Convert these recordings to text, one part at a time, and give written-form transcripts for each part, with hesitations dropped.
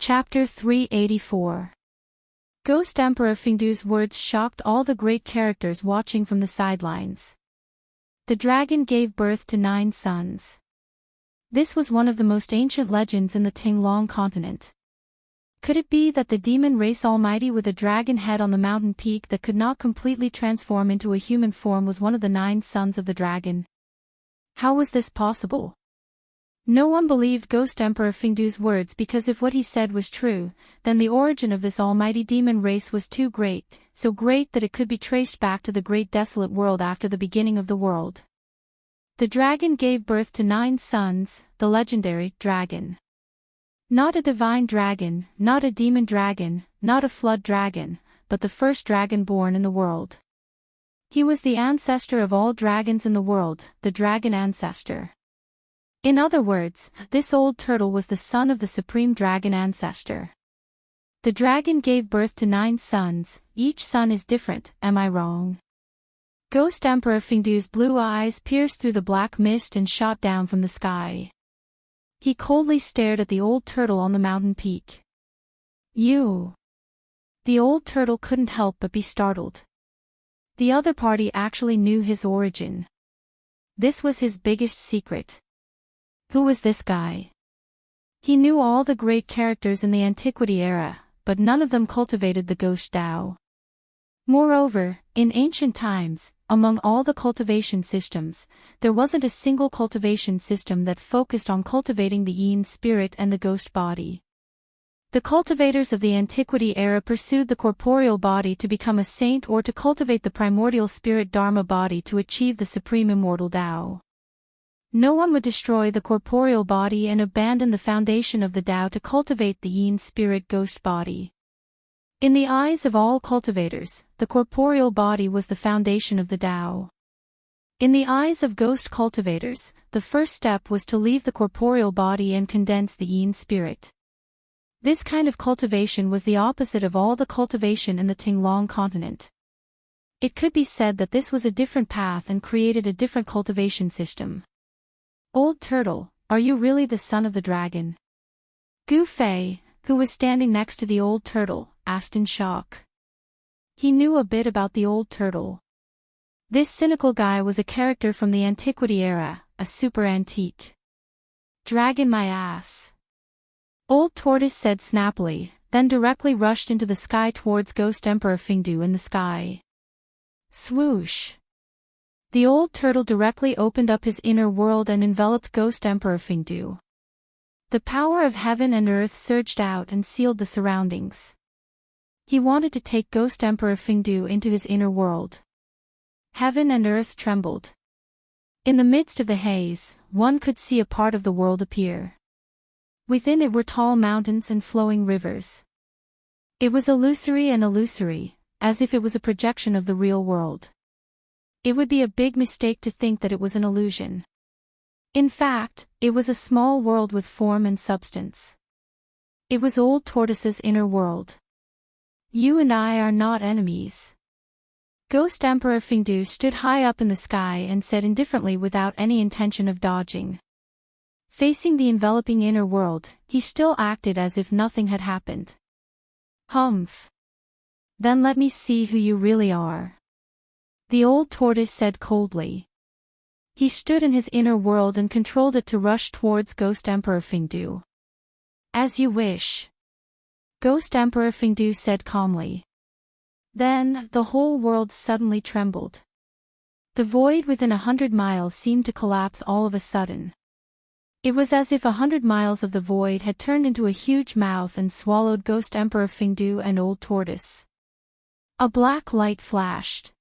Chapter 384. Ghost Emperor Fengdu's words shocked all the great characters watching from the sidelines. The dragon gave birth to 9 sons. This was one of the most ancient legends in the Tinglong continent. Could it be that the demon race almighty with a dragon head on the mountain peak that could not completely transform into a human form was one of the 9 sons of the dragon? How was this possible? No one believed Ghost Emperor Fengdu's words because if what he said was true, then the origin of this almighty demon race was too great, so great that it could be traced back to the great desolate world after the beginning of the world. The dragon gave birth to 9 sons, the legendary dragon. Not a divine dragon, not a demon dragon, not a flood dragon, but the first dragon born in the world. He was the ancestor of all dragons in the world, the dragon ancestor. In other words, this old turtle was the son of the supreme dragon ancestor. The dragon gave birth to 9 sons, each son is different, am I wrong? Ghost Emperor Fengdu's blue eyes pierced through the black mist and shot down from the sky. He coldly stared at the old turtle on the mountain peak. You! The old turtle couldn't help but be startled. The other party actually knew his origin. This was his biggest secret. Who was this guy? He knew all the great characters in the Antiquity era, but none of them cultivated the Ghost Dao. Moreover, in ancient times, among all the cultivation systems, there wasn't a single cultivation system that focused on cultivating the Yin spirit and the ghost body. The cultivators of the Antiquity era pursued the corporeal body to become a saint or to cultivate the primordial spirit Dharma body to achieve the supreme immortal Dao. No one would destroy the corporeal body and abandon the foundation of the Tao to cultivate the Yin spirit ghost body. In the eyes of all cultivators, the corporeal body was the foundation of the Tao. In the eyes of ghost cultivators, the first step was to leave the corporeal body and condense the Yin spirit. This kind of cultivation was the opposite of all the cultivation in the Tinglong continent. It could be said that this was a different path and created a different cultivation system. Old turtle, are you really the son of the dragon? Gu Fei, who was standing next to the old turtle, asked in shock. He knew a bit about the old turtle. This cynical guy was a character from the Antiquity era, a super antique. Dragon my ass. Old Tortoise said snappily, then directly rushed into the sky towards Ghost Emperor Fengdu in the sky. Swoosh! The old turtle directly opened up his inner world and enveloped Ghost Emperor Fengdu. The power of heaven and earth surged out and sealed the surroundings. He wanted to take Ghost Emperor Fengdu into his inner world. Heaven and earth trembled. In the midst of the haze, one could see a part of the world appear. Within it were tall mountains and flowing rivers. It was illusory and illusory, as if it was a projection of the real world. It would be a big mistake to think that it was an illusion. In fact, it was a small world with form and substance. It was Old Tortoise's inner world. You and I are not enemies. Ghost Emperor Fengdu stood high up in the sky and said indifferently without any intention of dodging. Facing the enveloping inner world, he still acted as if nothing had happened. Humph. Then let me see who you really are. The old tortoise said coldly. He stood in his inner world and controlled it to rush towards Ghost Emperor Fengdu. As you wish. Ghost Emperor Fengdu said calmly. Then, the whole world suddenly trembled. The void within 100 miles seemed to collapse all of a sudden. It was as if 100 miles of the void had turned into a huge mouth and swallowed Ghost Emperor Fengdu and Old Tortoise. A black light flashed.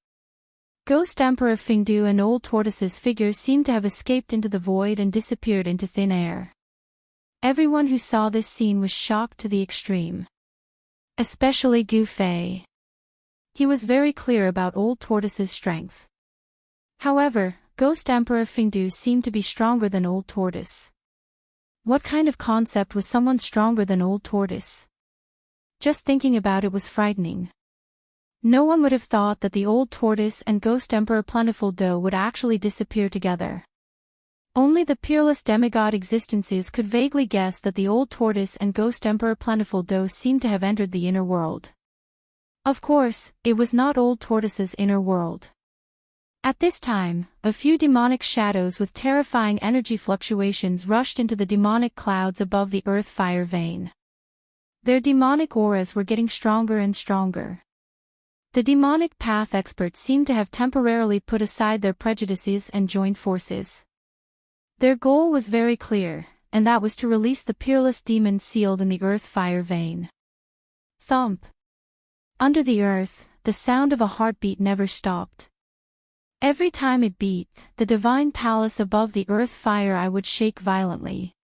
Ghost Emperor Fengdu and Old Tortoise's figures seemed to have escaped into the void and disappeared into thin air. Everyone who saw this scene was shocked to the extreme. Especially Gu Fei. He was very clear about Old Tortoise's strength. However, Ghost Emperor Fengdu seemed to be stronger than Old Tortoise. What kind of concept was someone stronger than Old Tortoise? Just thinking about it was frightening. No one would have thought that the Old Tortoise and Ghost Emperor Plentiful Dough would actually disappear together. Only the peerless demigod existences could vaguely guess that the old tortoise and ghost emperor Plentiful Do seemed to have entered the inner world. Of course, it was not old tortoise's inner world. At this time, a few demonic shadows with terrifying energy fluctuations rushed into the demonic clouds above the earth fire vein. Their demonic auras were getting stronger and stronger. The demonic path experts seemed to have temporarily put aside their prejudices and joined forces. Their goal was very clear, and that was to release the peerless demon sealed in the earth fire vein. Thump. Under the earth, the sound of a heartbeat never stopped. Every time it beat, the divine palace above the earth fire eye would shake violently.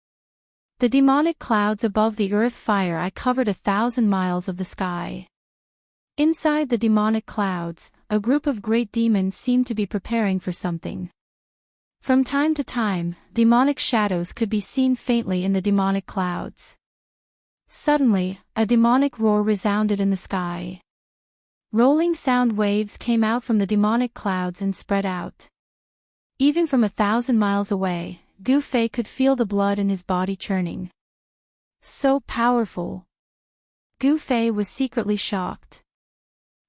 The demonic clouds above the earth fire eye covered 1,000 miles of the sky. Inside the demonic clouds, a group of great demons seemed to be preparing for something. From time to time, demonic shadows could be seen faintly in the demonic clouds. Suddenly, a demonic roar resounded in the sky. Rolling sound waves came out from the demonic clouds and spread out. Even from 1,000 miles away, Gu Fei could feel the blood in his body churning. So powerful. Gu Fei was secretly shocked.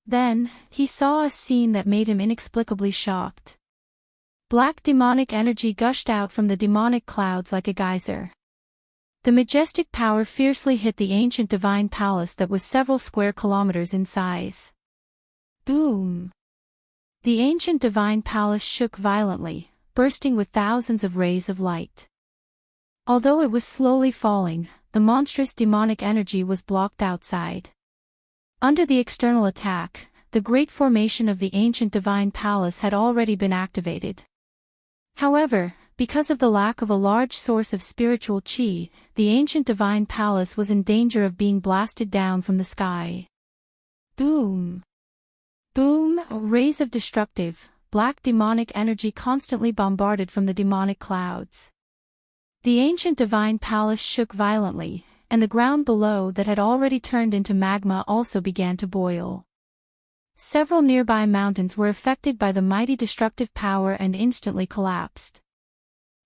Then, he saw a scene that made him inexplicably shocked. Black demonic energy gushed out from the demonic clouds like a geyser. The majestic power fiercely hit the ancient divine palace that was several square kilometers in size. Boom! The ancient divine palace shook violently, bursting with thousands of rays of light. Although it was slowly falling, the monstrous demonic energy was blocked outside. Under the external attack, the great formation of the ancient divine palace had already been activated. However, because of the lack of a large source of spiritual qi, the ancient divine palace was in danger of being blasted down from the sky. Boom! Boom! Rays of destructive, black demonic energy constantly bombarded from the demonic clouds. The ancient divine palace shook violently, and the ground below that had already turned into magma also began to boil. Several nearby mountains were affected by the mighty destructive power and instantly collapsed.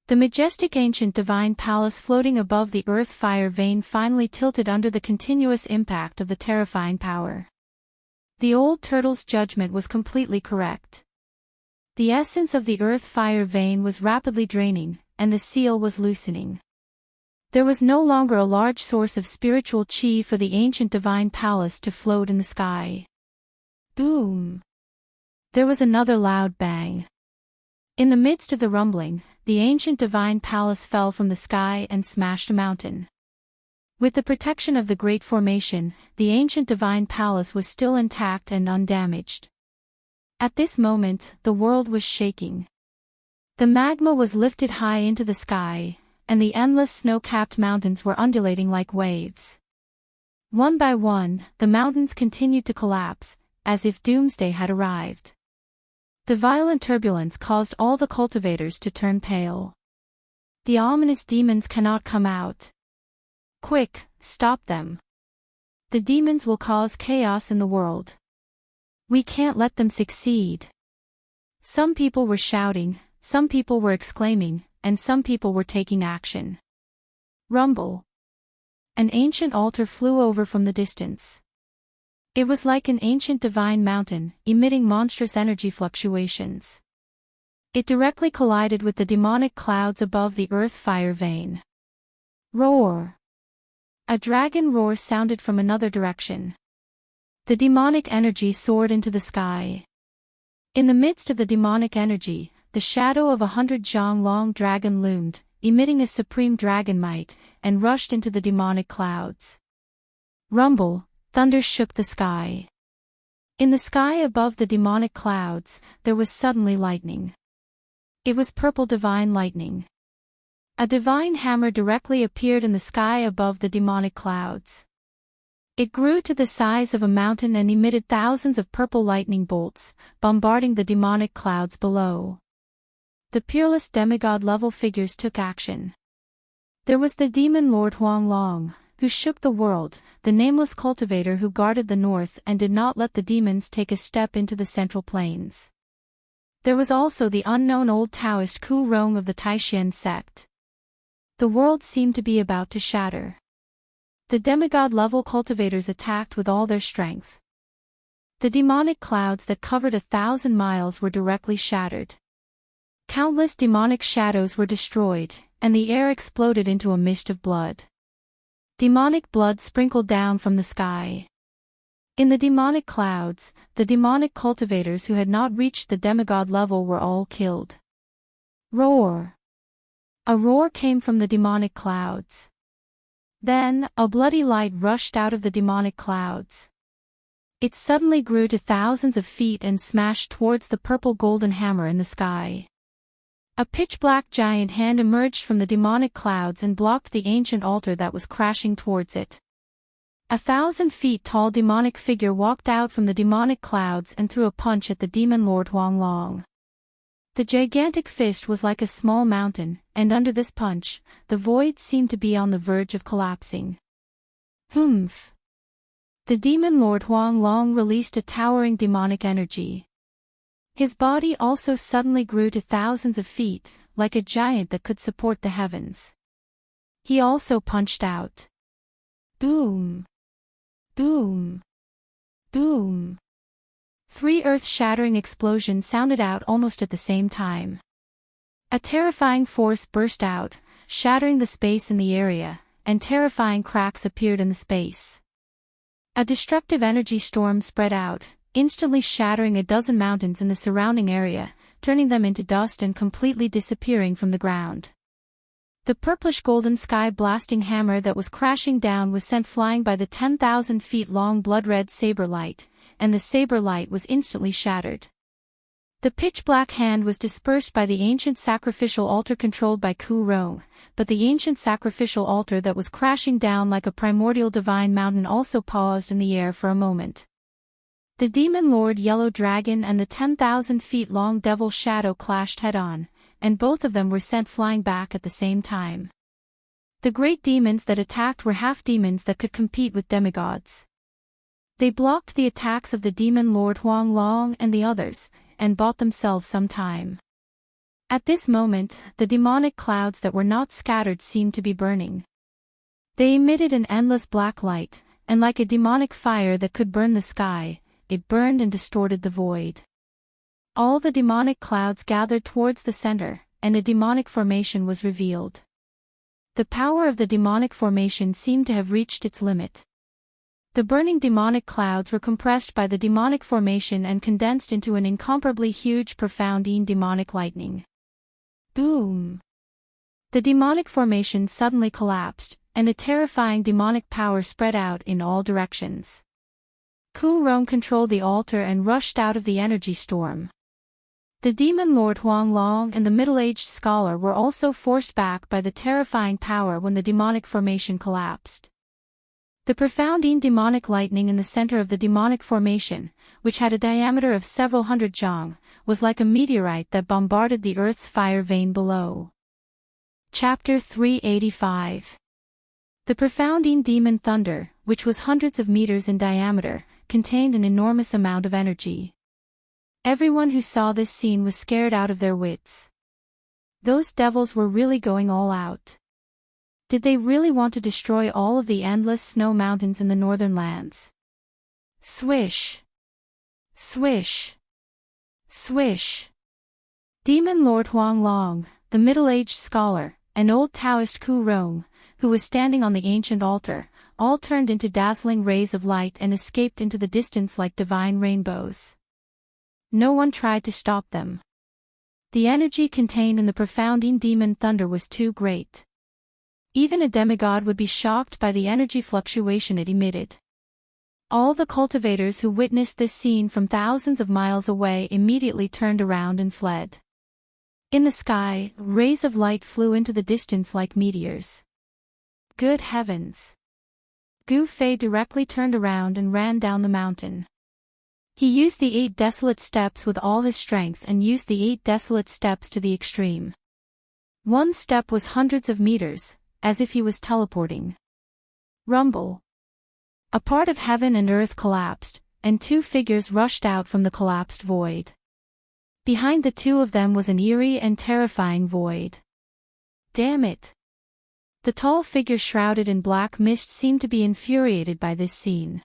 The majestic ancient divine palace floating above the earth fire vein finally tilted under the continuous impact of the terrifying power. The old turtle's judgment was completely correct. The essence of the earth fire vein was rapidly draining, and the seal was loosening. There was no longer a large source of spiritual qi for the ancient divine palace to float in the sky. Boom! There was another loud bang. In the midst of the rumbling, the ancient divine palace fell from the sky and smashed a mountain. With the protection of the great formation, the ancient divine palace was still intact and undamaged. At this moment, the world was shaking. The magma was lifted high into the sky, and the endless snow-capped mountains were undulating like waves. One by one, the mountains continued to collapse, as if doomsday had arrived. The violent turbulence caused all the cultivators to turn pale. The ominous demons cannot come out. Quick, stop them. The demons will cause chaos in the world. We can't let them succeed. Some people were shouting, some people were exclaiming, and some people were taking action. Rumble. An ancient altar flew over from the distance. It was like an ancient divine mountain, emitting monstrous energy fluctuations. It directly collided with the demonic clouds above the earth fire vein. Roar! A dragon roar sounded from another direction. The demonic energy soared into the sky. In the midst of the demonic energy, the shadow of 100 Zhang-long dragon loomed, emitting a supreme dragon might, and rushed into the demonic clouds. Rumble! Thunder shook the sky. In the sky above the demonic clouds, there was suddenly lightning. It was purple divine lightning. A divine hammer directly appeared in the sky above the demonic clouds. It grew to the size of a mountain and emitted thousands of purple lightning bolts, bombarding the demonic clouds below. The peerless demigod-level figures took action. There was the demon Lord Huang Long, who shook the world, the nameless cultivator who guarded the north and did not let the demons take a step into the central plains. There was also the unknown old Taoist Ku Rong of the Taishan sect. The world seemed to be about to shatter. The demigod-level cultivators attacked with all their strength. The demonic clouds that covered 1,000 miles were directly shattered. Countless demonic shadows were destroyed, and the air exploded into a mist of blood. Demonic blood sprinkled down from the sky. In the demonic clouds, the demonic cultivators who had not reached the demigod level were all killed. Roar! A roar came from the demonic clouds. Then, a bloody light rushed out of the demonic clouds. It suddenly grew to thousands of feet and smashed towards the purple golden hammer in the sky. A pitch-black giant hand emerged from the demonic clouds and blocked the ancient altar that was crashing towards it. 1,000 feet tall demonic figure walked out from the demonic clouds and threw a punch at the demon lord Wang Lin. The gigantic fist was like a small mountain, and under this punch, the void seemed to be on the verge of collapsing. Humph! The demon lord Wang Lin released a towering demonic energy. His body also suddenly grew to thousands of feet, like a giant that could support the heavens. He also punched out. Boom! Boom! Boom! 3 earth-shattering explosions sounded out almost at the same time. A terrifying force burst out, shattering the space in the area, and terrifying cracks appeared in the space. A destructive energy storm spread out, instantly shattering a dozen mountains in the surrounding area, turning them into dust and completely disappearing from the ground. The purplish-golden sky-blasting hammer that was crashing down was sent flying by the 10,000 feet long blood-red saber light, and the saber light was instantly shattered. The pitch-black hand was dispersed by the ancient sacrificial altar controlled by Ku Rong, but the ancient sacrificial altar that was crashing down like a primordial divine mountain also paused in the air for a moment. The demon lord Yellow Dragon and the 10,000 feet long devil shadow clashed head-on, and both of them were sent flying back at the same time. The great demons that attacked were half-demons that could compete with demigods. They blocked the attacks of the demon lord Wang Lin and the others, and bought themselves some time. At this moment, the demonic clouds that were not scattered seemed to be burning. They emitted an endless black light, and like a demonic fire that could burn the sky, it burned and distorted the void. All the demonic clouds gathered towards the center, and a demonic formation was revealed. The power of the demonic formation seemed to have reached its limit. The burning demonic clouds were compressed by the demonic formation and condensed into an incomparably huge profound demonic lightning. Boom! The demonic formation suddenly collapsed, and a terrifying demonic power spread out in all directions. Ku Rong controlled the altar and rushed out of the energy storm. The demon lord Wang Lin and the middle-aged scholar were also forced back by the terrifying power when the demonic formation collapsed. The profound demonic lightning in the center of the demonic formation, which had a diameter of several hundred zhang, was like a meteorite that bombarded the earth's fire vein below. Chapter 385. The profound demon thunder, which was hundreds of meters in diameter, contained an enormous amount of energy. Everyone who saw this scene was scared out of their wits. Those devils were really going all out. Did they really want to destroy all of the endless snow mountains in the northern lands? Swish! Swish! Swish! Demon Lord Wang Lin, the middle-aged scholar, and old Taoist Ku Rong, who was standing on the ancient altar, all turned into dazzling rays of light and escaped into the distance like divine rainbows. No one tried to stop them. The energy contained in the profound demon thunder was too great. Even a demigod would be shocked by the energy fluctuation it emitted. All the cultivators who witnessed this scene from thousands of miles away immediately turned around and fled. In the sky, rays of light flew into the distance like meteors. Good heavens! Gu Fei directly turned around and ran down the mountain. He used the 8 desolate steps with all his strength and used the 8 desolate steps to the extreme. One step was hundreds of meters, as if he was teleporting. Rumble! A part of heaven and earth collapsed, and 2 figures rushed out from the collapsed void. Behind the two of them was an eerie and terrifying void. Damn it! The tall figure shrouded in black mist seemed to be infuriated by this scene.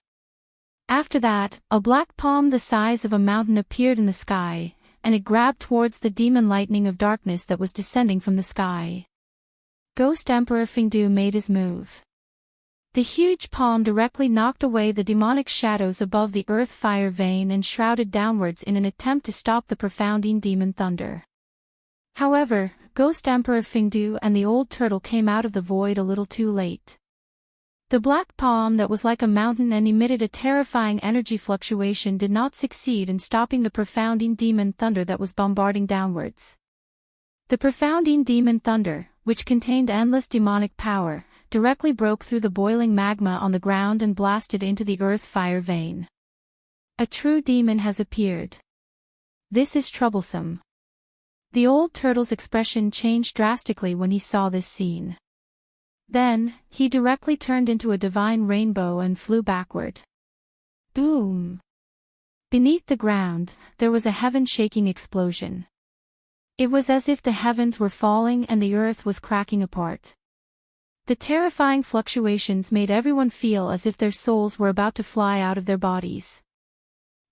After that, a black palm the size of a mountain appeared in the sky, and it grabbed towards the demon lightning of darkness that was descending from the sky. Ghost Emperor Fingdu made his move. The huge palm directly knocked away the demonic shadows above the earth-fire vein and shrouded downwards in an attempt to stop the profounding demon thunder. However, Ghost Emperor Fingdu and the old turtle came out of the void a little too late. The black palm that was like a mountain and emitted a terrifying energy fluctuation did not succeed in stopping the profounding demon thunder that was bombarding downwards. The profounding demon thunder, which contained endless demonic power, directly broke through the boiling magma on the ground and blasted into the earth-fire vein. A true demon has appeared. This is troublesome. The old turtle's expression changed drastically when he saw this scene. Then, he directly turned into a divine rainbow and flew backward. Boom! Beneath the ground, there was a heaven-shaking explosion. It was as if the heavens were falling and the earth was cracking apart. The terrifying fluctuations made everyone feel as if their souls were about to fly out of their bodies.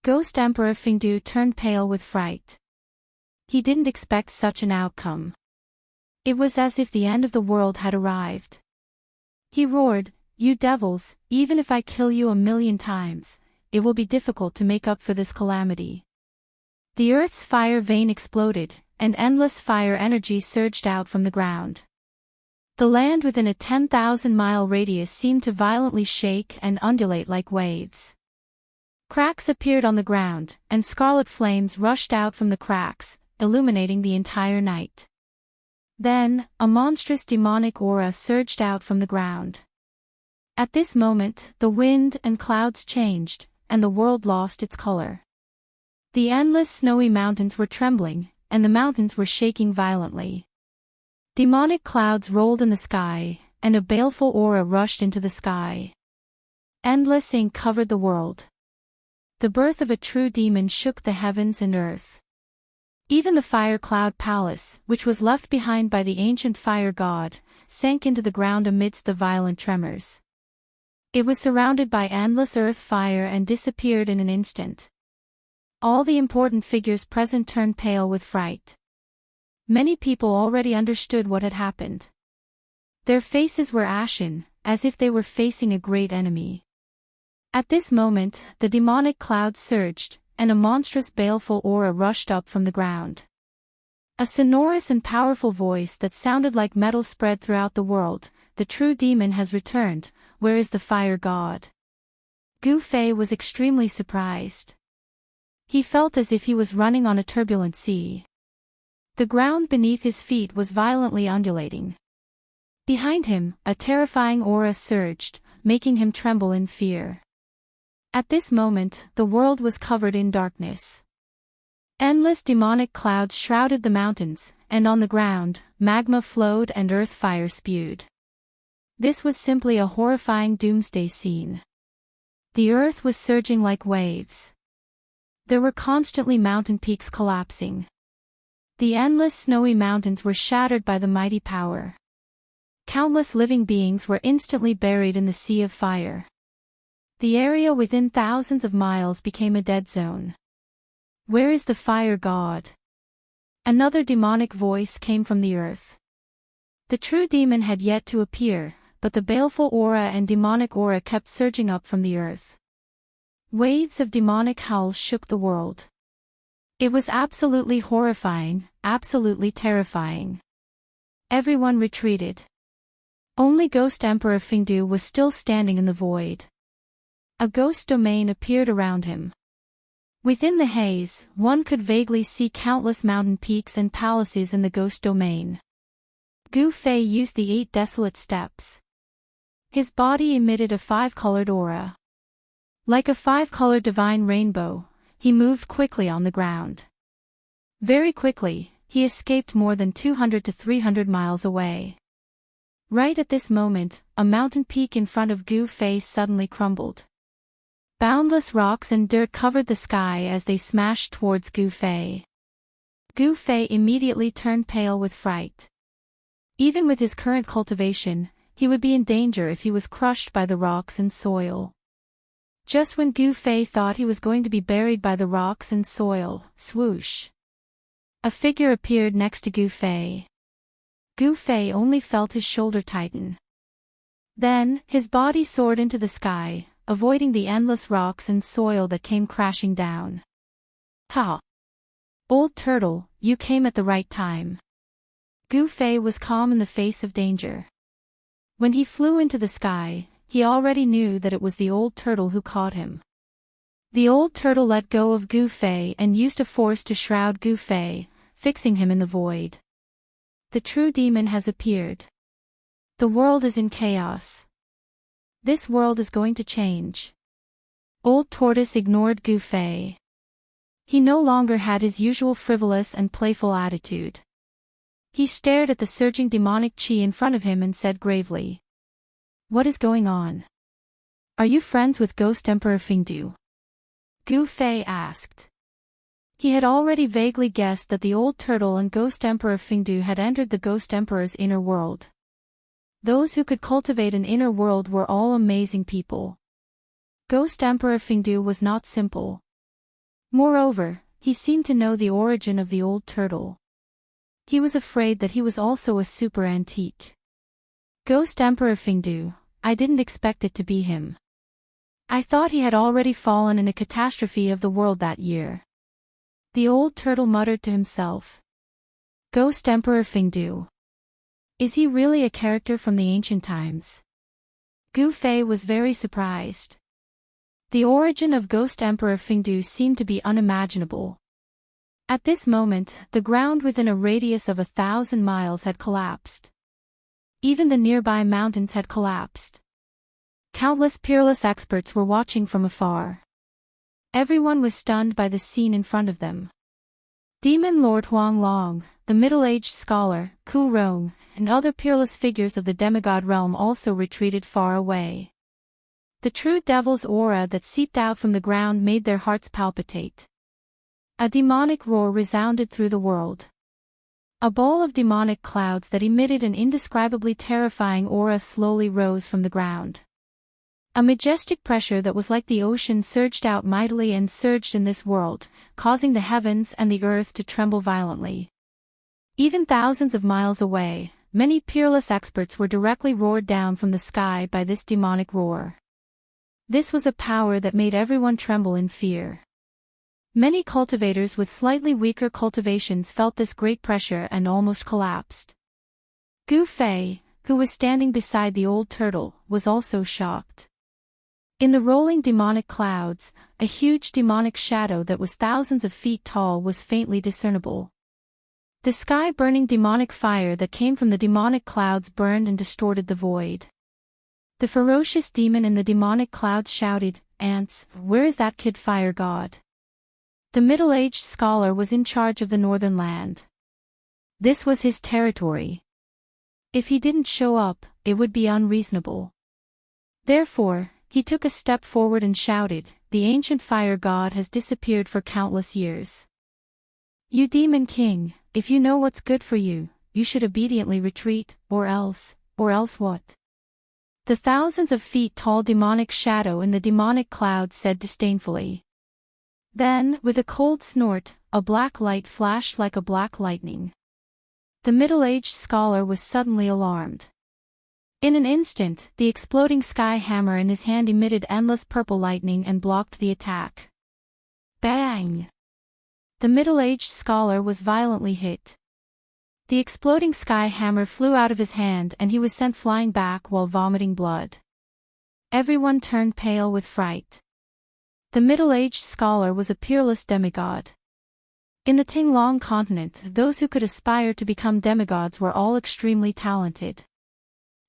Ghost Emperor Fingdu turned pale with fright. He didn't expect such an outcome. It was as if the end of the world had arrived. He roared, "You devils, even if I kill you 1,000,000 times, it will be difficult to make up for this calamity." The earth's fire vein exploded, and endless fire energy surged out from the ground. The land within a 10,000-mile radius seemed to violently shake and undulate like waves. Cracks appeared on the ground, and scarlet flames rushed out from the cracks, illuminating the entire night. Then, a monstrous demonic aura surged out from the ground. At this moment, the wind and clouds changed, and the world lost its color. The endless snowy mountains were trembling, and the mountains were shaking violently. Demonic clouds rolled in the sky, and a baleful aura rushed into the sky. Endless ink covered the world. The birth of a true demon shook the heavens and earth. Even the fire cloud palace, which was left behind by the ancient fire god, sank into the ground amidst the violent tremors. It was surrounded by endless earth fire and disappeared in an instant. All the important figures present turned pale with fright. Many people already understood what had happened. Their faces were ashen, as if they were facing a great enemy. At this moment, the demonic clouds surged, and a monstrous baleful aura rushed up from the ground. A sonorous and powerful voice that sounded like metal spread throughout the world, "The true demon has returned, where is the fire god?" Gu Fei was extremely surprised. He felt as if he was running on a turbulent sea. The ground beneath his feet was violently undulating. Behind him, a terrifying aura surged, making him tremble in fear. At this moment, the world was covered in darkness. Endless demonic clouds shrouded the mountains, and on the ground, magma flowed and earth fire spewed. This was simply a horrifying doomsday scene. The earth was surging like waves. There were constantly mountain peaks collapsing. The endless snowy mountains were shattered by the mighty power. Countless living beings were instantly buried in the sea of fire. The area within thousands of miles became a dead zone. "Where is the fire god?" Another demonic voice came from the earth. The true demon had yet to appear, but the baleful aura and demonic aura kept surging up from the earth. Waves of demonic howls shook the world. It was absolutely horrifying, absolutely terrifying. Everyone retreated. Only Ghost Emperor Fingdu was still standing in the void. A ghost domain appeared around him. Within the haze, one could vaguely see countless mountain peaks and palaces in the ghost domain. Gu Fei used the 8 desolate steps. His body emitted a 5-colored aura. Like a 5-colored divine rainbow, he moved quickly on the ground. Very quickly, he escaped more than 200 to 300 miles away. Right at this moment, a mountain peak in front of Gu Fei suddenly crumbled. Boundless rocks and dirt covered the sky as they smashed towards Gu Fei. Gu Fei immediately turned pale with fright. Even with his current cultivation, he would be in danger if he was crushed by the rocks and soil. Just when Gu Fei thought he was going to be buried by the rocks and soil, swoosh! A figure appeared next to Gu Fei. Gu Fei only felt his shoulder tighten. Then, his body soared into the sky, avoiding the endless rocks and soil that came crashing down. Ha! Old turtle, you came at the right time. Gu Fei was calm in the face of danger. When he flew into the sky, he already knew that it was the old turtle who caught him. The old turtle let go of Gu Fei and used a force to shroud Gu Fei, fixing him in the void. The true demon has appeared. The world is in chaos. This world is going to change. Old Tortoise ignored Gu Fei. He no longer had his usual frivolous and playful attitude. He stared at the surging demonic qi in front of him and said gravely, "What is going on? Are you friends with Ghost Emperor Fingdu?" Gu Fei asked. He had already vaguely guessed that the old turtle and Ghost Emperor Fingdu had entered the Ghost Emperor's inner world. Those who could cultivate an inner world were all amazing people. Ghost Emperor Fingdu was not simple. Moreover, he seemed to know the origin of the old turtle. He was afraid that he was also a super antique. Ghost Emperor Fingdu, I didn't expect it to be him. I thought he had already fallen in a catastrophe of the world that year. The old turtle muttered to himself. Ghost Emperor Fingdu. Is he really a character from the ancient times? Gu Fei was very surprised. The origin of Ghost Emperor Fingdu seemed to be unimaginable. At this moment, the ground within a radius of 1,000 miles had collapsed. Even the nearby mountains had collapsed. Countless peerless experts were watching from afar. Everyone was stunned by the scene in front of them. Demon Lord Huang Long, the middle-aged scholar, Ku Rong, and other peerless figures of the demigod realm also retreated far away. The true devil's aura that seeped out from the ground made their hearts palpitate. A demonic roar resounded through the world. A ball of demonic clouds that emitted an indescribably terrifying aura slowly rose from the ground. A majestic pressure that was like the ocean surged out mightily and surged in this world, causing the heavens and the earth to tremble violently. Even thousands of miles away, many peerless experts were directly roared down from the sky by this demonic roar. This was a power that made everyone tremble in fear. Many cultivators with slightly weaker cultivations felt this great pressure and almost collapsed. Gu Fei, who was standing beside the old turtle, was also shocked. In the rolling demonic clouds, a huge demonic shadow that was thousands of feet tall was faintly discernible. The sky-burning demonic fire that came from the demonic clouds burned and distorted the void. The ferocious demon in the demonic clouds shouted, "Ants, where is that kid fire god?" The middle-aged scholar was in charge of the northern land. This was his territory. If he didn't show up, it would be unreasonable. Therefore, he took a step forward and shouted, "The ancient fire god has disappeared for countless years. You demon king, if you know what's good for you, you should obediently retreat, or else what?" The thousands of feet tall demonic shadow in the demonic clouds said disdainfully. Then, with a cold snort, a black light flashed like a black lightning. The middle-aged scholar was suddenly alarmed. In an instant, the exploding sky hammer in his hand emitted endless purple lightning and blocked the attack. Bang! The middle-aged scholar was violently hit. The exploding sky hammer flew out of his hand and he was sent flying back while vomiting blood. Everyone turned pale with fright. The middle-aged scholar was a peerless demigod. In the Tinglong continent, those who could aspire to become demigods were all extremely talented.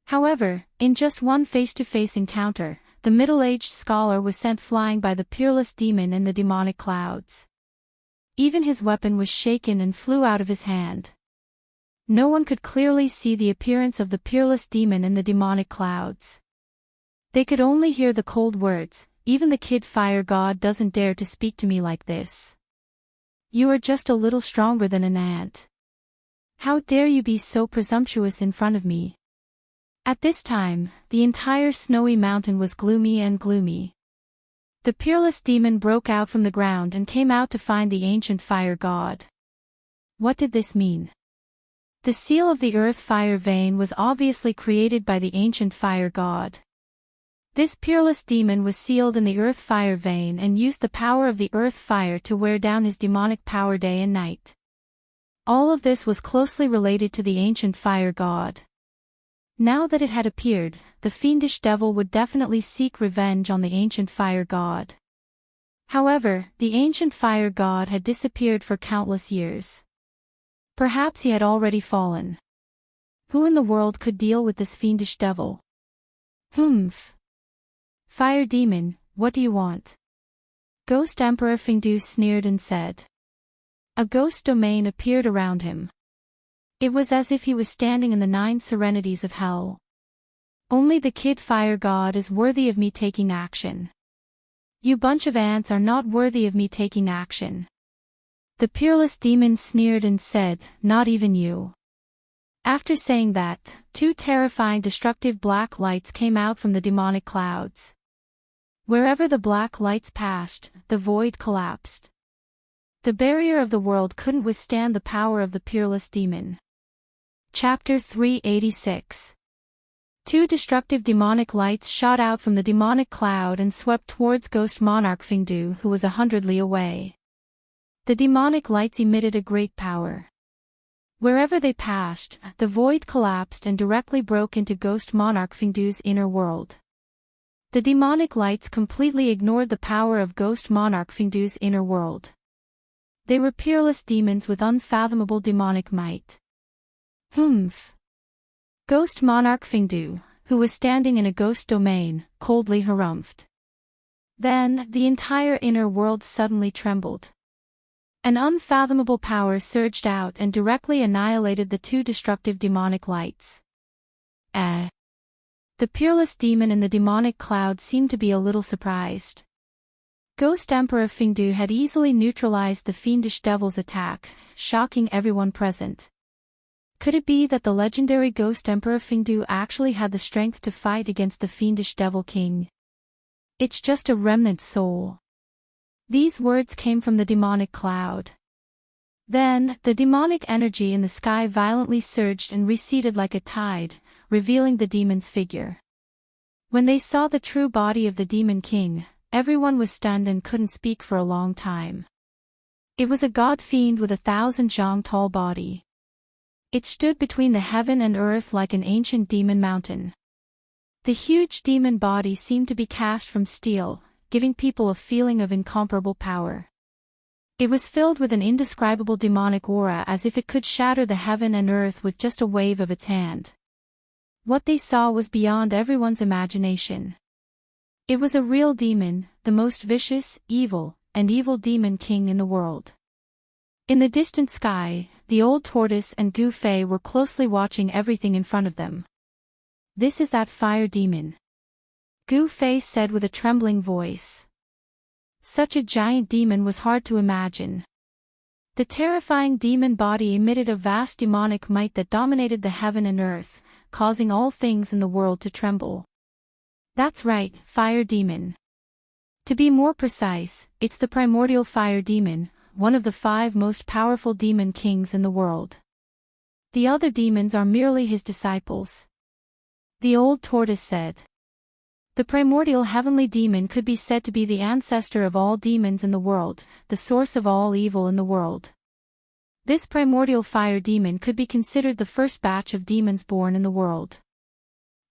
However, in just one face-to-face encounter, the middle-aged scholar was sent flying by the peerless demon in the demonic clouds. Even his weapon was shaken and flew out of his hand. No one could clearly see the appearance of the peerless demon in the demonic clouds. They could only hear the cold words, "Even the kid fire god doesn't dare to speak to me like this." You are just a little stronger than an ant. How dare you be so presumptuous in front of me? At this time, the entire snowy mountain was gloomy and gloomy. The peerless demon broke out from the ground and came out to find the ancient fire god. What did this mean? The seal of the earth fire vein was obviously created by the ancient fire god. This peerless demon was sealed in the earth fire vein and used the power of the earth fire to wear down his demonic power day and night. All of this was closely related to the ancient fire god. Now that it had appeared, the fiendish devil would definitely seek revenge on the ancient fire god. However, the ancient fire god had disappeared for countless years. Perhaps he had already fallen. Who in the world could deal with this fiendish devil? Humph. Fire demon, what do you want? Ghost Emperor Fingdu sneered and said. A ghost domain appeared around him. It was as if he was standing in the 9 serenities of hell. Only the kid fire god is worthy of me taking action. You bunch of ants are not worthy of me taking action. The peerless demon sneered and said, not even you. After saying that, 2 terrifying destructive black lights came out from the demonic clouds. Wherever the black lights passed, the void collapsed. The barrier of the world couldn't withstand the power of the peerless demon. Chapter 386. 2 destructive demonic lights shot out from the demonic cloud and swept towards Ghost Monarch Fingdu, who was 100 li away. The demonic lights emitted a great power. Wherever they passed, the void collapsed and directly broke into Ghost Monarch Fingdu's inner world. The demonic lights completely ignored the power of Ghost Monarch Fingdu's inner world. They were peerless demons with unfathomable demonic might. Humph. Ghost Monarch Fingdu, who was standing in a ghost domain, coldly harumphed. Then, the entire inner world suddenly trembled. An unfathomable power surged out and directly annihilated the 2 destructive demonic lights. The peerless demon in the demonic cloud seemed to be a little surprised. Ghost Emperor Fingdu had easily neutralized the fiendish devil's attack, shocking everyone present. Could it be that the legendary Ghost Emperor Fingdu actually had the strength to fight against the fiendish Devil King? It's just a remnant soul. These words came from the demonic cloud. Then, the demonic energy in the sky violently surged and receded like a tide, revealing the demon's figure. When they saw the true body of the Demon King, everyone was stunned and couldn't speak for a long time. It was a god fiend with 1,000 zhang tall body. It stood between the heaven and earth like an ancient demon mountain. The huge demon body seemed to be cast from steel, giving people a feeling of incomparable power. It was filled with an indescribable demonic aura as if it could shatter the heaven and earth with just a wave of its hand. What they saw was beyond everyone's imagination. It was a real demon, the most vicious, evil, and evil demon king in the world. In the distant sky, the old tortoise and Gu Fei were closely watching everything in front of them. This is that fire demon. Gu Fei said with a trembling voice. Such a giant demon was hard to imagine. The terrifying demon body emitted a vast demonic might that dominated the heaven and earth, causing all things in the world to tremble. That's right, fire demon. To be more precise, it's the primordial fire demon, one of the 5 most powerful demon kings in the world. The other demons are merely his disciples. The old tortoise said. The primordial heavenly demon could be said to be the ancestor of all demons in the world, the source of all evil in the world. This primordial fire demon could be considered the first batch of demons born in the world.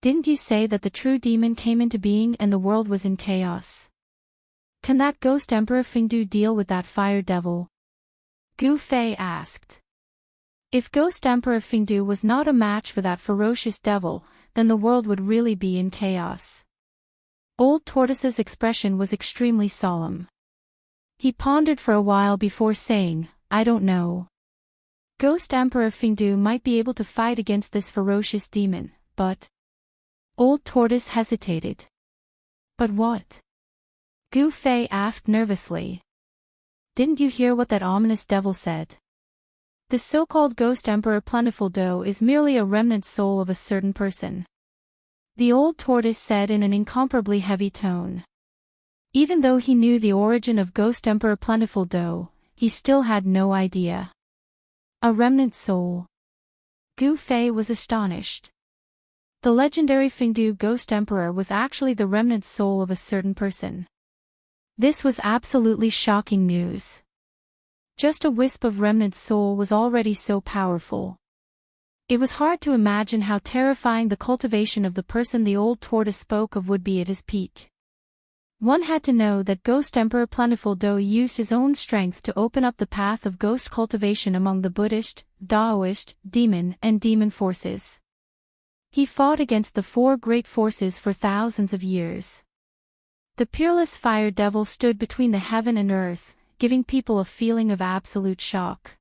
Didn't you say that the true demon came into being and the world was in chaos? Can that Ghost Emperor Fingdu deal with that fire devil? Gu Fei asked. If Ghost Emperor Fingdu was not a match for that ferocious devil, then the world would really be in chaos. Old Tortoise's expression was extremely solemn. He pondered for a while before saying, I don't know. Ghost Emperor Fingdu might be able to fight against this ferocious demon, but... Old Tortoise hesitated. But what? Gu Fei asked nervously. didn't you hear what that ominous devil said? The so-called ghost emperor Plentiful Do is merely a remnant soul of a certain person. The old tortoise said in an incomparably heavy tone. Even though he knew the origin of Ghost Emperor Plentiful Do, he still had no idea. A remnant soul. Gu Fei was astonished. The legendary Fengdu Ghost Emperor was actually the remnant soul of a certain person. This was absolutely shocking news. Just a wisp of remnant soul was already so powerful. It was hard to imagine how terrifying the cultivation of the person the old tortoise spoke of would be at his peak. One had to know that Ghost Emperor Plentiful Do used his own strength to open up the path of ghost cultivation among the Buddhist, Daoist, demon and demon forces. He fought against the four great forces for thousands of years. The peerless fire devil stood between the heaven and earth, giving people a feeling of absolute shock.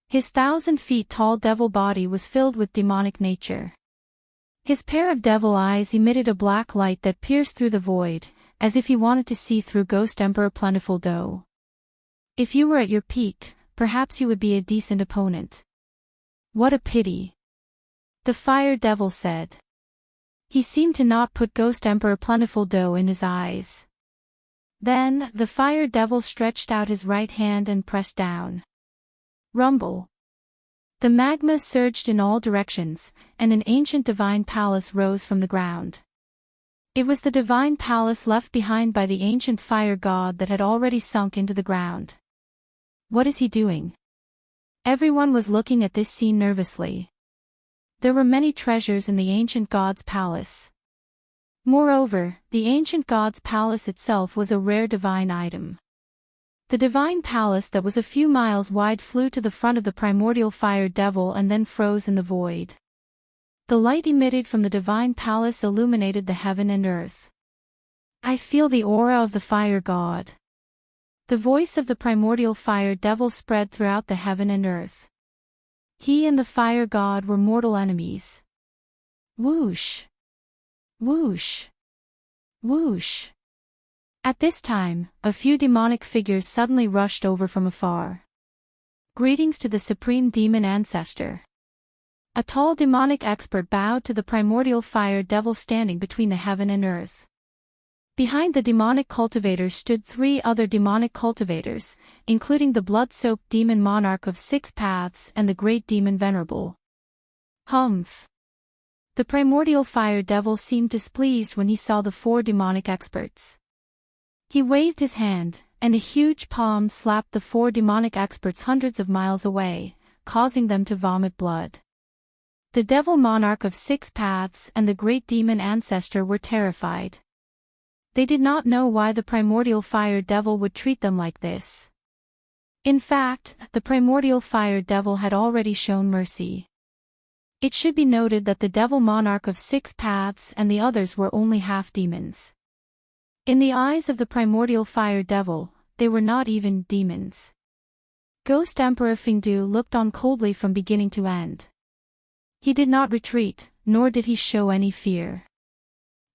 His 1,000 feet tall devil body was filled with demonic nature. His pair of devil eyes emitted a black light that pierced through the void, as if he wanted to see through Ghost Emperor Plentiful Do. If you were at your peak, perhaps you would be a decent opponent. What a pity. The fire devil said. He seemed to not put Ghost Emperor Plentiful Do in his eyes. Then, the fire devil stretched out his right hand and pressed down. Rumble. The magma surged in all directions, and an ancient divine palace rose from the ground. It was the divine palace left behind by the ancient fire god that had already sunk into the ground. What is he doing? Everyone was looking at this scene nervously. There were many treasures in the ancient god's palace. Moreover, the ancient god's palace itself was a rare divine item. The divine palace that was a few miles wide flew to the front of the primordial fire devil and then froze in the void. The light emitted from the divine palace illuminated the heaven and earth. I feel the aura of the fire god. The voice of the primordial fire devil spread throughout the heaven and earth. He and the fire god were mortal enemies. Whoosh! Whoosh! Whoosh! At this time, a few demonic figures suddenly rushed over from afar. Greetings to the supreme demon ancestor. A tall demonic expert bowed to the primordial fire devil standing between the heaven and earth. Behind the demonic cultivators stood 3 other demonic cultivators, including the blood-soaked demon monarch of 6 paths and the great demon venerable. Humph! The primordial fire devil seemed displeased when he saw the 4 demonic experts. He waved his hand, and a huge palm slapped the 4 demonic experts hundreds of miles away, causing them to vomit blood. The devil monarch of 6 paths and the great demon ancestor were terrified. They did not know why the primordial fire devil would treat them like this. In fact, the primordial fire devil had already shown mercy. It should be noted that the devil monarch of 6 paths and the others were only half demons. In the eyes of the primordial fire devil, they were not even demons. Ghost Emperor Fengdu looked on coldly from beginning to end. He did not retreat, nor did he show any fear.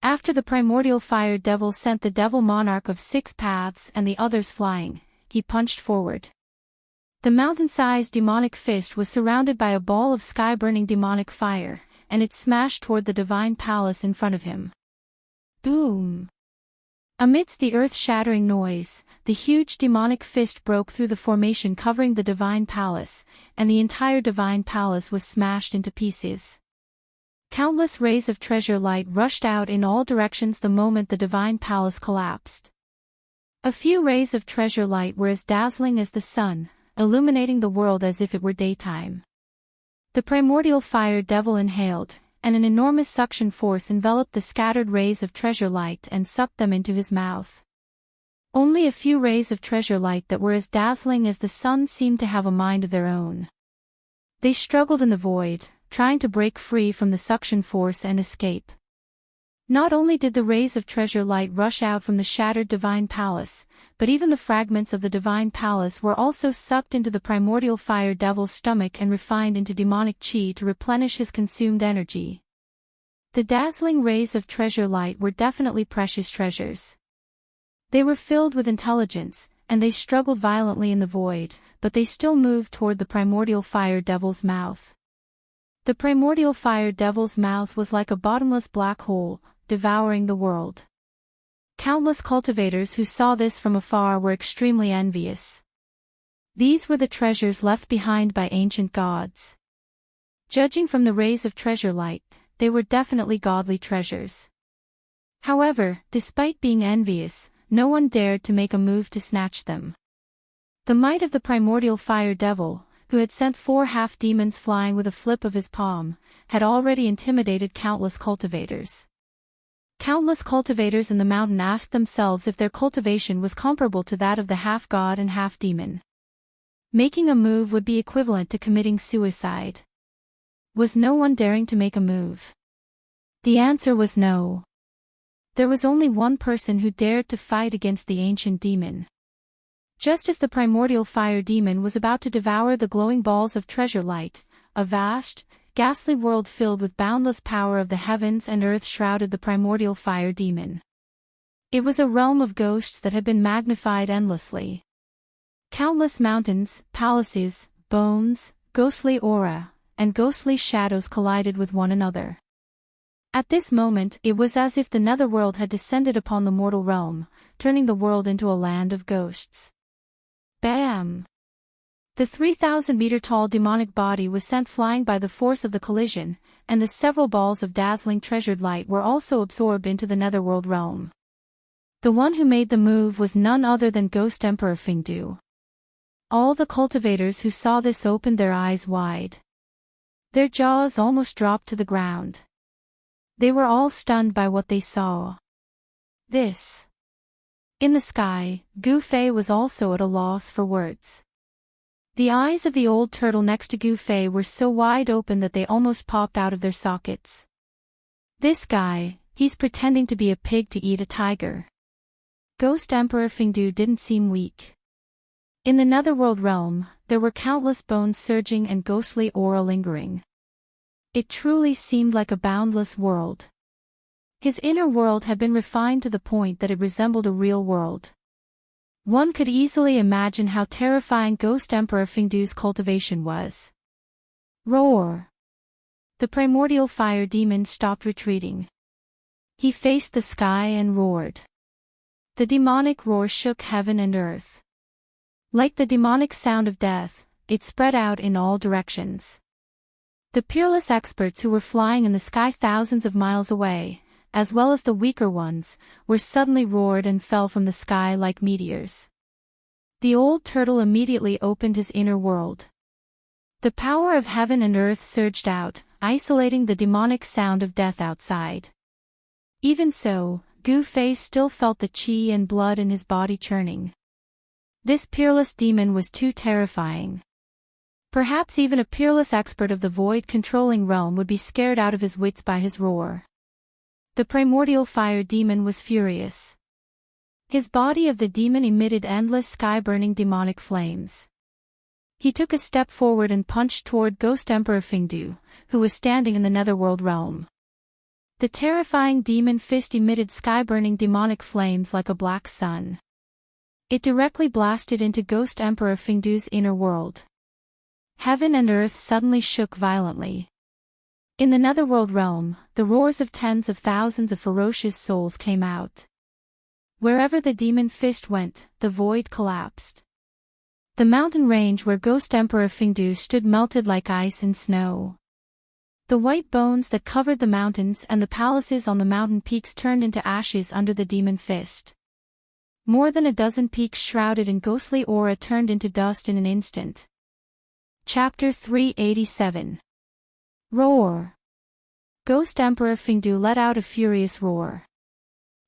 After the primordial fire devil sent the devil monarch of 6 paths and the others flying, he punched forward. The mountain-sized demonic fist was surrounded by a ball of sky-burning demonic fire, and it smashed toward the divine palace in front of him. Boom! Amidst the earth-shattering noise, the huge demonic fist broke through the formation covering the divine palace, and the entire divine palace was smashed into pieces. Countless rays of treasure light rushed out in all directions the moment the divine palace collapsed. A few rays of treasure light were as dazzling as the sun, illuminating the world as if it were daytime. The primordial fire devil inhaled, and an enormous suction force enveloped the scattered rays of treasure light and sucked them into his mouth. Only a few rays of treasure light that were as dazzling as the sun seemed to have a mind of their own. They struggled in the void, trying to break free from the suction force and escape. Not only did the rays of treasure light rush out from the shattered divine palace, but even the fragments of the divine palace were also sucked into the primordial fire devil's stomach and refined into demonic chi to replenish his consumed energy. The dazzling rays of treasure light were definitely precious treasures. They were filled with intelligence, and they struggled violently in the void, but they still moved toward the primordial fire devil's mouth. The primordial fire devil's mouth was like a bottomless black hole, devouring the world. Countless cultivators who saw this from afar were extremely envious. These were the treasures left behind by ancient gods. Judging from the rays of treasure light, they were definitely godly treasures. However, despite being envious, no one dared to make a move to snatch them. The might of the primordial fire devil, who had sent 4 half-demons flying with a flip of his palm, had already intimidated countless cultivators. Countless cultivators in the mountain asked themselves if their cultivation was comparable to that of the half-god and half-demon. Making a move would be equivalent to committing suicide. Was no one daring to make a move? The answer was no. There was only one person who dared to fight against the ancient demon. Just as the primordial fire demon was about to devour the glowing balls of treasure light, a vast, ghastly world filled with boundless power of the heavens and earth shrouded the primordial fire demon. It was a realm of ghosts that had been magnified endlessly. Countless mountains, palaces, bones, ghostly aura, and ghostly shadows collided with one another. At this moment, it was as if the netherworld had descended upon the mortal realm, turning the world into a land of ghosts. Bam! The 3,000-meter-tall demonic body was sent flying by the force of the collision, and the several balls of dazzling treasured light were also absorbed into the netherworld realm. The one who made the move was none other than Ghost Emperor Fingdu. All the cultivators who saw this opened their eyes wide. Their jaws almost dropped to the ground. They were all stunned by what they saw. This. In the sky, Gu Fei was also at a loss for words. The eyes of the old turtle next to Gu Fei were so wide open that they almost popped out of their sockets. This guy, he's pretending to be a pig to eat a tiger. Ghost Emperor Fingdu didn't seem weak. In the netherworld realm, there were countless bones surging and ghostly aura lingering. It truly seemed like a boundless world. His inner world had been refined to the point that it resembled a real world. One could easily imagine how terrifying Ghost Emperor Fingdu's cultivation was. Roar! The primordial fire demon stopped retreating. He faced the sky and roared. The demonic roar shook heaven and earth. Like the demonic sound of death, it spread out in all directions. The peerless experts who were flying in the sky thousands of miles away, as well as the weaker ones, were suddenly roared and fell from the sky like meteors. The old turtle immediately opened his inner world. The power of heaven and earth surged out, isolating the demonic sound of death outside. Even so, Gu Fei still felt the qi and blood in his body churning. This peerless demon was too terrifying. Perhaps even a peerless expert of the void-controlling realm would be scared out of his wits by his roar. The primordial fire demon was furious. His body of the demon emitted endless sky-burning demonic flames. He took a step forward and punched toward Ghost Emperor Fingdu, who was standing in the netherworld realm. The terrifying demon fist emitted sky-burning demonic flames like a black sun. It directly blasted into Ghost Emperor Fingdu's inner world. Heaven and earth suddenly shook violently. In the netherworld realm, the roars of tens of thousands of ferocious souls came out. Wherever the demon fist went, the void collapsed. The mountain range where Ghost Emperor Fingdu stood melted like ice and snow. The white bones that covered the mountains and the palaces on the mountain peaks turned into ashes under the demon fist. More than a dozen peaks shrouded in ghostly aura turned into dust in an instant. Chapter 387. Roar! Ghost Emperor Fingdu let out a furious roar.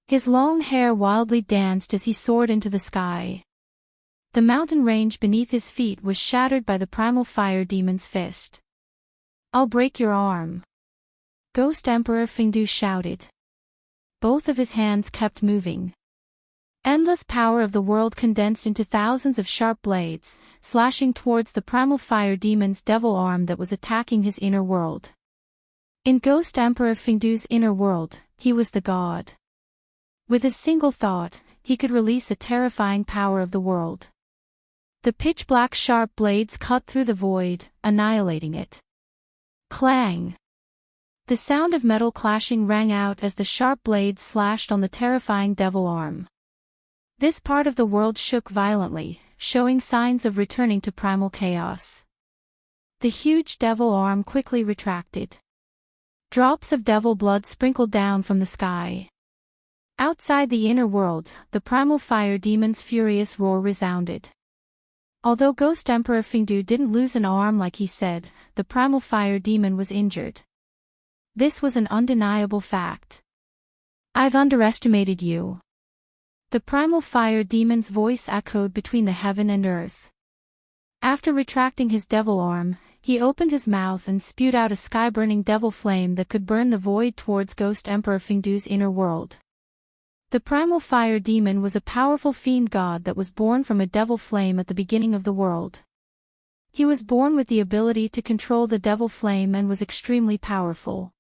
His long hair wildly danced as he soared into the sky. The mountain range beneath his feet was shattered by the primal fire demon's fist. "I'll break your arm!" Ghost Emperor Fingdu shouted. Both of his hands kept moving. Endless power of the world condensed into thousands of sharp blades, slashing towards the primal fire demon's devil arm that was attacking his inner world. In Ghost Emperor Fingdu's inner world, he was the god. With a single thought, he could release a terrifying power of the world. The pitch-black sharp blades cut through the void, annihilating it. Clang! The sound of metal clashing rang out as the sharp blades slashed on the terrifying devil arm. This part of the world shook violently, showing signs of returning to primal chaos. The huge devil arm quickly retracted. Drops of devil blood sprinkled down from the sky. Outside the inner world, the primal fire demon's furious roar resounded. Although Ghost Emperor Fingdu didn't lose an arm like he said, the primal fire demon was injured. This was an undeniable fact. "I've underestimated you." The primal fire demon's voice echoed between the heaven and earth. After retracting his devil arm, he opened his mouth and spewed out a sky-burning devil flame that could burn the void towards Ghost Emperor Fingdu's inner world. The primal fire demon was a powerful fiend god that was born from a devil flame at the beginning of the world. He was born with the ability to control the devil flame and was extremely powerful.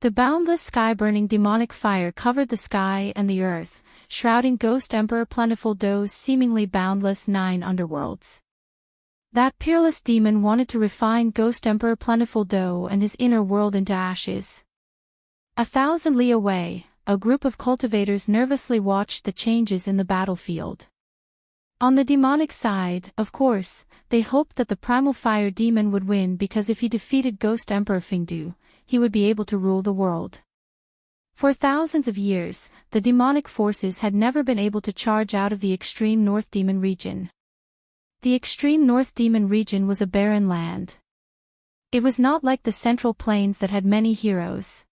The boundless sky-burning demonic fire covered the sky and the earth, shrouding Ghost Emperor Plentiful Do's seemingly boundless 9 underworlds. That peerless demon wanted to refine Ghost Emperor Plentiful Do and his inner world into ashes. 1,000 li away, a group of cultivators nervously watched the changes in the battlefield. On the demonic side, of course, they hoped that the primal fire demon would win because if he defeated Ghost Emperor Fingdu, he would be able to rule the world. For thousands of years, the demonic forces had never been able to charge out of the extreme North Demon region. The extreme North Demon region was a barren land. It was not like the Central Plains that had many heroes.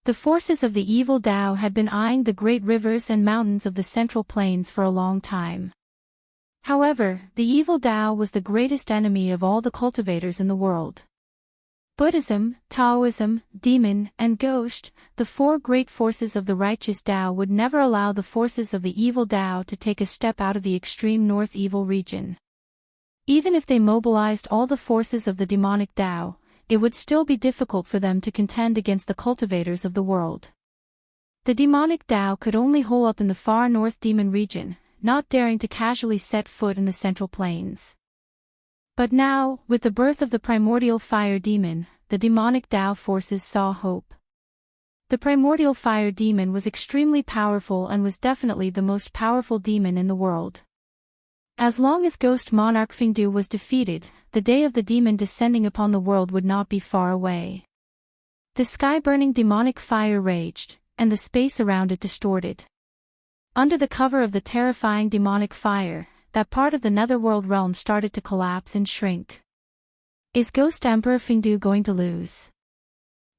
The forces of the evil Dao had been eyeing the great rivers and mountains of the Central Plains for a long time. However, the evil Dao was the greatest enemy of all the cultivators in the world. Buddhism, Taoism, Demon, and Ghost, the 4 great forces of the righteous Dao would never allow the forces of the evil Dao to take a step out of the extreme North Evil region. Even if they mobilized all the forces of the demonic Dao, it would still be difficult for them to contend against the cultivators of the world. The demonic Dao could only hole up in the far North Demon region, not daring to casually set foot in the Central Plains. But now, with the birth of the primordial fire demon, the demonic Dao forces saw hope. The primordial fire demon was extremely powerful and was definitely the most powerful demon in the world. As long as Ghost Monarch Fingdu was defeated, the day of the demon descending upon the world would not be far away. The sky-burning demonic fire raged, and the space around it distorted. Under the cover of the terrifying demonic fire, that part of the netherworld realm started to collapse and shrink. Is Ghost Emperor Fingdu going to lose?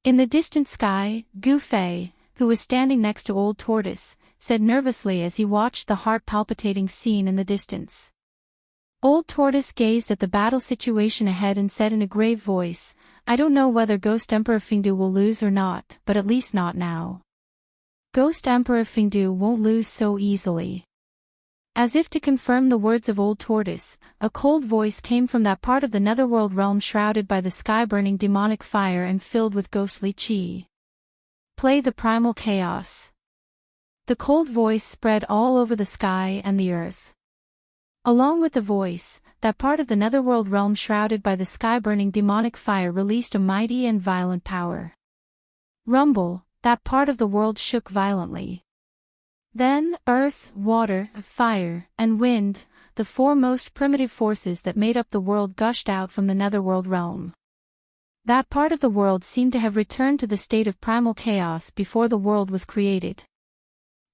In the distant sky, Gu Fei, who was standing next to Old Tortoise, said nervously as he watched the heart-palpitating scene in the distance. Old Tortoise gazed at the battle situation ahead and said in a grave voice, "I don't know whether Ghost Emperor Fingdu will lose or not, but at least not now. Ghost Emperor Fingdu won't lose so easily." As if to confirm the words of Old Tortoise, a cold voice came from that part of the netherworld realm shrouded by the sky-burning demonic fire and filled with ghostly chi. "Play the primal chaos." The cold voice spread all over the sky and the earth. Along with the voice, that part of the netherworld realm shrouded by the sky-burning demonic fire released a mighty and violent power. Rumble, that part of the world shook violently. Then, earth, water, fire, and wind, the 4 most primitive forces that made up the world gushed out from the netherworld realm. That part of the world seemed to have returned to the state of primal chaos before the world was created.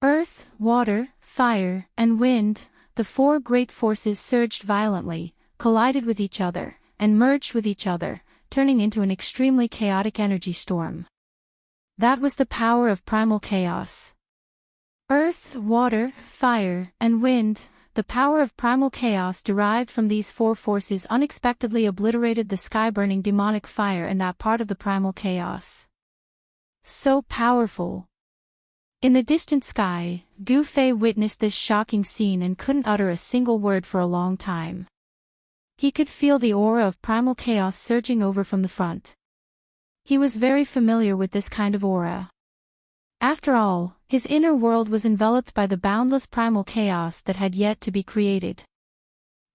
Earth, water, fire, and wind, the 4 great forces surged violently, collided with each other, and merged with each other, turning into an extremely chaotic energy storm. That was the power of primal chaos. Earth, water, fire, and wind, the power of primal chaos derived from these 4 forces unexpectedly obliterated the sky-burning demonic fire in that part of the primal chaos. So powerful. In the distant sky, Gu Fei witnessed this shocking scene and couldn't utter a single word for a long time. He could feel the aura of primal chaos surging over from the front. He was very familiar with this kind of aura. After all, his inner world was enveloped by the boundless primal chaos that had yet to be created.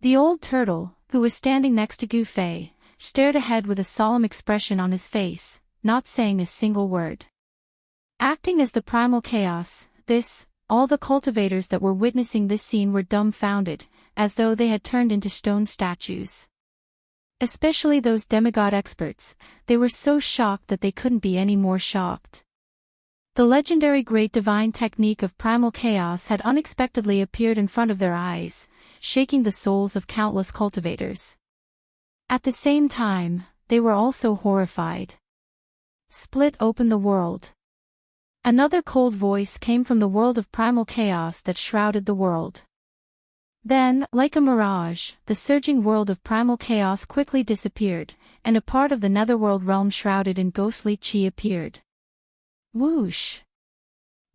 The old turtle, who was standing next to Gu Fei, stared ahead with a solemn expression on his face, not saying a single word. Acting as the primal chaos, all the cultivators that were witnessing this scene were dumbfounded, as though they had turned into stone statues. Especially those demigod experts, they were so shocked that they couldn't be any more shocked. The legendary great divine technique of primal chaos had unexpectedly appeared in front of their eyes, shaking the souls of countless cultivators. At the same time, they were also horrified. Split open the world. Another cold voice came from the world of primal chaos that shrouded the world. Then, like a mirage, the surging world of primal chaos quickly disappeared, and a part of the netherworld realm shrouded in ghostly chi appeared. Whoosh!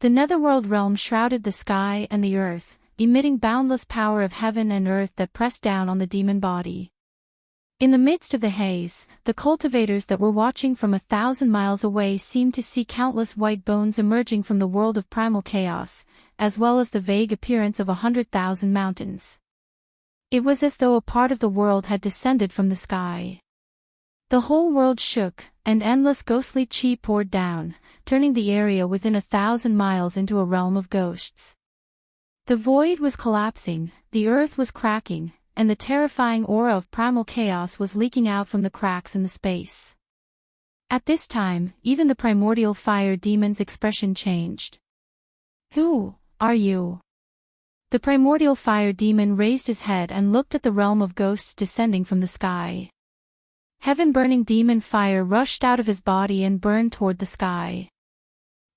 The netherworld realm shrouded the sky and the earth, emitting boundless power of heaven and earth that pressed down on the demon body. In the midst of the haze, the cultivators that were watching from 1,000 miles away seemed to see countless white bones emerging from the world of primal chaos, as well as the vague appearance of 100,000 mountains. It was as though a part of the world had descended from the sky. The whole world shook, and endless ghostly chi poured down, turning the area within 1,000 miles into a realm of ghosts. The void was collapsing, the earth was cracking, and the terrifying aura of primal chaos was leaking out from the cracks in the space. At this time, even the primordial fire demon's expression changed. "Who are you?" The primordial fire demon raised his head and looked at the realm of ghosts descending from the sky. Heaven-burning demon fire rushed out of his body and burned toward the sky.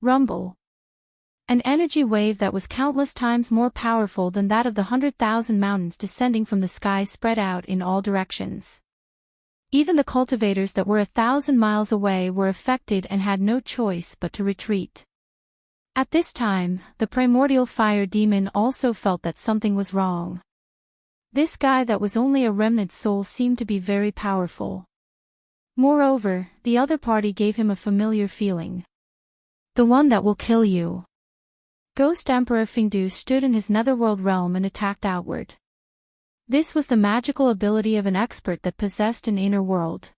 Rumble. An energy wave that was countless times more powerful than that of the 100,000 mountains descending from the sky spread out in all directions. Even the cultivators that were 1,000 miles away were affected and had no choice but to retreat. At this time, the primordial fire demon also felt that something was wrong. This guy that was only a remnant soul seemed to be very powerful. Moreover, the other party gave him a familiar feeling. "The one that will kill you." Ghost Emperor Fingdu stood in his netherworld realm and attacked outward. This was the magical ability of an expert that possessed an inner world.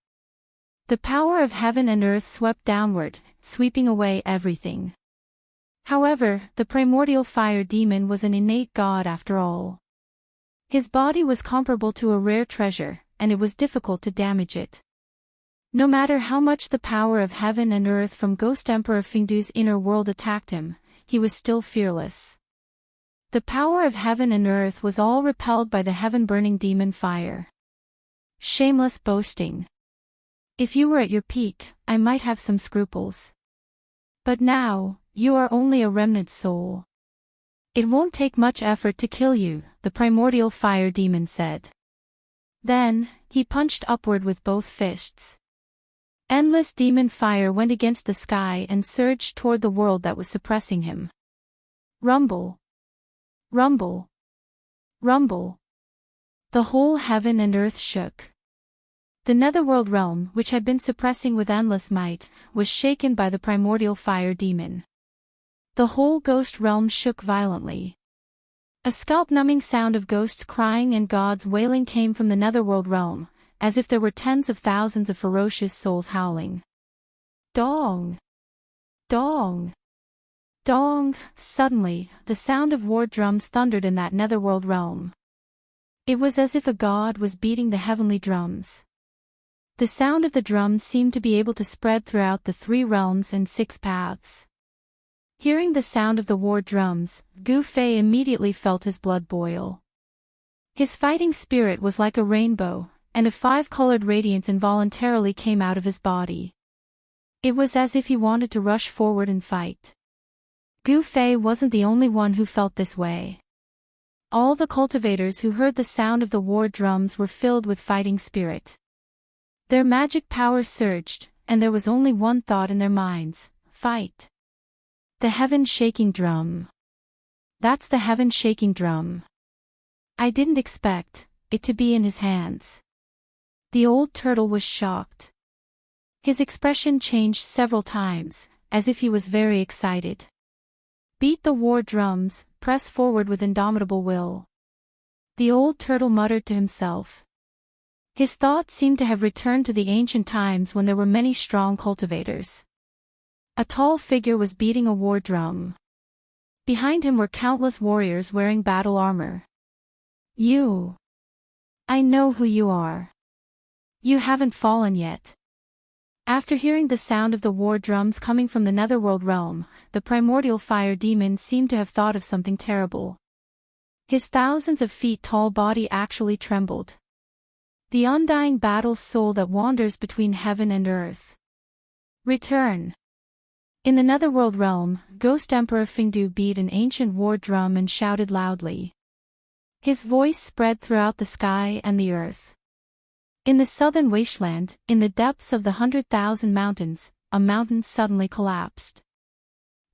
The power of heaven and earth swept downward, sweeping away everything. However, the primordial fire demon was an innate god after all. His body was comparable to a rare treasure, and it was difficult to damage it. No matter how much the power of heaven and earth from Ghost Emperor Fingdu's inner world attacked him, he was still fearless. The power of heaven and earth was all repelled by the heaven-burning demon fire. Shameless boasting. If you were at your peak, I might have some scruples. But now, you are only a remnant soul. It won't take much effort to kill you, the primordial fire demon said. Then, he punched upward with both fists. Endless demon fire went against the sky and surged toward the world that was suppressing him. Rumble. Rumble. Rumble. The whole heaven and earth shook. The netherworld realm, which had been suppressing with endless might, was shaken by the primordial fire demon. The whole ghost realm shook violently. A scalp-numbing sound of ghosts crying and gods wailing came from the netherworld realm, as if there were tens of thousands of ferocious souls howling. Dong! Dong! Dong! Suddenly, the sound of war drums thundered in that netherworld realm. It was as if a god was beating the heavenly drums. The sound of the drums seemed to be able to spread throughout the 3 realms and 6 paths. Hearing the sound of the war drums, Gu Fei immediately felt his blood boil. His fighting spirit was like a rainbow, and a 5-colored radiance involuntarily came out of his body. It was as if he wanted to rush forward and fight. Gu Fei wasn't the only one who felt this way. All the cultivators who heard the sound of the war drums were filled with fighting spirit. Their magic power surged, and there was only one thought in their minds: fight. The heaven-shaking drum. That's the heaven-shaking drum. I didn't expect it to be in his hands. The old turtle was shocked. His expression changed several times, as if he was very excited. Beat the war drums, press forward with indomitable will. The old turtle muttered to himself. His thoughts seemed to have returned to the ancient times when there were many strong cultivators. A tall figure was beating a war drum. Behind him were countless warriors wearing battle armor. You. I know who you are. You haven't fallen yet. After hearing the sound of the war drums coming from the netherworld realm, the primordial fire demon seemed to have thought of something terrible. His thousands of feet tall body actually trembled. The undying battle soul that wanders between heaven and earth. Return. In the netherworld realm, Ghost Emperor Fingdu beat an ancient war drum and shouted loudly. His voice spread throughout the sky and the earth. In the southern wasteland, in the depths of the 100,000 mountains, a mountain suddenly collapsed.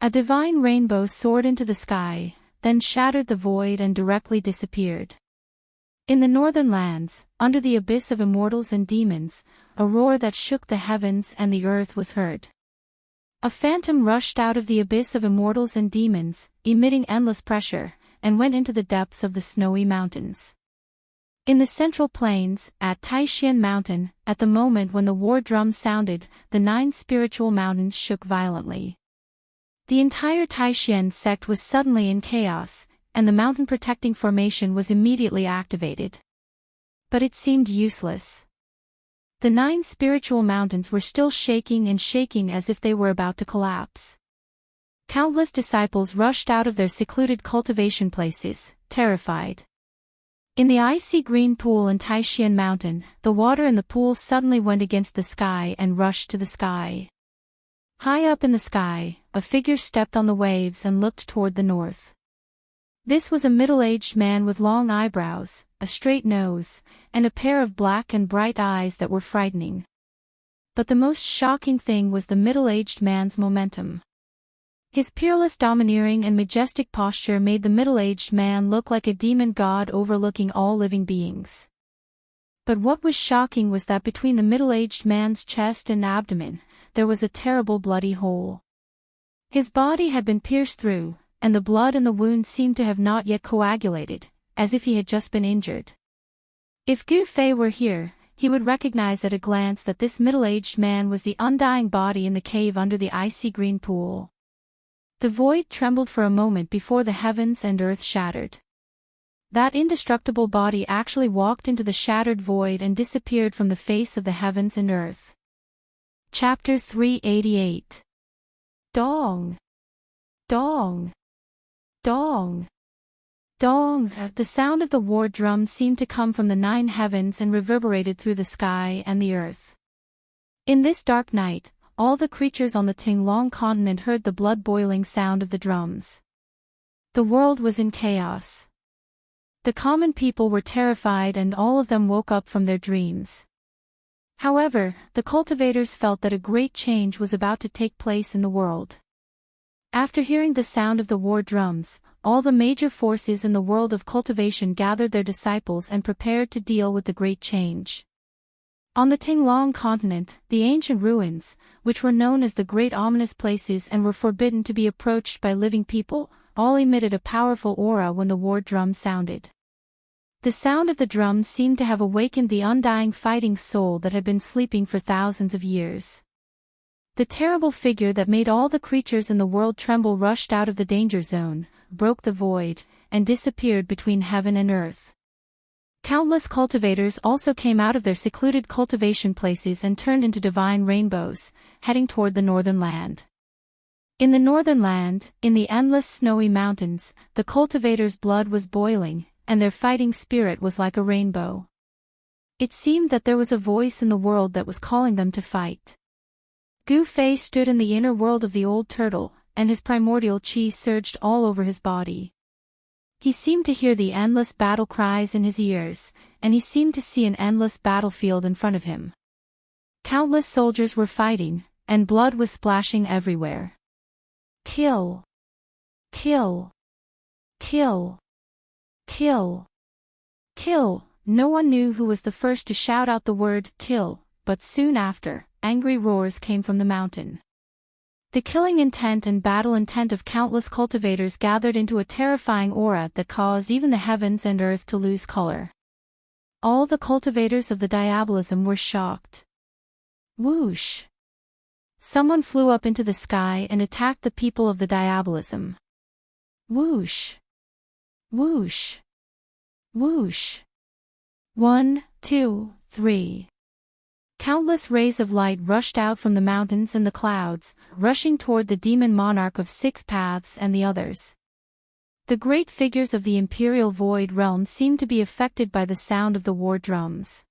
A divine rainbow soared into the sky, then shattered the void and directly disappeared. In the northern lands, under the abyss of immortals and demons, a roar that shook the heavens and the earth was heard. A phantom rushed out of the abyss of immortals and demons, emitting endless pressure, and went into the depths of the snowy mountains. In the central plains, at Taishan Mountain, at the moment when the war drum sounded, the 9 spiritual mountains shook violently. The entire Taishan sect was suddenly in chaos, and the mountain protecting formation was immediately activated. But it seemed useless. The 9 spiritual mountains were still shaking and shaking as if they were about to collapse. Countless disciples rushed out of their secluded cultivation places, terrified. In the icy green pool in Taishan Mountain, the water in the pool suddenly went against the sky and rushed to the sky. High up in the sky, a figure stepped on the waves and looked toward the north. This was a middle-aged man with long eyebrows, a straight nose, and a pair of black and bright eyes that were frightening. But the most shocking thing was the middle-aged man's momentum. His peerless domineering and majestic posture made the middle-aged man look like a demon god overlooking all living beings. But what was shocking was that between the middle-aged man's chest and abdomen, there was a terrible bloody hole. His body had been pierced through, and the blood in the wound seemed to have not yet coagulated, as if he had just been injured. If Gu Fei were here, he would recognize at a glance that this middle-aged man was the undying body in the cave under the icy green pool. The void trembled for a moment before the heavens and earth shattered. That indestructible body actually walked into the shattered void and disappeared from the face of the heavens and earth. Chapter 388. Dong! Dong! Dong! Dong! The sound of the war drum seemed to come from the 9 heavens and reverberated through the sky and the earth. In this dark night, all the creatures on the Tinglong continent heard the blood-boiling sound of the drums. The world was in chaos. The common people were terrified and all of them woke up from their dreams. However, the cultivators felt that a great change was about to take place in the world. After hearing the sound of the war drums, all the major forces in the world of cultivation gathered their disciples and prepared to deal with the great change. On the Tinglong continent, the ancient ruins, which were known as the Great Ominous Places and were forbidden to be approached by living people, all emitted a powerful aura when the war drum sounded. The sound of the drum seemed to have awakened the undying fighting soul that had been sleeping for thousands of years. The terrible figure that made all the creatures in the world tremble rushed out of the danger zone, broke the void, and disappeared between heaven and earth. Countless cultivators also came out of their secluded cultivation places and turned into divine rainbows, heading toward the northern land. In the northern land, in the endless snowy mountains, the cultivators' blood was boiling, and their fighting spirit was like a rainbow. It seemed that there was a voice in the world that was calling them to fight. Gu Fei stood in the inner world of the old turtle, and his primordial qi surged all over his body. He seemed to hear the endless battle cries in his ears, and he seemed to see an endless battlefield in front of him. Countless soldiers were fighting, and blood was splashing everywhere. Kill! Kill! Kill! Kill! Kill! No one knew who was the first to shout out the word kill, but soon after, angry roars came from the mountain. The killing intent and battle intent of countless cultivators gathered into a terrifying aura that caused even the heavens and earth to lose color. All the cultivators of the diabolism were shocked. Whoosh! Someone flew up into the sky and attacked the people of the diabolism. Whoosh! Whoosh! Whoosh! 1, 2, 3. Countless rays of light rushed out from the mountains and the clouds, rushing toward the demon monarch of 6 paths and the others. The great figures of the imperial void realm seemed to be affected by the sound of the war drums.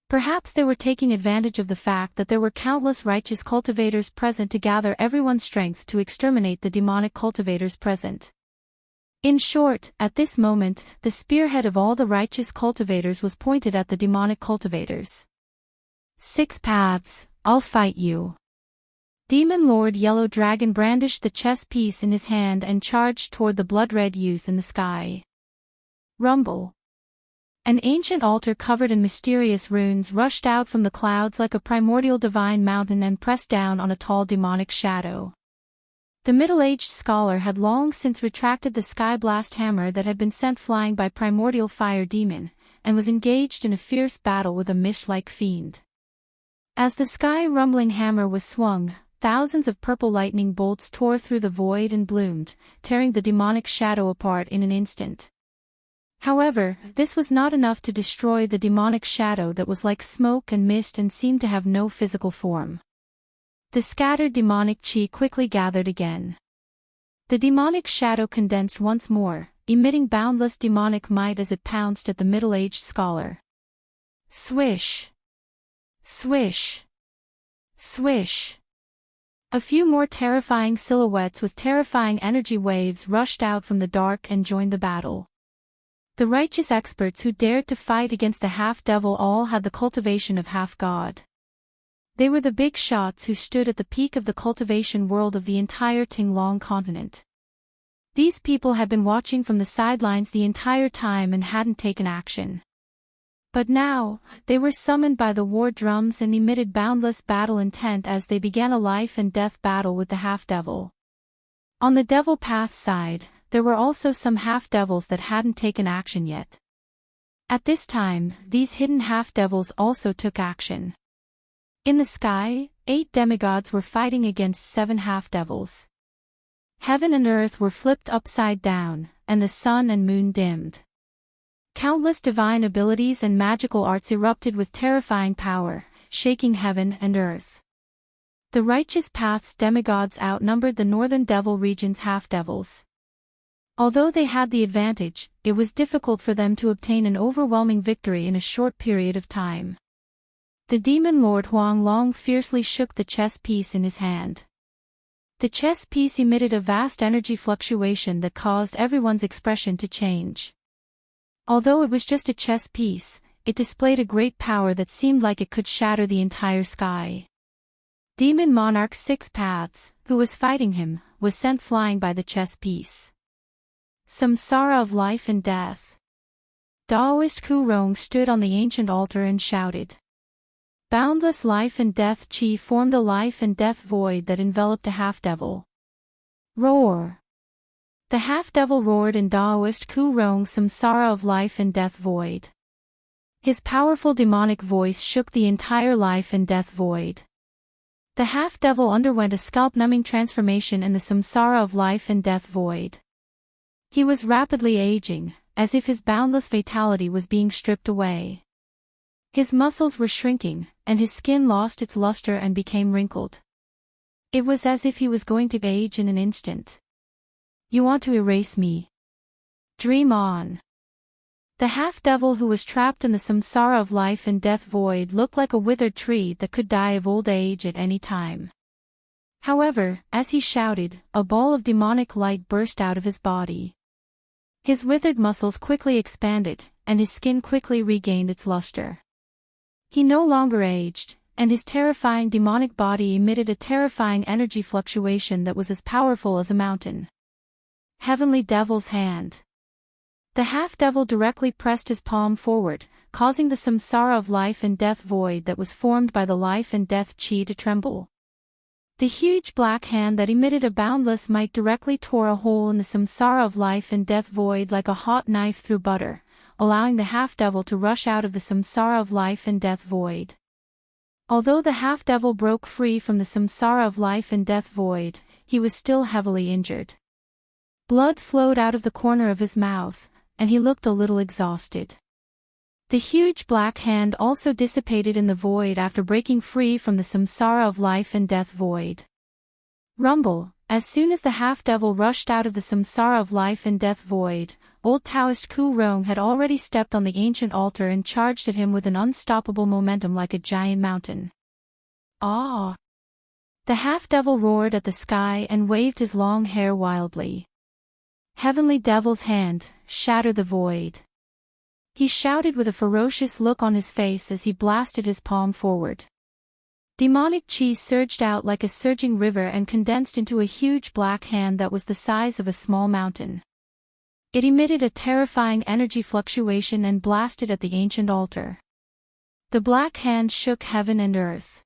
Perhaps they were taking advantage of the fact that there were countless righteous cultivators present to gather everyone's strength to exterminate the demonic cultivators present. In short, at this moment, the spearhead of all the righteous cultivators was pointed at the demonic cultivators. 6 paths, I'll fight you. Demon Lord Yellow Dragon brandished the chess piece in his hand and charged toward the blood-red youth in the sky. Rumble. An ancient altar covered in mysterious runes rushed out from the clouds like a primordial divine mountain and pressed down on a tall demonic shadow. The middle-aged scholar had long since retracted the sky blast hammer that had been sent flying by primordial fire demon, and was engaged in a fierce battle with a mist-like fiend. As the sky-rumbling hammer was swung, thousands of purple lightning bolts tore through the void and bloomed, tearing the demonic shadow apart in an instant. However, this was not enough to destroy the demonic shadow that was like smoke and mist and seemed to have no physical form. The scattered demonic chi quickly gathered again. The demonic shadow condensed once more, emitting boundless demonic might as it pounced at the middle-aged scholar. Swish! Swish! Swish! A few more terrifying silhouettes with terrifying energy waves rushed out from the dark and joined the battle. The righteous experts who dared to fight against the half-devil all had the cultivation of half-god. They were the big shots who stood at the peak of the cultivation world of the entire Tinglong continent. These people had been watching from the sidelines the entire time and hadn't taken action. But now, they were summoned by the war drums and emitted boundless battle intent as they began a life-and-death battle with the half-devil. On the devil path side, there were also some half-devils that hadn't taken action yet. At this time, these hidden half-devils also took action. In the sky, 8 demigods were fighting against 7 half-devils. Heaven and earth were flipped upside down, and the sun and moon dimmed. Countless divine abilities and magical arts erupted with terrifying power, shaking heaven and earth. The righteous path's demigods outnumbered the northern devil region's half-devils. Although they had the advantage, it was difficult for them to obtain an overwhelming victory in a short period of time. The demon lord Huang Long fiercely shook the chess piece in his hand. The chess piece emitted a vast energy fluctuation that caused everyone's expression to change. Although it was just a chess piece, it displayed a great power that seemed like it could shatter the entire sky. Demon Monarch 6 Paths, who was fighting him, was sent flying by the chess piece. Samsara of life and death. Daoist Kurong stood on the ancient altar and shouted. Boundless life and death chi formed a life and death void that enveloped a half-devil. Roar! The half-devil roared in Daoist Kurong Samsara of life and death void. His powerful demonic voice shook the entire life and death void. The half-devil underwent a scalp-numbing transformation in the Samsara of life and death void. He was rapidly aging, as if his boundless vitality was being stripped away. His muscles were shrinking, and his skin lost its luster and became wrinkled. It was as if he was going to age in an instant. You want to erase me? Dream on. The half-devil who was trapped in the samsara of life and death void looked like a withered tree that could die of old age at any time. However, as he shouted, a ball of demonic light burst out of his body. His withered muscles quickly expanded, and his skin quickly regained its luster. He no longer aged, and his terrifying demonic body emitted a terrifying energy fluctuation that was as powerful as a mountain. Heavenly Devil's Hand. The half-devil directly pressed his palm forward, causing the samsara of life and death void that was formed by the life and death chi to tremble. The huge black hand that emitted a boundless might directly tore a hole in the samsara of life and death void like a hot knife through butter, allowing the half-devil to rush out of the samsara of life and death void. Although the half-devil broke free from the samsara of life and death void, he was still heavily injured. Blood flowed out of the corner of his mouth, and he looked a little exhausted. The huge black hand also dissipated in the void after breaking free from the samsara of life and death void. Rumble. As soon as the half-devil rushed out of the samsara of life and death void, old Daoist Ku Rong had already stepped on the ancient altar and charged at him with an unstoppable momentum like a giant mountain. Ah! The half-devil roared at the sky and waved his long hair wildly. Heavenly Devil's hand, shatter the void. He shouted with a ferocious look on his face as he blasted his palm forward. Demonic chi surged out like a surging river and condensed into a huge black hand that was the size of a small mountain. It emitted a terrifying energy fluctuation and blasted at the ancient altar. The black hand shook heaven and earth.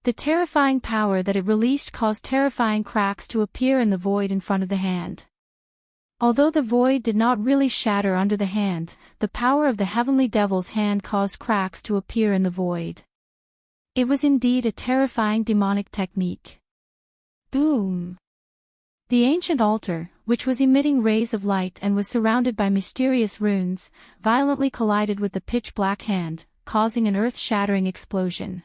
The terrifying power that it released caused terrifying cracks to appear in the void in front of the hand. Although the void did not really shatter under the hand, the power of the heavenly devil's hand caused cracks to appear in the void. It was indeed a terrifying demonic technique. Boom! The ancient altar, which was emitting rays of light and was surrounded by mysterious runes, violently collided with the pitch-black hand, causing an earth-shattering explosion.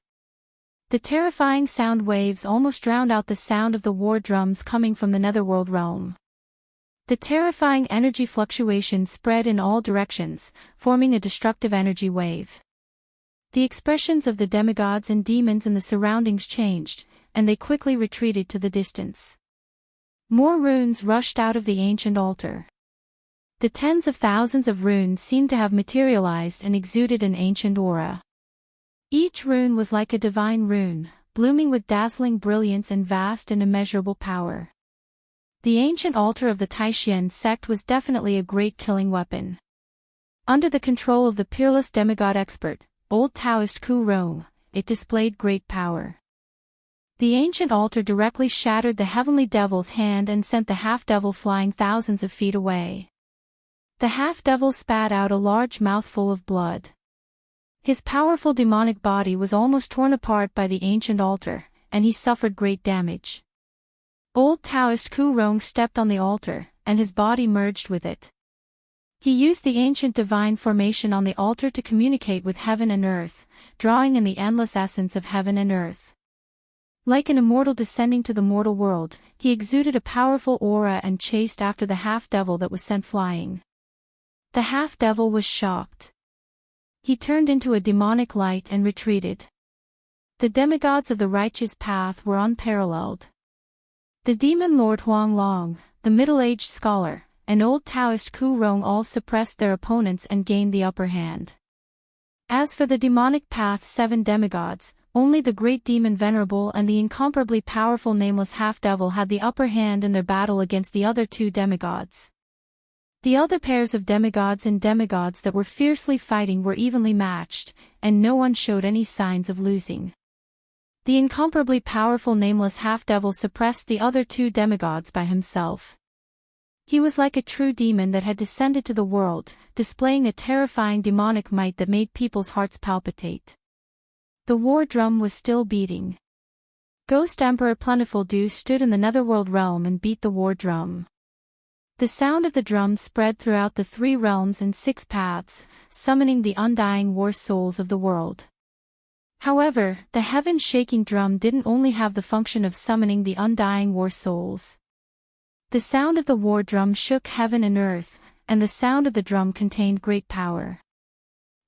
The terrifying sound waves almost drowned out the sound of the war drums coming from the netherworld realm. The terrifying energy fluctuation spread in all directions, forming a destructive energy wave. The expressions of the demigods and demons in the surroundings changed, and they quickly retreated to the distance. More runes rushed out of the ancient altar. The tens of thousands of runes seemed to have materialized and exuded an ancient aura. Each rune was like a divine rune, blooming with dazzling brilliance and vast and immeasurable power. The ancient altar of the Taishan sect was definitely a great killing weapon. Under the control of the peerless demigod expert, old Daoist Ku Rong, it displayed great power. The ancient altar directly shattered the heavenly devil's hand and sent the half-devil flying thousands of feet away. The half-devil spat out a large mouthful of blood. His powerful demonic body was almost torn apart by the ancient altar, and he suffered great damage. Old Daoist Ku Rong stepped on the altar, and his body merged with it. He used the ancient divine formation on the altar to communicate with heaven and earth, drawing in the endless essence of heaven and earth. Like an immortal descending to the mortal world, he exuded a powerful aura and chased after the half-devil that was sent flying. The half-devil was shocked. He turned into a demonic light and retreated. The demigods of the righteous path were unparalleled. The demon lord Huang Long, the middle-aged scholar, and old Daoist Ku Rong all suppressed their opponents and gained the upper hand. As for the demonic path's 7 demigods, only the great demon Venerable and the incomparably powerful nameless half-devil had the upper hand in their battle against the other 2 demigods. The other pairs of demigods and demigods that were fiercely fighting were evenly matched, and no one showed any signs of losing. The incomparably powerful nameless half-devil suppressed the other 2 demigods by himself. He was like a true demon that had descended to the world, displaying a terrifying demonic might that made people's hearts palpitate. The war drum was still beating. Ghost Emperor Plentiful Dew stood in the netherworld realm and beat the war drum. The sound of the drum spread throughout the 3 realms and 6 paths, summoning the undying war souls of the world. However, the heaven-shaking drum didn't only have the function of summoning the undying war souls. The sound of the war drum shook heaven and earth, and the sound of the drum contained great power.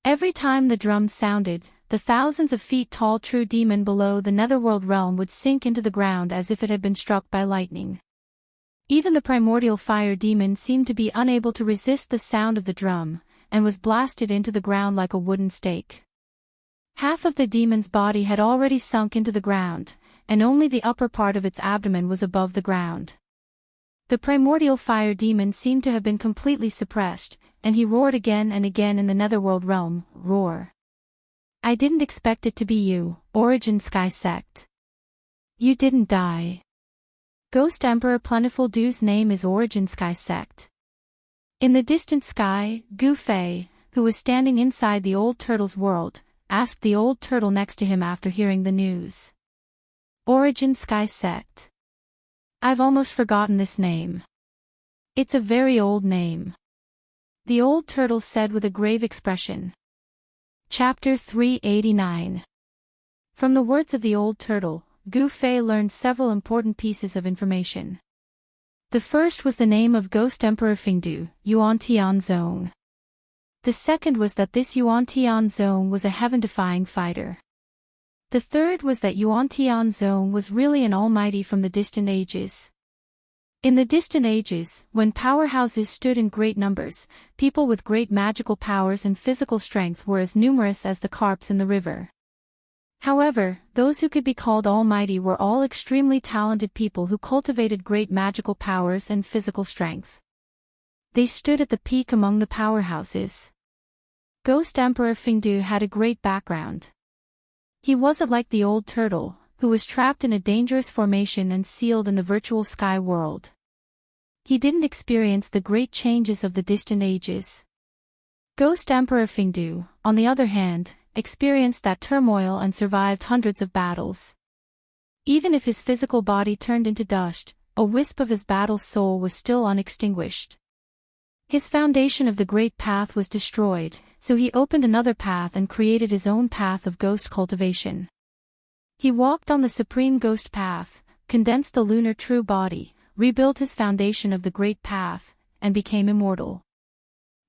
Every time the drum sounded, the thousands of feet tall true demon below the netherworld realm would sink into the ground as if it had been struck by lightning. Even the primordial fire demon seemed to be unable to resist the sound of the drum, and was blasted into the ground like a wooden stake. Half of the demon's body had already sunk into the ground, and only the upper part of its abdomen was above the ground. The primordial fire demon seemed to have been completely suppressed, and he roared again and again in the netherworld realm, roar. I didn't expect it to be you, Origin Sky Sect. You didn't die. Ghost Emperor Plentiful Du's name is Origin Sky Sect. In the distant sky, Gu Fei, who was standing inside the old turtle's world, asked the old turtle next to him after hearing the news. Origin Sky Sect. I've almost forgotten this name. It's a very old name. The old turtle said with a grave expression. Chapter 389. From the words of the old turtle, Gu Fei learned several important pieces of information. The first was the name of Ghost Emperor Fingdu, Yuan Tian Zong. The second was that this Yuan Tian Zong was a heaven-defying fighter. The third was that Yuan Tian Zong was really an almighty from the distant ages. In the distant ages, when powerhouses stood in great numbers, people with great magical powers and physical strength were as numerous as the carps in the river. However, those who could be called almighty were all extremely talented people who cultivated great magical powers and physical strength. They stood at the peak among the powerhouses. Ghost Emperor Fingdu had a great background. He wasn't like the old turtle, who was trapped in a dangerous formation and sealed in the virtual sky world. He didn't experience the great changes of the distant ages. Ghost Emperor Fingdu, on the other hand, experienced that turmoil and survived hundreds of battles. Even if his physical body turned into dust, a wisp of his battle soul was still unextinguished. His foundation of the great path was destroyed, so he opened another path and created his own path of ghost cultivation. He walked on the supreme ghost path, condensed the lunar true body, rebuilt his foundation of the great path, and became immortal.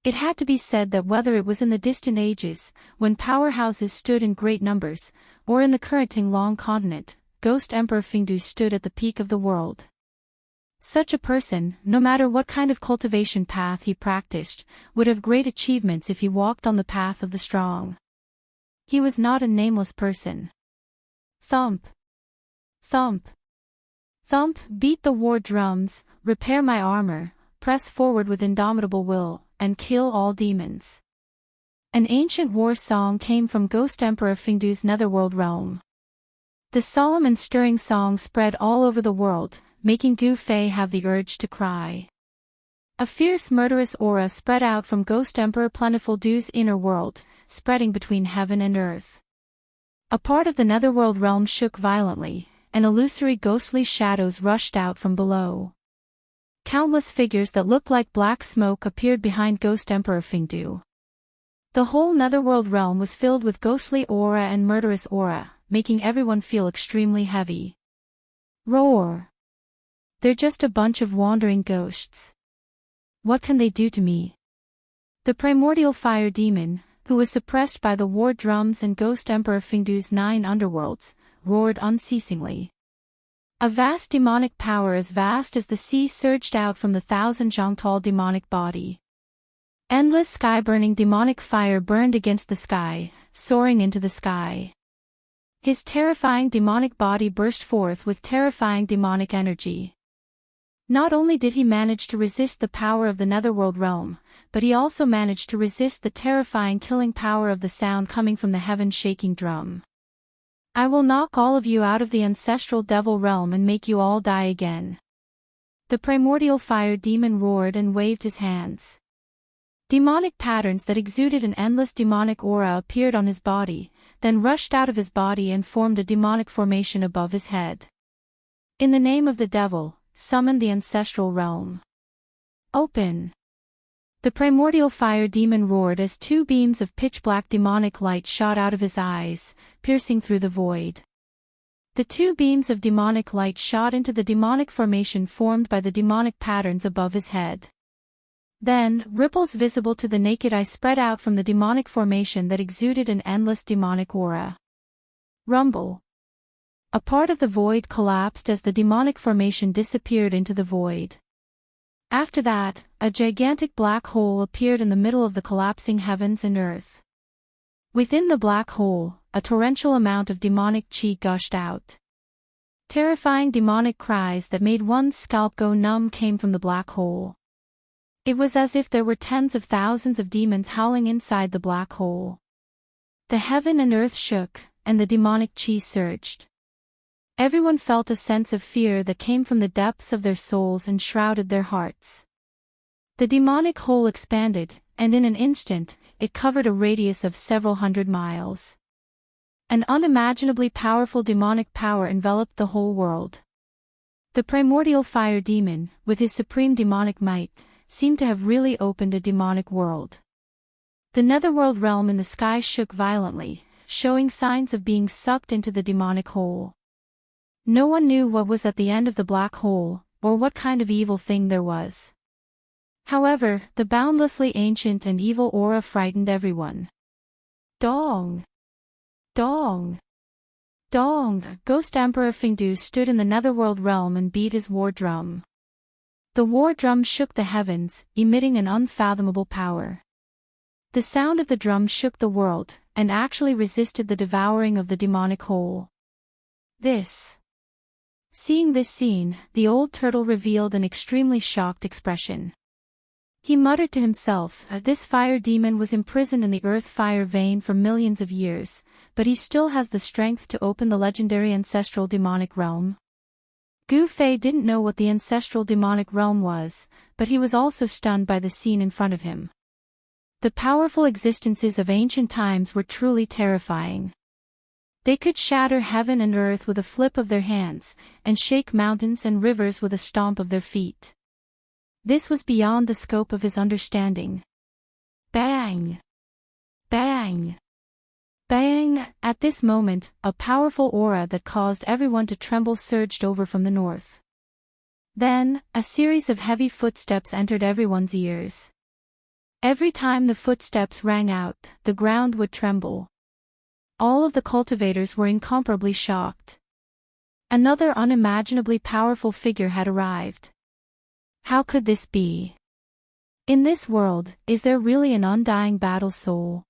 It had to be said that whether it was in the distant ages, when powerhouses stood in great numbers, or in the current Long continent, Ghost Emperor Fingdu stood at the peak of the world. Such a person, no matter what kind of cultivation path he practiced, would have great achievements if he walked on the path of the strong. He was not a nameless person. Thump. Thump. Thump, beat the war drums, repair my armor, press forward with indomitable will, and kill all demons. An ancient war song came from Ghost Emperor Fingdu's netherworld realm. The solemn and stirring song spread all over the world, making Gu Fei have the urge to cry. A fierce murderous aura spread out from Ghost Emperor Plentiful Du's inner world, spreading between heaven and earth. A part of the netherworld realm shook violently, and illusory ghostly shadows rushed out from below. Countless figures that looked like black smoke appeared behind Ghost Emperor Fingdu. The whole netherworld realm was filled with ghostly aura and murderous aura, making everyone feel extremely heavy. Roar! They're just a bunch of wandering ghosts. What can they do to me? The primordial fire demon, who was suppressed by the war drums and Ghost Emperor Fingdu's 9 underworlds, roared unceasingly. A vast demonic power as vast as the sea surged out from the 1,000 zhang-tall demonic body. Endless sky-burning demonic fire burned against the sky, soaring into the sky. His terrifying demonic body burst forth with terrifying demonic energy. Not only did he manage to resist the power of the netherworld realm, but he also managed to resist the terrifying killing power of the sound coming from the heaven-shaking drum. I will knock all of you out of the ancestral devil realm and make you all die again. The primordial fire demon roared and waved his hands. Demonic patterns that exuded an endless demonic aura appeared on his body, then rushed out of his body and formed a demonic formation above his head. In the name of the devil, summon the ancestral realm. Open! The primordial fire demon roared as 2 beams of pitch-black demonic light shot out of his eyes, piercing through the void. The 2 beams of demonic light shot into the demonic formation formed by the demonic patterns above his head. Then, ripples visible to the naked eye spread out from the demonic formation that exuded an endless demonic aura. Rumble. A part of the void collapsed as the demonic formation disappeared into the void. After that, a gigantic black hole appeared in the middle of the collapsing heavens and earth. Within the black hole, a torrential amount of demonic chi gushed out. Terrifying demonic cries that made one's scalp go numb came from the black hole. It was as if there were tens of thousands of demons howling inside the black hole. The heaven and earth shook, and the demonic chi surged. Everyone felt a sense of fear that came from the depths of their souls and shrouded their hearts. The demonic hole expanded, and in an instant, it covered a radius of several hundred miles. An unimaginably powerful demonic power enveloped the whole world. The primordial fire demon, with his supreme demonic might, seemed to have really opened a demonic world. The netherworld realm in the sky shook violently, showing signs of being sucked into the demonic hole. No one knew what was at the end of the black hole, or what kind of evil thing there was. However, the boundlessly ancient and evil aura frightened everyone. Dong! Dong! Dong! Ghost Emperor Fingdu stood in the netherworld realm and beat his war drum. The war drum shook the heavens, emitting an unfathomable power. The sound of the drum shook the world, and actually resisted the devouring of the demonic hole. Seeing this scene, the old turtle revealed an extremely shocked expression. He muttered to himself, this fire demon was imprisoned in the earth fire vein for millions of years, but he still has the strength to open the legendary ancestral demonic realm. Gu Fei didn't know what the ancestral demonic realm was, but he was also stunned by the scene in front of him. The powerful existences of ancient times were truly terrifying. They could shatter heaven and earth with a flip of their hands, and shake mountains and rivers with a stomp of their feet. This was beyond the scope of his understanding. Bang! Bang! Bang! At this moment, a powerful aura that caused everyone to tremble surged over from the north. Then, a series of heavy footsteps entered everyone's ears. Every time the footsteps rang out, the ground would tremble. All of the cultivators were incomparably shocked. Another unimaginably powerful figure had arrived. How could this be? In this world, is there really an undying battle soul?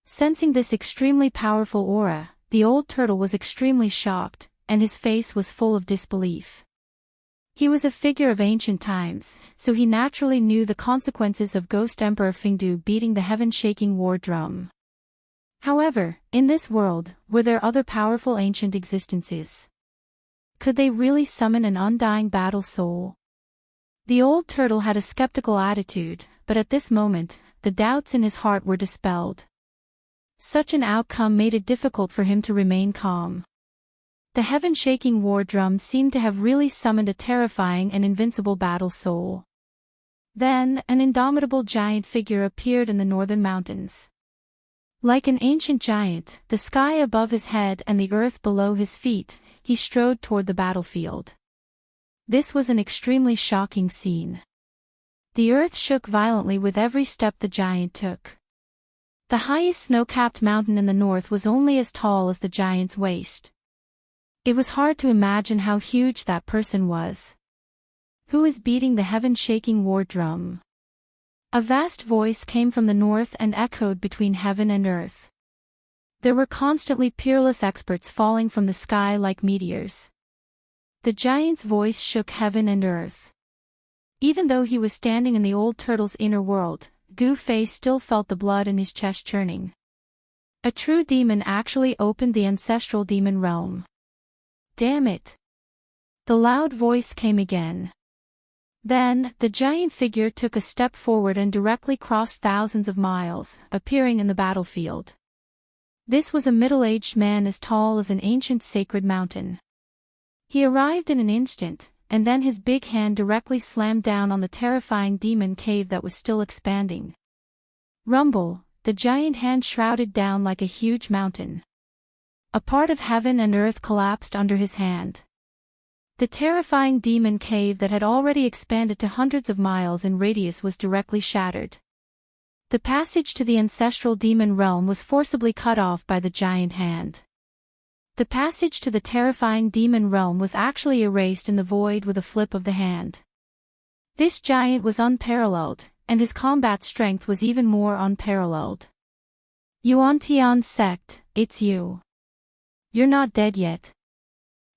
Sensing this extremely powerful aura, the old turtle was extremely shocked, and his face was full of disbelief. He was a figure of ancient times, so he naturally knew the consequences of Ghost Emperor Fingdu beating the heaven-shaking war drum. However, in this world, were there other powerful ancient existences? Could they really summon an undying battle soul? The old turtle had a skeptical attitude, but at this moment, the doubts in his heart were dispelled. Such an outcome made it difficult for him to remain calm. The heaven-shaking war drum seemed to have really summoned a terrifying and invincible battle soul. Then, an indomitable giant figure appeared in the northern mountains. Like an ancient giant, the sky above his head and the earth below his feet, he strode toward the battlefield. This was an extremely shocking scene. The earth shook violently with every step the giant took. The highest snow-capped mountain in the north was only as tall as the giant's waist. It was hard to imagine how huge that person was. Who is beating the heaven-shaking war drum? A vast voice came from the north and echoed between heaven and earth. There were constantly peerless experts falling from the sky like meteors. The giant's voice shook heaven and earth. Even though he was standing in the old turtle's inner world, Gu Fei still felt the blood in his chest churning. A true demon actually opened the ancestral demon realm. Damn it! The loud voice came again. Then, the giant figure took a step forward and directly crossed thousands of miles, appearing in the battlefield. This was a middle-aged man as tall as an ancient sacred mountain. He arrived in an instant, and then his big hand directly slammed down on the terrifying demon cave that was still expanding. Rumble, the giant hand shrouded down like a huge mountain. A part of heaven and earth collapsed under his hand. The terrifying demon cave that had already expanded to hundreds of miles in radius was directly shattered. The passage to the ancestral demon realm was forcibly cut off by the giant hand. The passage to the terrifying demon realm was actually erased in the void with a flip of the hand. This giant was unparalleled, and his combat strength was even more unparalleled. Yuan Tian sect, it's you. You're not dead yet.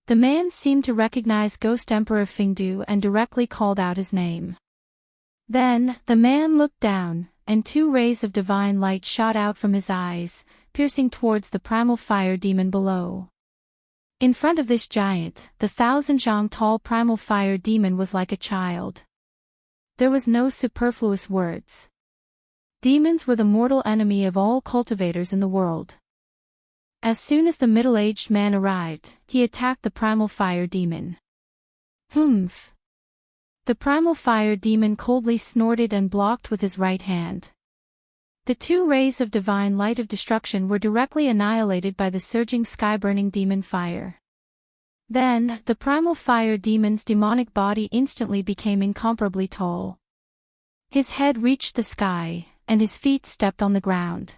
The man seemed to recognize Ghost Emperor Fingdu and directly called out his name. Then, the man looked down, and two rays of divine light shot out from his eyes, piercing towards the primal fire demon below. In front of this giant, the 1,000-zhang-tall primal fire demon was like a child. There was no superfluous words. Demons were the mortal enemy of all cultivators in the world. As soon as the middle-aged man arrived, he attacked the primal fire demon. Humph! The primal fire demon coldly snorted and blocked with his right hand. The two rays of divine light of destruction were directly annihilated by the surging sky-burning demon fire. Then, the primal fire demon's demonic body instantly became incomparably tall. His head reached the sky, and his feet stepped on the ground.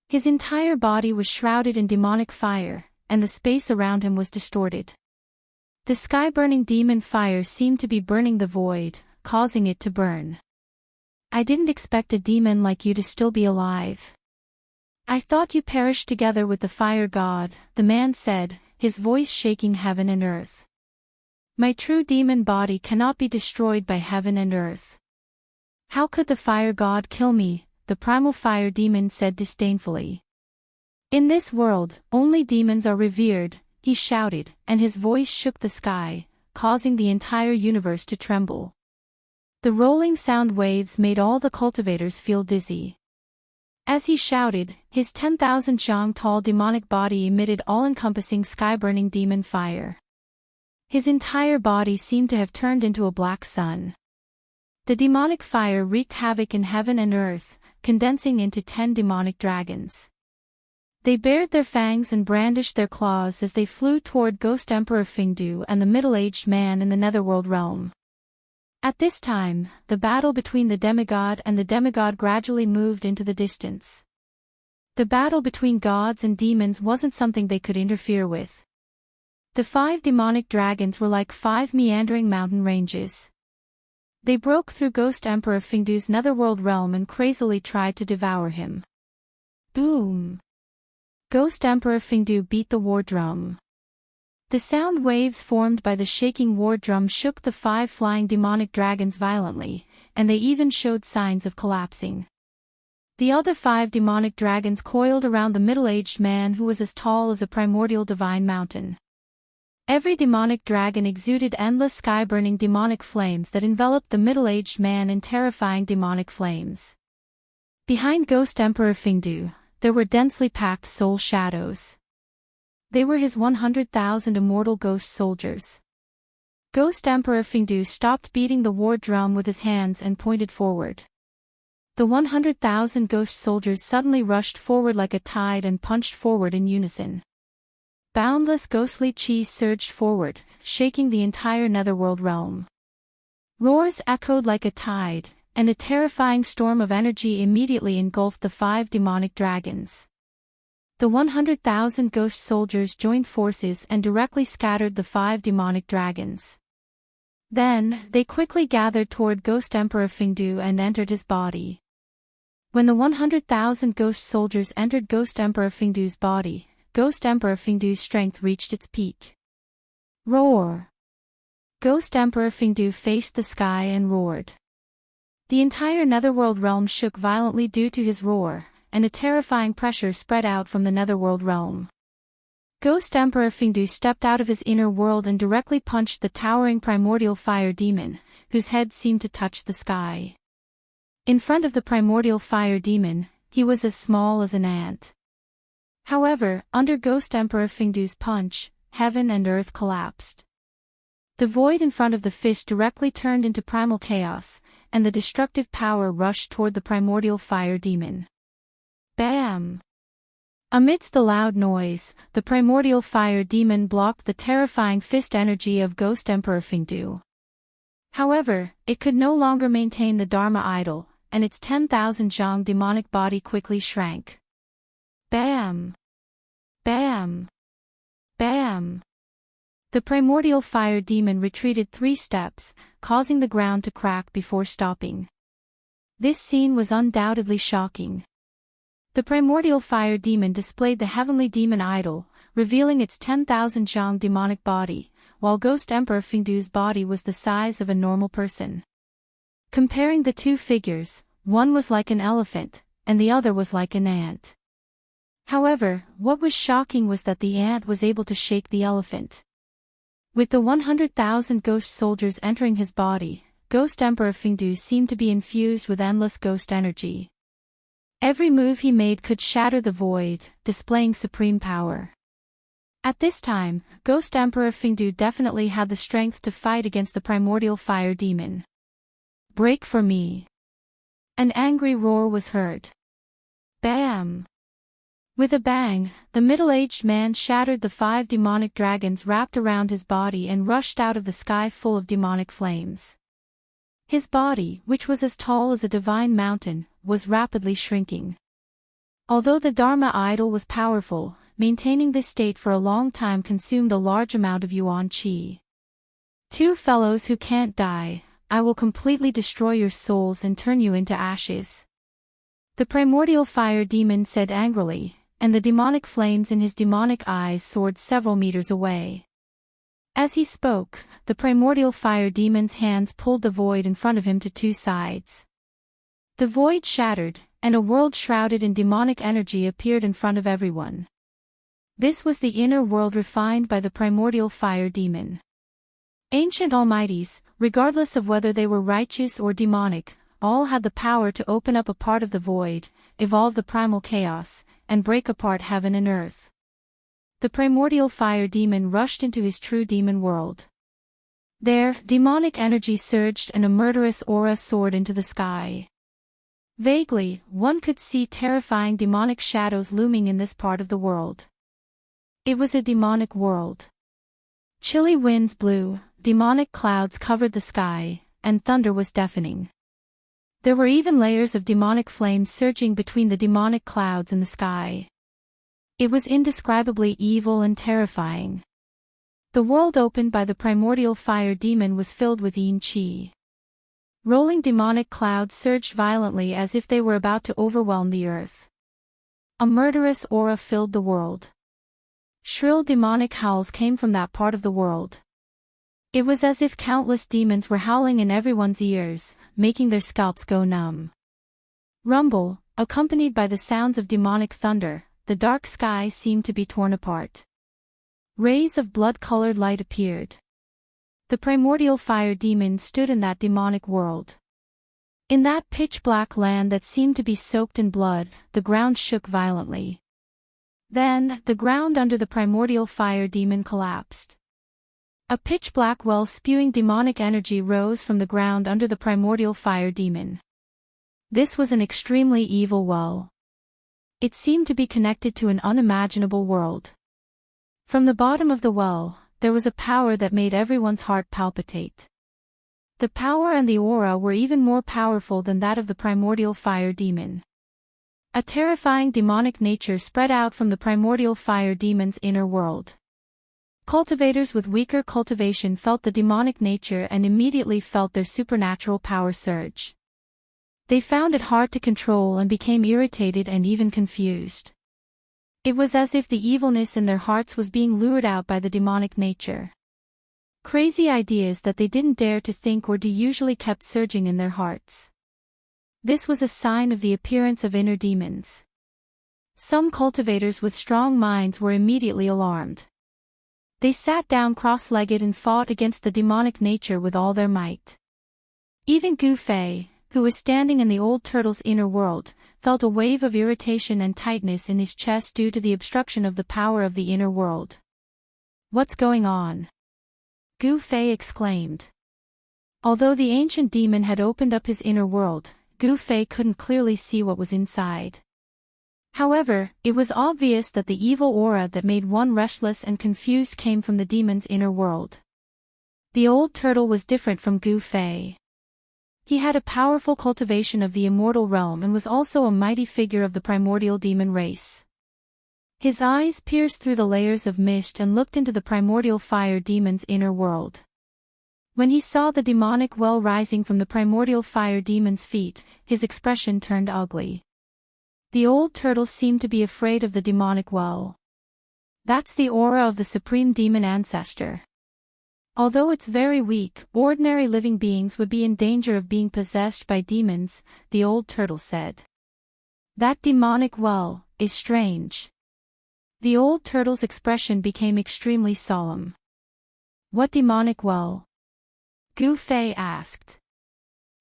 His entire body was shrouded in demonic fire, and the space around him was distorted. The sky-burning demon fire seemed to be burning the void, causing it to burn. I didn't expect a demon like you to still be alive. I thought you perished together with the fire god, the man said, his voice shaking heaven and earth. My true demon body cannot be destroyed by heaven and earth. How could the fire god kill me? The primal fire demon said disdainfully. In this world, only demons are revered, he shouted, and his voice shook the sky, causing the entire universe to tremble. The rolling sound waves made all the cultivators feel dizzy. As he shouted, his 10,000 zhang tall demonic body emitted all-encompassing sky-burning demon fire. His entire body seemed to have turned into a black sun. The demonic fire wreaked havoc in heaven and earth, condensing into 10 demonic dragons. They bared their fangs and brandished their claws as they flew toward Ghost Emperor Fingdu and the middle-aged man in the netherworld realm. At this time, the battle between the demigod and the demigod gradually moved into the distance. The battle between gods and demons wasn't something they could interfere with. The 5 demonic dragons were like 5 meandering mountain ranges. They broke through Ghost Emperor Fingdu's netherworld realm and crazily tried to devour him. Boom! Ghost Emperor Fingdu beat the war drum. The sound waves formed by the shaking war drum shook the 5 flying demonic dragons violently, and they even showed signs of collapsing. The other 5 demonic dragons coiled around the middle-aged man who was as tall as a primordial divine mountain. Every demonic dragon exuded endless sky-burning demonic flames that enveloped the middle-aged man in terrifying demonic flames. Behind Ghost Emperor Fingdu, there were densely packed soul shadows. They were his 100,000 immortal ghost soldiers. Ghost Emperor Fingdu stopped beating the war drum with his hands and pointed forward. The 100,000 ghost soldiers suddenly rushed forward like a tide and punched forward in unison. Boundless ghostly chi surged forward, shaking the entire netherworld realm. Roars echoed like a tide, and a terrifying storm of energy immediately engulfed the 5 demonic dragons. The 100,000 ghost soldiers joined forces and directly scattered the 5 demonic dragons. Then, they quickly gathered toward Ghost Emperor Fingdu and entered his body. When the 100,000 ghost soldiers entered Ghost Emperor Fingdu's body, Ghost Emperor Fingdu's strength reached its peak. Roar! Ghost Emperor Fingdu faced the sky and roared. The entire netherworld realm shook violently due to his roar, and a terrifying pressure spread out from the netherworld realm. Ghost Emperor Fingdu stepped out of his inner world and directly punched the towering primordial fire demon, whose head seemed to touch the sky. In front of the primordial fire demon, he was as small as an ant. However, under Ghost Emperor Fingdu's punch, heaven and earth collapsed. The void in front of the fist directly turned into primal chaos, and the destructive power rushed toward the primordial fire demon. Bam! Amidst the loud noise, the primordial fire demon blocked the terrifying fist energy of Ghost Emperor Fingdu. However, it could no longer maintain the Dharma idol, and its 10,000 zhang demonic body quickly shrank. Bam! Bam! Bam! The primordial fire demon retreated 3 steps, causing the ground to crack before stopping. This scene was undoubtedly shocking. The primordial fire demon displayed the heavenly demon idol, revealing its 10,000 zhang demonic body, while Ghost Emperor Fingdu's body was the size of a normal person. Comparing the two figures, one was like an elephant, and the other was like an ant. However, what was shocking was that the ant was able to shake the elephant. With the 100,000 ghost soldiers entering his body, Ghost Emperor Fingdu seemed to be infused with endless ghost energy. Every move he made could shatter the void, displaying supreme power. At this time, Ghost Emperor Fingdu definitely had the strength to fight against the primordial fire demon. "Break for me!" An angry roar was heard. Bam! With a bang, the middle-aged man shattered the 5 demonic dragons wrapped around his body and rushed out of the sky full of demonic flames. His body, which was as tall as a divine mountain, was rapidly shrinking. Although the Dharma idol was powerful, maintaining this state for a long time consumed a large amount of yuan qi. "Two fellows who can't die, I will completely destroy your souls and turn you into ashes," the primordial fire demon said angrily, and the demonic flames in his demonic eyes soared several meters away. As he spoke, the primordial fire demon's hands pulled the void in front of him to 2 sides. The void shattered, and a world shrouded in demonic energy appeared in front of everyone. This was the inner world refined by the primordial fire demon. Ancient almighties, regardless of whether they were righteous or demonic, all had the power to open up a part of the void, evolve the primal chaos, and break apart heaven and earth. The primordial fire demon rushed into his true demon world. There, demonic energy surged and a murderous aura soared into the sky. Vaguely, one could see terrifying demonic shadows looming in this part of the world. It was a demonic world. Chilly winds blew, demonic clouds covered the sky, and thunder was deafening. There were even layers of demonic flames surging between the demonic clouds and the sky. It was indescribably evil and terrifying. The world opened by the primordial fire demon was filled with yin qi. Rolling demonic clouds surged violently as if they were about to overwhelm the earth. A murderous aura filled the world. Shrill demonic howls came from that part of the world. It was as if countless demons were howling in everyone's ears, making their scalps go numb. Rumble, accompanied by the sounds of demonic thunder, the dark sky seemed to be torn apart. Rays of blood-colored light appeared. The primordial fire demon stood in that demonic world. In that pitch-black land that seemed to be soaked in blood, the ground shook violently. Then, the ground under the primordial fire demon collapsed. A pitch-black well spewing demonic energy rose from the ground under the primordial fire demon. This was an extremely evil well. It seemed to be connected to an unimaginable world. From the bottom of the well, there was a power that made everyone's heart palpitate. The power and the aura were even more powerful than that of the primordial fire demon. A terrifying demonic nature spread out from the primordial fire demon's inner world. Cultivators with weaker cultivation felt the demonic nature and immediately felt their supernatural power surge. They found it hard to control and became irritated and even confused. It was as if the evilness in their hearts was being lured out by the demonic nature. Crazy ideas that they didn't dare to think or do usually kept surging in their hearts. This was a sign of the appearance of inner demons. Some cultivators with strong minds were immediately alarmed. They sat down cross-legged and fought against the demonic nature with all their might. Even Gu Fei, who was standing in the old turtle's inner world, felt a wave of irritation and tightness in his chest due to the obstruction of the power of the inner world. "What's going on?" Gu Fei exclaimed. Although the ancient demon had opened up his inner world, Gu Fei couldn't clearly see what was inside. However, it was obvious that the evil aura that made one restless and confused came from the demon's inner world. The old turtle was different from Gu Fei. He had a powerful cultivation of the immortal realm and was also a mighty figure of the primordial demon race. His eyes pierced through the layers of mist and looked into the primordial fire demon's inner world. When he saw the demonic well rising from the primordial fire demon's feet, his expression turned ugly. The old turtle seemed to be afraid of the demonic well. That's the aura of the supreme demon ancestor. Although it's very weak, ordinary living beings would be in danger of being possessed by demons, the old turtle said. That demonic well is strange. The old turtle's expression became extremely solemn. What demonic well? Gu Fei asked.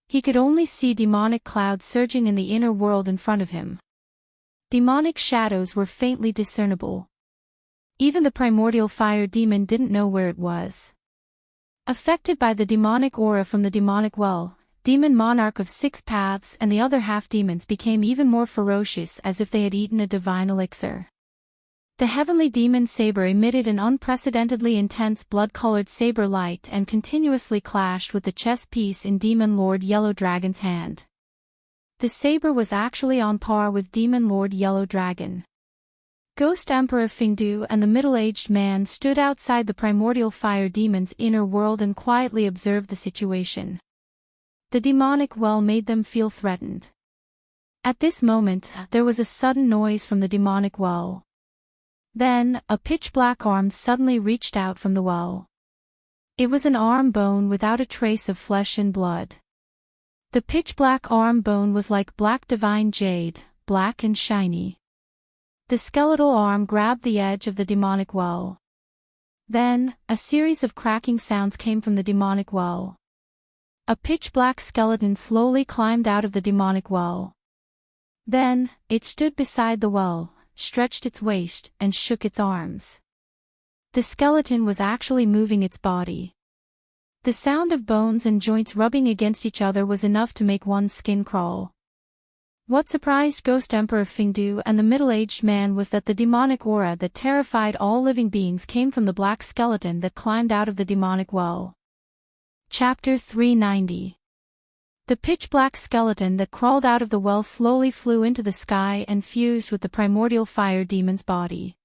He could only see demonic clouds surging in the inner world in front of him. Demonic shadows were faintly discernible. Even the primordial fire demon didn't know where it was. Affected by the demonic aura from the demonic well, demon monarch of 6 paths and the other half-demons became even more ferocious as if they had eaten a divine elixir. The heavenly demon saber emitted an unprecedentedly intense blood-colored saber light and continuously clashed with the chess piece in Demon Lord Yellow Dragon's hand. The saber was actually on par with Demon Lord Yellow Dragon. Ghost Emperor Fingdu and the middle-aged man stood outside the primordial fire demon's inner world and quietly observed the situation. The demonic well made them feel threatened. At this moment, there was a sudden noise from the demonic well. Then, a pitch-black arm suddenly reached out from the well. It was an arm bone without a trace of flesh and blood. The pitch-black arm bone was like black divine jade, black and shiny. The skeletal arm grabbed the edge of the demonic well. Then, a series of cracking sounds came from the demonic well. A pitch-black skeleton slowly climbed out of the demonic well. Then, it stood beside the well, stretched its waist, and shook its arms. The skeleton was actually moving its body. The sound of bones and joints rubbing against each other was enough to make one's skin crawl. What surprised Ghost Emperor Fingdu and the middle-aged man was that the demonic aura that terrified all living beings came from the black skeleton that climbed out of the demonic well. Chapter 390. The pitch-black skeleton that crawled out of the well slowly flew into the sky and fused with the primordial fire demon's body.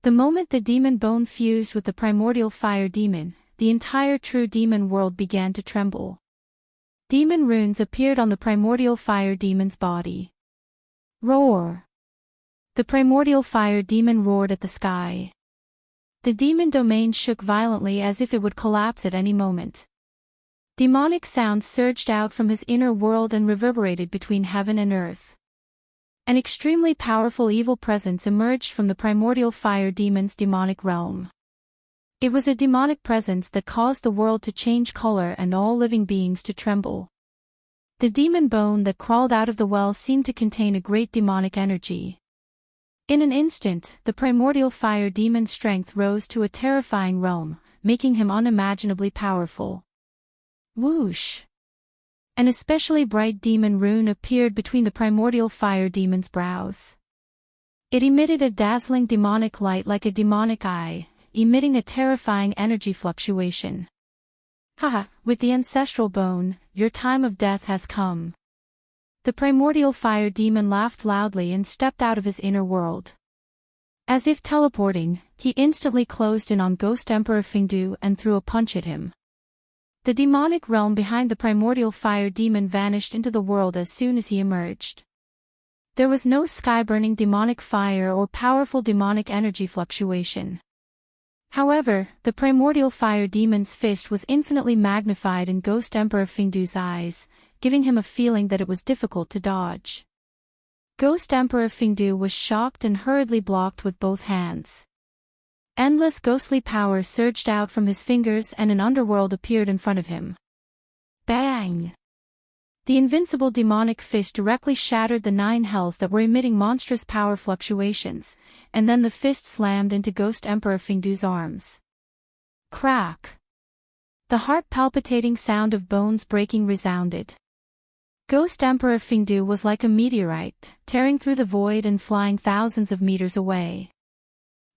The moment the demon bone fused with the primordial fire demon, the entire true demon world began to tremble. Demon runes appeared on the primordial fire demon's body. Roar! The primordial fire demon roared at the sky. The demon domain shook violently as if it would collapse at any moment. Demonic sounds surged out from his inner world and reverberated between heaven and earth. An extremely powerful evil presence emerged from the primordial fire demon's demonic realm. It was a demonic presence that caused the world to change color and all living beings to tremble. The demon bone that crawled out of the well seemed to contain a great demonic energy. In an instant, the primordial fire demon's strength rose to a terrifying realm, making him unimaginably powerful. Whoosh! An especially bright demon rune appeared between the primordial fire demon's brows. It emitted a dazzling demonic light like a demonic eye, emitting a terrifying energy fluctuation. Haha, with the ancestral bone, your time of death has come. The primordial fire demon laughed loudly and stepped out of his inner world. As if teleporting, he instantly closed in on Ghost Emperor Fingdu and threw a punch at him. The demonic realm behind the primordial fire demon vanished into the world as soon as he emerged. There was no sky-burning demonic fire or powerful demonic energy fluctuation. However, the primordial fire demon's fist was infinitely magnified in Ghost Emperor Fingdu's eyes, giving him a feeling that it was difficult to dodge. Ghost Emperor Fingdu was shocked and hurriedly blocked with both hands. Endless ghostly power surged out from his fingers and an underworld appeared in front of him. Bang! The invincible demonic fist directly shattered the 9 hells that were emitting monstrous power fluctuations, and then the fist slammed into Ghost Emperor Fingdu's arms. Crack! The heart-palpitating sound of bones breaking resounded. Ghost Emperor Fingdu was like a meteorite, tearing through the void and flying thousands of meters away.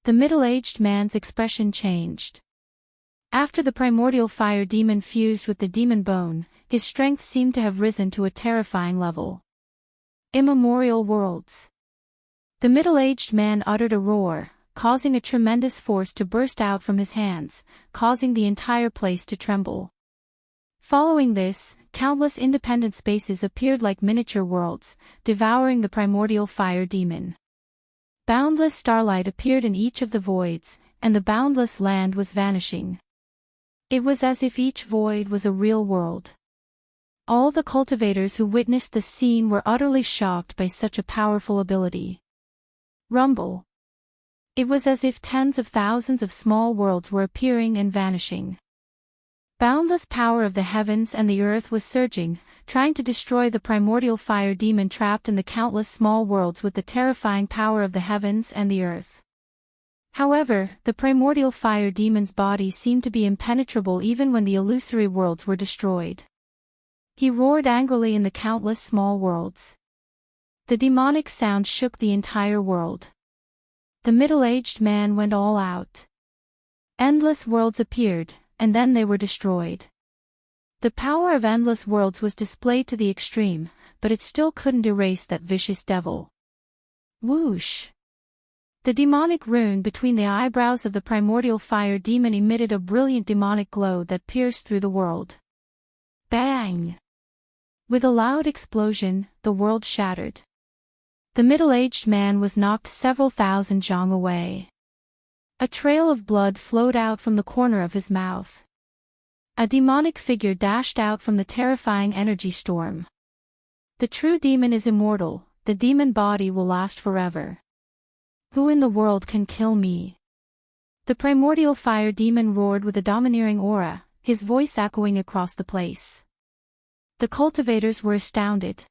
The middle-aged man's expression changed. After the primordial fire demon fused with the demon bone, his strength seemed to have risen to a terrifying level. Immemorial worlds. The middle-aged man uttered a roar, causing a tremendous force to burst out from his hands, causing the entire place to tremble. Following this, countless independent spaces appeared like miniature worlds, devouring the primordial fire demon. Boundless starlight appeared in each of the voids, and the boundless land was vanishing. It was as if each void was a real world. All the cultivators who witnessed the scene were utterly shocked by such a powerful ability. Rumble. It was as if tens of thousands of small worlds were appearing and vanishing. Boundless power of the heavens and the earth was surging, trying to destroy the primordial fire demon trapped in the countless small worlds with the terrifying power of the heavens and the earth. However, the primordial fire demon's body seemed to be impenetrable even when the illusory worlds were destroyed. He roared angrily in the countless small worlds. The demonic sound shook the entire world. The middle-aged man went all out. Endless worlds appeared, and then they were destroyed. The power of endless worlds was displayed to the extreme, but it still couldn't erase that vicious devil. Whoosh! The demonic rune between the eyebrows of the primordial fire demon emitted a brilliant demonic glow that pierced through the world. Bang! With a loud explosion, the world shattered. The middle-aged man was knocked several thousand zhang away. A trail of blood flowed out from the corner of his mouth. A demonic figure dashed out from the terrifying energy storm. The true demon is immortal, the demon body will last forever. Who in the world can kill me? The primordial fire demon roared with a domineering aura, his voice echoing across the place. The cultivators were astounded.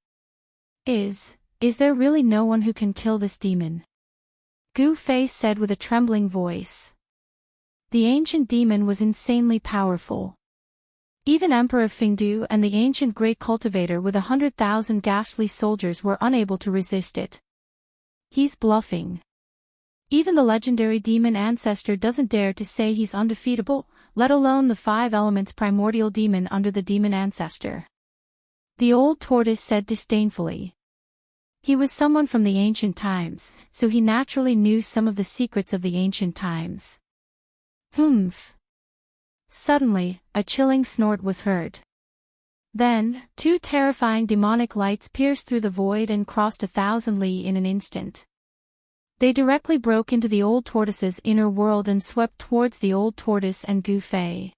Is there really no one who can kill this demon? Gu Fei said with a trembling voice. The ancient demon was insanely powerful. Even Emperor Fingdu and the ancient great cultivator with 100,000 ghastly soldiers were unable to resist it. He's bluffing. Even the legendary demon ancestor doesn't dare to say he's undefeatable, let alone the 5 elements primordial demon under the demon ancestor. The old tortoise said disdainfully. He was someone from the ancient times, so he naturally knew some of the secrets of the ancient times. Humph! Suddenly, a chilling snort was heard. Then, 2 terrifying demonic lights pierced through the void and crossed 1,000 li in an instant. They directly broke into the old tortoise's inner world and swept towards the old tortoise and Gu Fei.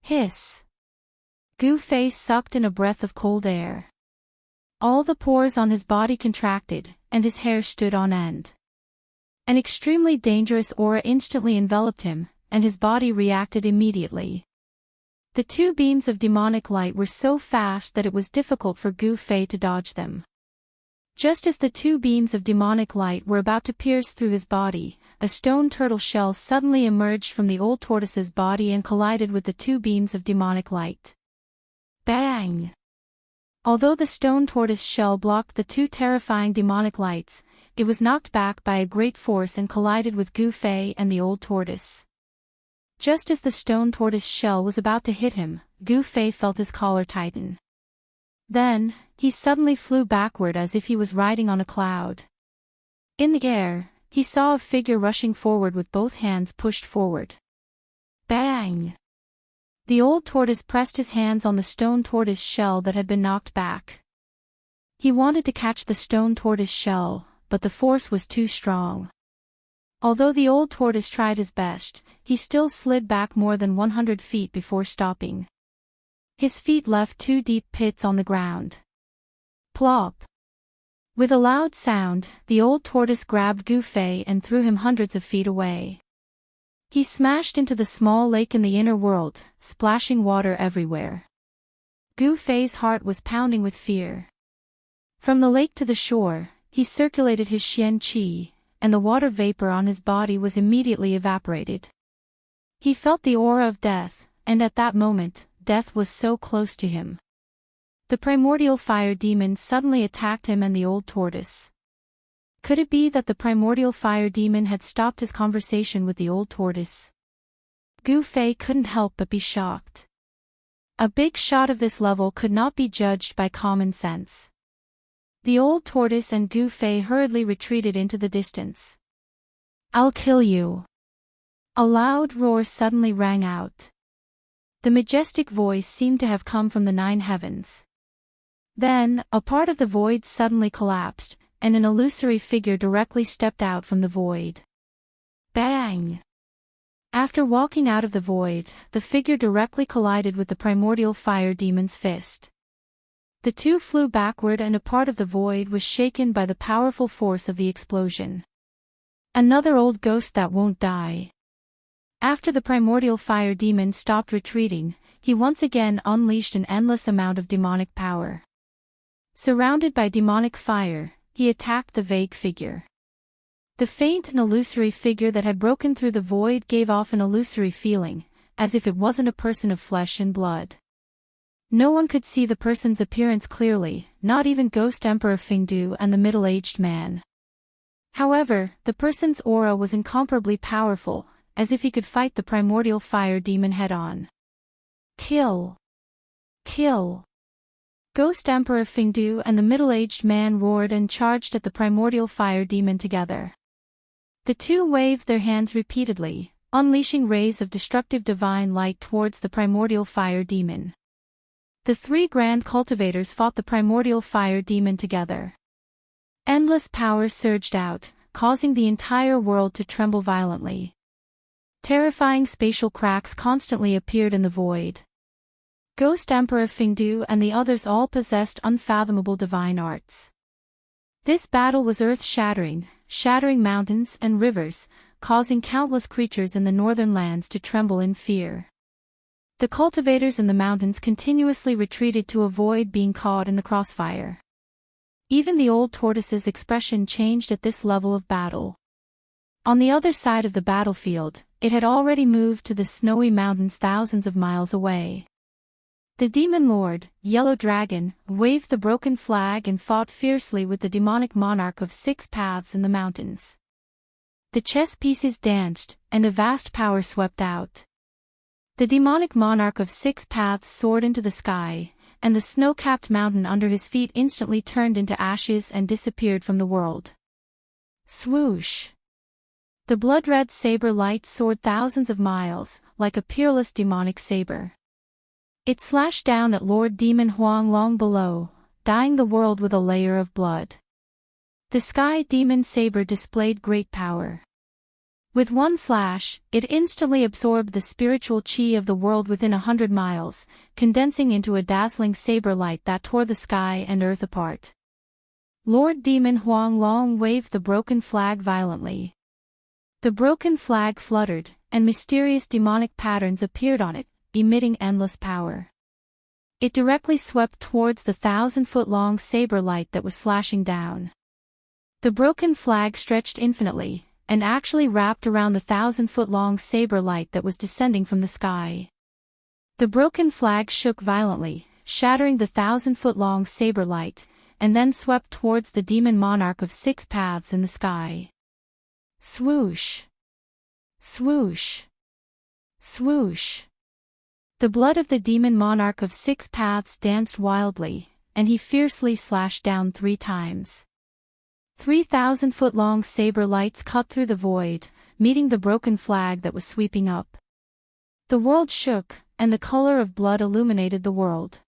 Hiss! Gu Fei sucked in a breath of cold air. All the pores on his body contracted, and his hair stood on end. An extremely dangerous aura instantly enveloped him, and his body reacted immediately. The 2 beams of demonic light were so fast that it was difficult for Gu Fei to dodge them. Just as the 2 beams of demonic light were about to pierce through his body, a stone turtle shell suddenly emerged from the old tortoise's body and collided with the 2 beams of demonic light. Bang! Although the stone tortoise shell blocked the 2 terrifying demonic lights, it was knocked back by a great force and collided with Gu Fei and the old tortoise. Just as the stone tortoise shell was about to hit him, Gu Fei felt his collar tighten. Then, he suddenly flew backward as if he was riding on a cloud. In the air, he saw a figure rushing forward with both hands pushed forward. Bang! The old tortoise pressed his hands on the stone tortoise shell that had been knocked back. He wanted to catch the stone tortoise shell, but the force was too strong. Although the old tortoise tried his best, he still slid back more than 100 feet before stopping. His feet left 2 deep pits on the ground. Plop! With a loud sound, the old tortoise grabbed Gu Fei and threw him hundreds of feet away. He smashed into the small lake in the inner world, splashing water everywhere. Gu Fei's heart was pounding with fear. From the lake to the shore, he circulated his Xian Qi, and the water vapor on his body was immediately evaporated. He felt the aura of death, and at that moment, death was so close to him. The primordial fire demon suddenly attacked him and the old tortoise. Could it be that the primordial fire demon had stopped his conversation with the old tortoise? Gu Fei couldn't help but be shocked. A big shot of this level could not be judged by common sense. The old tortoise and Gu Fei hurriedly retreated into the distance. I'll kill you! A loud roar suddenly rang out. The majestic voice seemed to have come from the 9 heavens. Then, a part of the void suddenly collapsed, and an illusory figure directly stepped out from the void. Bang! After walking out of the void, the figure directly collided with the primordial fire demon's fist. The 2 flew backward and a part of the void was shaken by the powerful force of the explosion. Another old ghost that won't die. After the primordial fire demon stopped retreating, he once again unleashed an endless amount of demonic power. Surrounded by demonic fire, he attacked the vague figure. The faint and illusory figure that had broken through the void gave off an illusory feeling, as if it wasn't a person of flesh and blood. No one could see the person's appearance clearly, not even Ghost Emperor Fingdu and the middle-aged man. However, the person's aura was incomparably powerful, as if he could fight the primordial fire demon head-on. Kill! Kill! Ghost Emperor Fingdu and the middle-aged man roared and charged at the primordial fire demon together. The two waved their hands repeatedly, unleashing rays of destructive divine light towards the primordial fire demon. The three grand cultivators fought the primordial fire demon together. Endless power surged out, causing the entire world to tremble violently. Terrifying spatial cracks constantly appeared in the void. Ghost Emperor Fingdu and the others all possessed unfathomable divine arts. This battle was earth-shattering, shattering mountains and rivers, causing countless creatures in the northern lands to tremble in fear. The cultivators in the mountains continuously retreated to avoid being caught in the crossfire. Even the old tortoise's expression changed at this level of battle. On the other side of the battlefield, it had already moved to the snowy mountains thousands of miles away. The demon lord, Yellow Dragon, waved the broken flag and fought fiercely with the demonic monarch of 6 paths in the mountains. The chess pieces danced, and a vast power swept out. The demonic monarch of 6 paths soared into the sky, and the snow-capped mountain under his feet instantly turned into ashes and disappeared from the world. Swoosh! The blood-red saber light soared thousands of miles, like a peerless demonic saber. It slashed down at Lord Demon Huang Long below, dyeing the world with a layer of blood. The sky demon saber displayed great power. With one slash, it instantly absorbed the spiritual chi of the world within 100 miles, condensing into a dazzling saber light that tore the sky and earth apart. Lord Demon Huang Long waved the broken flag violently. The broken flag fluttered, and mysterious demonic patterns appeared on it, emitting endless power. It directly swept towards the 1,000-foot-long saber light that was slashing down. The broken flag stretched infinitely, and actually wrapped around the 1,000-foot-long saber light that was descending from the sky. The broken flag shook violently, shattering the 1,000-foot-long saber light, and then swept towards the demon monarch of 6 paths in the sky. Swoosh! Swoosh! Swoosh! The blood of the demon monarch of 6 paths danced wildly, and he fiercely slashed down 3 times. 3,000-foot-long saber lights cut through the void, meeting the broken flag that was sweeping up. The world shook, and the color of blood illuminated the world.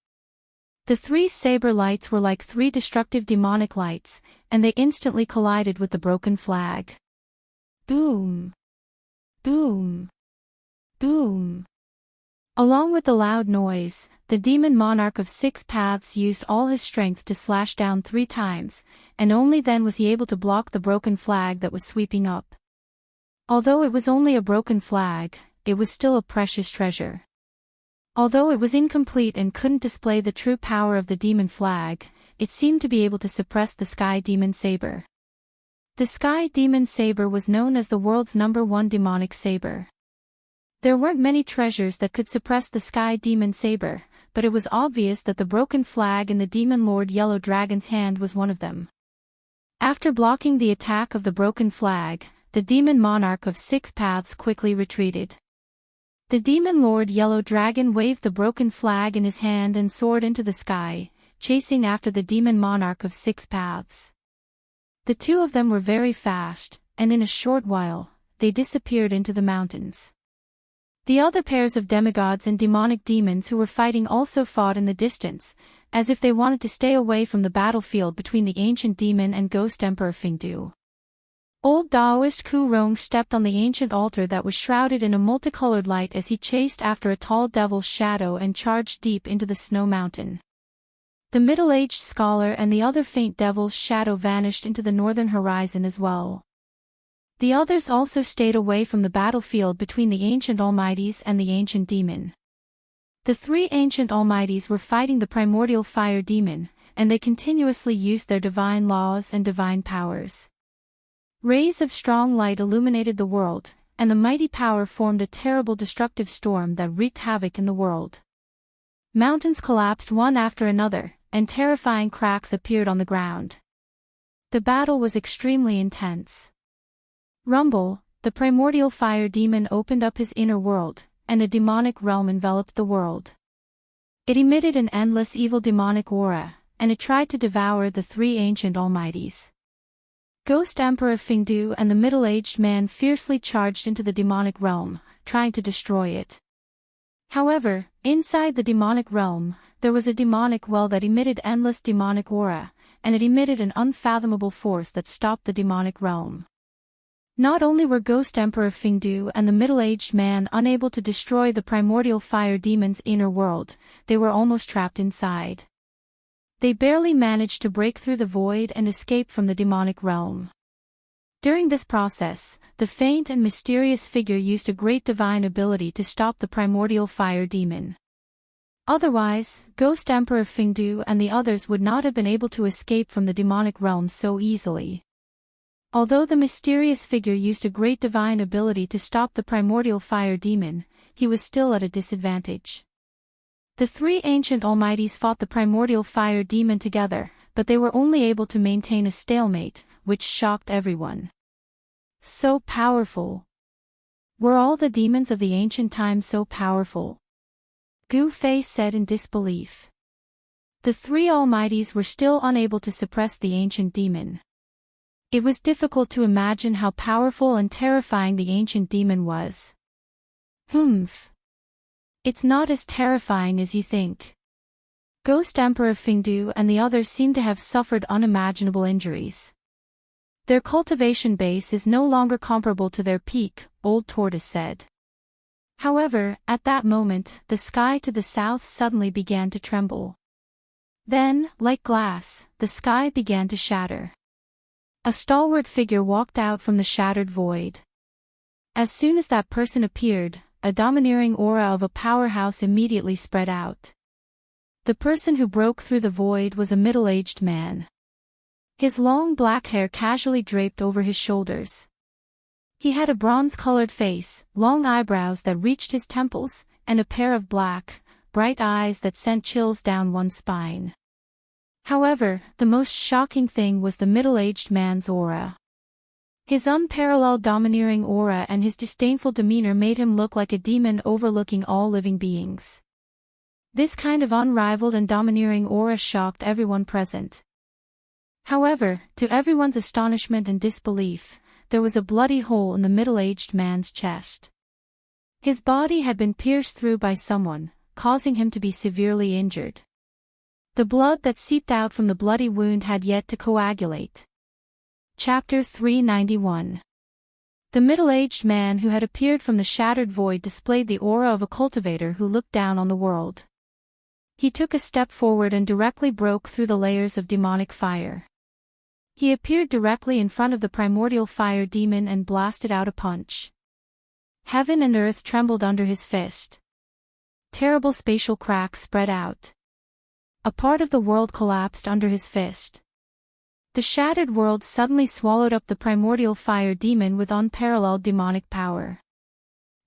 The 3 saber lights were like 3 destructive demonic lights, and they instantly collided with the broken flag. Boom! Boom! Boom! Along with the loud noise, the demon monarch of 6 paths used all his strength to slash down 3 times, and only then was he able to block the broken flag that was sweeping up. Although it was only a broken flag, it was still a precious treasure. Although it was incomplete and couldn't display the true power of the demon flag, it seemed to be able to suppress the Sky Demon Saber. The Sky Demon Saber was known as the world's #1 demonic saber. There weren't many treasures that could suppress the Sky Demon Saber, but it was obvious that the broken flag in the Demon Lord Yellow Dragon's hand was one of them. After blocking the attack of the broken flag, the Demon Monarch of 6 paths quickly retreated. The Demon Lord Yellow Dragon waved the broken flag in his hand and soared into the sky, chasing after the Demon Monarch of 6 paths. The two of them were very fast, and in a short while, they disappeared into the mountains. The other pairs of demigods and demonic demons who were fighting also fought in the distance, as if they wanted to stay away from the battlefield between the ancient demon and Ghost Emperor Fingdu. Old Daoist Ku Rong stepped on the ancient altar that was shrouded in a multicolored light as he chased after a tall devil's shadow and charged deep into the snow mountain. The middle-aged scholar and the other faint devil's shadow vanished into the northern horizon as well. The others also stayed away from the battlefield between the ancient almighties and the ancient demon. The three ancient almighties were fighting the primordial fire demon, and they continuously used their divine laws and divine powers. Rays of strong light illuminated the world, and the mighty power formed a terrible destructive storm that wreaked havoc in the world. Mountains collapsed one after another, and terrifying cracks appeared on the ground. The battle was extremely intense. Rumble, the primordial fire demon, opened up his inner world, and a demonic realm enveloped the world. It emitted an endless evil demonic aura, and it tried to devour the three ancient almighties. Ghost Emperor Fingdu and the middle-aged man fiercely charged into the demonic realm, trying to destroy it. However, inside the demonic realm, there was a demonic well that emitted endless demonic aura, and it emitted an unfathomable force that stopped the demonic realm. Not only were Ghost Emperor Fingdu and the middle-aged man unable to destroy the primordial fire demon's inner world, they were almost trapped inside. They barely managed to break through the void and escape from the demonic realm. During this process, the faint and mysterious figure used a great divine ability to stop the primordial fire demon. Otherwise, Ghost Emperor Fingdu and the others would not have been able to escape from the demonic realm so easily. Although the mysterious figure used a great divine ability to stop the primordial fire demon, he was still at a disadvantage. The three ancient almighties fought the primordial fire demon together, but they were only able to maintain a stalemate, which shocked everyone. So powerful! Were all the demons of the ancient times so powerful? Gu Fei said in disbelief. The three almighties were still unable to suppress the ancient demon. It was difficult to imagine how powerful and terrifying the ancient demon was. Humph. It's not as terrifying as you think. Ghost Emperor Fingdu and the others seem to have suffered unimaginable injuries. Their cultivation base is no longer comparable to their peak, Old Tortoise said. However, at that moment, the sky to the south suddenly began to tremble. Then, like glass, the sky began to shatter. A stalwart figure walked out from the shattered void. As soon as that person appeared, a domineering aura of a powerhouse immediately spread out. The person who broke through the void was a middle-aged man. His long black hair casually draped over his shoulders. He had a bronze-colored face, long eyebrows that reached his temples, and a pair of black, bright eyes that sent chills down one's spine. However, the most shocking thing was the middle-aged man's aura. His unparalleled domineering aura and his disdainful demeanor made him look like a demon overlooking all living beings. This kind of unrivaled and domineering aura shocked everyone present. However, to everyone's astonishment and disbelief, there was a bloody hole in the middle-aged man's chest. His body had been pierced through by someone, causing him to be severely injured. The blood that seeped out from the bloody wound had yet to coagulate. Chapter 391. The middle-aged man who had appeared from the shattered void displayed the aura of a cultivator who looked down on the world. He took a step forward and directly broke through the layers of demonic fire. He appeared directly in front of the primordial fire demon and blasted out a punch. Heaven and earth trembled under his fist. Terrible spatial cracks spread out. A part of the world collapsed under his fist. The shattered world suddenly swallowed up the primordial fire demon with unparalleled demonic power.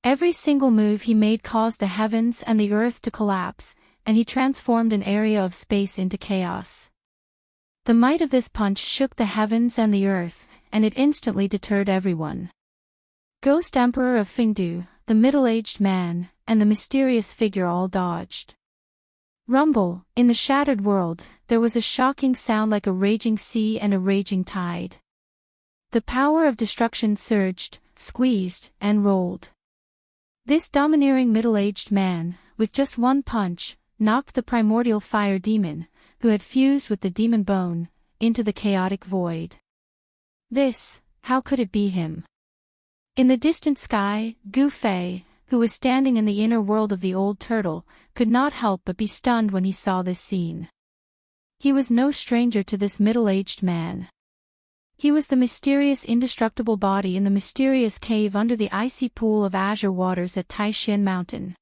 Every single move he made caused the heavens and the earth to collapse, and he transformed an area of space into chaos. The might of this punch shook the heavens and the earth, and it instantly deterred everyone. Ghost Emperor of Fingdu, the middle-aged man, and the mysterious figure all dodged. Rumble, in the shattered world, there was a shocking sound like a raging sea and a raging tide. The power of destruction surged, squeezed, and rolled. This domineering middle-aged man, with just one punch, knocked the primordial fire demon, who had fused with the demon bone, into the chaotic void. How could it be him? In the distant sky, Gu Fei, who was standing in the inner world of the old turtle, could not help but be stunned when he saw this scene. He was no stranger to this middle-aged man. He was the mysterious indestructible body in the mysterious cave under the icy pool of azure waters at Taishan Mountain.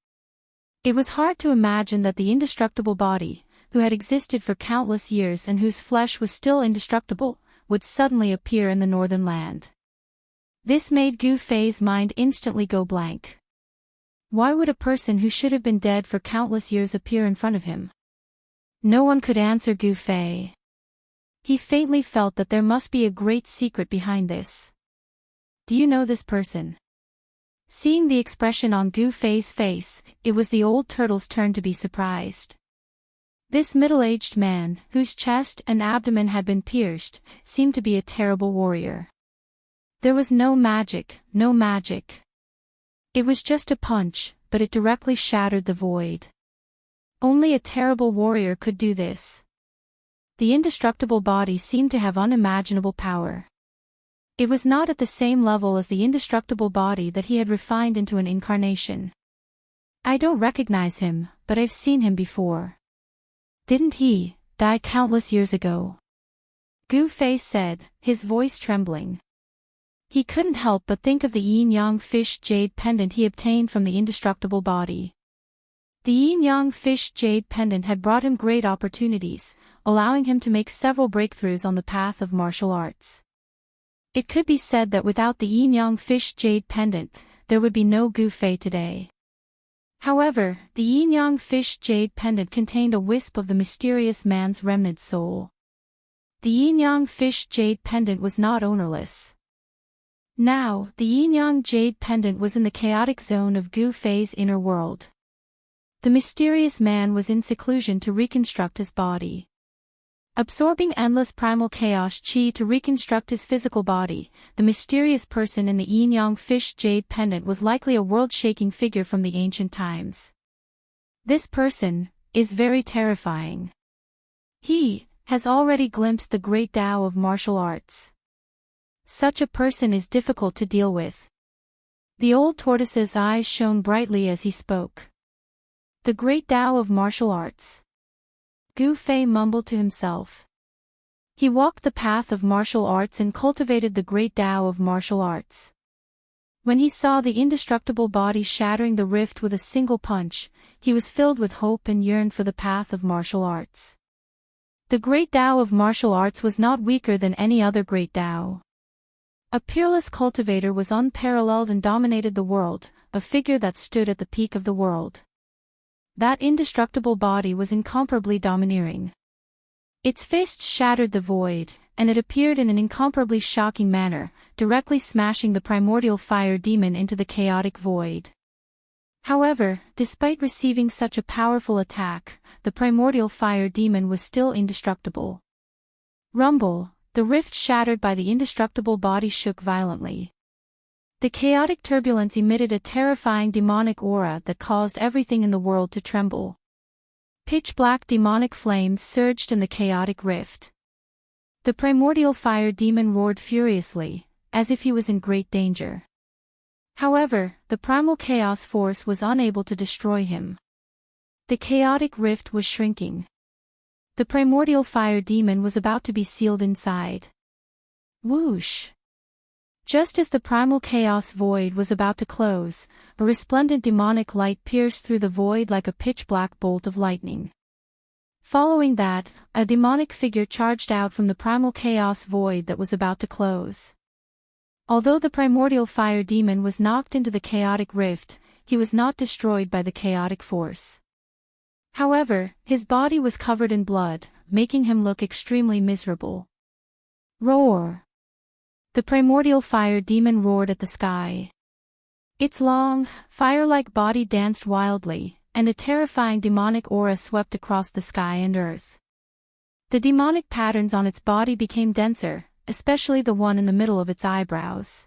It was hard to imagine that the indestructible body, who had existed for countless years and whose flesh was still indestructible, would suddenly appear in the northern land. This made Gu Fei's mind instantly go blank. Why would a person who should have been dead for countless years appear in front of him? No one could answer Gu Fei. He faintly felt that there must be a great secret behind this. Do you know this person? Seeing the expression on Gu Fei's face, it was the old turtle's turn to be surprised. This middle-aged man, whose chest and abdomen had been pierced, seemed to be a terrible warrior. There was no magic, no magic. It was just a punch, but it directly shattered the void. Only a terrible warrior could do this. The indestructible body seemed to have unimaginable power. It was not at the same level as the indestructible body that he had refined into an incarnation. I don't recognize him, but I've seen him before. Didn't he die countless years ago? Gu Fei said, his voice trembling. He couldn't help but think of the yin-yang fish jade pendant he obtained from the indestructible body. The yin-yang fish jade pendant had brought him great opportunities, allowing him to make several breakthroughs on the path of martial arts. It could be said that without the yin-yang fish jade pendant, there would be no Gu Fei today. However, the yin-yang fish jade pendant contained a wisp of the mysterious man's remnant soul. The yin-yang fish jade pendant was not ownerless. Now, the yin-yang jade pendant was in the chaotic zone of Gu Fei's inner world. The mysterious man was in seclusion to reconstruct his body. Absorbing endless primal chaos chi to reconstruct his physical body, the mysterious person in the yin-yang fish jade pendant was likely a world-shaking figure from the ancient times. This person is very terrifying. He has already glimpsed the great Tao of martial arts. Such a person is difficult to deal with. The old tortoise's eyes shone brightly as he spoke. The great Tao of martial arts. Gu Fei mumbled to himself. He walked the path of martial arts and cultivated the great Tao of martial arts. When he saw the indestructible body shattering the rift with a single punch, he was filled with hope and yearned for the path of martial arts. The great Tao of martial arts was not weaker than any other great Tao. A peerless cultivator was unparalleled and dominated the world, a figure that stood at the peak of the world. That indestructible body was incomparably domineering. Its fists shattered the void, and it appeared in an incomparably shocking manner, directly smashing the primordial fire demon into the chaotic void. However, despite receiving such a powerful attack, the primordial fire demon was still indestructible. Rumble, the rift shattered by the indestructible body shook violently. The chaotic turbulence emitted a terrifying demonic aura that caused everything in the world to tremble. Pitch-black demonic flames surged in the chaotic rift. The primordial fire demon roared furiously, as if he was in great danger. However, the primal chaos force was unable to destroy him. The chaotic rift was shrinking. The primordial fire demon was about to be sealed inside. Whoosh! Just as the primal chaos void was about to close, a resplendent demonic light pierced through the void like a pitch-black bolt of lightning. Following that, a demonic figure charged out from the primal chaos void that was about to close. Although the primordial fire demon was knocked into the chaotic rift, he was not destroyed by the chaotic force. However, his body was covered in blood, making him look extremely miserable. Roar! The primordial fire demon roared at the sky. Its long, fire-like body danced wildly, and a terrifying demonic aura swept across the sky and earth. The demonic patterns on its body became denser, especially the one in the middle of its eyebrows.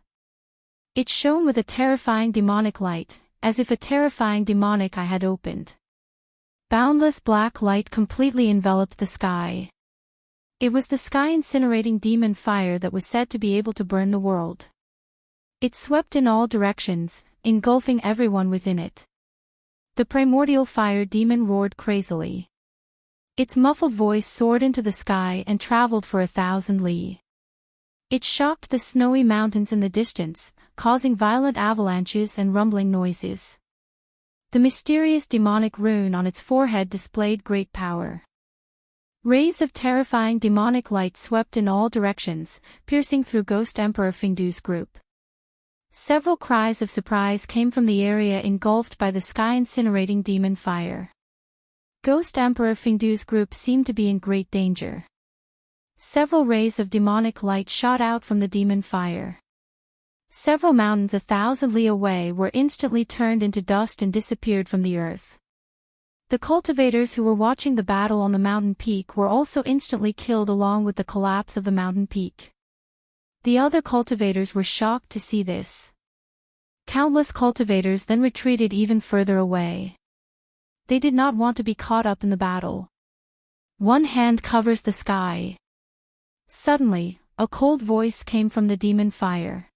It shone with a terrifying demonic light, as if a terrifying demonic eye had opened. Boundless black light completely enveloped the sky. It was the sky-incinerating demon fire that was said to be able to burn the world. It swept in all directions, engulfing everyone within it. The primordial fire demon roared crazily. Its muffled voice soared into the sky and traveled for 1,000 li. It shocked the snowy mountains in the distance, causing violent avalanches and rumbling noises. The mysterious demonic rune on its forehead displayed great power. Rays of terrifying demonic light swept in all directions, piercing through Ghost Emperor Fingdu's group. Several cries of surprise came from the area engulfed by the sky-incinerating demon fire. Ghost Emperor Fingdu's group seemed to be in great danger. Several rays of demonic light shot out from the demon fire. Several mountains 1,000 li away were instantly turned into dust and disappeared from the earth. The cultivators who were watching the battle on the mountain peak were also instantly killed along with the collapse of the mountain peak. The other cultivators were shocked to see this. Countless cultivators then retreated even further away. They did not want to be caught up in the battle. One hand covers the sky. Suddenly, a cold voice came from the demon fire.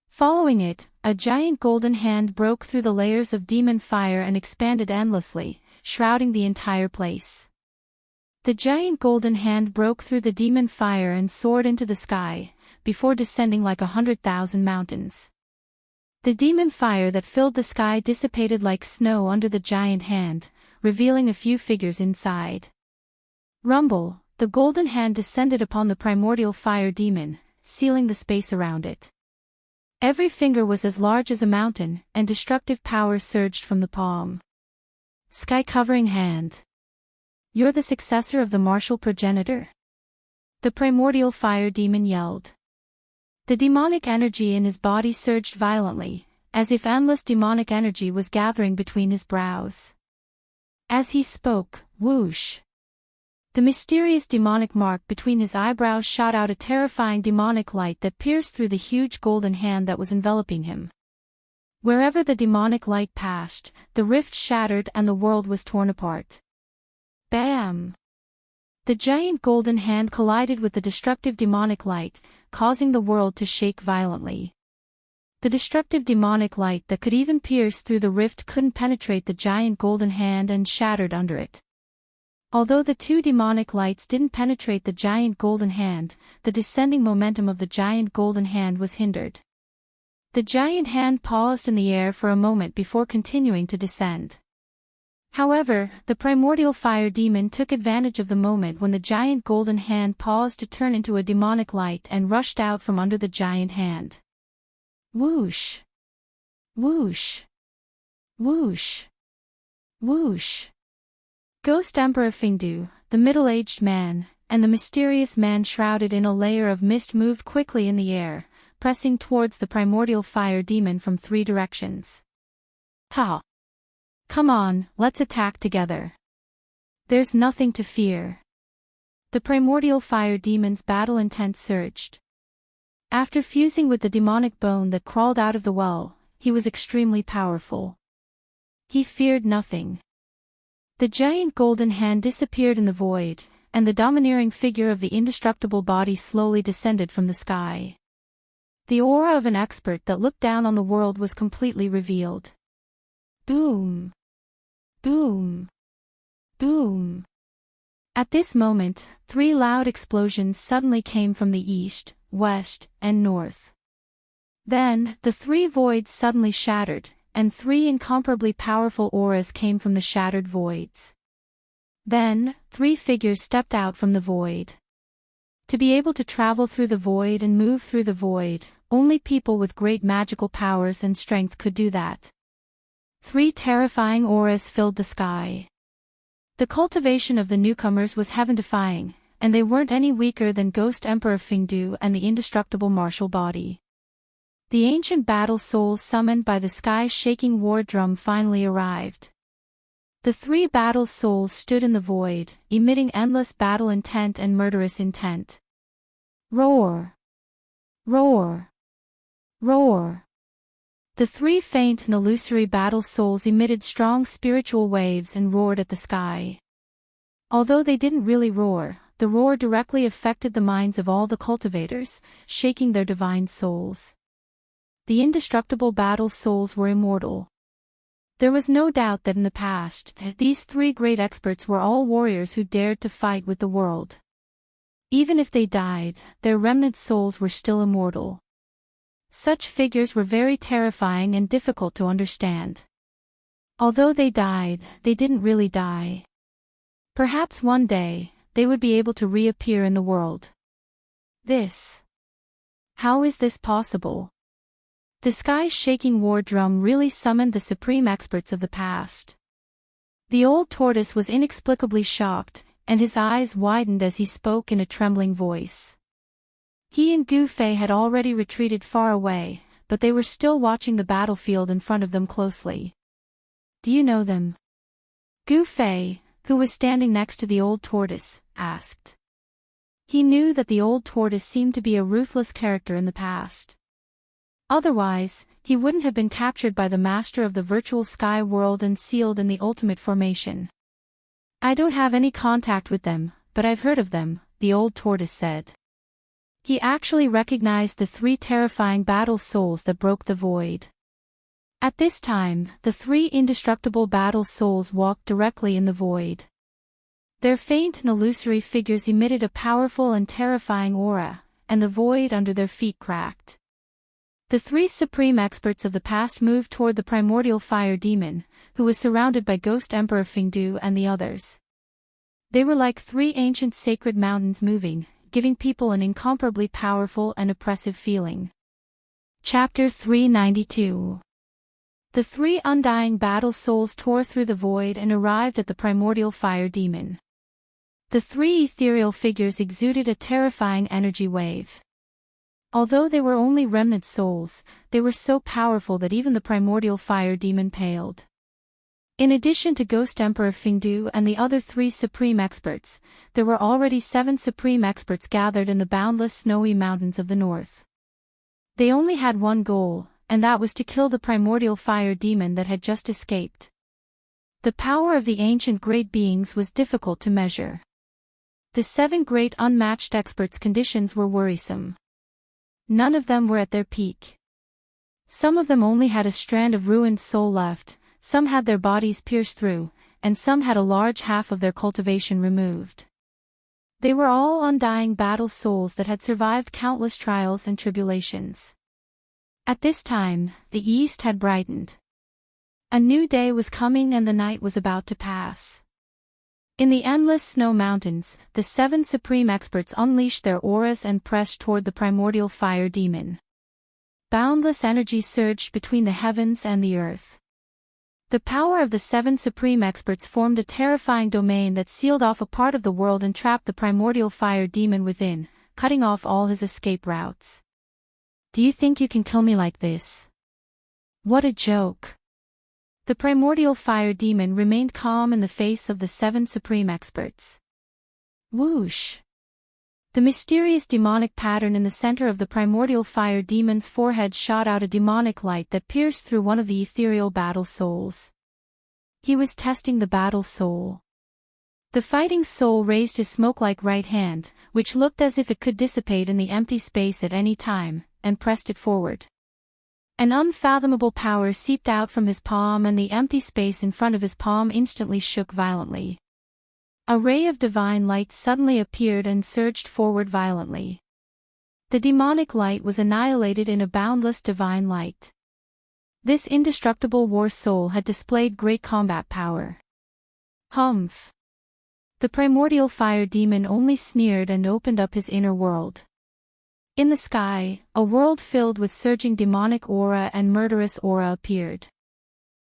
Following it, a giant golden hand broke through the layers of demon fire and expanded endlessly, shrouding the entire place. The giant golden hand broke through the demon fire and soared into the sky, before descending like 100,000 mountains. The demon fire that filled the sky dissipated like snow under the giant hand, revealing a few figures inside. Rumble, the golden hand descended upon the primordial fire demon, sealing the space around it. Every finger was as large as a mountain, and destructive power surged from the palm. Sky-covering hand. You're the successor of the martial progenitor? The primordial fire demon yelled. The demonic energy in his body surged violently, as if endless demonic energy was gathering between his brows. As he spoke, whoosh! The mysterious demonic mark between his eyebrows shot out a terrifying demonic light that pierced through the huge golden hand that was enveloping him. Wherever the demonic light passed, the rift shattered and the world was torn apart. Bam! The giant golden hand collided with the destructive demonic light, causing the world to shake violently. The destructive demonic light that could even pierce through the rift couldn't penetrate the giant golden hand and shattered under it. Although the two demonic lights didn't penetrate the giant golden hand, the descending momentum of the giant golden hand was hindered. The giant hand paused in the air for a moment before continuing to descend. However, the primordial fire demon took advantage of the moment when the giant golden hand paused to turn into a demonic light and rushed out from under the giant hand. Whoosh! Whoosh! Whoosh! Whoosh! Ghost Emperor Fingdu, the middle-aged man, and the mysterious man shrouded in a layer of mist moved quickly in the air, pressing towards the primordial fire demon from 3 directions. Ha! Come on, let's attack together. There's nothing to fear. The primordial fire demon's battle intent surged. After fusing with the demonic bone that crawled out of the well, he was extremely powerful. He feared nothing. The giant golden hand disappeared in the void, and the domineering figure of the indestructible body slowly descended from the sky. The aura of an expert that looked down on the world was completely revealed. Boom! Boom! Boom! At this moment, 3 loud explosions suddenly came from the east, west, and north. Then, the 3 voids suddenly shattered, and 3 incomparably powerful auras came from the shattered voids. Then, 3 figures stepped out from the void. To be able to travel through the void and move through the void, only people with great magical powers and strength could do that. 3 terrifying auras filled the sky. The cultivation of the newcomers was heaven-defying, and they weren't any weaker than Ghost Emperor Fingdu and the indestructible martial body. The ancient battle souls summoned by the sky-shaking war drum finally arrived. The 3 battle souls stood in the void, emitting endless battle intent and murderous intent. Roar! Roar! Roar! The 3 faint and illusory battle souls emitted strong spiritual waves and roared at the sky. Although they didn't really roar, the roar directly affected the minds of all the cultivators, shaking their divine souls. The indestructible battle souls were immortal. There was no doubt that in the past, these 3 great experts were all warriors who dared to fight with the world. Even if they died, their remnant souls were still immortal. Such figures were very terrifying and difficult to understand. Although they died, they didn't really die. Perhaps one day, they would be able to reappear in the world. How is this possible? The sky-shaking war drum really summoned the supreme experts of the past. The old tortoise was inexplicably shocked, and his eyes widened as he spoke in a trembling voice. He and Gu Fei had already retreated far away, but they were still watching the battlefield in front of them closely. Do you know them? Gu Fei, who was standing next to the old tortoise, asked. He knew that the old tortoise seemed to be a ruthless character in the past. Otherwise, he wouldn't have been captured by the master of the virtual sky world and sealed in the ultimate formation. I don't have any contact with them, but I've heard of them, the old tortoise said. He actually recognized the 3 terrifying battle souls that broke the void. At this time, the 3 indestructible battle souls walked directly in the void. Their faint and illusory figures emitted a powerful and terrifying aura, and the void under their feet cracked. The 3 supreme experts of the past moved toward the primordial fire demon, who was surrounded by Ghost Emperor Fingdu and the others. They were like 3 ancient sacred mountains moving, giving people an incomparably powerful and oppressive feeling. Chapter 392. The 3 undying battle souls tore through the void and arrived at the primordial fire demon. The 3 ethereal figures exuded a terrifying energy wave. Although they were only remnant souls, they were so powerful that even the primordial fire demon paled. In addition to Ghost Emperor Fingdu and the other 3 supreme experts, there were already 7 supreme experts gathered in the boundless snowy mountains of the north. They only had one goal, and that was to kill the primordial fire demon that had just escaped. The power of the ancient great beings was difficult to measure. The 7 great unmatched experts' conditions were worrisome. None of them were at their peak. Some of them only had a strand of ruined soul left, some had their bodies pierced through, and some had a large half of their cultivation removed. They were all undying battle souls that had survived countless trials and tribulations. At this time, the east had brightened. A new day was coming and the night was about to pass. In the endless snow mountains, the 7 supreme experts unleashed their auras and pressed toward the primordial fire demon. Boundless energy surged between the heavens and the earth. The power of the 7 supreme experts formed a terrifying domain that sealed off a part of the world and trapped the primordial fire demon within, cutting off all his escape routes. Do you think you can kill me like this? What a joke. The primordial fire demon remained calm in the face of the 7 supreme experts. Whoosh! The mysterious demonic pattern in the center of the primordial fire demon's forehead shot out a demonic light that pierced through one of the ethereal battle souls. He was testing the battle soul. The fighting soul raised his smoke-like right hand, which looked as if it could dissipate in the empty space at any time, and pressed it forward. An unfathomable power seeped out from his palm and the empty space in front of his palm instantly shook violently. A ray of divine light suddenly appeared and surged forward violently. The demonic light was annihilated in a boundless divine light. This indestructible war soul had displayed great combat power. Humph! The primordial fire demon only sneered and opened up his inner world. In the sky, a world filled with surging demonic aura and murderous aura appeared.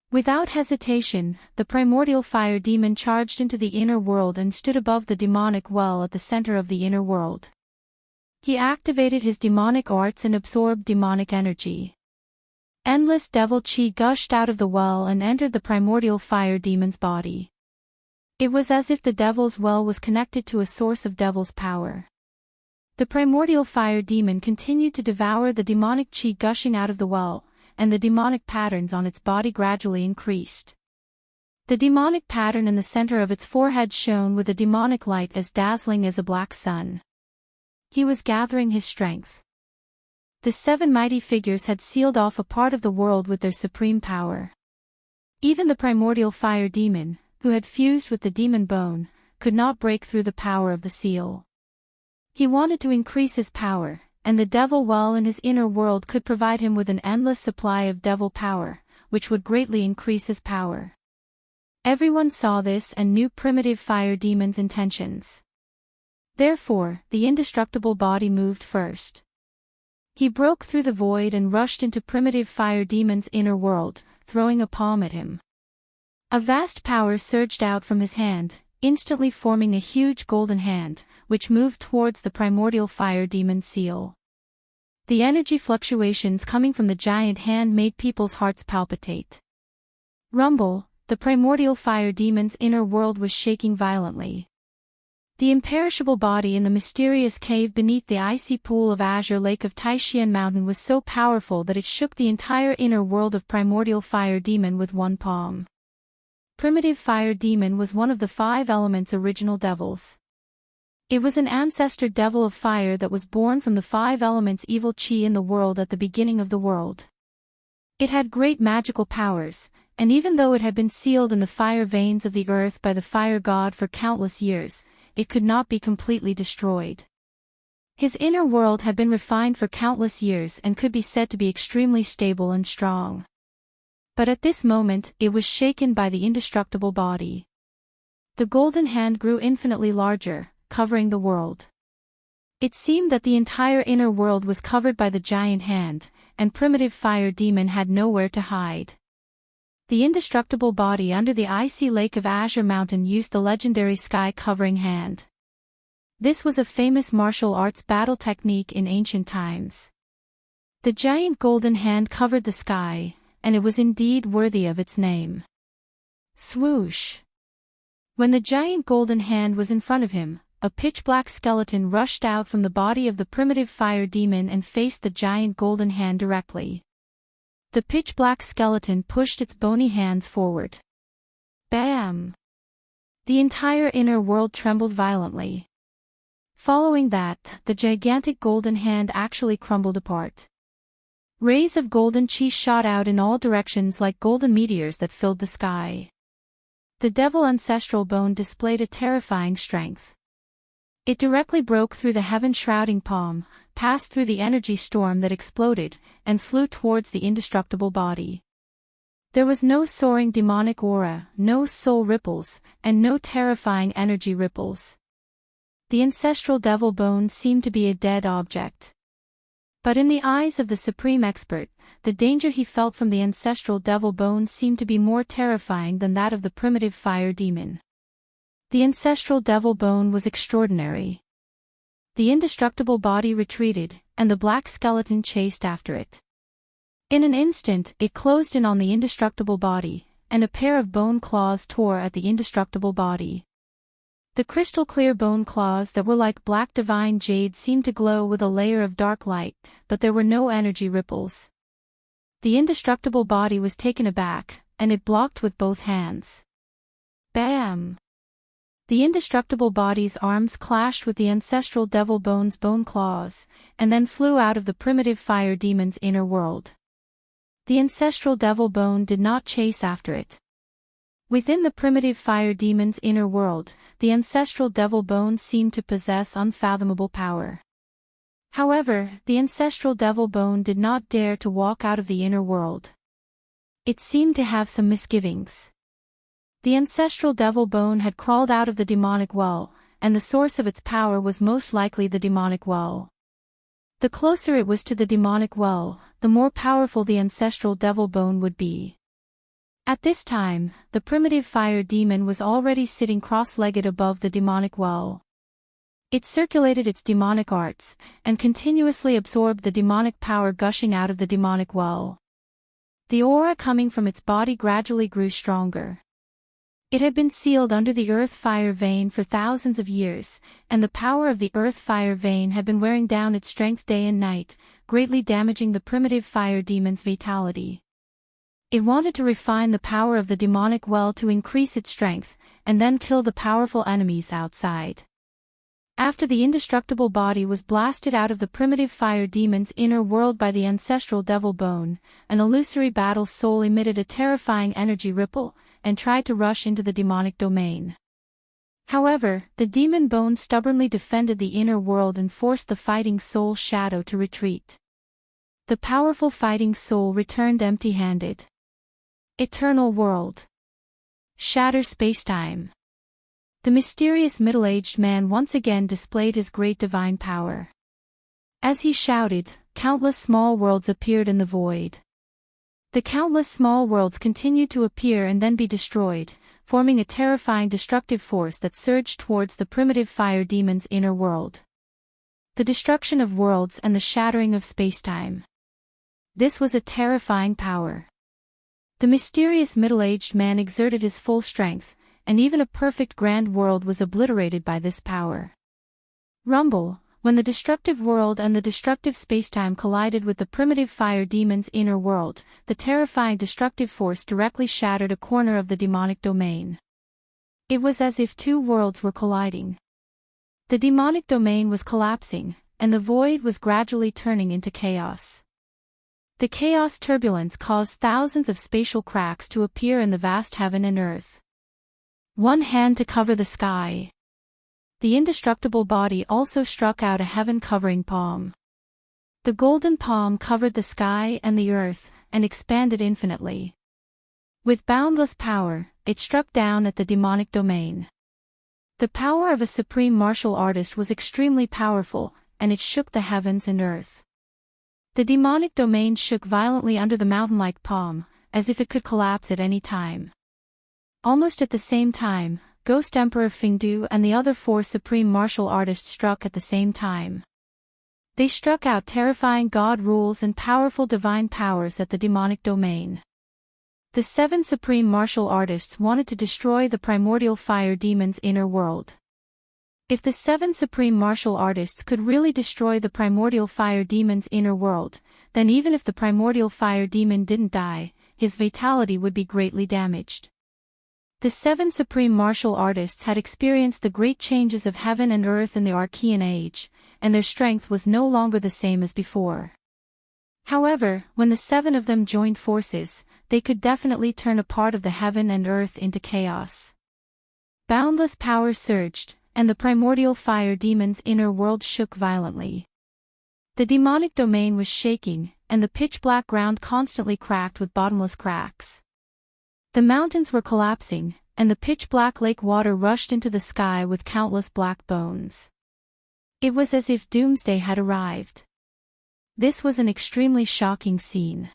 Without hesitation, the primordial fire demon charged into the inner world and stood above the demonic well at the center of the inner world. He activated his demonic arts and absorbed demonic energy. Endless devil chi gushed out of the well and entered the primordial fire demon's body. It was as if the devil's well was connected to a source of devil's power. The primordial fire demon continued to devour the demonic chi gushing out of the well, and the demonic patterns on its body gradually increased. The demonic pattern in the center of its forehead shone with a demonic light as dazzling as a black sun. He was gathering his strength. The 7 mighty figures had sealed off a part of the world with their supreme power. Even the primordial fire demon, who had fused with the demon bone, could not break through the power of the seal. He wanted to increase his power, and the devil well in his inner world could provide him with an endless supply of devil power, which would greatly increase his power. Everyone saw this and knew primitive fire demon's intentions. Therefore, the indestructible body moved first. He broke through the void and rushed into primitive fire demon's inner world, throwing a palm at him. A vast power surged out from his hand, instantly forming a huge golden hand, which moved towards the primordial fire demon's seal. The energy fluctuations coming from the giant hand made people's hearts palpitate. Rumble, the primordial fire demon's inner world was shaking violently. The imperishable body in the mysterious cave beneath the icy pool of azure lake of Taishian Mountain was so powerful that it shook the entire inner world of primordial fire demon with one palm. Primitive fire demon was one of the 5 elements' original devils. It was an ancestor devil of fire that was born from the 5 elements' evil chi in the world at the beginning of the world. It had great magical powers, and even though it had been sealed in the fire veins of the earth by the fire god for countless years, it could not be completely destroyed. His inner world had been refined for countless years and could be said to be extremely stable and strong. But at this moment, it was shaken by the indestructible body. The golden hand grew infinitely larger, covering the world. It seemed that the entire inner world was covered by the giant hand, and primitive fire demon had nowhere to hide. The indestructible body under the icy lake of Azure Mountain used the legendary sky-covering hand. This was a famous martial arts battle technique in ancient times. The giant golden hand covered the sky, and it was indeed worthy of its name. Swoosh! When the giant golden hand was in front of him, a pitch-black skeleton rushed out from the body of the primitive fire demon and faced the giant golden hand directly. The pitch-black skeleton pushed its bony hands forward. Bam! The entire inner world trembled violently. Following that, the gigantic golden hand actually crumbled apart. Rays of golden chi shot out in all directions like golden meteors that filled the sky. The devil ancestral bone displayed a terrifying strength. It directly broke through the heaven-shrouding palm, passed through the energy storm that exploded, and flew towards the indestructible body. There was no soaring demonic aura, no soul ripples, and no terrifying energy ripples. The ancestral devil bone seemed to be a dead object. But in the eyes of the supreme expert, the danger he felt from the ancestral devil bone seemed to be more terrifying than that of the primitive fire demon. The ancestral devil bone was extraordinary. The indestructible body retreated, and the black skeleton chased after it. In an instant, it closed in on the indestructible body, and a pair of bone claws tore at the indestructible body. The crystal-clear bone claws that were like black divine jade seemed to glow with a layer of dark light, but there were no energy ripples. The indestructible body was taken aback, and it blocked with both hands. Bam! The indestructible body's arms clashed with the ancestral devil bone's bone claws, and then flew out of the primitive fire demon's inner world. The ancestral devil bone did not chase after it. Within the primitive fire demon's inner world, the ancestral devil bone seemed to possess unfathomable power. However, the ancestral devil bone did not dare to walk out of the inner world. It seemed to have some misgivings. The ancestral devil bone had crawled out of the demonic well, and the source of its power was most likely the demonic well. The closer it was to the demonic well, the more powerful the ancestral devil bone would be. At this time, the primitive fire demon was already sitting cross-legged above the demonic well. It circulated its demonic arts, and continuously absorbed the demonic power gushing out of the demonic well. The aura coming from its body gradually grew stronger. It had been sealed under the earth fire vein for thousands of years, and the power of the earth fire vein had been wearing down its strength day and night, greatly damaging the primitive fire demon's vitality. It wanted to refine the power of the demonic well to increase its strength, and then kill the powerful enemies outside. After the indestructible body was blasted out of the primitive fire demon's inner world by the ancestral devil bone, an illusory battle soul emitted a terrifying energy ripple, and tried to rush into the demonic domain. However, the demon bone stubbornly defended the inner world and forced the fighting soul shadow to retreat. The powerful fighting soul returned empty-handed. Eternal world. Shatter spacetime. The mysterious middle-aged man once again displayed his great divine power. As he shouted, countless small worlds appeared in the void. The countless small worlds continued to appear and then be destroyed, forming a terrifying destructive force that surged towards the primitive fire demon's inner world. The destruction of worlds and the shattering of spacetime. This was a terrifying power. The mysterious middle-aged man exerted his full strength, and even a perfect grand world was obliterated by this power. Rumble. When the destructive world and the destructive spacetime collided with the primitive fire demon's inner world, the terrifying destructive force directly shattered a corner of the demonic domain. It was as if two worlds were colliding. The demonic domain was collapsing, and the void was gradually turning into chaos. The chaos turbulence caused thousands of spatial cracks to appear in the vast heaven and earth. One hand to cover the sky. The indestructible body also struck out a heaven-covering palm. The golden palm covered the sky and the earth, and expanded infinitely. With boundless power, it struck down at the demonic domain. The power of a supreme martial artist was extremely powerful, and it shook the heavens and earth. The demonic domain shook violently under the mountain-like palm, as if it could collapse at any time. Almost at the same time, Ghost Emperor Fingdu and the other four supreme martial artists struck at the same time. They struck out terrifying god rules and powerful divine powers at the demonic domain. The seven supreme martial artists wanted to destroy the primordial fire demon's inner world. If the seven supreme martial artists could really destroy the primordial fire demon's inner world, then even if the primordial fire demon didn't die, his vitality would be greatly damaged. The seven supreme martial artists had experienced the great changes of heaven and earth in the Archean age, and their strength was no longer the same as before. However, when the seven of them joined forces, they could definitely turn a part of the heaven and earth into chaos. Boundless power surged, and the primordial fire demon's inner world shook violently. The demonic domain was shaking, and the pitch-black ground constantly cracked with bottomless cracks. The mountains were collapsing, and the pitch-black lake water rushed into the sky with countless black bones. It was as if doomsday had arrived. This was an extremely shocking scene.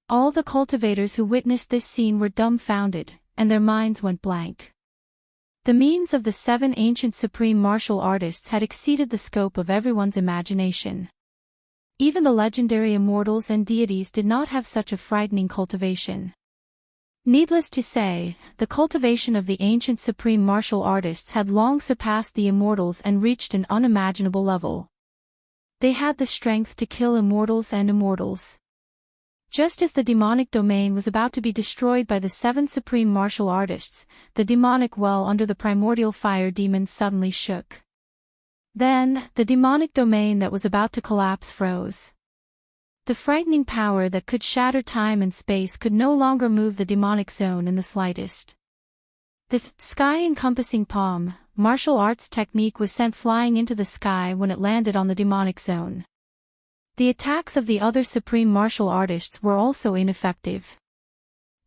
All the cultivators who witnessed this scene were dumbfounded, and their minds went blank. The means of the seven ancient supreme martial artists had exceeded the scope of everyone's imagination. Even the legendary immortals and deities did not have such a frightening cultivation. Needless to say, the cultivation of the ancient supreme martial artists had long surpassed the immortals and reached an unimaginable level. They had the strength to kill immortals and immortals. Just as the demonic domain was about to be destroyed by the seven supreme martial artists, the demonic well under the primordial fire demon suddenly shook. Then, the demonic domain that was about to collapse froze. The frightening power that could shatter time and space could no longer move the demonic zone in the slightest. The sky-encompassing palm, martial arts technique was sent flying into the sky when it landed on the demonic zone. The attacks of the other supreme martial artists were also ineffective.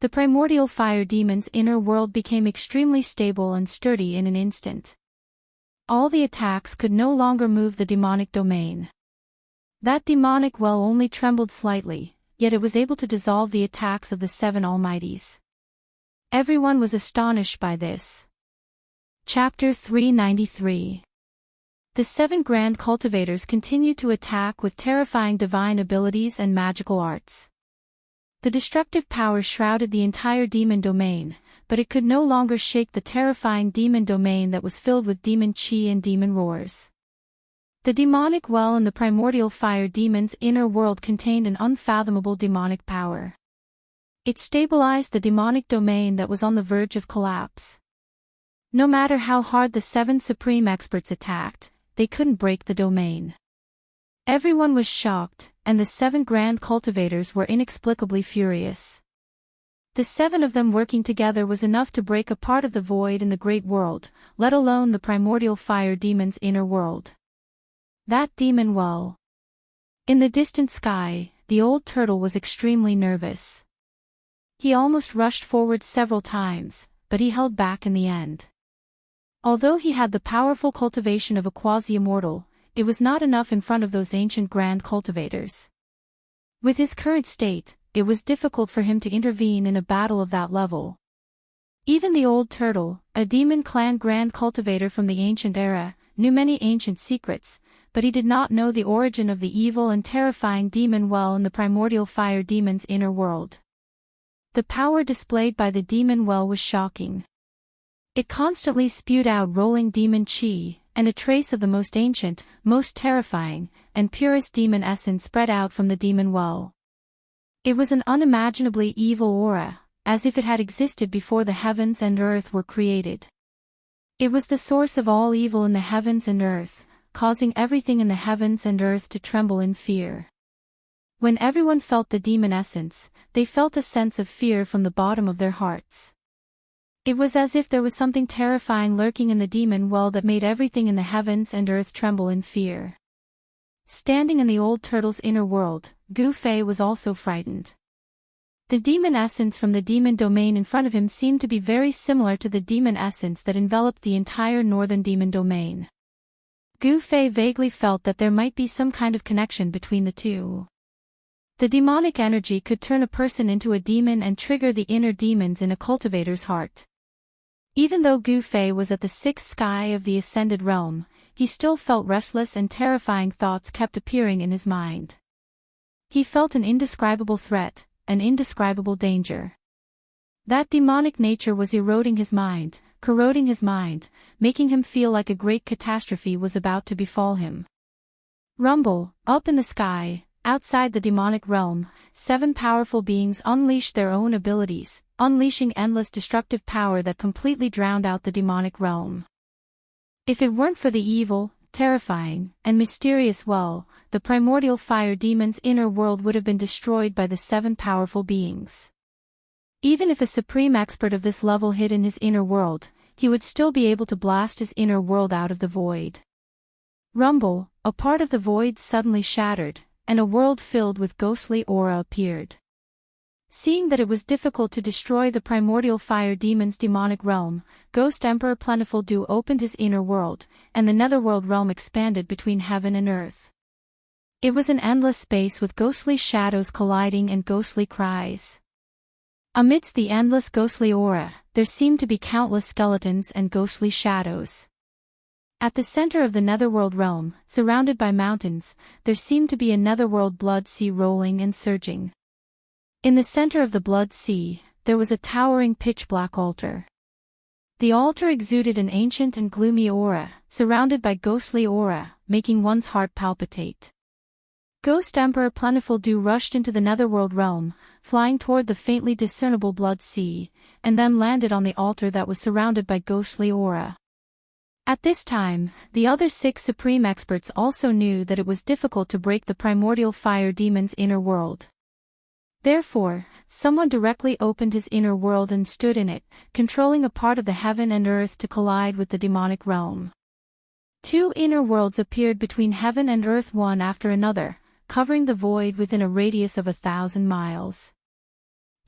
The primordial fire demon's inner world became extremely stable and sturdy in an instant. All the attacks could no longer move the demonic domain. That demonic well only trembled slightly, yet it was able to dissolve the attacks of the seven almighties. Everyone was astonished by this. Chapter 393. The seven grand cultivators continued to attack with terrifying divine abilities and magical arts. The destructive power shrouded the entire demon domain, but it could no longer shake the terrifying demon domain that was filled with demon chi and demon roars. The demonic well in the primordial fire demon's inner world contained an unfathomable demonic power. It stabilized the demonic domain that was on the verge of collapse. No matter how hard the seven supreme experts attacked, they couldn't break the domain. Everyone was shocked, and the seven grand cultivators were inexplicably furious. The 7 of them working together was enough to break a part of the void in the great world, let alone the primordial fire demon's inner world. That demon well. In the distant sky, the old turtle was extremely nervous. He almost rushed forward several times, but he held back in the end. Although he had the powerful cultivation of a quasi-immortal, it was not enough in front of those ancient grand cultivators. With his current state, it was difficult for him to intervene in a battle of that level. Even the old turtle, a demon clan grand cultivator from the ancient era, knew many ancient secrets, but he did not know the origin of the evil and terrifying demon well in the primordial fire demon's inner world. The power displayed by the demon well was shocking. It constantly spewed out rolling demon chi, and a trace of the most ancient, most terrifying, and purest demon essence spread out from the demon well. It was an unimaginably evil aura, as if it had existed before the heavens and earth were created. It was the source of all evil in the heavens and earth, causing everything in the heavens and earth to tremble in fear. When everyone felt the demon essence, they felt a sense of fear from the bottom of their hearts. It was as if there was something terrifying lurking in the demon well that made everything in the heavens and earth tremble in fear. Standing in the old turtle's inner world, Gu Fei was also frightened. The demon essence from the demon domain in front of him seemed to be very similar to the demon essence that enveloped the entire northern demon domain. Gu Fei vaguely felt that there might be some kind of connection between the two. The demonic energy could turn a person into a demon and trigger the inner demons in a cultivator's heart. Even though Gu Fei was at the 6th sky of the ascended realm, he still felt restless and terrifying thoughts kept appearing in his mind. He felt an indescribable threat, an indescribable danger. That demonic nature was eroding his mind, corroding his mind, making him feel like a great catastrophe was about to befall him. Rumble, up in the sky, outside the demonic realm, 7 powerful beings unleashed their own abilities, unleashing endless destructive power that completely drowned out the demonic realm. If it weren't for the evil, terrifying, and mysterious well, the primordial fire demon's inner world would have been destroyed by the 7 powerful beings. Even if a supreme expert of this level hid in his inner world, he would still be able to blast his inner world out of the void. Rumble, a part of the void suddenly shattered, and a world filled with ghostly aura appeared. Seeing that it was difficult to destroy the primordial fire demon's demonic realm, Ghost Emperor Plentiful Dew opened his inner world, and the netherworld realm expanded between heaven and earth. It was an endless space with ghostly shadows colliding and ghostly cries. Amidst the endless ghostly aura, there seemed to be countless skeletons and ghostly shadows. At the center of the netherworld realm, surrounded by mountains, there seemed to be a netherworld blood sea rolling and surging. In the center of the blood sea, there was a towering pitch-black altar. The altar exuded an ancient and gloomy aura, surrounded by ghostly aura, making one's heart palpitate. Ghost Emperor Plentiful Dew rushed into the netherworld realm, flying toward the faintly discernible blood sea, and then landed on the altar that was surrounded by ghostly aura. At this time, the other 6 supreme experts also knew that it was difficult to break the primordial fire demon's inner world. Therefore, someone directly opened his inner world and stood in it, controlling a part of the heaven and earth to collide with the demonic realm. 2 inner worlds appeared between heaven and earth one after another, covering the void within a radius of 1,000 miles.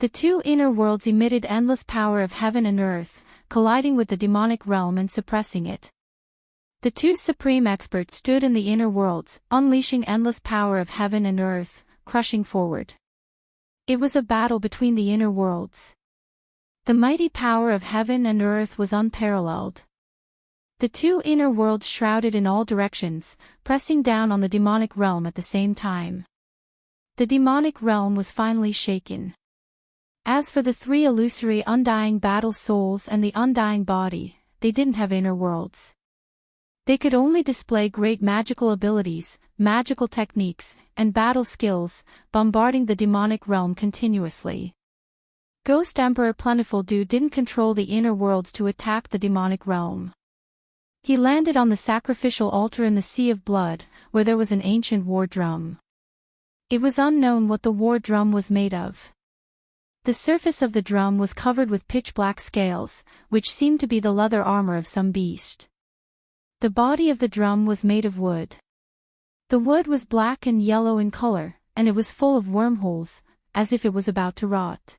The 2 inner worlds emitted endless power of heaven and earth, colliding with the demonic realm and suppressing it. The 2 supreme experts stood in the inner worlds, unleashing endless power of heaven and earth, crushing forward. It was a battle between the inner worlds. The mighty power of heaven and earth was unparalleled. The 2 inner worlds shrouded in all directions, pressing down on the demonic realm at the same time. The demonic realm was finally shaken. As for the 3 illusory undying battle souls and the undying body, they didn't have inner worlds. They could only display great magical abilities, magical techniques, and battle skills, bombarding the demonic realm continuously. Ghost Emperor Plentiful Dew didn't control the inner worlds to attack the demonic realm. He landed on the sacrificial altar in the Sea of Blood, where there was an ancient war drum. It was unknown what the war drum was made of. The surface of the drum was covered with pitch-black scales, which seemed to be the leather armor of some beast. The body of the drum was made of wood. The wood was black and yellow in color, and it was full of wormholes, as if it was about to rot.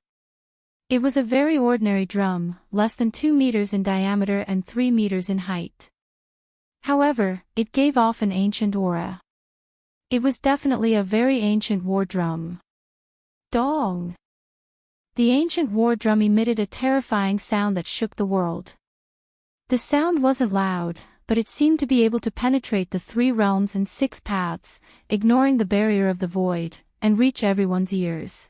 It was a very ordinary drum, less than 2 meters in diameter and 3 meters in height. However, it gave off an ancient aura. It was definitely a very ancient war drum. Dong! The ancient war drum emitted a terrifying sound that shook the world. The sound wasn't loud, but it seemed to be able to penetrate the 3 realms and 6 paths, ignoring the barrier of the void, and reach everyone's ears.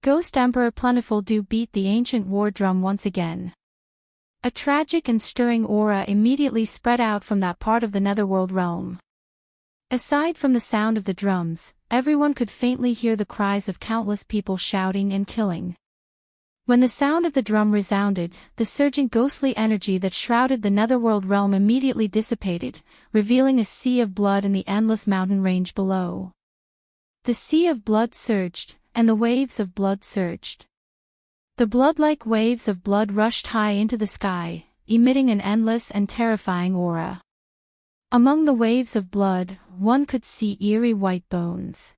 Ghost Emperor Plentiful Do beat the ancient war drum once again. A tragic and stirring aura immediately spread out from that part of the netherworld realm. Aside from the sound of the drums, everyone could faintly hear the cries of countless people shouting and killing. When the sound of the drum resounded, the surging ghostly energy that shrouded the netherworld realm immediately dissipated, revealing a sea of blood in the endless mountain range below. The sea of blood surged, and the waves of blood surged. The blood-like waves of blood rushed high into the sky, emitting an endless and terrifying aura. Among the waves of blood, one could see eerie white bones.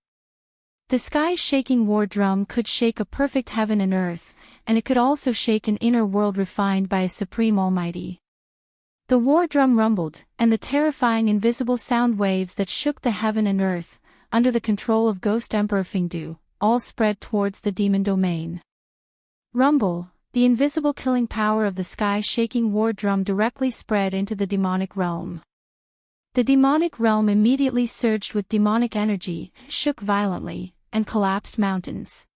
The sky-shaking war drum could shake a perfect heaven and earth, and it could also shake an inner world refined by a supreme almighty. The war drum rumbled, and the terrifying invisible sound waves that shook the heaven and earth, under the control of Ghost Emperor Fingdu, all spread towards the demon domain. Rumble, the invisible killing power of the sky-shaking war drum directly spread into the demonic realm. The demonic realm immediately surged with demonic energy, shook violently, and collapsed mountains.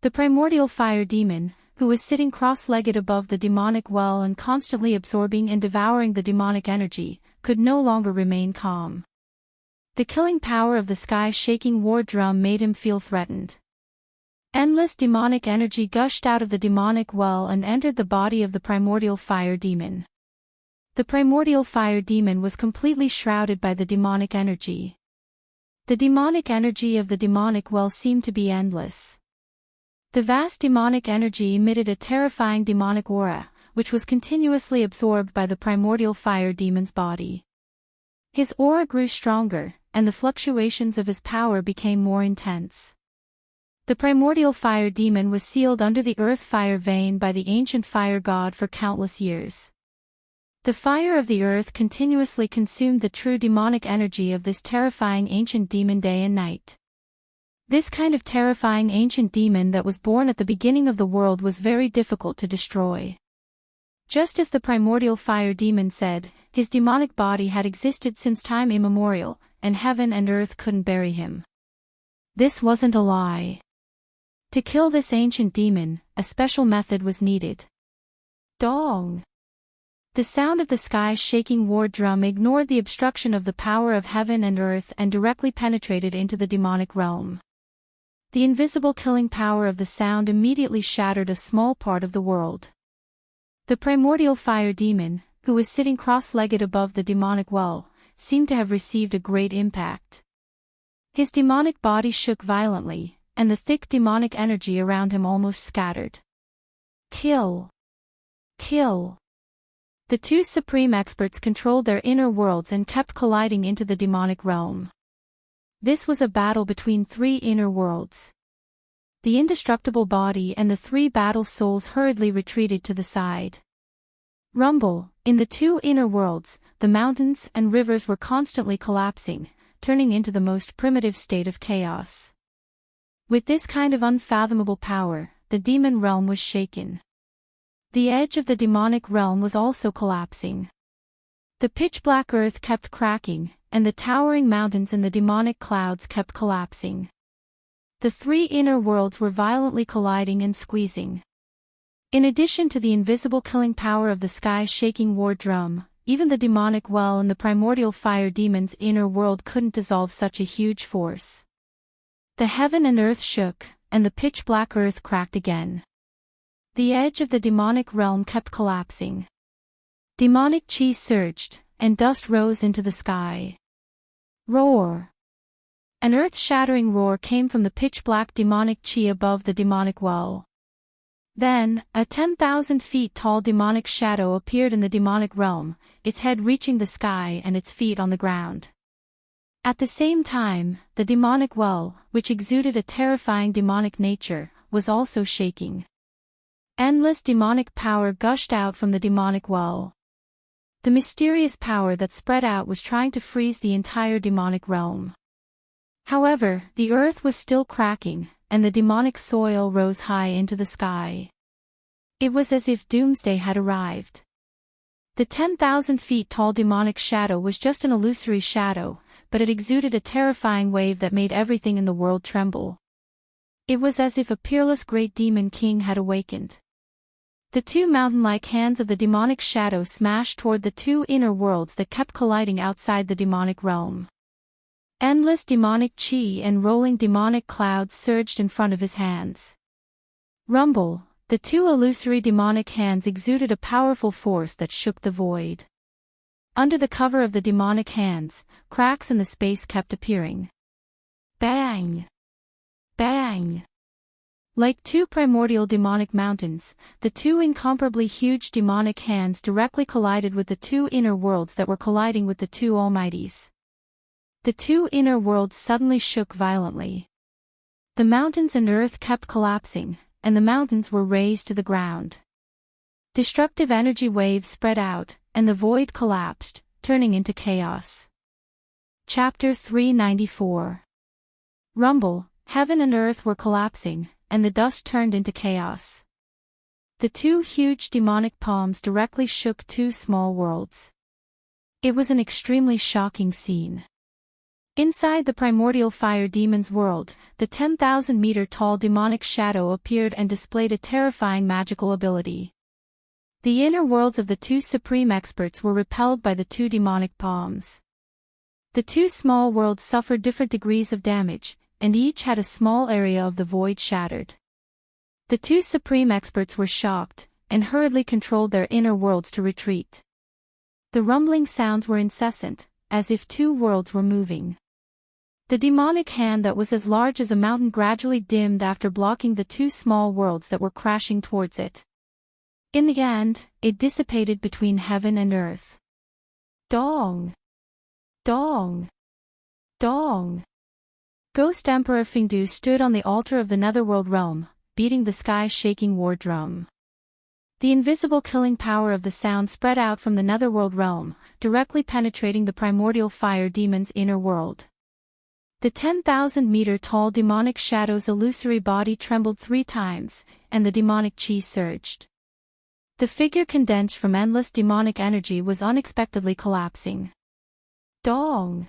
The primordial fire demon, who was sitting cross-legged above the demonic well and constantly absorbing and devouring the demonic energy, could no longer remain calm. The killing power of the sky-shaking war drum made him feel threatened. Endless demonic energy gushed out of the demonic well and entered the body of the primordial fire demon. The primordial fire demon was completely shrouded by the demonic energy. The demonic energy of the demonic well seemed to be endless. The vast demonic energy emitted a terrifying demonic aura, which was continuously absorbed by the primordial fire demon's body. His aura grew stronger, and the fluctuations of his power became more intense. The primordial fire demon was sealed under the earth fire vein by the ancient fire god for countless years. The fire of the earth continuously consumed the true demonic energy of this terrifying ancient demon day and night. This kind of terrifying ancient demon that was born at the beginning of the world was very difficult to destroy. Just as the primordial fire demon said, his demonic body had existed since time immemorial, and heaven and earth couldn't bury him. This wasn't a lie. To kill this ancient demon, a special method was needed. Dong! The sound of the sky-shaking war drum ignored the obstruction of the power of heaven and earth and directly penetrated into the demonic realm. The invisible killing power of the sound immediately shattered a small part of the world. The primordial fire demon, who was sitting cross-legged above the demonic well, seemed to have received a great impact. His demonic body shook violently, and the thick demonic energy around him almost scattered. Kill! Kill! The 2 supreme experts controlled their inner worlds and kept colliding into the demonic realm. This was a battle between 3 inner worlds. The indestructible body and the 3 battle souls hurriedly retreated to the side. Rumble, in the 2 inner worlds, the mountains and rivers were constantly collapsing, turning into the most primitive state of chaos. With this kind of unfathomable power, the demon realm was shaken. The edge of the demonic realm was also collapsing. The pitch-black earth kept cracking, and the towering mountains in the demonic clouds kept collapsing. The 3 inner worlds were violently colliding and squeezing. In addition to the invisible killing power of the sky-shaking war drum, even the demonic well and the primordial fire demon's inner world couldn't dissolve such a huge force. The heaven and earth shook, and the pitch-black earth cracked again. The edge of the demonic realm kept collapsing. Demonic chi surged, and dust rose into the sky. Roar! An earth-shattering roar came from the pitch-black demonic chi above the demonic well. Then, a 10,000 feet tall demonic shadow appeared in the demonic realm, its head reaching the sky and its feet on the ground. At the same time, the demonic well, which exuded a terrifying demonic nature, was also shaking. Endless demonic power gushed out from the demonic well. The mysterious power that spread out was trying to freeze the entire demonic realm. However, the earth was still cracking, and the demonic soil rose high into the sky. It was as if doomsday had arrived. The 10,000 feet tall demonic shadow was just an illusory shadow, but it exuded a terrifying wave that made everything in the world tremble. It was as if a peerless great demon king had awakened. The two mountain-like hands of the demonic shadow smashed toward the two inner worlds that kept colliding outside the demonic realm. Endless demonic chi and rolling demonic clouds surged in front of his hands. Rumble, the two illusory demonic hands exuded a powerful force that shook the void. Under the cover of the demonic hands, cracks in the space kept appearing. Bang! Bang! Like two primordial demonic mountains, the two incomparably huge demonic hands directly collided with the two inner worlds that were colliding with the two almighties. The two inner worlds suddenly shook violently. The mountains and earth kept collapsing, and the mountains were razed to the ground. Destructive energy waves spread out, and the void collapsed, turning into chaos. Chapter 394. Rumble, heaven and earth were collapsing, and the dust turned into chaos. The two huge demonic palms directly shook two small worlds. It was an extremely shocking scene. Inside the primordial fire demon's world, the 10,000-meter-tall demonic shadow appeared and displayed a terrifying magical ability. The inner worlds of the two supreme experts were repelled by the two demonic palms. The two small worlds suffered different degrees of damage, and each had a small area of the void shattered. The two supreme experts were shocked, and hurriedly controlled their inner worlds to retreat. The rumbling sounds were incessant, as if two worlds were moving. The demonic hand that was as large as a mountain gradually dimmed after blocking the two small worlds that were crashing towards it. In the end, it dissipated between heaven and earth. Dong! Dong! Dong! Ghost Emperor Fingdu stood on the altar of the netherworld realm, beating the sky-shaking war drum. The invisible killing power of the sound spread out from the netherworld realm, directly penetrating the primordial fire demon's inner world. The 10,000-meter-tall demonic shadow's illusory body trembled 3 times, and the demonic chi surged. The figure condensed from endless demonic energy was unexpectedly collapsing. Dong!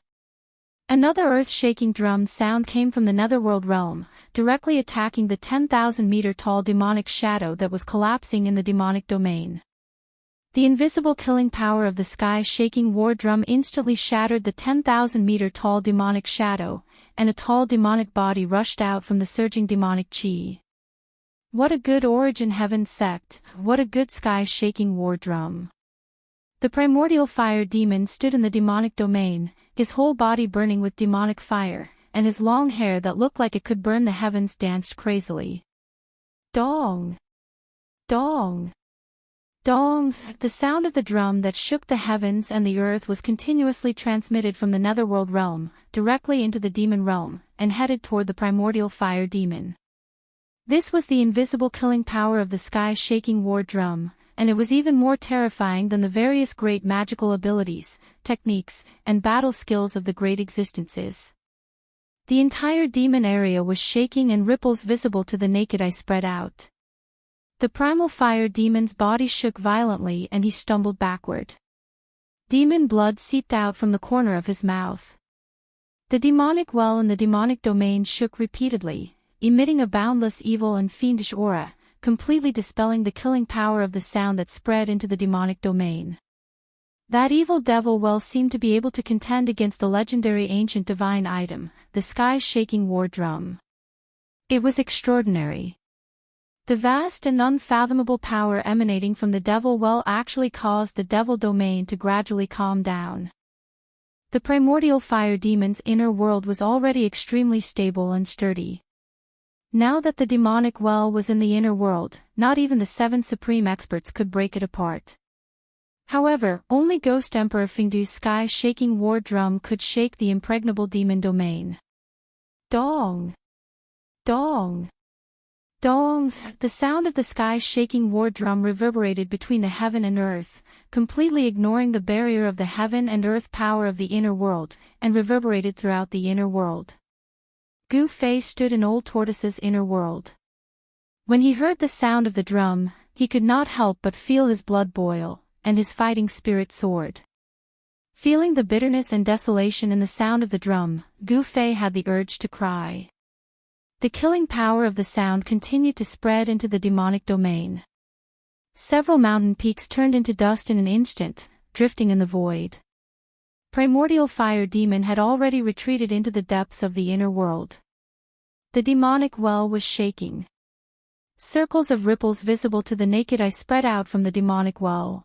Another earth-shaking drum sound came from the netherworld realm, directly attacking the 10,000-meter-tall demonic shadow that was collapsing in the demonic domain. The invisible killing power of the sky-shaking war drum instantly shattered the 10,000-meter-tall demonic shadow, and a tall demonic body rushed out from the surging demonic chi. What a good origin heaven sect, what a good sky-shaking war drum. The primordial fire demon stood in the demonic domain, his whole body burning with demonic fire, and his long hair that looked like it could burn the heavens danced crazily. Dong! Dong! Dong! The sound of the drum that shook the heavens and the earth was continuously transmitted from the netherworld realm, directly into the demon realm, and headed toward the primordial fire demon. This was the invisible killing power of the sky-shaking war drum, and it was even more terrifying than the various great magical abilities, techniques, and battle skills of the great existences. The entire demon area was shaking and ripples visible to the naked eye spread out. The primal fire demon's body shook violently and he stumbled backward. Demon blood seeped out from the corner of his mouth. The demonic well in the demonic domain shook repeatedly, emitting a boundless evil and fiendish aura, completely dispelling the killing power of the sound that spread into the demonic domain. That evil devil well seemed to be able to contend against the legendary ancient divine item, the sky-shaking war drum. It was extraordinary. The vast and unfathomable power emanating from the devil well actually caused the devil domain to gradually calm down. The primordial fire demon's inner world was already extremely stable and sturdy. Now that the demonic well was in the inner world, not even the 7 supreme experts could break it apart. However, only Ghost Emperor Fengdu's sky-shaking war drum could shake the impregnable demon domain. Dong! Dong! Dong! The sound of the sky-shaking war drum reverberated between the heaven and earth, completely ignoring the barrier of the heaven and earth power of the inner world, and reverberated throughout the inner world. Gu Fei stood in Old Tortoise's inner world. When he heard the sound of the drum, he could not help but feel his blood boil, and his fighting spirit soared. Feeling the bitterness and desolation in the sound of the drum, Gu Fei had the urge to cry. The killing power of the sound continued to spread into the demonic domain. Several mountain peaks turned into dust in an instant, drifting in the void. Primordial fire demon had already retreated into the depths of the inner world. The demonic well was shaking. Circles of ripples visible to the naked eye spread out from the demonic well.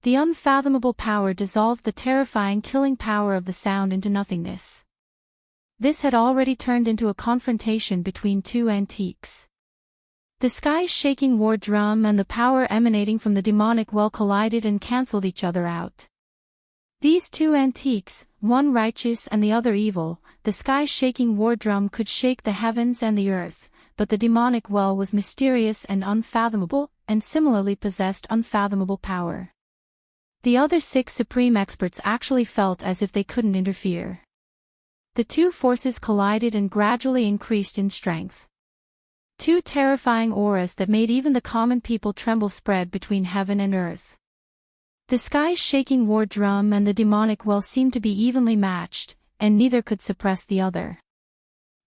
The unfathomable power dissolved the terrifying killing power of the sound into nothingness. This had already turned into a confrontation between two antiques. The sky-shaking war drum and the power emanating from the demonic well collided and cancelled each other out. These two antiques, one righteous and the other evil, the sky-shaking war drum could shake the heavens and the earth, but the demonic well was mysterious and unfathomable, and similarly possessed unfathomable power. The other 6 supreme experts actually felt as if they couldn't interfere. The two forces collided and gradually increased in strength. Two terrifying auras that made even the common people tremble spread between heaven and earth. The sky-shaking war drum and the demonic well seemed to be evenly matched, and neither could suppress the other.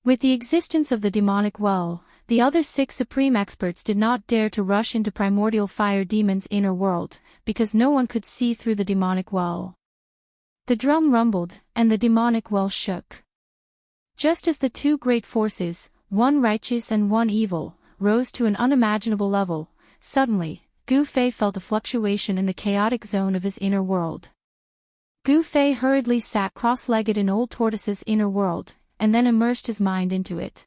With the existence of the demonic well, the other 6 supreme experts did not dare to rush into primordial fire demon's inner world, because no one could see through the demonic well. The drum rumbled, and the demonic well shook. Just as the two great forces, one righteous and one evil, rose to an unimaginable level, suddenly, Gu Fei felt a fluctuation in the chaotic zone of his inner world. Gu Fei hurriedly sat cross-legged in Old Tortoise's inner world, and then immersed his mind into it.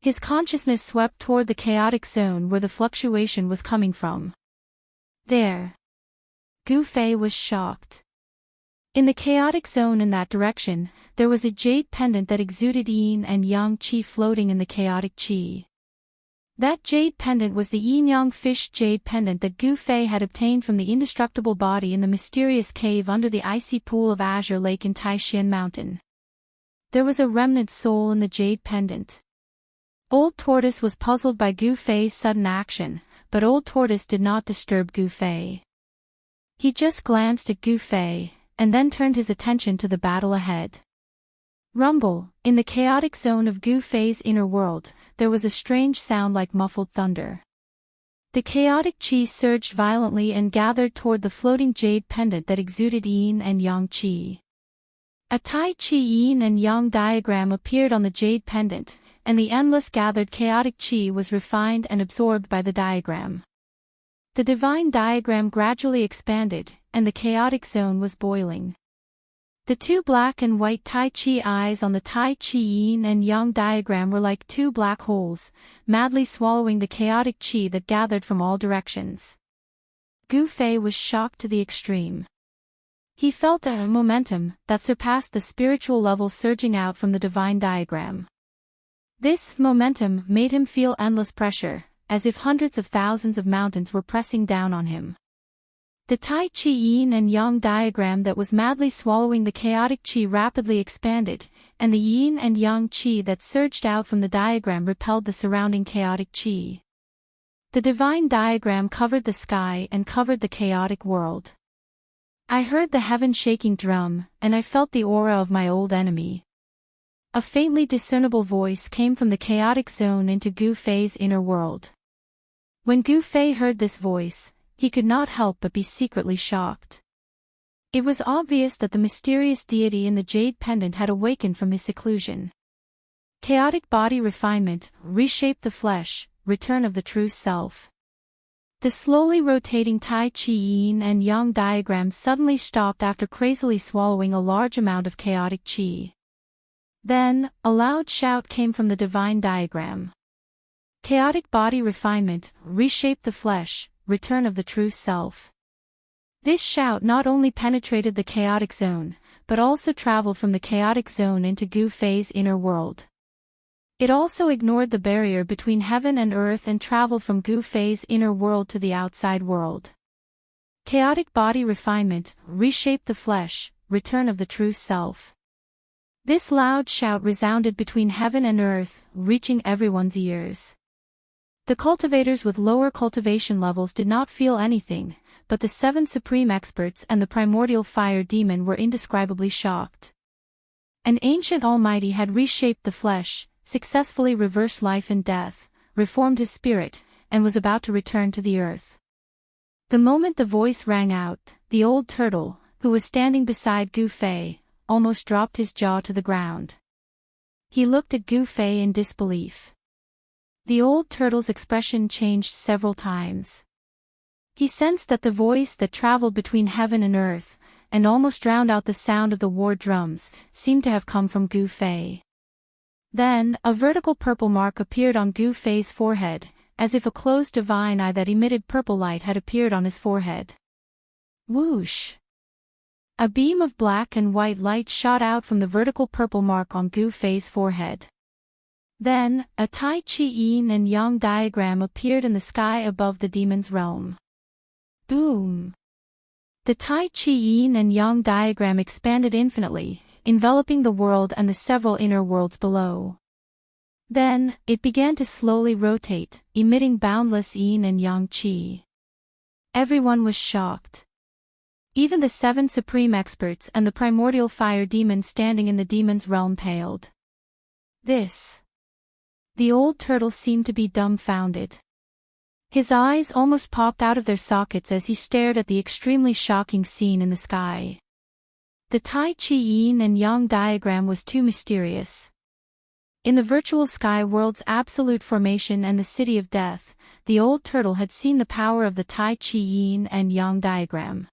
His consciousness swept toward the chaotic zone where the fluctuation was coming from. There. Gu Fei was shocked. In the chaotic zone in that direction, there was a jade pendant that exuded yin and yang qi floating in the chaotic qi. That jade pendant was the yin-yang fish jade pendant that Gu Fei had obtained from the indestructible body in the mysterious cave under the icy pool of azure lake in Taishan Mountain. There was a remnant soul in the jade pendant. Old Tortoise was puzzled by Gu Fei's sudden action, but Old Tortoise did not disturb Gu Fei. He just glanced at Gu Fei, and then turned his attention to the battle ahead. Rumble, in the chaotic zone of Gu Fei's inner world, there was a strange sound like muffled thunder. The chaotic qi surged violently and gathered toward the floating jade pendant that exuded yin and yang qi. A Tai Chi yin and yang diagram appeared on the jade pendant, and the endless gathered chaotic qi was refined and absorbed by the diagram. The divine diagram gradually expanded, and the chaotic zone was boiling. The two black and white Tai Chi eyes on the Tai Chi yin and yang diagram were like two black holes, madly swallowing the chaotic qi that gathered from all directions. Gu Fei was shocked to the extreme. He felt a momentum that surpassed the spiritual level surging out from the divine diagram. This momentum made him feel endless pressure, as if hundreds of thousands of mountains were pressing down on him. The Tai Chi yin and yang diagram that was madly swallowing the chaotic qi rapidly expanded, and the yin and yang qi that surged out from the diagram repelled the surrounding chaotic qi. The divine diagram covered the sky and covered the chaotic world. I heard the heaven-shaking drum, and I felt the aura of my old enemy. A faintly discernible voice came from the chaotic zone into Gu Fei's inner world. When Gu Fei heard this voice, he could not help but be secretly shocked. It was obvious that the mysterious deity in the jade pendant had awakened from his seclusion. Chaotic body refinement, reshaped the flesh, return of the true self. The slowly rotating Tai Chi yin and yang diagram suddenly stopped after crazily swallowing a large amount of chaotic qi. Then, a loud shout came from the divine diagram. Chaotic body refinement, reshape the flesh, return of the true self. This shout not only penetrated the chaotic zone, but also traveled from the chaotic zone into Gu Fei's inner world. It also ignored the barrier between heaven and earth and traveled from Gu Fei's inner world to the outside world. Chaotic body refinement, reshape the flesh, return of the true self. This loud shout resounded between heaven and earth, reaching everyone's ears. The cultivators with lower cultivation levels did not feel anything, but the 7 supreme experts and the primordial fire demon were indescribably shocked. An ancient almighty had reshaped the flesh, successfully reversed life and death, reformed his spirit, and was about to return to the earth. The moment the voice rang out, the old turtle, who was standing beside Gu Fei, almost dropped his jaw to the ground. He looked at Gu Fei in disbelief. The old turtle's expression changed several times. He sensed that the voice that traveled between heaven and earth, and almost drowned out the sound of the war drums, seemed to have come from Gu Fei. Then, a vertical purple mark appeared on Gu Fei's forehead, as if a closed divine eye that emitted purple light had appeared on his forehead. Whoosh! A beam of black and white light shot out from the vertical purple mark on Gu Fei's forehead. Then, a Tai Chi yin and yang diagram appeared in the sky above the demon's realm. Boom! The Tai Chi yin and yang diagram expanded infinitely, enveloping the world and the several inner worlds below. Then, it began to slowly rotate, emitting boundless yin and yang qi. Everyone was shocked. Even the 7 supreme experts and the primordial fire demon standing in the demon's realm paled. The old turtle seemed to be dumbfounded. His eyes almost popped out of their sockets as he stared at the extremely shocking scene in the sky. The Tai Chi yin and yang diagram was too mysterious. In the virtual sky world's absolute formation and the city of death, the old turtle had seen the power of the Tai Chi yin and yang diagram.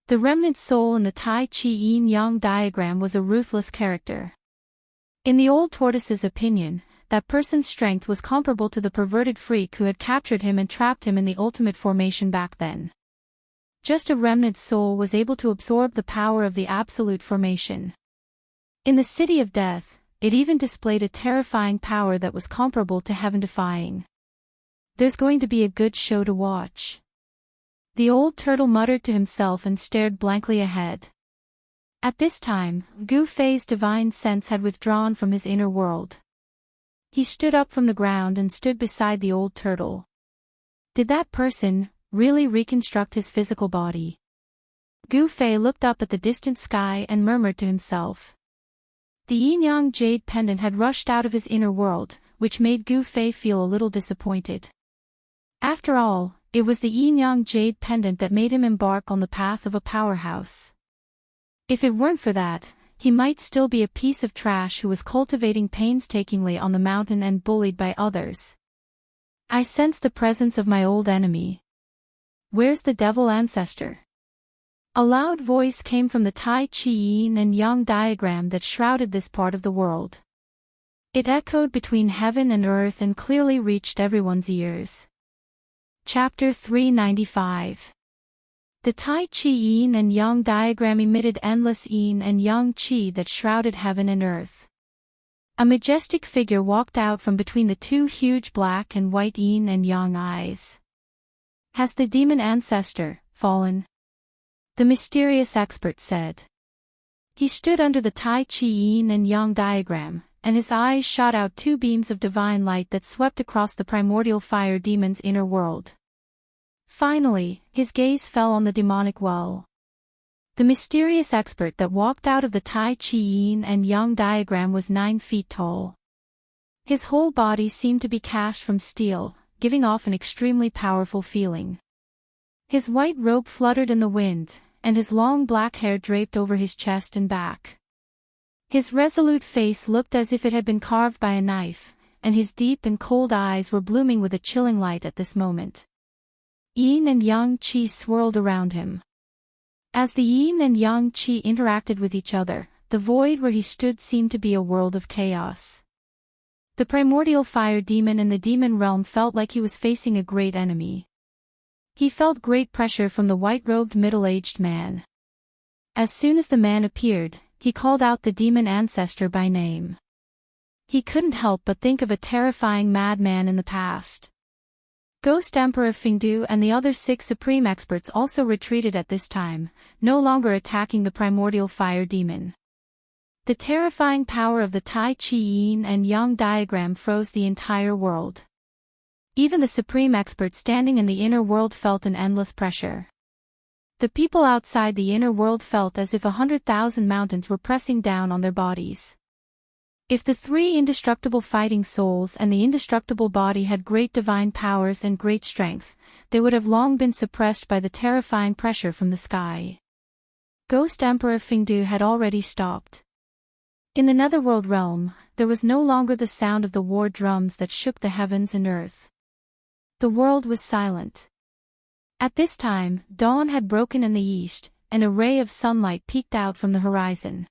The remnant soul in the Tai Chi yin yang diagram was a ruthless character. In the old tortoise's opinion, that person's strength was comparable to the perverted freak who had captured him and trapped him in the ultimate formation back then. Just a remnant soul was able to absorb the power of the absolute formation. In the city of death, it even displayed a terrifying power that was comparable to heaven-defying. There's going to be a good show to watch. The old turtle muttered to himself and stared blankly ahead. At this time, Gu Fei's divine sense had withdrawn from his inner world. He stood up from the ground and stood beside the old turtle. Did that person really reconstruct his physical body? Gu Fei looked up at the distant sky and murmured to himself. The yin-yang jade pendant had rushed out of his inner world, which made Gu Fei feel a little disappointed. After all, it was the yin-yang jade pendant that made him embark on the path of a powerhouse. If it weren't for that, he might still be a piece of trash who was cultivating painstakingly on the mountain and bullied by others. I sense the presence of my old enemy. Where's the devil ancestor? A loud voice came from the Tai Chi yin and yang diagram that shrouded this part of the world. It echoed between heaven and earth and clearly reached everyone's ears. Chapter 395. The Tai Chi yin and yang diagram emitted endless yin and yang qi that shrouded heaven and earth. A majestic figure walked out from between the 2 huge black and white yin and yang eyes. Has the demon ancestor fallen? The mysterious expert said. He stood under the Tai Chi yin and yang diagram, and his eyes shot out 2 beams of divine light that swept across the primordial fire demon's inner world. Finally, his gaze fell on the demonic well. The mysterious expert that walked out of the Tai Chi yin and yang diagram was 9 feet tall. His whole body seemed to be cast from steel, giving off an extremely powerful feeling. His white robe fluttered in the wind, and his long black hair draped over his chest and back. His resolute face looked as if it had been carved by a knife, and his deep and cold eyes were blooming with a chilling light at this moment. Yin and yang qi swirled around him. As the yin and yang qi interacted with each other, the void where he stood seemed to be a world of chaos. The primordial fire demon in the demon realm felt like he was facing a great enemy. He felt great pressure from the white-robed middle-aged man. As soon as the man appeared, he called out the demon ancestor by name. He couldn't help but think of a terrifying madman in the past. Ghost Emperor Fingdu and the other 6 supreme experts also retreated at this time, no longer attacking the primordial fire demon. The terrifying power of the Tai Chi Yin and Yang diagram froze the entire world. Even the supreme expert standing in the inner world felt an endless pressure. The people outside the inner world felt as if 100,000 mountains were pressing down on their bodies. If the 3 indestructible fighting souls and the indestructible body had great divine powers and great strength, they would have long been suppressed by the terrifying pressure from the sky. Ghost Emperor Fingdu had already stopped. In the netherworld realm, there was no longer the sound of the war drums that shook the heavens and earth. The world was silent. At this time, dawn had broken in the east, and a ray of sunlight peeked out from the horizon.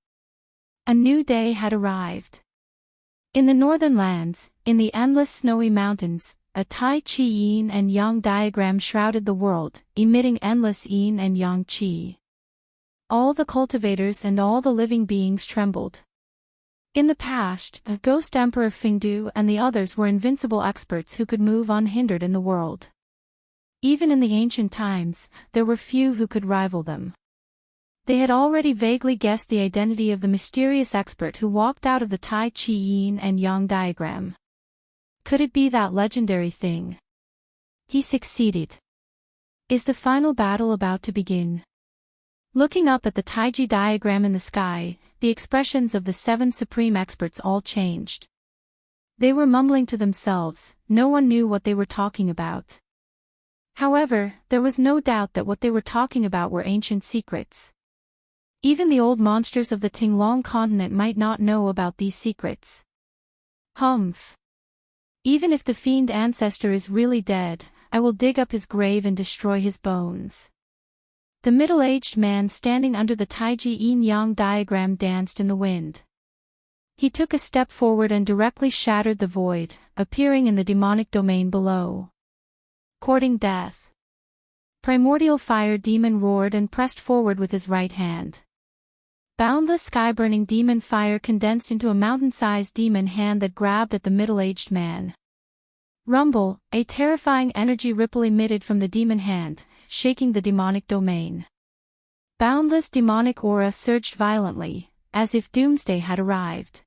A new day had arrived. In the northern lands, in the endless snowy mountains, a Tai Chi Yin and Yang diagram shrouded the world, emitting endless Yin and Yang Qi. All the cultivators and all the living beings trembled. In the past, Ghost Emperor Fingdu and the others were invincible experts who could move unhindered in the world. Even in the ancient times, there were few who could rival them. They had already vaguely guessed the identity of the mysterious expert who walked out of the Tai Chi Yin and Yang diagram. Could it be that legendary thing? He succeeded. Is the final battle about to begin? Looking up at the Taiji diagram in the sky, the expressions of the 7 supreme experts all changed. They were mumbling to themselves, no one knew what they were talking about. However, there was no doubt that what they were talking about were ancient secrets. Even the old monsters of the Tinglong continent might not know about these secrets. Humph. Even if the fiend ancestor is really dead, I will dig up his grave and destroy his bones. The middle-aged man standing under the Taiji Yin-Yang diagram danced in the wind. He took a step forward and directly shattered the void, appearing in the demonic domain below. Courting death. Primordial fire demon roared and pressed forward with his right hand. Boundless sky-burning demon fire condensed into a mountain-sized demon hand that grabbed at the middle-aged man. Rumble, a terrifying energy ripple emitted from the demon hand, shaking the demonic domain. Boundless demonic aura surged violently, as if doomsday had arrived.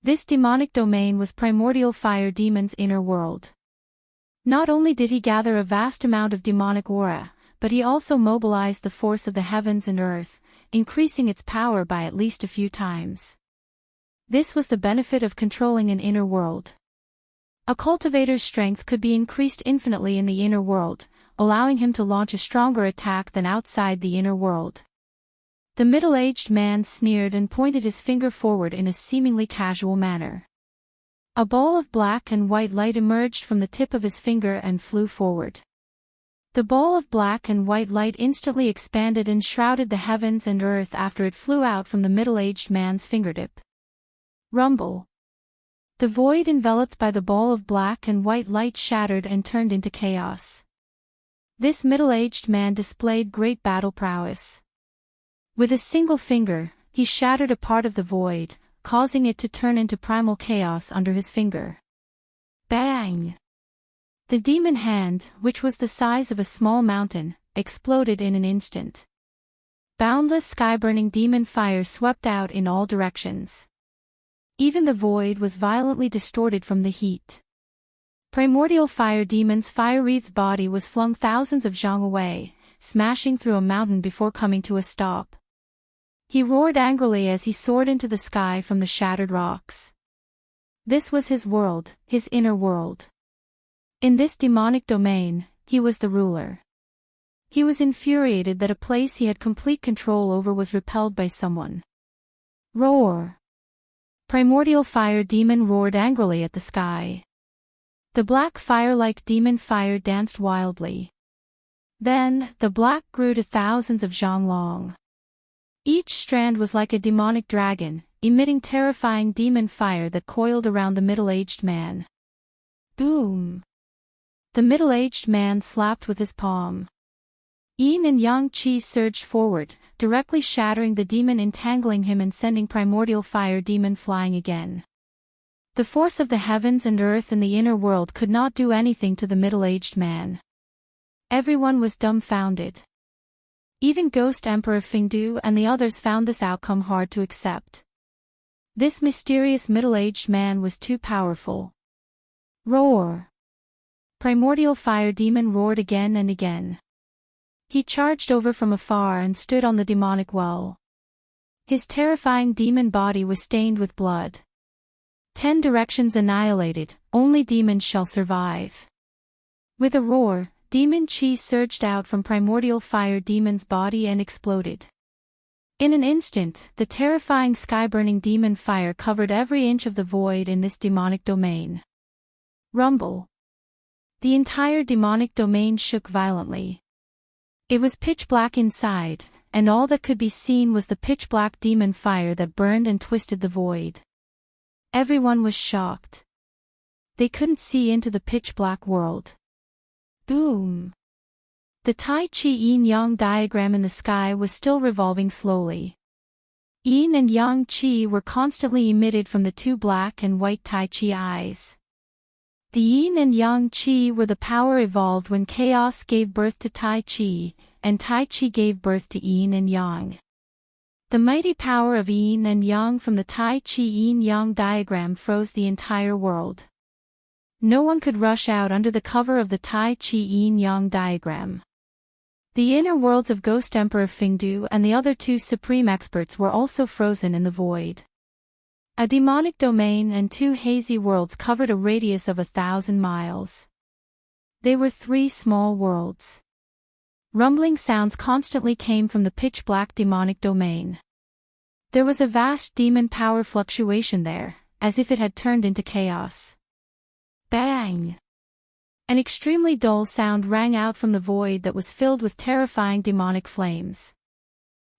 This demonic domain was primordial fire demon's inner world. Not only did he gather a vast amount of demonic aura, but he also mobilized the force of the heavens and earth, increasing its power by at least a few times. This was the benefit of controlling an inner world. A cultivator's strength could be increased infinitely in the inner world, allowing him to launch a stronger attack than outside the inner world. The middle-aged man sneered and pointed his finger forward in a seemingly casual manner. A ball of black and white light emerged from the tip of his finger and flew forward. The ball of black and white light instantly expanded and shrouded the heavens and earth after it flew out from the middle-aged man's fingertip. Rumble. The void enveloped by the ball of black and white light shattered and turned into chaos. This middle-aged man displayed great battle prowess. With a single finger, he shattered a part of the void, causing it to turn into primal chaos under his finger. Bang! The demon hand, which was the size of a small mountain, exploded in an instant. Boundless sky-burning demon fire swept out in all directions. Even the void was violently distorted from the heat. Primordial fire demon's fire-wreathed body was flung thousands of zhang away, smashing through a mountain before coming to a stop. He roared angrily as he soared into the sky from the shattered rocks. This was his world, his inner world. In this demonic domain, he was the ruler. He was infuriated that a place he had complete control over was repelled by someone. Roar! Primordial fire demon roared angrily at the sky. The black fire-like demon fire danced wildly. Then, the black grew to thousands of zhang long. Each strand was like a demonic dragon, emitting terrifying demon fire that coiled around the middle-aged man. Boom! The middle-aged man slapped with his palm. Yin and yang qi surged forward, directly shattering the demon, entangling him and sending primordial fire demon flying again. The force of the heavens and earth and the inner world could not do anything to the middle-aged man. Everyone was dumbfounded. Even Ghost Emperor Fingdu and the others found this outcome hard to accept. This mysterious middle-aged man was too powerful. Roar! Primordial fire demon roared again and again. He charged over from afar and stood on the demonic well. His terrifying demon body was stained with blood. 10 directions annihilated, only demons shall survive. With a roar, demon chi surged out from primordial fire demon's body and exploded. In an instant, the terrifying sky-burning demon fire covered every inch of the void in this demonic domain. Rumble. The entire demonic domain shook violently. It was pitch black inside, and all that could be seen was the pitch-black demon fire that burned and twisted the void. Everyone was shocked. They couldn't see into the pitch-black world. Boom! The Tai Chi Yin-Yang diagram in the sky was still revolving slowly. Yin and Yang Qi were constantly emitted from the two black and white Tai Chi eyes. The Yin and Yang Qi were the power evolved when chaos gave birth to Tai Chi, and Tai Chi gave birth to Yin and Yang. The mighty power of Yin and Yang from the Tai Chi Yin-Yang diagram froze the entire world. No one could rush out under the cover of the Tai Chi Yin-Yang diagram. The inner worlds of Ghost Emperor Fingdu and the other two supreme experts were also frozen in the void. A demonic domain and two hazy worlds covered a radius of 1,000 miles. They were 3 small worlds. Rumbling sounds constantly came from the pitch-black demonic domain. There was a vast demon power fluctuation there, as if it had turned into chaos. Bang! An extremely dull sound rang out from the void that was filled with terrifying demonic flames.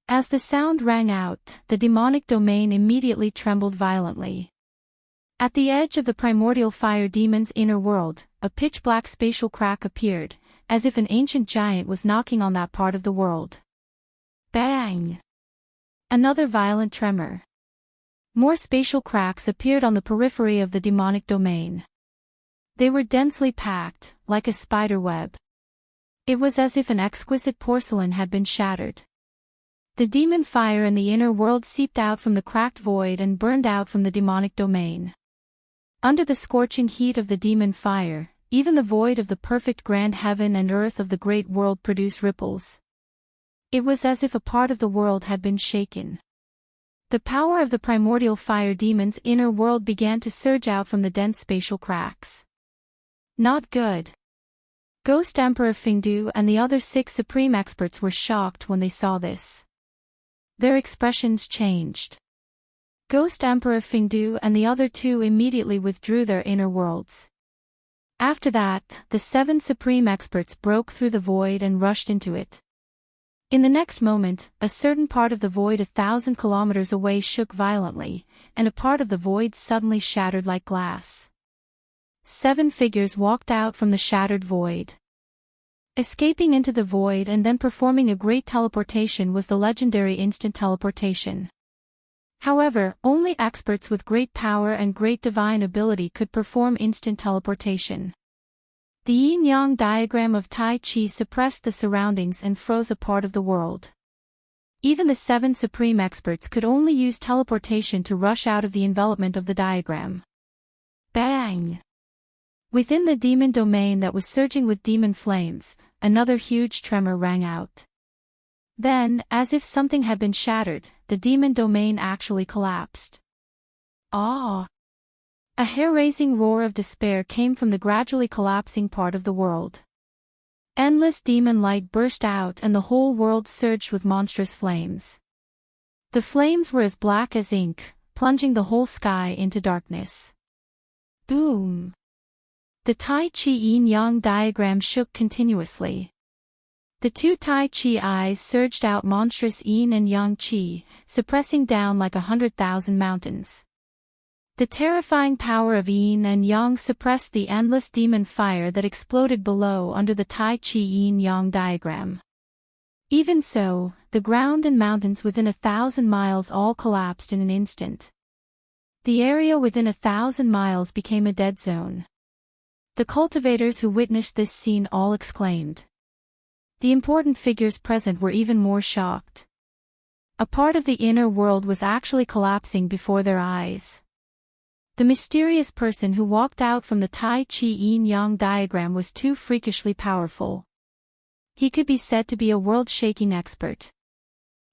As the sound rang out, the demonic domain immediately trembled violently. At the edge of the primordial fire demon's inner world, a pitch-black spatial crack appeared, as if an ancient giant was knocking on that part of the world. Bang! Another violent tremor. More spatial cracks appeared on the periphery of the demonic domain. They were densely packed, like a spider web. It was as if an exquisite porcelain had been shattered. The demon fire in the inner world seeped out from the cracked void and burned out from the demonic domain. Under the scorching heat of the demon fire, even the void of the perfect grand heaven and earth of the great world produced ripples. It was as if a part of the world had been shaken. The power of the primordial fire demon's inner world began to surge out from the dense spatial cracks. Not good. Ghost Emperor Fingdu and the other 6 supreme experts were shocked when they saw this. Their expressions changed. Ghost Emperor Fingdu and the other 2 immediately withdrew their inner worlds. After that, the 7 supreme experts broke through the void and rushed into it. In the next moment, a certain part of the void 1,000 kilometers away shook violently, and a part of the void suddenly shattered like glass. 7 figures walked out from the shattered void. Escaping into the void and then performing a great teleportation was the legendary instant teleportation. However, only experts with great power and great divine ability could perform instant teleportation. The yin-yang diagram of Tai Chi suppressed the surroundings and froze a part of the world. Even the 7 supreme experts could only use teleportation to rush out of the envelopment of the diagram. Bang! Within the demon domain that was surging with demon flames, another huge tremor rang out. Then, as if something had been shattered, the demon domain actually collapsed. Ah! A hair-raising roar of despair came from the gradually collapsing part of the world. Endless demon light burst out and the whole world surged with monstrous flames. The flames were as black as ink, plunging the whole sky into darkness. Boom! The Tai Chi Yin-Yang diagram shook continuously. The two Tai Chi eyes surged out monstrous yin and yang chi, suppressing down like 100,000 mountains. The terrifying power of yin and yang suppressed the endless demon fire that exploded below under the Tai Chi yin-yang diagram. Even so, the ground and mountains within 1,000 miles all collapsed in an instant. The area within 1,000 miles became a dead zone. The cultivators who witnessed this scene all exclaimed. The important figures present were even more shocked. A part of the inner world was actually collapsing before their eyes. The mysterious person who walked out from the Tai Chi yin-yang diagram was too freakishly powerful. He could be said to be a world-shaking expert.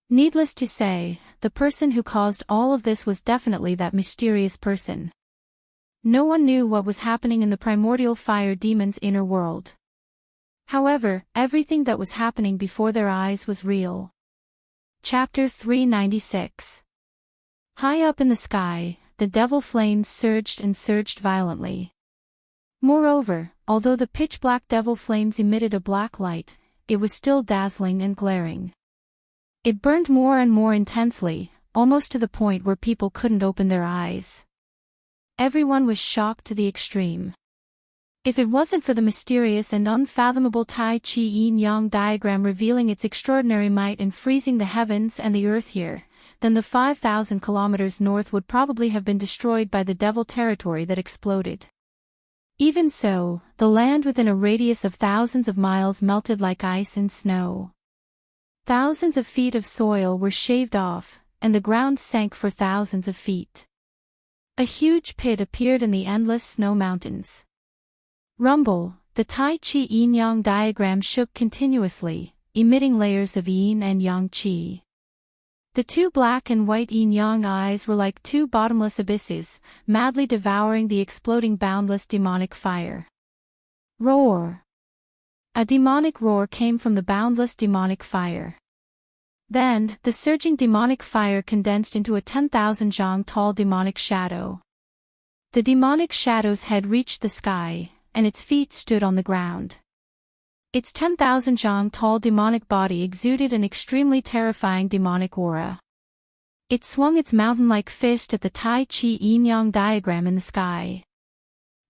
Needless to say, the person who caused all of this was definitely that mysterious person. No one knew what was happening in the primordial fire demon's inner world. However, everything that was happening before their eyes was real. Chapter 396. High up in the sky, the devil flames surged and surged violently. Moreover, although the pitch-black devil flames emitted a black light, it was still dazzling and glaring. It burned more and more intensely, almost to the point where people couldn't open their eyes. Everyone was shocked to the extreme. If it wasn't for the mysterious and unfathomable Tai Chi yin-yang diagram revealing its extraordinary might in freezing the heavens and the earth here, then the 5,000 kilometers north would probably have been destroyed by the devil territory that exploded. Even so, the land within a radius of thousands of miles melted like ice and snow. Thousands of feet of soil were shaved off, and the ground sank for thousands of feet. A huge pit appeared in the endless snow mountains. Rumble, the Tai Chi yin-yang diagram shook continuously, emitting layers of yin and yang chi. The two black and white yin-yang eyes were like two bottomless abysses, madly devouring the exploding boundless demonic fire. Roar! A demonic roar came from the boundless demonic fire. Then, the surging demonic fire condensed into a 10,000 zhang tall demonic shadow. The demonic shadow's head reached the sky, and its feet stood on the ground. Its 10,000 zhang tall demonic body exuded an extremely terrifying demonic aura. It swung its mountain-like fist at the Tai Chi yin-yang diagram in the sky.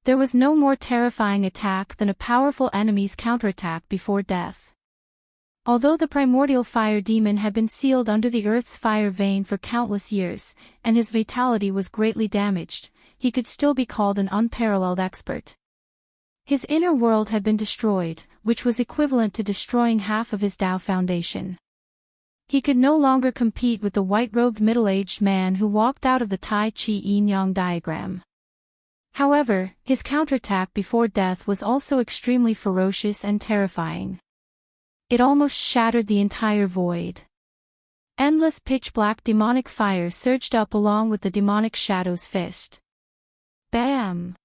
There was no more terrifying attack than a powerful enemy's counterattack before death. Although the primordial fire demon had been sealed under the earth's fire vein for countless years, and his vitality was greatly damaged, he could still be called an unparalleled expert. His inner world had been destroyed, which was equivalent to destroying half of his Tao foundation. He could no longer compete with the white-robed middle-aged man who walked out of the Tai Chi yin-yang diagram. However, his counterattack before death was also extremely ferocious and terrifying. It almost shattered the entire void. Endless pitch-black demonic fire surged up along with the demonic shadow's fist. Bam!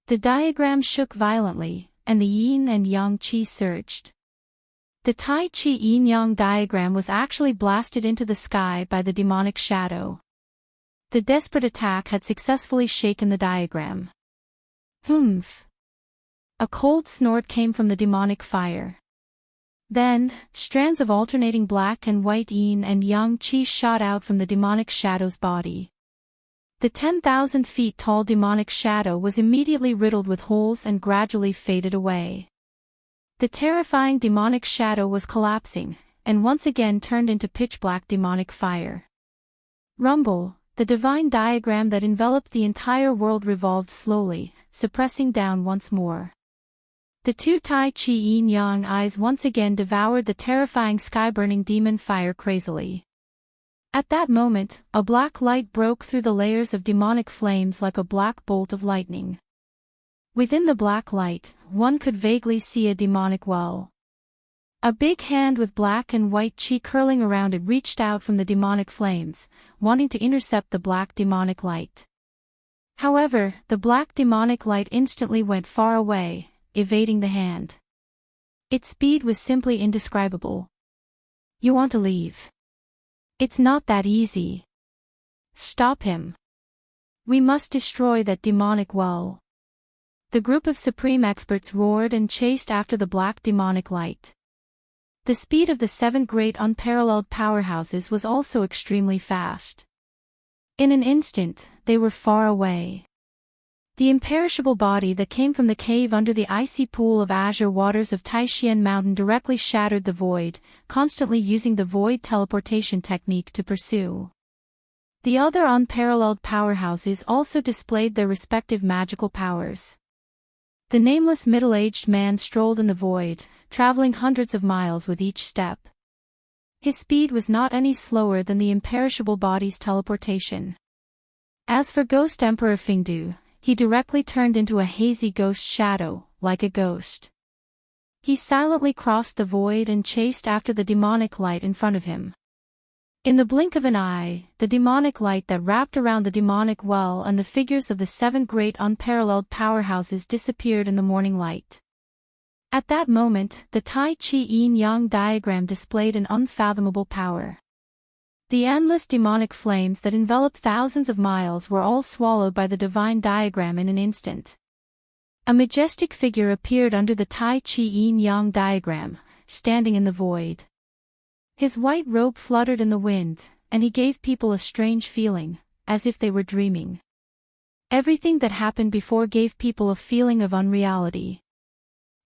The diagram shook violently, and the yin and yang chi surged. The Tai Chi yin-yang diagram was actually blasted into the sky by the demonic shadow. The desperate attack had successfully shaken the diagram. Humph! A cold snort came from the demonic fire. Then, strands of alternating black and white yin and yang chi shot out from the demonic shadow's body. The 10,000 feet tall demonic shadow was immediately riddled with holes and gradually faded away. The terrifying demonic shadow was collapsing, and once again turned into pitch-black demonic fire. Rumble, the divine diagram that enveloped the entire world revolved slowly, suppressing down once more. The two Tai Chi yin-yang eyes once again devoured the terrifying sky-burning demon fire crazily. At that moment, a black light broke through the layers of demonic flames like a black bolt of lightning. Within the black light, one could vaguely see a demonic well. A big hand with black and white chi curling around it reached out from the demonic flames, wanting to intercept the black demonic light. However, the black demonic light instantly went far away, evading the hand. Its speed was simply indescribable. You want to leave? It's not that easy. Stop him. We must destroy that demonic well. The group of supreme experts roared and chased after the black demonic light. The speed of the 7 great unparalleled powerhouses was also extremely fast. In an instant, they were far away. The imperishable body that came from the cave under the icy pool of azure waters of Taishian Mountain directly shattered the void, constantly using the void teleportation technique to pursue. The other unparalleled powerhouses also displayed their respective magical powers. The nameless middle-aged man strolled in the void, traveling hundreds of miles with each step. His speed was not any slower than the imperishable body's teleportation. As for Ghost Emperor Fingdu, he directly turned into a hazy ghost shadow, like a ghost. He silently crossed the void and chased after the demonic light in front of him. In the blink of an eye, the demonic light that wrapped around the demonic well and the figures of the 7 great unparalleled powerhouses disappeared in the morning light. At that moment, the Tai Chi Yin-Yang diagram displayed an unfathomable power. The endless demonic flames that enveloped thousands of miles were all swallowed by the divine diagram in an instant. A majestic figure appeared under the Tai Chi Yin-Yang diagram, standing in the void. His white robe fluttered in the wind, and he gave people a strange feeling, as if they were dreaming. Everything that happened before gave people a feeling of unreality.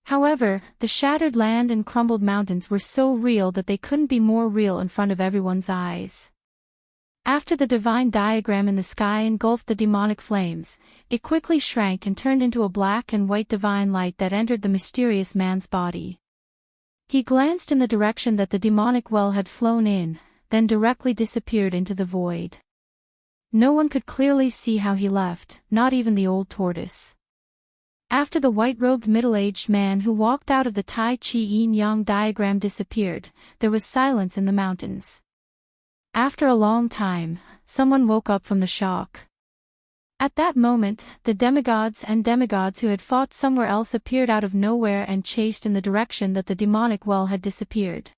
However, the shattered land and crumbled mountains were so real that they couldn't be more real in front of everyone's eyes. After the divine diagram in the sky engulfed the demonic flames, it quickly shrank and turned into a black and white divine light that entered the mysterious man's body. He glanced in the direction that the demonic well had flown in, then directly disappeared into the void. No one could clearly see how he left, not even the old tortoise. After the white-robed middle-aged man who walked out of the Tai Chi Yin-Yang diagram disappeared, there was silence in the mountains. After a long time, someone woke up from the shock. At that moment, the demigods who had fought somewhere else appeared out of nowhere and chased in the direction that the demonic well had disappeared.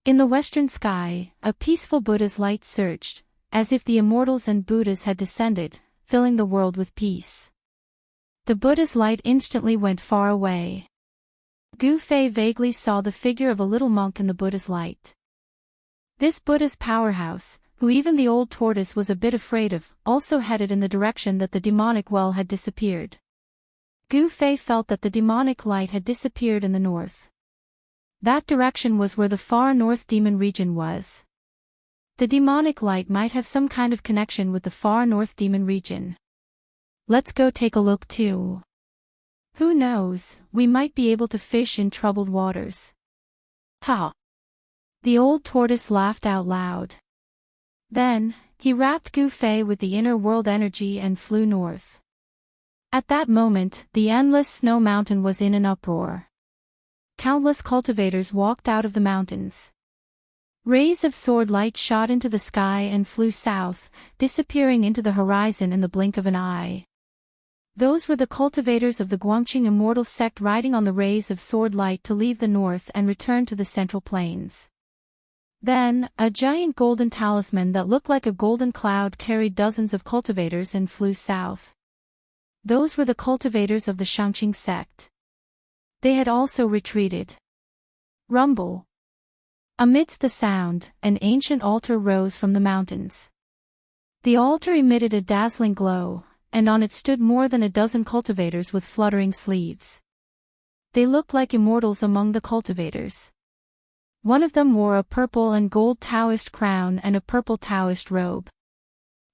In the western sky, a peaceful Buddha's light surged, as if the immortals and Buddhas had descended, filling the world with peace. The Buddha's light instantly went far away. Gu Fei vaguely saw the figure of a little monk in the Buddha's light. This Buddha's powerhouse, who even the old tortoise was a bit afraid of, also headed in the direction that the demonic well had disappeared. Gu Fei felt that the demonic light had disappeared in the north. That direction was where the far north demon region was. The demonic light might have some kind of connection with the far north demon region. Let's go take a look too. Who knows, we might be able to fish in troubled waters. Ha! The old tortoise laughed out loud. Then, he wrapped Gu Fei with the inner world energy and flew north. At that moment, the endless snow mountain was in an uproar. Countless cultivators walked out of the mountains. Rays of sword light shot into the sky and flew south, disappearing into the horizon in the blink of an eye. Those were the cultivators of the Guangqing Immortal sect riding on the rays of sword light to leave the north and return to the central plains. Then, a giant golden talisman that looked like a golden cloud carried dozens of cultivators and flew south. Those were the cultivators of the Xianxia sect. They had also retreated. Rumble. Amidst the sound, an ancient altar rose from the mountains. The altar emitted a dazzling glow, and on it stood more than a dozen cultivators with fluttering sleeves. They looked like immortals among the cultivators. One of them wore a purple and gold Daoist crown and a purple Daoist robe.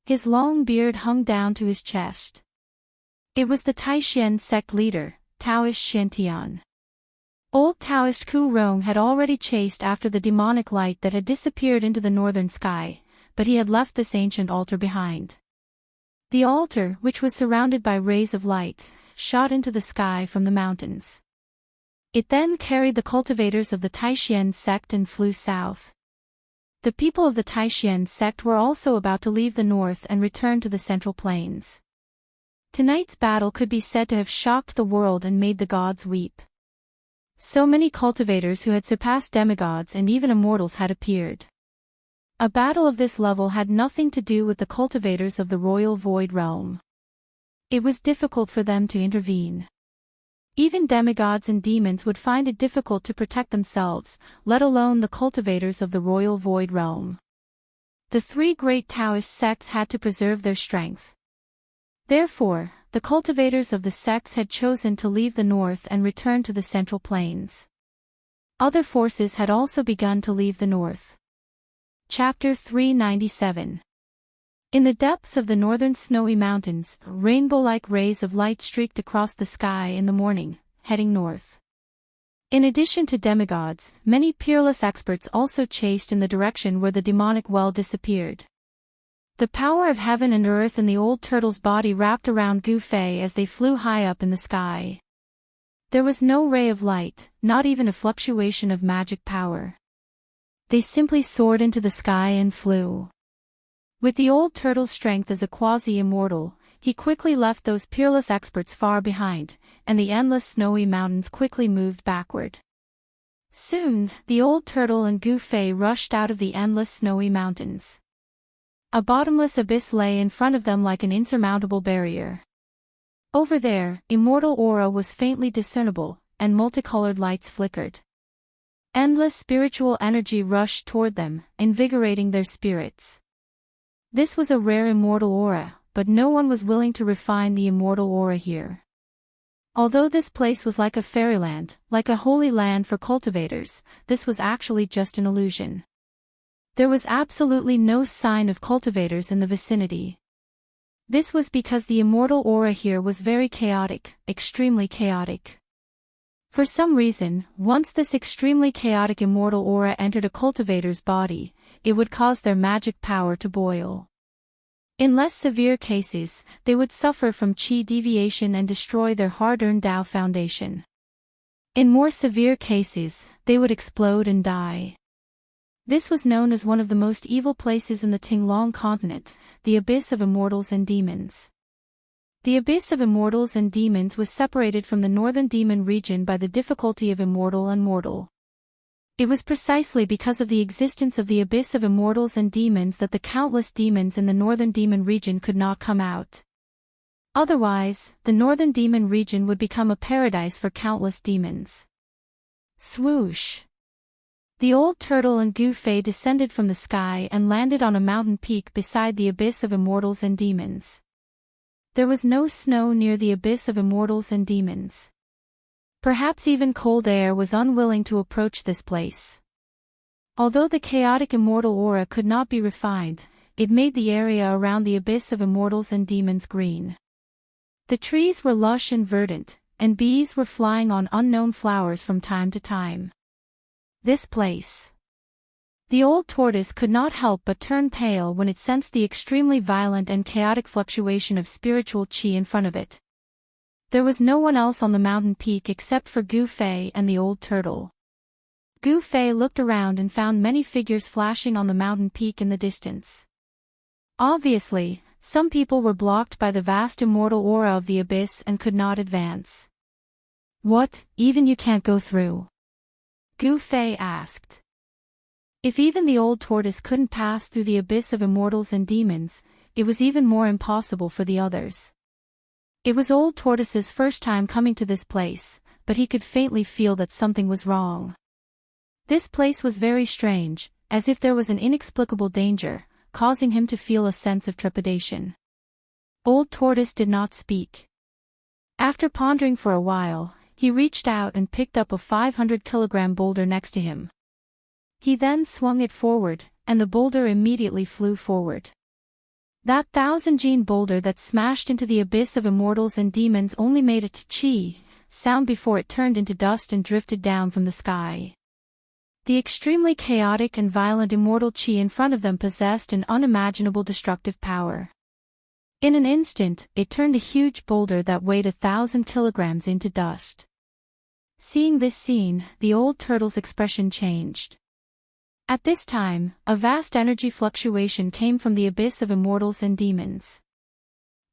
His long beard hung down to his chest. It was the Taishian sect leader, Daoist Xiantian. Old Daoist Ku Rong had already chased after the demonic light that had disappeared into the northern sky, but he had left this ancient altar behind. The altar, which was surrounded by rays of light, shot into the sky from the mountains. It then carried the cultivators of the Taishian sect and flew south. The people of the Taishian sect were also about to leave the north and return to the central plains. Tonight's battle could be said to have shocked the world and made the gods weep. So many cultivators who had surpassed demigods and even immortals had appeared. A battle of this level had nothing to do with the cultivators of the royal void realm. It was difficult for them to intervene. Even demigods and demons would find it difficult to protect themselves, let alone the cultivators of the royal void realm. The three great Daoist sects had to preserve their strength. Therefore, the cultivators of the sects had chosen to leave the north and return to the central plains. Other forces had also begun to leave the north. Chapter 397. In the depths of the northern snowy mountains, rainbow-like rays of light streaked across the sky in the morning, heading north. In addition to demigods, many peerless experts also chased in the direction where the demonic well disappeared. The power of heaven and earth in the old turtle's body wrapped around Gu Fei as they flew high up in the sky. There was no ray of light, not even a fluctuation of magic power. They simply soared into the sky and flew. With the old turtle's strength as a quasi-immortal, he quickly left those peerless experts far behind, and the endless snowy mountains quickly moved backward. Soon, the old turtle and Gu Fei rushed out of the endless snowy mountains. A bottomless abyss lay in front of them like an insurmountable barrier. Over there, immortal aura was faintly discernible, and multicolored lights flickered. Endless spiritual energy rushed toward them, invigorating their spirits. This was a rare immortal aura, but no one was willing to refine the immortal aura here. Although this place was like a fairyland, like a holy land for cultivators, this was actually just an illusion. There was absolutely no sign of cultivators in the vicinity. This was because the immortal aura here was very chaotic, extremely chaotic. For some reason, once this extremely chaotic immortal aura entered a cultivator's body, it would cause their magic power to boil. In less severe cases, they would suffer from qi deviation and destroy their hard-earned Dao foundation. In more severe cases, they would explode and die. This was known as one of the most evil places in the Tinglong continent, the Abyss of Immortals and Demons. The Abyss of Immortals and Demons was separated from the northern demon region by the difficulty of immortal and mortal. It was precisely because of the existence of the Abyss of Immortals and Demons that the countless demons in the northern demon region could not come out. Otherwise, the northern demon region would become a paradise for countless demons. Swoosh! The old turtle and Gu Fei descended from the sky and landed on a mountain peak beside the Abyss of Immortals and Demons. There was no snow near the Abyss of Immortals and Demons. Perhaps even cold air was unwilling to approach this place. Although the chaotic immortal aura could not be refined, it made the area around the Abyss of Immortals and Demons green. The trees were lush and verdant, and bees were flying on unknown flowers from time to time. This place. The old tortoise could not help but turn pale when it sensed the extremely violent and chaotic fluctuation of spiritual qi in front of it. There was no one else on the mountain peak except for Gu Fei and the old turtle. Gu Fei looked around and found many figures flashing on the mountain peak in the distance. Obviously, some people were blocked by the vast immortal aura of the abyss and could not advance. What, even you can't go through? Gu Fei asked. If even the old tortoise couldn't pass through the Abyss of Immortals and Demons, it was even more impossible for the others. It was old tortoise's first time coming to this place, but he could faintly feel that something was wrong. This place was very strange, as if there was an inexplicable danger, causing him to feel a sense of trepidation. Old tortoise did not speak. After pondering for a while, he reached out and picked up a 500-kilogram boulder next to him. He then swung it forward, and the boulder immediately flew forward. That 1,000-gene boulder that smashed into the Abyss of Immortals and Demons only made a "chi" sound before it turned into dust and drifted down from the sky. The extremely chaotic and violent immortal qi in front of them possessed an unimaginable destructive power. In an instant, it turned a huge boulder that weighed 1,000 kilograms into dust. Seeing this scene, the old turtle's expression changed. At this time, a vast energy fluctuation came from the Abyss of Immortals and Demons.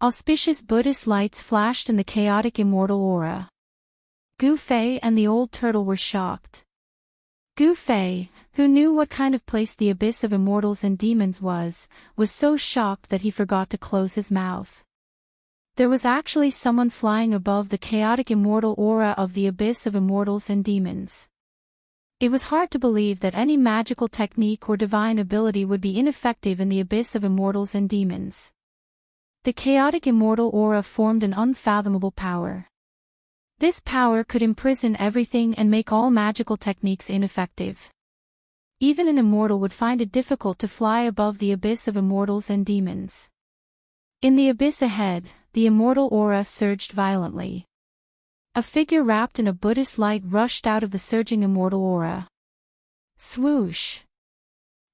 Auspicious Buddhist lights flashed in the chaotic immortal aura. Gu Fei and the old turtle were shocked. Gu Fei, who knew what kind of place the Abyss of Immortals and Demons was so shocked that he forgot to close his mouth. There was actually someone flying above the chaotic immortal aura of the abyss of immortals and demons. It was hard to believe that any magical technique or divine ability would be ineffective in the abyss of immortals and demons. The chaotic immortal aura formed an unfathomable power. This power could imprison everything and make all magical techniques ineffective. Even an immortal would find it difficult to fly above the abyss of immortals and demons. In the abyss ahead, the immortal aura surged violently. A figure wrapped in a Buddhist light rushed out of the surging immortal aura. Swoosh!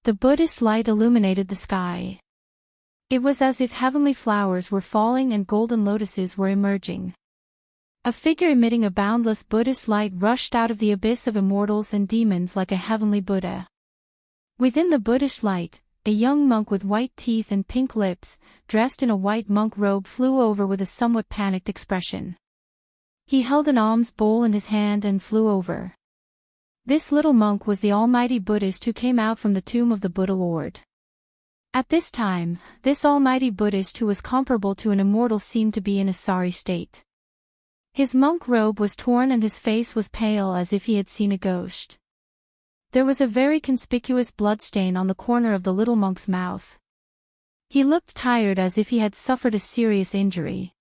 The Buddhist light illuminated the sky. It was as if heavenly flowers were falling and golden lotuses were emerging. A figure emitting a boundless Buddhist light rushed out of the abyss of immortals and demons like a heavenly Buddha. Within the Buddhist light, a young monk with white teeth and pink lips, dressed in a white monk robe, flew over with a somewhat panicked expression. He held an alms bowl in his hand and flew over. This little monk was the almighty Buddhist who came out from the tomb of the Buddha Lord. At this time, this almighty Buddhist who was comparable to an immortal seemed to be in a sorry state. His monk robe was torn and his face was pale as if he had seen a ghost. There was a very conspicuous bloodstain on the corner of the little monk's mouth. He looked tired as if he had suffered a serious injury.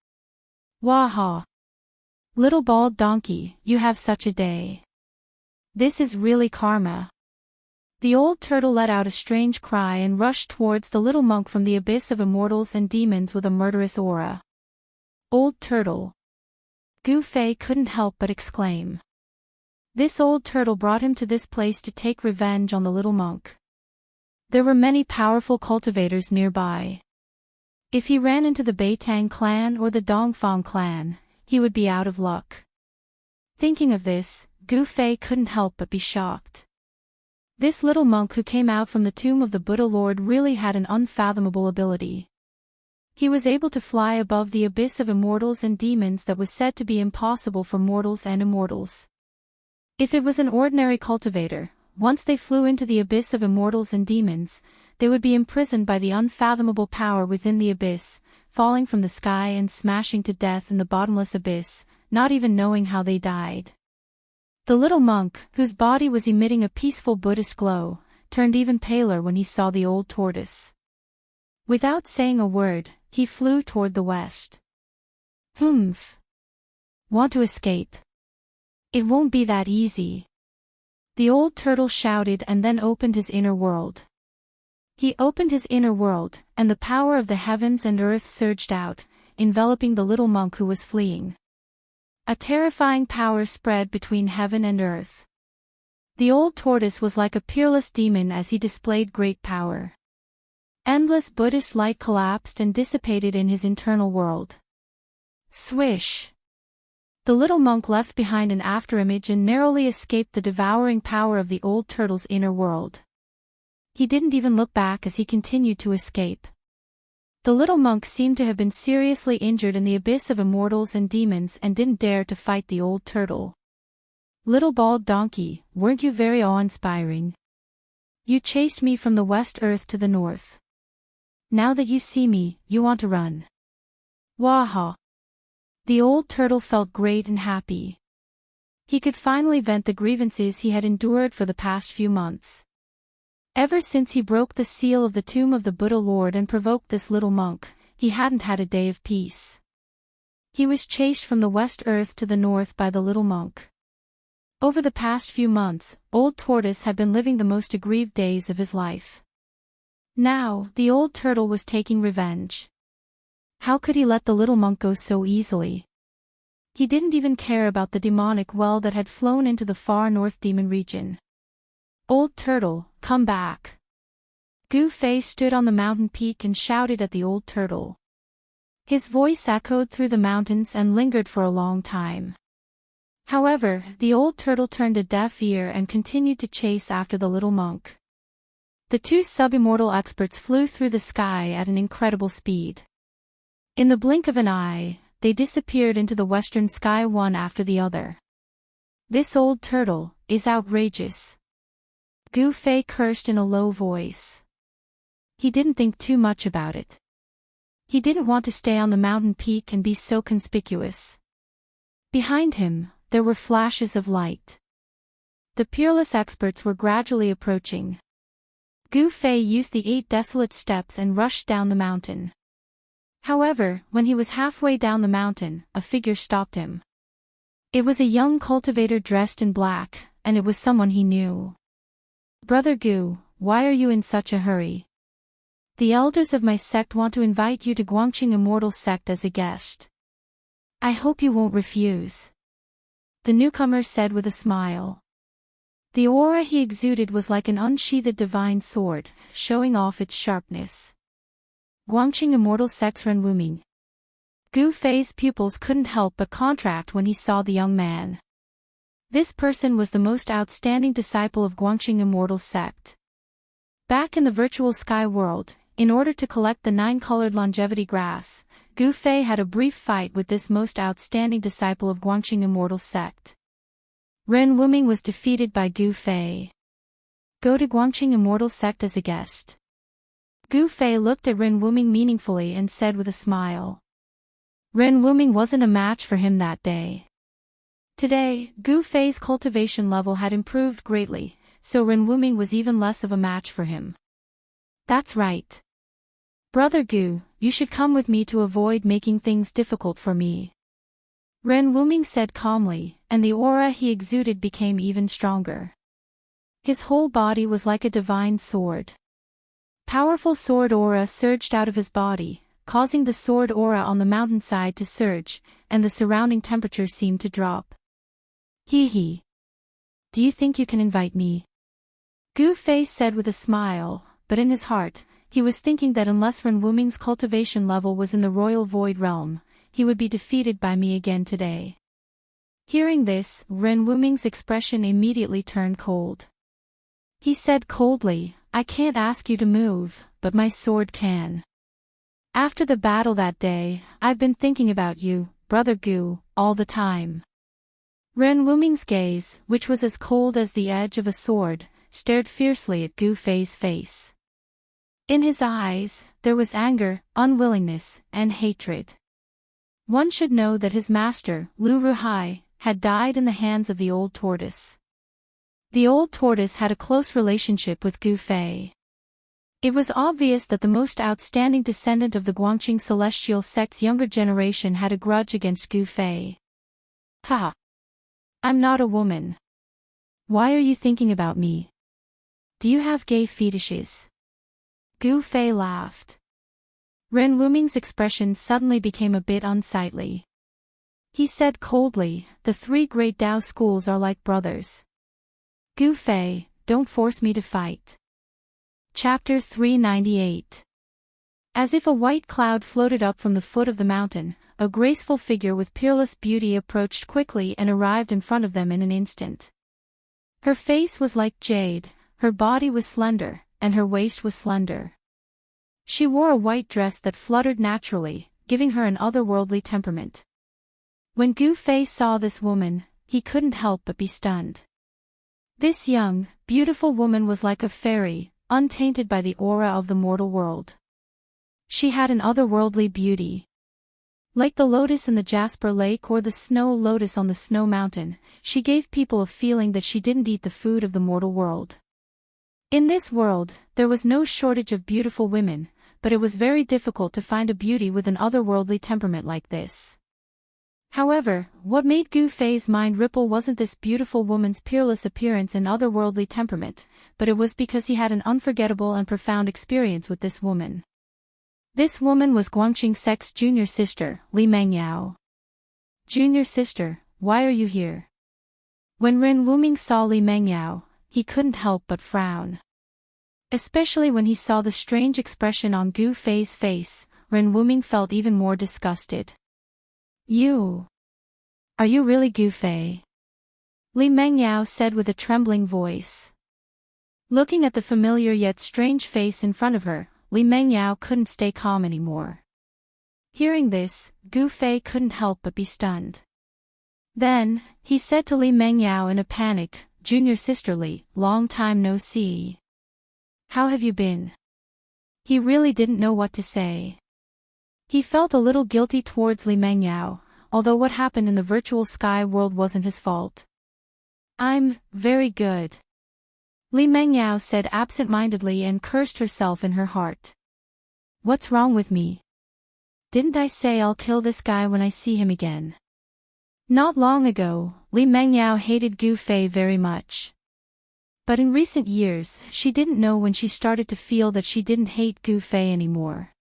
Waha! Little bald donkey, you have such a day. This is really karma. The old turtle let out a strange cry and rushed towards the little monk from the abyss of immortals and demons with a murderous aura. Old turtle! Gu Fei couldn't help but exclaim. This old turtle brought him to this place to take revenge on the little monk. There were many powerful cultivators nearby. If he ran into the Beitang clan or the Dongfang clan, he would be out of luck. Thinking of this, Gu Fei couldn't help but be shocked. This little monk who came out from the tomb of the Buddha Lord really had an unfathomable ability. He was able to fly above the abyss of immortals and demons that was said to be impossible for mortals and immortals. If it was an ordinary cultivator, once they flew into the abyss of immortals and demons, they would be imprisoned by the unfathomable power within the abyss, falling from the sky and smashing to death in the bottomless abyss, not even knowing how they died. The little monk, whose body was emitting a peaceful Buddhist glow, turned even paler when he saw the old tortoise. Without saying a word, he flew toward the west. Humph! Want to escape? It won't be that easy. The old turtle shouted and then opened his inner world. He opened his inner world, and the power of the heavens and earth surged out, enveloping the little monk who was fleeing. A terrifying power spread between heaven and earth. The old tortoise was like a peerless demon as he displayed great power. Endless Buddhist light collapsed and dissipated in his internal world. Swish! The little monk left behind an afterimage and narrowly escaped the devouring power of the old turtle's inner world. He didn't even look back as he continued to escape. The little monk seemed to have been seriously injured in the abyss of immortals and demons and didn't dare to fight the old turtle. Little bald donkey, weren't you very awe-inspiring? You chased me from the west earth to the north. Now that you see me, you want to run. Waha! The old turtle felt great and happy. He could finally vent the grievances he had endured for the past few months. Ever since he broke the seal of the tomb of the Buddha Lord and provoked this little monk, he hadn't had a day of peace. He was chased from the west earth to the north by the little monk. Over the past few months, old tortoise had been living the most aggrieved days of his life. Now, the old turtle was taking revenge. How could he let the little monk go so easily? He didn't even care about the demonic well that had flown into the far north demon region. Old turtle, come back. Gu Fei stood on the mountain peak and shouted at the old turtle. His voice echoed through the mountains and lingered for a long time. However, the old turtle turned a deaf ear and continued to chase after the little monk. The two sub-immortal experts flew through the sky at an incredible speed. In the blink of an eye, they disappeared into the western sky one after the other. This old turtle is outrageous. Gu Fei cursed in a low voice. He didn't think too much about it. He didn't want to stay on the mountain peak and be so conspicuous. Behind him, there were flashes of light. The peerless experts were gradually approaching. Gu Fei used the 8 desolate steps and rushed down the mountain. However, when he was halfway down the mountain, a figure stopped him. It was a young cultivator dressed in black, and it was someone he knew. "Brother Gu, why are you in such a hurry? The elders of my sect want to invite you to Guangqing Immortal sect as a guest. I hope you won't refuse," the newcomer said with a smile. The aura he exuded was like an unsheathed divine sword, showing off its sharpness. Guangqing Immortal sect's Ren Wuming. Gu Fei's pupils couldn't help but contract when he saw the young man. This person was the most outstanding disciple of Guangqing Immortal sect. Back in the virtual sky world, in order to collect the 9-colored longevity grass, Gu Fei had a brief fight with this most outstanding disciple of Guangqing Immortal sect. Ren Wuming was defeated by Gu Fei. Go to Guangqing Immortal sect as a guest. Gu Fei looked at Ren Wuming meaningfully and said with a smile. Ren Wuming wasn't a match for him that day. Today, Gu Fei's cultivation level had improved greatly, so Ren Wuming was even less of a match for him. That's right. Brother Gu, you should come with me to avoid making things difficult for me, Ren Wuming said calmly, and the aura he exuded became even stronger. His whole body was like a divine sword. Powerful sword aura surged out of his body, causing the sword aura on the mountainside to surge, and the surrounding temperature seemed to drop. Hee hee. Do you think you can invite me? Gu Fei said with a smile, but in his heart, he was thinking that unless Ren Wuming's cultivation level was in the royal void realm, he would be defeated by me again today. Hearing this, Ren Wuming's expression immediately turned cold. He said coldly, I can't ask you to move, but my sword can. After the battle that day, I've been thinking about you, Brother Gu, all the time. Ren Wuming's gaze, which was as cold as the edge of a sword, stared fiercely at Gu Fei's face. In his eyes, there was anger, unwillingness, and hatred. One should know that his master, Lu Ruhai, had died in the hands of the old tortoise. The old tortoise had a close relationship with Gu Fei. It was obvious that the most outstanding descendant of the Guangqing celestial sect's younger generation had a grudge against Gu Fei. Ha! I'm not a woman. Why are you thinking about me? Do you have gay fetishes? Gu Fei laughed. Ren Wuming's expression suddenly became a bit unsightly. He said coldly, the 3 great Dao schools are like brothers. Gu Fei, don't force me to fight. Chapter 398. As if a white cloud floated up from the foot of the mountain, a graceful figure with peerless beauty approached quickly and arrived in front of them in an instant. Her face was like jade, her body was slender, and her waist was slender. She wore a white dress that fluttered naturally, giving her an otherworldly temperament. When Gu Fei saw this woman, he couldn't help but be stunned. This young, beautiful woman was like a fairy, untainted by the aura of the mortal world. She had an otherworldly beauty. Like the lotus in the Jasper Lake or the snow lotus on the snow mountain, she gave people a feeling that she didn't eat the food of the mortal world. In this world, there was no shortage of beautiful women, but it was very difficult to find a beauty with an otherworldly temperament like this. However, what made Gu Fei's mind ripple wasn't this beautiful woman's peerless appearance and otherworldly temperament, but it was because he had an unforgettable and profound experience with this woman. This woman was Guangqing sect's junior sister, Li Mengyao. Junior sister, why are you here? When Ren Wuming saw Li Mengyao, he couldn't help but frown. Especially when he saw the strange expression on Gu Fei's face, Ren Wuming felt even more disgusted. Are you really Gu Fei? Li Mengyao said with a trembling voice. Looking at the familiar yet strange face in front of her, Li Mengyao couldn't stay calm anymore. Hearing this, Gu Fei couldn't help but be stunned. Then, he said to Li Mengyao in a panic, Junior sister Li, long time no see. How have you been? He really didn't know what to say. He felt a little guilty towards Li Mengyao, although what happened in the virtual sky world wasn't his fault. "I'm very good," Li Mengyao said absent-mindedly and cursed herself in her heart. "What's wrong with me? Didn't I say I'll kill this guy when I see him again?" Not long ago, Li Mengyao hated Gu Fei very much. But in recent years, she didn't know when she started to feel that she didn't hate Gu Fei anymore.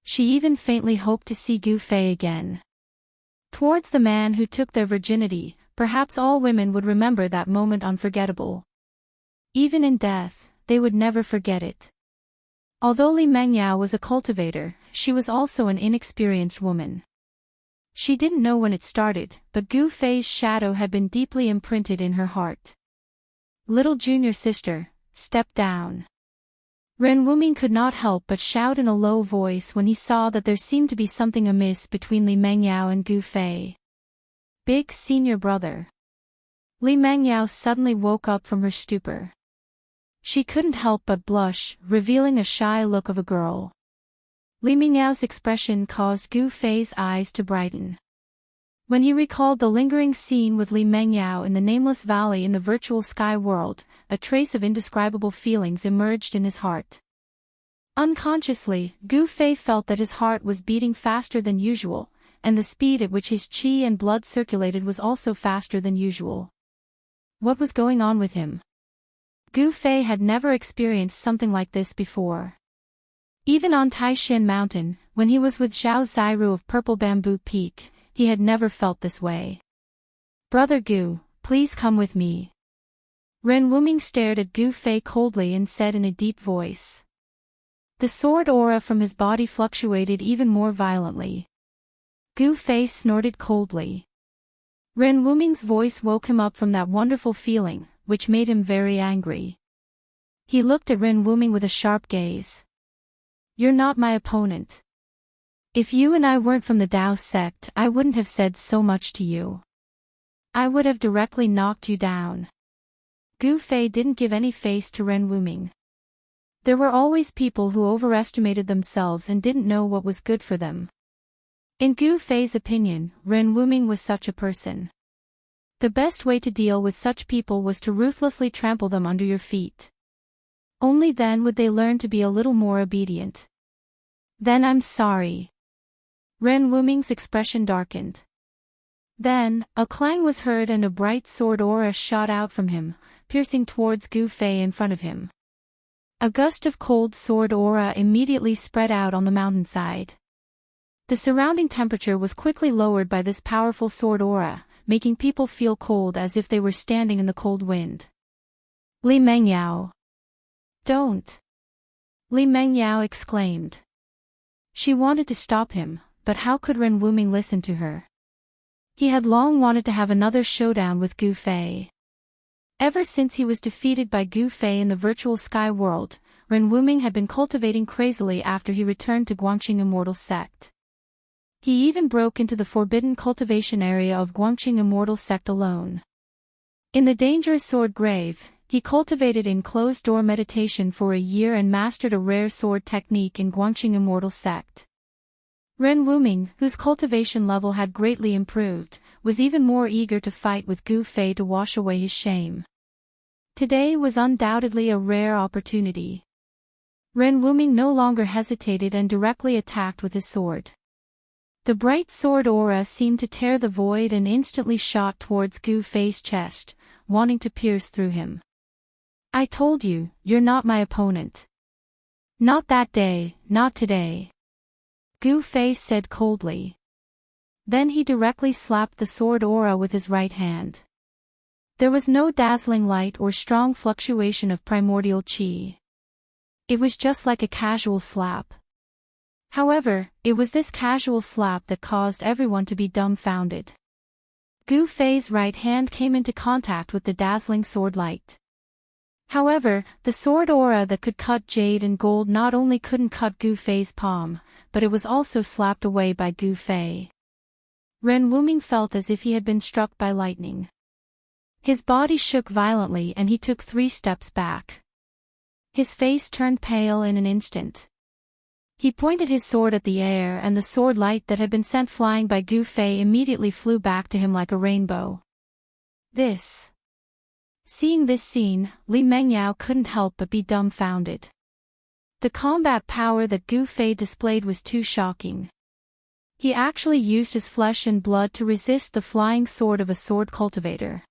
She even faintly hoped to see Gu Fei again. Towards the man who took their virginity, perhaps all women would remember that moment unforgettable. Even in death, they would never forget it. Although Li Mengyao was a cultivator, she was also an inexperienced woman. She didn't know when it started, but Gu Fei's shadow had been deeply imprinted in her heart. "Little junior sister, step down." Ren Wuming could not help but shout in a low voice when he saw that there seemed to be something amiss between Li Mengyao and Gu Fei. "Big senior brother." Li Mengyao suddenly woke up from her stupor. She couldn't help but blush, revealing a shy look of a girl. Li Mengyao's expression caused Gu Fei's eyes to brighten. When he recalled the lingering scene with Li Mengyao in the nameless valley in the virtual sky world, a trace of indescribable feelings emerged in his heart. Unconsciously, Gu Fei felt that his heart was beating faster than usual, and the speed at which his qi and blood circulated was also faster than usual. What was going on with him? Gu Fei had never experienced something like this before. Even on Taishan Mountain, when he was with Zhao Ziru of Purple Bamboo Peak, he had never felt this way. "Brother Gu, please come with me." Ren Wuming stared at Gu Fei coldly and said in a deep voice. The sword aura from his body fluctuated even more violently. Gu Fei snorted coldly. Ren Wuming's voice woke him up from that wonderful feeling, which made him very angry. He looked at Ren Wuming with a sharp gaze. "You're not my opponent. If you and I weren't from the Daoist sect, I wouldn't have said so much to you. I would have directly knocked you down." Gu Fei didn't give any face to Ren Wuming. There were always people who overestimated themselves and didn't know what was good for them. In Gu Fei's opinion, Ren Wuming was such a person. The best way to deal with such people was to ruthlessly trample them under your feet. Only then would they learn to be a little more obedient. "Then I'm sorry." Ren Wuming's expression darkened. Then, a clang was heard and a bright sword aura shot out from him, piercing towards Gu Fei in front of him. A gust of cold sword aura immediately spread out on the mountainside. The surrounding temperature was quickly lowered by this powerful sword aura, making people feel cold as if they were standing in the cold wind. "Li Mengyao! Don't!" Li Mengyao exclaimed. She wanted to stop him, but how could Ren Wuming listen to her? He had long wanted to have another showdown with Gu Fei. Ever since he was defeated by Gu Fei in the virtual sky world, Ren Wuming had been cultivating crazily after he returned to Guangqing Immortal sect. He even broke into the forbidden cultivation area of Guangqing Immortal sect alone. In the dangerous sword grave, he cultivated in closed-door meditation for a year and mastered a rare sword technique in Guangqing Immortal sect. Ren Wuming, whose cultivation level had greatly improved, was even more eager to fight with Gu Fei to wash away his shame. Today was undoubtedly a rare opportunity. Ren Wuming no longer hesitated and directly attacked with his sword. The bright sword aura seemed to tear the void and instantly shot towards Gu Fei's chest, wanting to pierce through him. "I told you, you're not my opponent." "Not that day, not today," Gu Fei said coldly. Then he directly slapped the sword aura with his right hand. There was no dazzling light or strong fluctuation of primordial qi. It was just like a casual slap. However, it was this casual slap that caused everyone to be dumbfounded. Gu Fei's right hand came into contact with the dazzling sword light. However, the sword aura that could cut jade and gold not only couldn't cut Gu Fei's palm, but it was also slapped away by Gu Fei. Ren Wuming felt as if he had been struck by lightning. His body shook violently and he took 3 steps back. His face turned pale in an instant. He pointed his sword at the air, and the sword light that had been sent flying by Gu Fei immediately flew back to him like a rainbow. Seeing this scene, Li Mengyao couldn't help but be dumbfounded. The combat power that Gu Fei displayed was too shocking. He actually used his flesh and blood to resist the flying sword of a sword cultivator.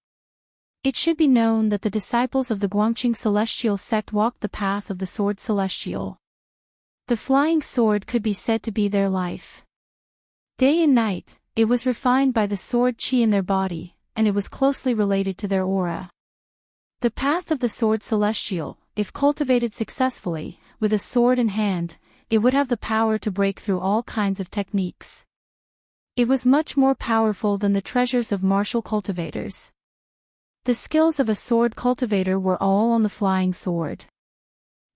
It should be known that the disciples of the Guangqing celestial sect walked the path of the sword celestial. The flying sword could be said to be their life. Day and night, it was refined by the sword qi in their body, and it was closely related to their aura. The path of the sword celestial, if cultivated successfully, with a sword in hand, it would have the power to break through all kinds of techniques. It was much more powerful than the treasures of martial cultivators. The skills of a sword cultivator were all on the flying sword.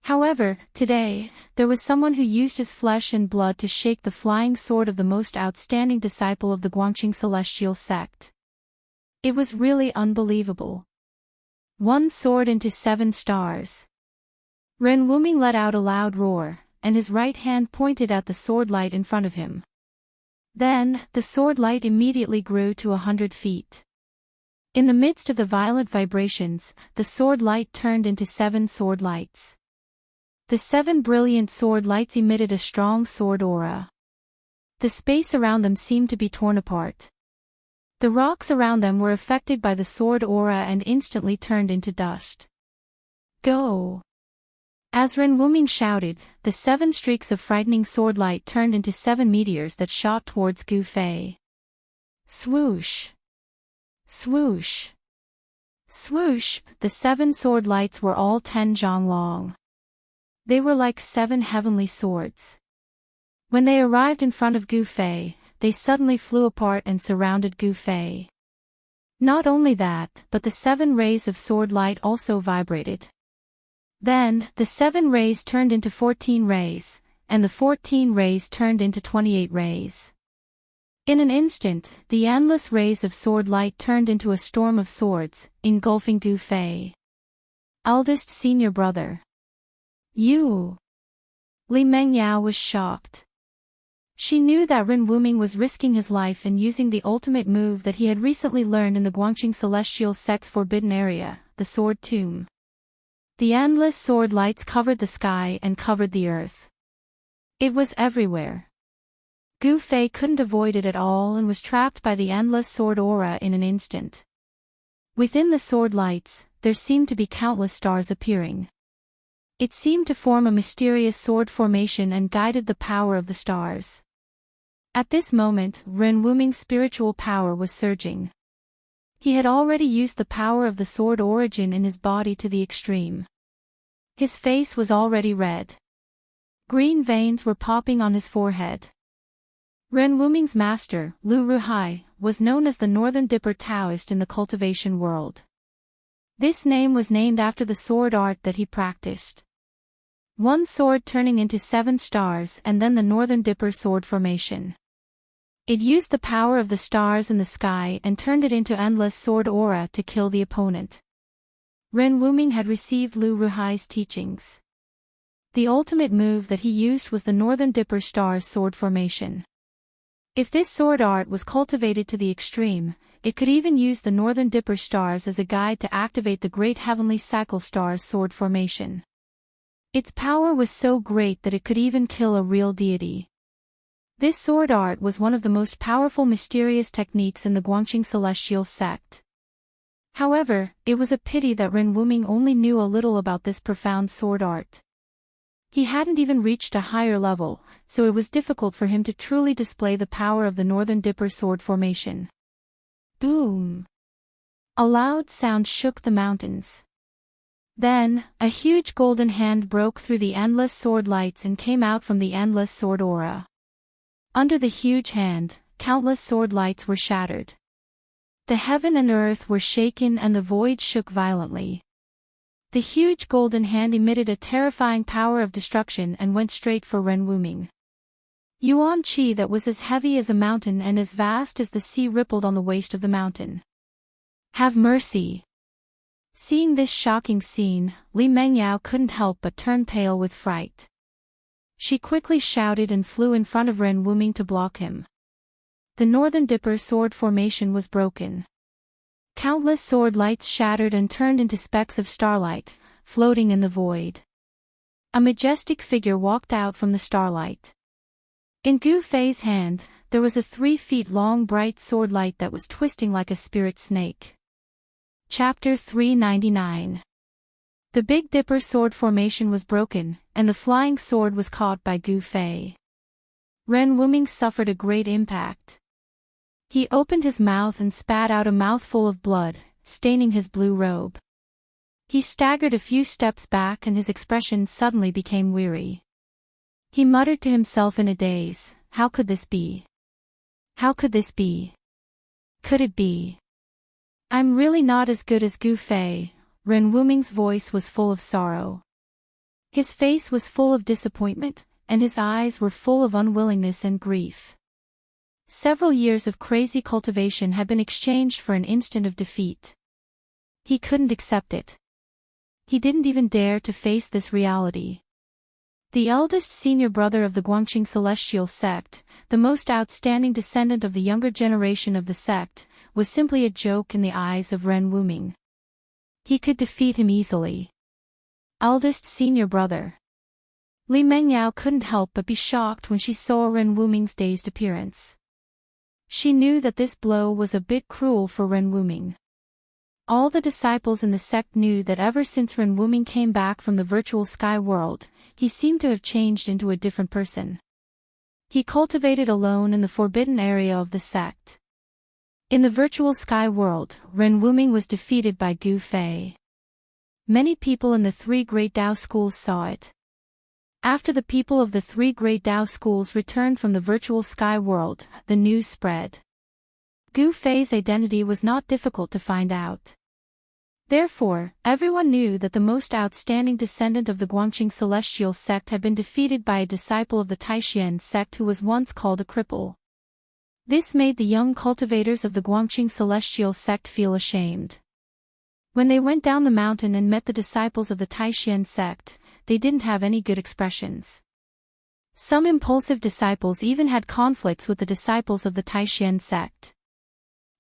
However, today, there was someone who used his flesh and blood to shake the flying sword of the most outstanding disciple of the Guangqing celestial sect. It was really unbelievable. One sword into 7 stars. Ren Wuming let out a loud roar, and his right hand pointed at the sword light in front of him. Then, the sword light immediately grew to 100 feet. In the midst of the violent vibrations, the sword light turned into 7 sword lights. The 7 brilliant sword lights emitted a strong sword aura. The space around them seemed to be torn apart. The rocks around them were affected by the sword aura and instantly turned into dust. Go! As Ren Wuming shouted, the 7 streaks of frightening sword light turned into 7 meteors that shot towards Gu Fei. Swoosh! Swoosh! Swoosh! The 7 sword lights were all 10 zhang long. They were like 7 heavenly swords. When they arrived in front of Gu Fei, they suddenly flew apart and surrounded Gu Fei. Not only that, but the 7 rays of sword light also vibrated. Then, the 7 rays turned into 14 rays, and the 14 rays turned into 28 rays. In an instant, the endless rays of sword light turned into a storm of swords, engulfing Gu Fei. Eldest senior brother. You! Li Mengyao was shocked. She knew that Ren Wuming was risking his life and using the ultimate move that he had recently learned in the Guangqing celestial sect's forbidden area, the sword tomb. The endless sword lights covered the sky and covered the earth. It was everywhere. Gu Fei couldn't avoid it at all and was trapped by the endless sword aura in an instant. Within the sword lights, there seemed to be countless stars appearing. It seemed to form a mysterious sword formation and guided the power of the stars. At this moment, Ren Wuming's spiritual power was surging. He had already used the power of the sword origin in his body to the extreme. His face was already red. Green veins were popping on his forehead. Ren Wuming's master, Lu Ruhai, was known as the Northern Dipper Daoist in the cultivation world. This name was named after the sword art that he practiced. One sword turning into 7 stars and then the Northern Dipper sword formation. It used the power of the stars in the sky and turned it into endless sword aura to kill the opponent. Ren Wuming had received Lu Ruhai's teachings. The ultimate move that he used was the Northern Dipper stars sword formation. If this sword art was cultivated to the extreme, it could even use the Northern Dipper stars as a guide to activate the Great Heavenly Cycle stars sword formation. Its power was so great that it could even kill a real deity. This sword art was one of the most powerful mysterious techniques in the Guangqing celestial sect. However, it was a pity that Ren Wuming only knew a little about this profound sword art. He hadn't even reached a higher level, so it was difficult for him to truly display the power of the Northern Dipper sword formation. Boom! A loud sound shook the mountains. Then, a huge golden hand broke through the endless sword lights and came out from the endless sword aura. Under the huge hand, countless sword lights were shattered. The heaven and earth were shaken and the void shook violently. The huge golden hand emitted a terrifying power of destruction and went straight for Ren Wuming. Yuan Qi that was as heavy as a mountain and as vast as the sea rippled on the waist of the mountain. Have mercy! Seeing this shocking scene, Li Mengyao couldn't help but turn pale with fright. She quickly shouted and flew in front of Ren Wuming to block him. The Northern Dipper sword formation was broken. Countless sword lights shattered and turned into specks of starlight, floating in the void. A majestic figure walked out from the starlight. In Gu Fei's hand, there was a 3 feet long bright sword light that was twisting like a spirit snake. Chapter 399. The Big Dipper sword formation was broken, and the flying sword was caught by Gu Fei. Ren Wuming suffered a great impact. He opened his mouth and spat out a mouthful of blood, staining his blue robe. He staggered a few steps back and his expression suddenly became weary. He muttered to himself in a daze, "How could this be? How could this be? Could it be? I'm really not as good as Gu Fei." Ren Wuming's voice was full of sorrow. His face was full of disappointment, and his eyes were full of unwillingness and grief. Several years of crazy cultivation had been exchanged for an instant of defeat. He couldn't accept it. He didn't even dare to face this reality. The eldest senior brother of the Guangqing celestial sect, the most outstanding descendant of the younger generation of the sect, was simply a joke in the eyes of Ren Wuming. He could defeat him easily. Eldest senior brother. Li Mengyao couldn't help but be shocked when she saw Ren Wuming's dazed appearance. She knew that this blow was a bit cruel for Ren Wuming. All the disciples in the sect knew that ever since Ren Wuming came back from the virtual sky world, he seemed to have changed into a different person. He cultivated alone in the forbidden area of the sect. In the virtual sky world, Ren Wuming was defeated by Gu Fei. Many people in the 3 great Dao schools saw it. After the people of the 3 great Dao schools returned from the virtual sky world, the news spread. Gu Fei's identity was not difficult to find out. Therefore, everyone knew that the most outstanding descendant of the Guangqing celestial sect had been defeated by a disciple of the Taishan sect who was once called a cripple. This made the young cultivators of the Guangqing celestial sect feel ashamed. When they went down the mountain and met the disciples of the Taishan sect, they didn't have any good expressions. Some impulsive disciples even had conflicts with the disciples of the Taishan sect.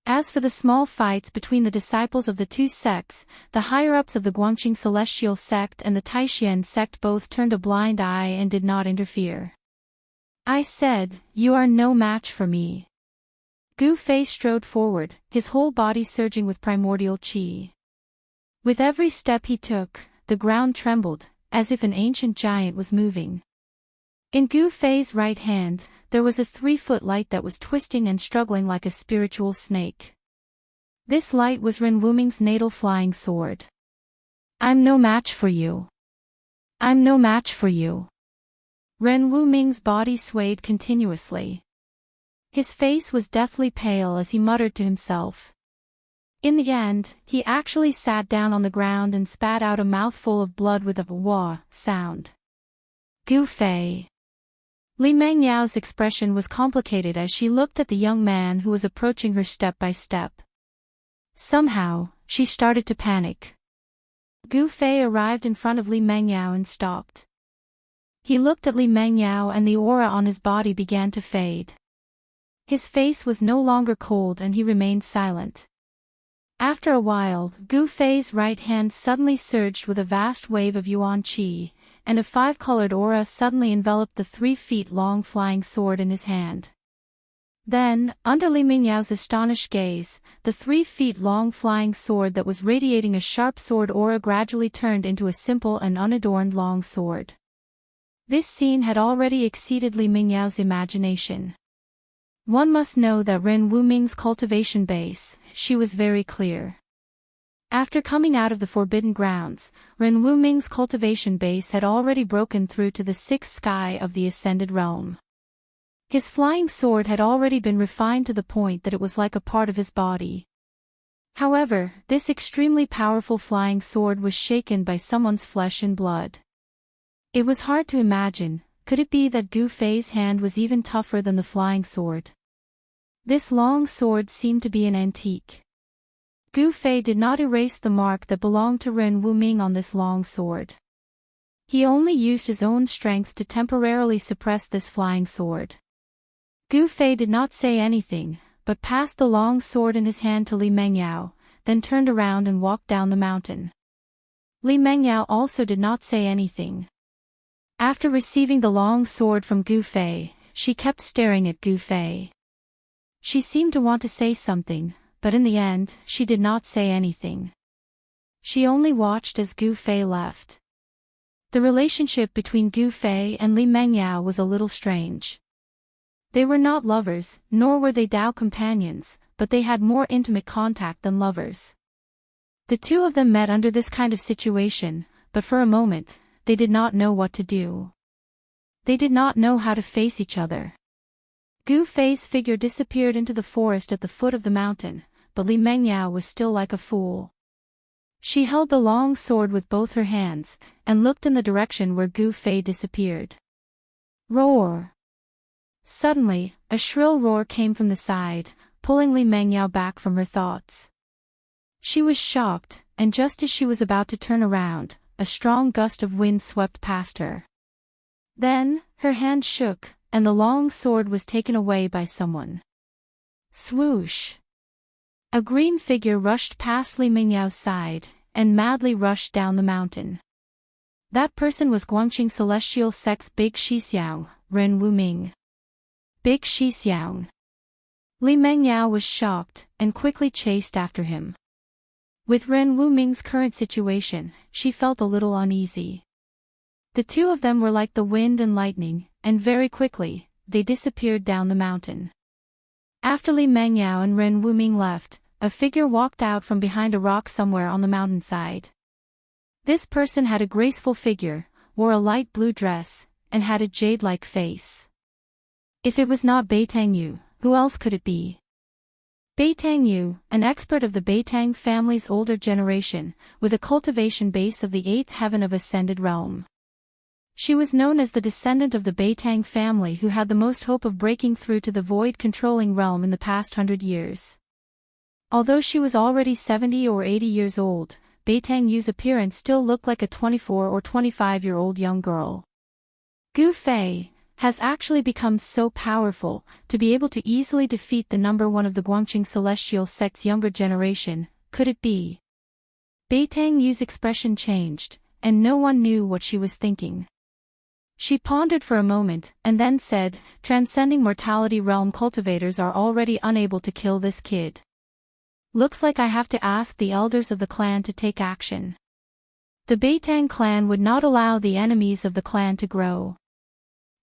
As for the small fights between the disciples of the 2 sects, the higher-ups of the Guangqing celestial sect and the Taishan sect both turned a blind eye and did not interfere. I said, "You are no match for me." Gu Fei strode forward, his whole body surging with primordial qi. With every step he took, the ground trembled, as if an ancient giant was moving. In Gu Fei's right hand, there was a 3-foot light that was twisting and struggling like a spiritual snake. This light was Ren Wuming's natal flying sword. "I'm no match for you. I'm no match for you." Ren Wuming's body swayed continuously. His face was deathly pale as he muttered to himself. In the end, he actually sat down on the ground and spat out a mouthful of blood with a wah sound. Gu Fei. Li Mengyao's expression was complicated as she looked at the young man who was approaching her step by step. Somehow, she started to panic. Gu Fei arrived in front of Li Mengyao and stopped. He looked at Li Mengyao and the aura on his body began to fade. His face was no longer cold and he remained silent. After a while, Gu Fei's right hand suddenly surged with a vast wave of yuan qi, and a 5-colored aura suddenly enveloped the 3-feet-long flying sword in his hand. Then, under Li Mingyao's astonished gaze, the 3-feet-long flying sword that was radiating a sharp sword aura gradually turned into a simple and unadorned long sword. This scene had already exceeded Li Mingyao's imagination. One must know that Ren Wuming's cultivation base, she was very clear. After coming out of the forbidden grounds, Ren Wuming's cultivation base had already broken through to the 6th sky of the ascended realm. His flying sword had already been refined to the point that it was like a part of his body. However, this extremely powerful flying sword was shaken by someone's flesh and blood. It was hard to imagine, could it be that Gu Fei's hand was even tougher than the flying sword? This long sword seemed to be an antique. Gu Fei did not erase the mark that belonged to Ren Wuming on this long sword. He only used his own strength to temporarily suppress this flying sword. Gu Fei did not say anything, but passed the long sword in his hand to Li Mengyao, then turned around and walked down the mountain. Li Mengyao also did not say anything. After receiving the long sword from Gu Fei, she kept staring at Gu Fei. She seemed to want to say something, but in the end, she did not say anything. She only watched as Gu Fei left. The relationship between Gu Fei and Li Mengyao was a little strange. They were not lovers, nor were they Dao companions, but they had more intimate contact than lovers. The two of them met under this kind of situation, but for a moment, they did not know what to do. They did not know how to face each other. Gu Fei's figure disappeared into the forest at the foot of the mountain, but Li Mengyao was still like a fool. She held the long sword with both her hands, and looked in the direction where Gu Fei disappeared. Roar! Suddenly, a shrill roar came from the side, pulling Li Mengyao back from her thoughts. She was shocked, and just as she was about to turn around, a strong gust of wind swept past her. Then, her hand shook, and the long sword was taken away by someone. Swoosh! A green figure rushed past Li Mengyao's side, and madly rushed down the mountain. That person was Guangqing Celestial Sect's Big Shixiang, Ren Wuming. Big Shixiang. Li Mengyao was shocked, and quickly chased after him. With Ren Wuming's current situation, she felt a little uneasy. The two of them were like the wind and lightning, and very quickly, they disappeared down the mountain. After Li Mengyao and Ren Wuming left, a figure walked out from behind a rock somewhere on the mountainside. This person had a graceful figure, wore a light blue dress, and had a jade-like face. If it was not Beitang Yu, who else could it be? Beitang Yu, an expert of the Beitang family's older generation, with a cultivation base of the 8th heaven of Ascended Realm. She was known as the descendant of the Beitang family who had the most hope of breaking through to the void-controlling realm in the past 100 years. Although she was already 70 or 80 years old, Beitang Yu's appearance still looked like a 24 or 25-year-old young girl. Gu Fei has actually become so powerful to be able to easily defeat the number one of the Guangqing Celestial Sect's younger generation. Could it be? Beitang Yu's expression changed, and no one knew what she was thinking. She pondered for a moment, and then said, "Transcending mortality realm cultivators are already unable to kill this kid. Looks like I have to ask the elders of the clan to take action." The Beitang clan would not allow the enemies of the clan to grow.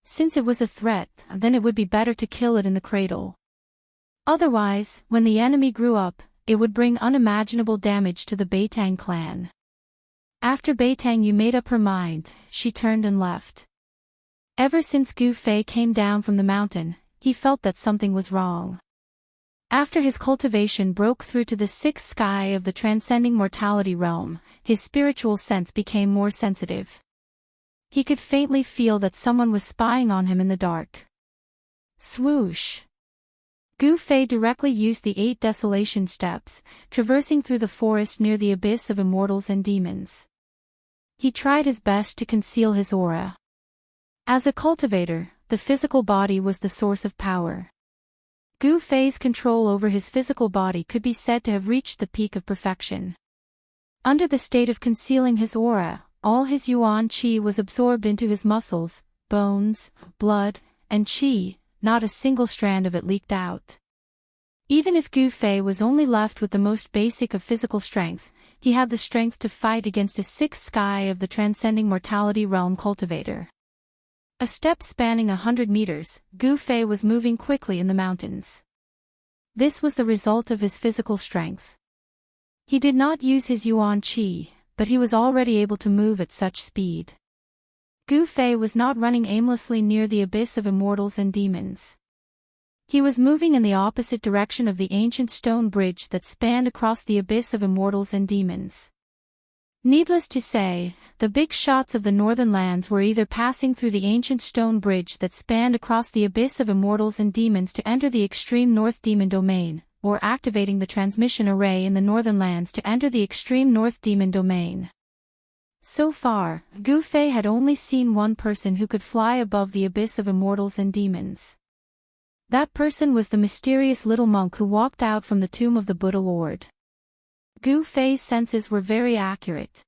Since it was a threat, then it would be better to kill it in the cradle. Otherwise, when the enemy grew up, it would bring unimaginable damage to the Beitang clan. After Beitang Yu made up her mind, she turned and left. Ever since Gu Fei came down from the mountain, he felt that something was wrong. After his cultivation broke through to the 6th sky of the transcending mortality realm, his spiritual sense became more sensitive. He could faintly feel that someone was spying on him in the dark. Swoosh! Gu Fei directly used the 8 desolation steps, traversing through the forest near the abyss of immortals and demons. He tried his best to conceal his aura. As a cultivator, the physical body was the source of power. Gu Fei's control over his physical body could be said to have reached the peak of perfection. Under the state of concealing his aura, all his yuan qi was absorbed into his muscles, bones, blood, and qi, not a single strand of it leaked out. Even if Gu Fei was only left with the most basic of physical strength, he had the strength to fight against a 6th sky of the transcending mortality realm cultivator. A step spanning 100 meters, Gu Fei was moving quickly in the mountains. This was the result of his physical strength. He did not use his yuan qi, but he was already able to move at such speed. Gu Fei was not running aimlessly near the abyss of immortals and demons. He was moving in the opposite direction of the ancient stone bridge that spanned across the abyss of immortals and demons. Needless to say, the big shots of the northern lands were either passing through the ancient stone bridge that spanned across the abyss of immortals and demons to enter the extreme north demon domain, or activating the transmission array in the northern lands to enter the extreme north demon domain. So far, Gu Fei had only seen one person who could fly above the abyss of immortals and demons. That person was the mysterious little monk who walked out from the tomb of the Buddha Lord. Gu Fei's senses were very accurate.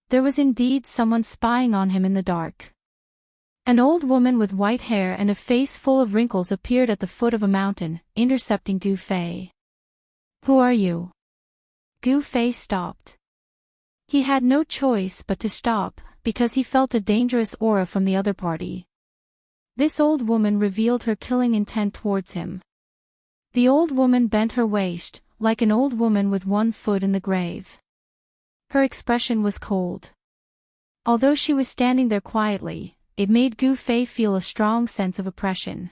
There was indeed someone spying on him in the dark. An old woman with white hair and a face full of wrinkles appeared at the foot of a mountain, intercepting Gu Fei. "Who are you?" Gu Fei stopped. He had no choice but to stop, because he felt a dangerous aura from the other party. This old woman revealed her killing intent towards him. The old woman bent her waist, like an old woman with one foot in the grave. Her expression was cold. Although she was standing there quietly, it made Gu Fei feel a strong sense of oppression.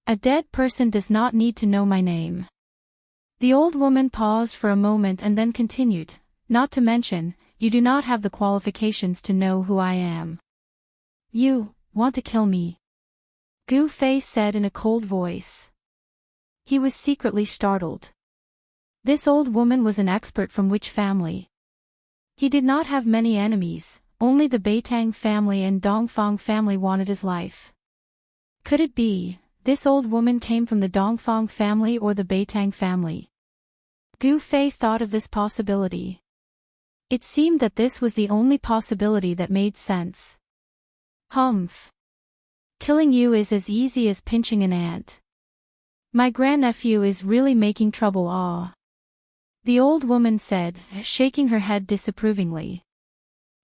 "A dead person does not need to know my name." The old woman paused for a moment and then continued, "Not to mention, you do not have the qualifications to know who I am." "You want to kill me?" Gu Fei said in a cold voice. He was secretly startled. This old woman was an expert from which family? He did not have many enemies, only the Beitang family and Dongfang family wanted his life. Could it be, this old woman came from the Dongfang family or the Beitang family? Gu Fei thought of this possibility. It seemed that this was the only possibility that made sense. "Humph. Killing you is as easy as pinching an ant. My grandnephew is really making trouble." The old woman said, shaking her head disapprovingly.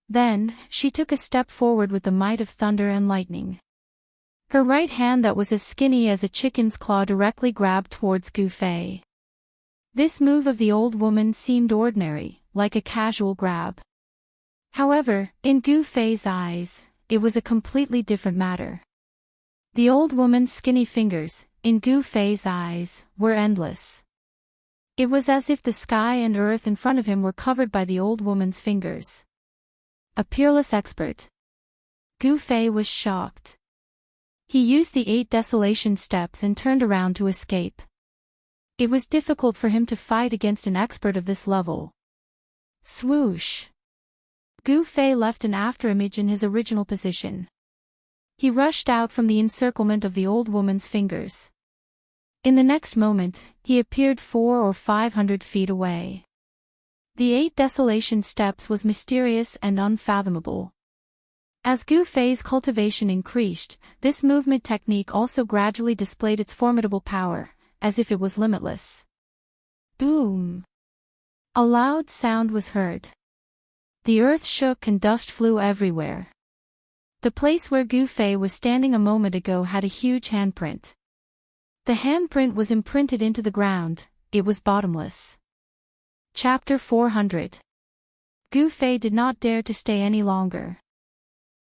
Then, she took a step forward with the might of thunder and lightning. Her right hand that was as skinny as a chicken's claw directly grabbed towards Gu Fei. This move of the old woman seemed ordinary, like a casual grab. However, in Gu Fei's eyes, it was a completely different matter. The old woman's skinny fingers, in Gu Fei's eyes, were endless. It was as if the sky and earth in front of him were covered by the old woman's fingers. A peerless expert. Gu Fei was shocked. He used the 8 desolation steps and turned around to escape. It was difficult for him to fight against an expert of this level. Swoosh! Gu Fei left an afterimage in his original position. He rushed out from the encirclement of the old woman's fingers. In the next moment, he appeared 400 or 500 feet away. The 8 desolation steps was mysterious and unfathomable. As Gu Fei's cultivation increased, this movement technique also gradually displayed its formidable power, as if it was limitless. Boom! A loud sound was heard. The earth shook and dust flew everywhere. The place where Gu Fei was standing a moment ago had a huge handprint. The handprint was imprinted into the ground, it was bottomless. Chapter 400. Gu Fei did not dare to stay any longer.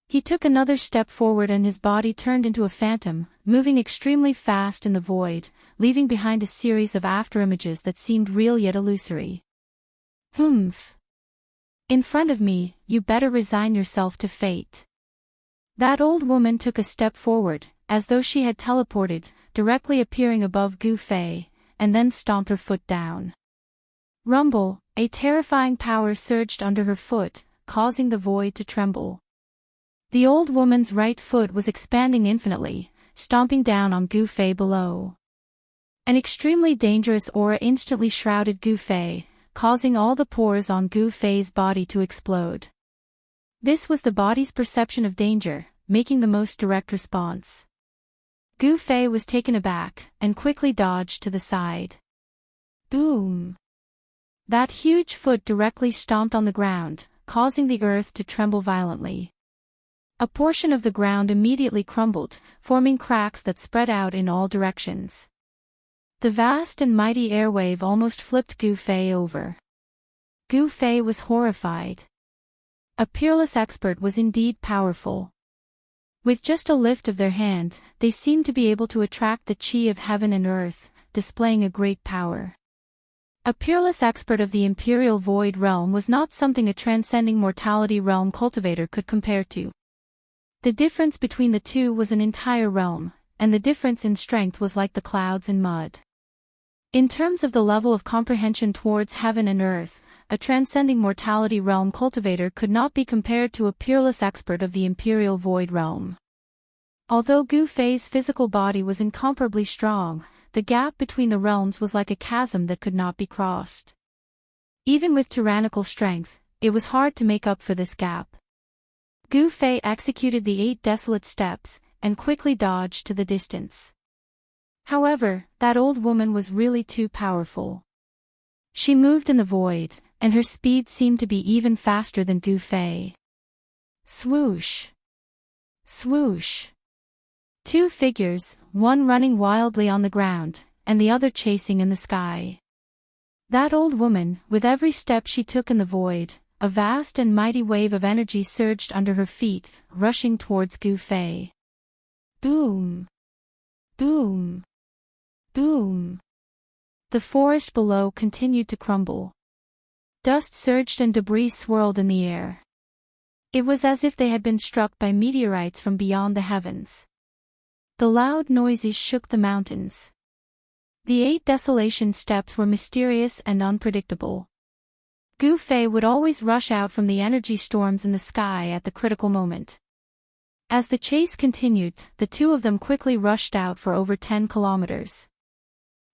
He took another step forward and his body turned into a phantom, moving extremely fast in the void, leaving behind a series of afterimages that seemed real yet illusory. "Humph. In front of me, you better resign yourself to fate." That old woman took a step forward, as though she had teleported, directly appearing above Gu Fei, and then stomped her foot down. Rumble, a terrifying power surged under her foot, causing the void to tremble. The old woman's right foot was expanding infinitely, stomping down on Gu Fei below. An extremely dangerous aura instantly shrouded Gu Fei, causing all the pores on Gu Fei's body to explode. This was the body's perception of danger, making the most direct response. Gu Fei was taken aback, and quickly dodged to the side. Boom! That huge foot directly stomped on the ground, causing the earth to tremble violently. A portion of the ground immediately crumbled, forming cracks that spread out in all directions. The vast and mighty airwave almost flipped Gu Fei over. Gu Fei was horrified. A peerless expert was indeed powerful. With just a lift of their hand, they seemed to be able to attract the chi of heaven and earth, displaying a great power. A peerless expert of the Imperial Void Realm was not something a transcending mortality realm cultivator could compare to. The difference between the two was an entire realm, and the difference in strength was like the clouds and mud. In terms of the level of comprehension towards heaven and earth, a transcending mortality realm cultivator could not be compared to a peerless expert of the Imperial Void realm. Although Gu Fei's physical body was incomparably strong, the gap between the realms was like a chasm that could not be crossed. Even with tyrannical strength, it was hard to make up for this gap. Gu Fei executed the 8 desolate steps, and quickly dodged to the distance. However, that old woman was really too powerful. She moved in the void, and her speed seemed to be even faster than Gu Fei. Swoosh! Swoosh! 2 figures, one running wildly on the ground, and the other chasing in the sky. That old woman, with every step she took in the void, a vast and mighty wave of energy surged under her feet, rushing towards Gu Fei. Boom! Boom! Boom! The forest below continued to crumble. Dust surged and debris swirled in the air. It was as if they had been struck by meteorites from beyond the heavens. The loud noises shook the mountains. The 8 desolation steps were mysterious and unpredictable. Gu Fei would always rush out from the energy storms in the sky at the critical moment. As the chase continued, the two of them quickly rushed out for over 10 kilometers.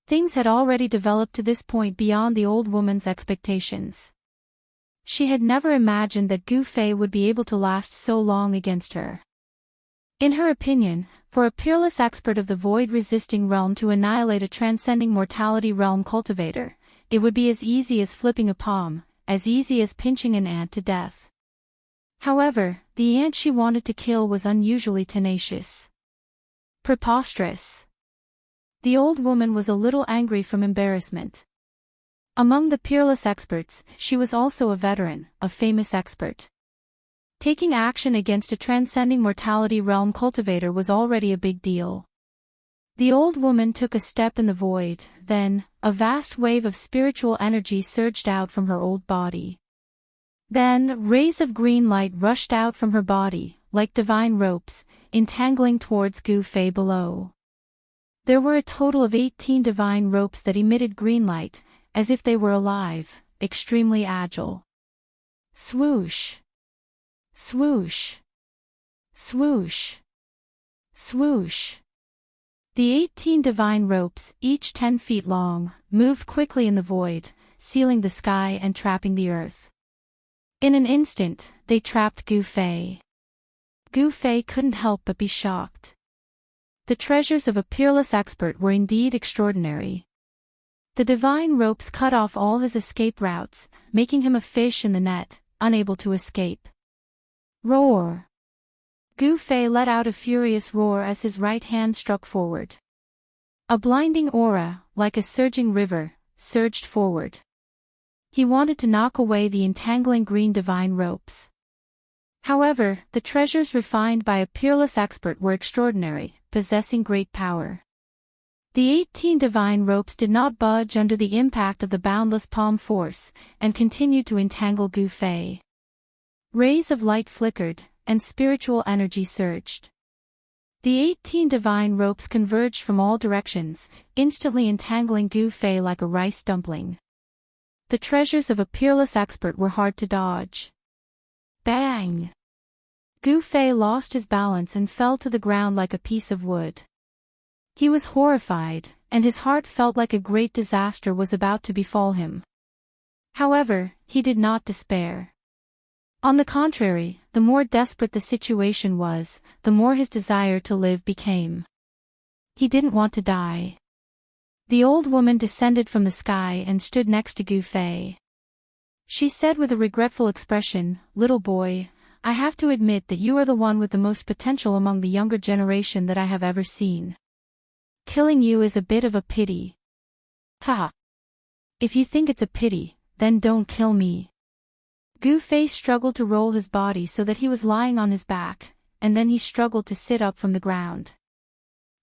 Things had already developed to this point beyond the old woman's expectations. She had never imagined that Gu Fei would be able to last so long against her. In her opinion, for a peerless expert of the void-resisting realm to annihilate a transcending mortality realm cultivator, it would be as easy as flipping a palm, as easy as pinching an ant to death. However, the ant she wanted to kill was unusually tenacious. Preposterous. The old woman was a little angry from embarrassment. Among the peerless experts, she was also a veteran, a famous expert. Taking action against a transcending mortality realm cultivator was already a big deal. The old woman took a step in the void, then, a vast wave of spiritual energy surged out from her old body. Then, rays of green light rushed out from her body, like divine ropes, entangling towards Gu Fei below. There were a total of 18 divine ropes that emitted green light, as if they were alive, extremely agile. Swoosh! Swoosh! Swoosh! Swoosh! The 18 divine ropes, each 10 feet long, moved quickly in the void, sealing the sky and trapping the earth. In an instant, they trapped Gu Fei. Gu Fei couldn't help but be shocked. The treasures of a peerless expert were indeed extraordinary. The divine ropes cut off all his escape routes, making him a fish in the net, unable to escape. Roar! Gu Fei let out a furious roar as his right hand struck forward. A blinding aura, like a surging river, surged forward. He wanted to knock away the entangling green divine ropes. However, the treasures refined by a peerless expert were extraordinary, possessing great power. The 18 divine ropes did not budge under the impact of the boundless palm force, and continued to entangle Gu Fei. Rays of light flickered, and spiritual energy surged. The 18 divine ropes converged from all directions, instantly entangling Gu Fei like a rice dumpling. The treasures of a peerless expert were hard to dodge. Bang! Gu Fei lost his balance and fell to the ground like a piece of wood. He was horrified, and his heart felt like a great disaster was about to befall him. However, he did not despair. On the contrary, the more desperate the situation was, the more his desire to live became. He didn't want to die. The old woman descended from the sky and stood next to Gu Fei. She said with a regretful expression, "Little boy, I have to admit that you are the one with the most potential among the younger generation that I have ever seen. Killing you is a bit of a pity." Ha! If you think it's a pity, then don't kill me. Gu Fei struggled to roll his body so that he was lying on his back, and then he struggled to sit up from the ground.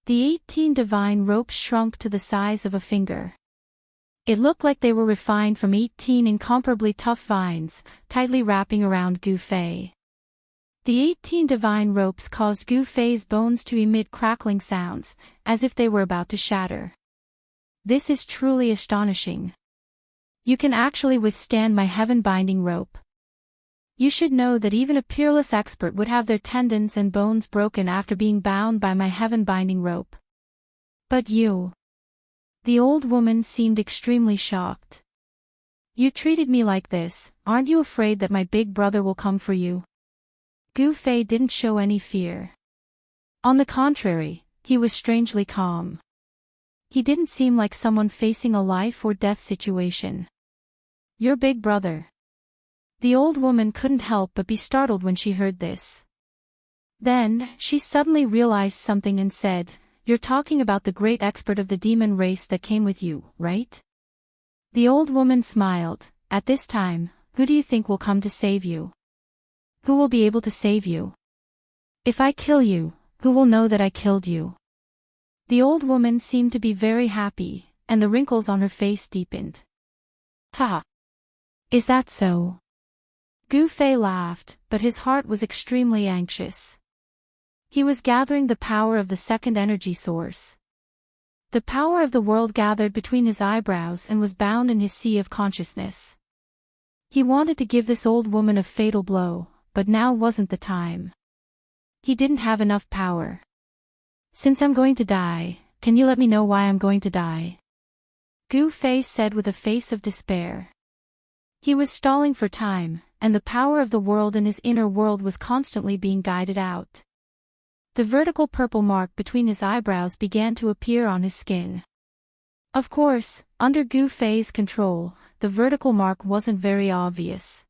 The 18 divine ropes shrunk to the size of a finger. It looked like they were refined from 18 incomparably tough vines, tightly wrapping around Gu Fei. The 18 divine ropes caused Gu Fei's bones to emit crackling sounds, as if they were about to shatter. This is truly astonishing. You can actually withstand my heaven-binding rope. You should know that even a peerless expert would have their tendons and bones broken after being bound by my heaven-binding rope. But you..." The old woman seemed extremely shocked. "You treated me like this, aren't you afraid that my big brother will come for you?" Gu Fei didn't show any fear. On the contrary, he was strangely calm. He didn't seem like someone facing a life or death situation. "Your big brother." The old woman couldn't help but be startled when she heard this. Then, she suddenly realized something and said, "You're talking about the great expert of the demon race that came with you, right?" The old woman smiled. "At this time, who do you think will come to save you? Who will be able to save you? If I kill you, who will know that I killed you?" The old woman seemed to be very happy, and the wrinkles on her face deepened. "Ha! Is that so?" Gu Fei laughed, but his heart was extremely anxious. He was gathering the power of the second energy source. The power of the world gathered between his eyebrows and was bound in his sea of consciousness. He wanted to give this old woman a fatal blow, but now wasn't the time. He didn't have enough power. "Since I'm going to die, can you let me know why I'm going to die?" Gu Fei said with a face of despair. He was stalling for time, and the power of the world in his inner world was constantly being guided out. The vertical purple mark between his eyebrows began to appear on his skin. Of course, under Gu Fei's control, the vertical mark wasn't very obvious.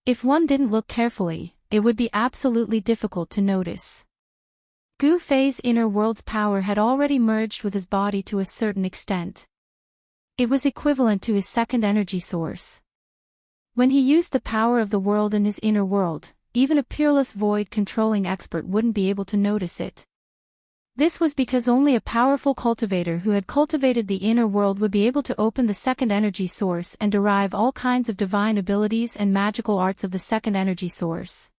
If one didn't look carefully, it would be absolutely difficult to notice. Gu Fei's inner world's power had already merged with his body to a certain extent. It was equivalent to his second energy source. When he used the power of the world in his inner world, even a peerless void-controlling expert wouldn't be able to notice it. This was because only a powerful cultivator who had cultivated the inner world would be able to open the second energy source and derive all kinds of divine abilities and magical arts of the second energy source.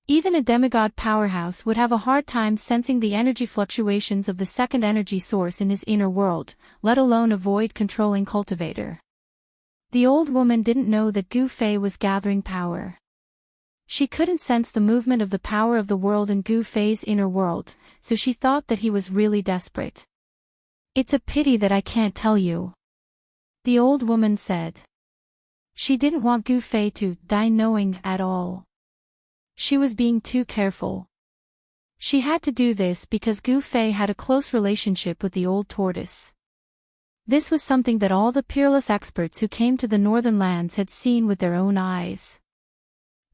Even a demigod powerhouse would have a hard time sensing the energy fluctuations of the second energy source in his inner world, let alone a void-controlling cultivator. The old woman didn't know that Gu Fei was gathering power. She couldn't sense the movement of the power of the world in Gu Fei's inner world, so she thought that he was really desperate. "It's a pity that I can't tell you," the old woman said. She didn't want Gu Fei to die knowing at all. She was being too careful. She had to do this because Gu Fei had a close relationship with the old tortoise. This was something that all the peerless experts who came to the northern lands had seen with their own eyes.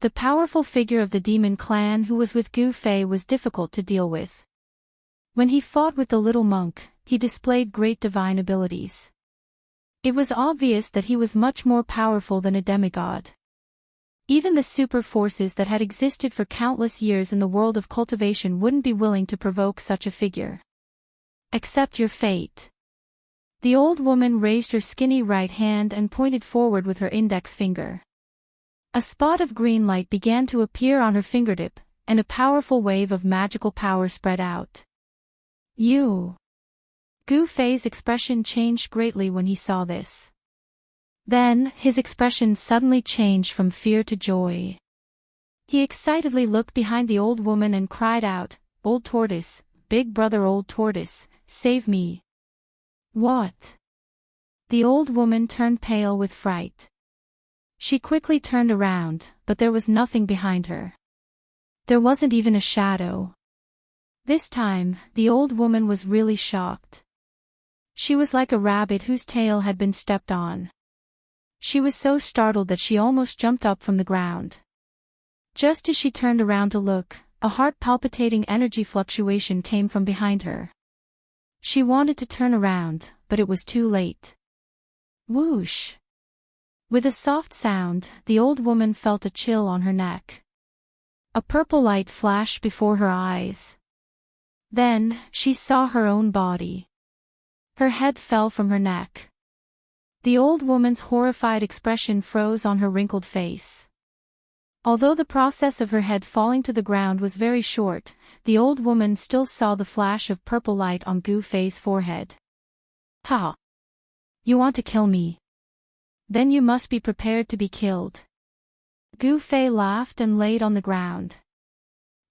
The powerful figure of the demon clan who was with Gu Fei was difficult to deal with. When he fought with the little monk, he displayed great divine abilities. It was obvious that he was much more powerful than a demigod. Even the super forces that had existed for countless years in the world of cultivation wouldn't be willing to provoke such a figure. "Accept your fate." The old woman raised her skinny right hand and pointed forward with her index finger. A spot of green light began to appear on her fingertip, and a powerful wave of magical power spread out. "You." Gu Fei's expression changed greatly when he saw this. Then, his expression suddenly changed from fear to joy. He excitedly looked behind the old woman and cried out, "Old tortoise, big brother old tortoise, save me." "What?" The old woman turned pale with fright. She quickly turned around, but there was nothing behind her. There wasn't even a shadow. This time, the old woman was really shocked. She was like a rabbit whose tail had been stepped on. She was so startled that she almost jumped up from the ground. Just as she turned around to look, a heart-palpitating energy fluctuation came from behind her. She wanted to turn around, but it was too late. Whoosh! With a soft sound, the old woman felt a chill on her neck. A purple light flashed before her eyes. Then, she saw her own body. Her head fell from her neck. The old woman's horrified expression froze on her wrinkled face. Although the process of her head falling to the ground was very short, the old woman still saw the flash of purple light on Gu Fei's forehead. "Ha! You want to kill me?" Then you must be prepared to be killed. Gu Fei laughed and laid on the ground.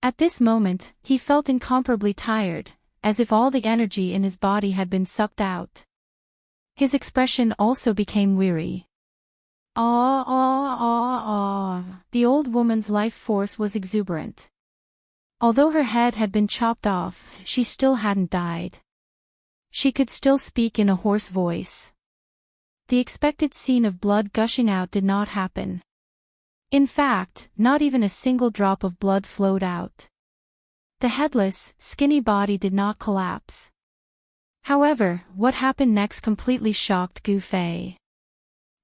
At this moment, he felt incomparably tired, as if all the energy in his body had been sucked out. His expression also became weary. Ah ah ah ah. The old woman's life force was exuberant. Although her head had been chopped off, she still hadn't died. She could still speak in a hoarse voice. The expected scene of blood gushing out did not happen. In fact, not even a single drop of blood flowed out. The headless, skinny body did not collapse. However, what happened next completely shocked Gu Fei.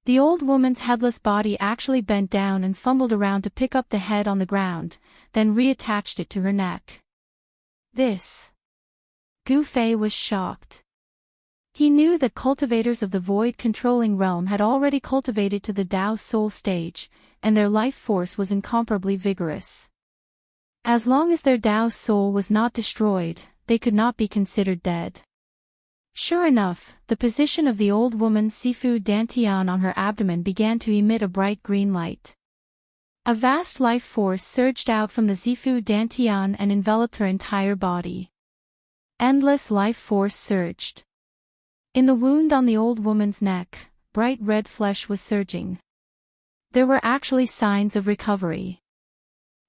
The old woman's headless body actually bent down and fumbled around to pick up the head on the ground, then reattached it to her neck. This. Gu Fei was shocked. He knew that cultivators of the void controlling realm had already cultivated to the Dao soul stage, and their life force was incomparably vigorous. As long as their Dao soul was not destroyed, they could not be considered dead. Sure enough, the position of the old woman's Sifu Dantian on her abdomen began to emit a bright green light. A vast life force surged out from the Zifu Dantian and enveloped her entire body. Endless life force surged. In the wound on the old woman's neck, bright red flesh was surging. There were actually signs of recovery.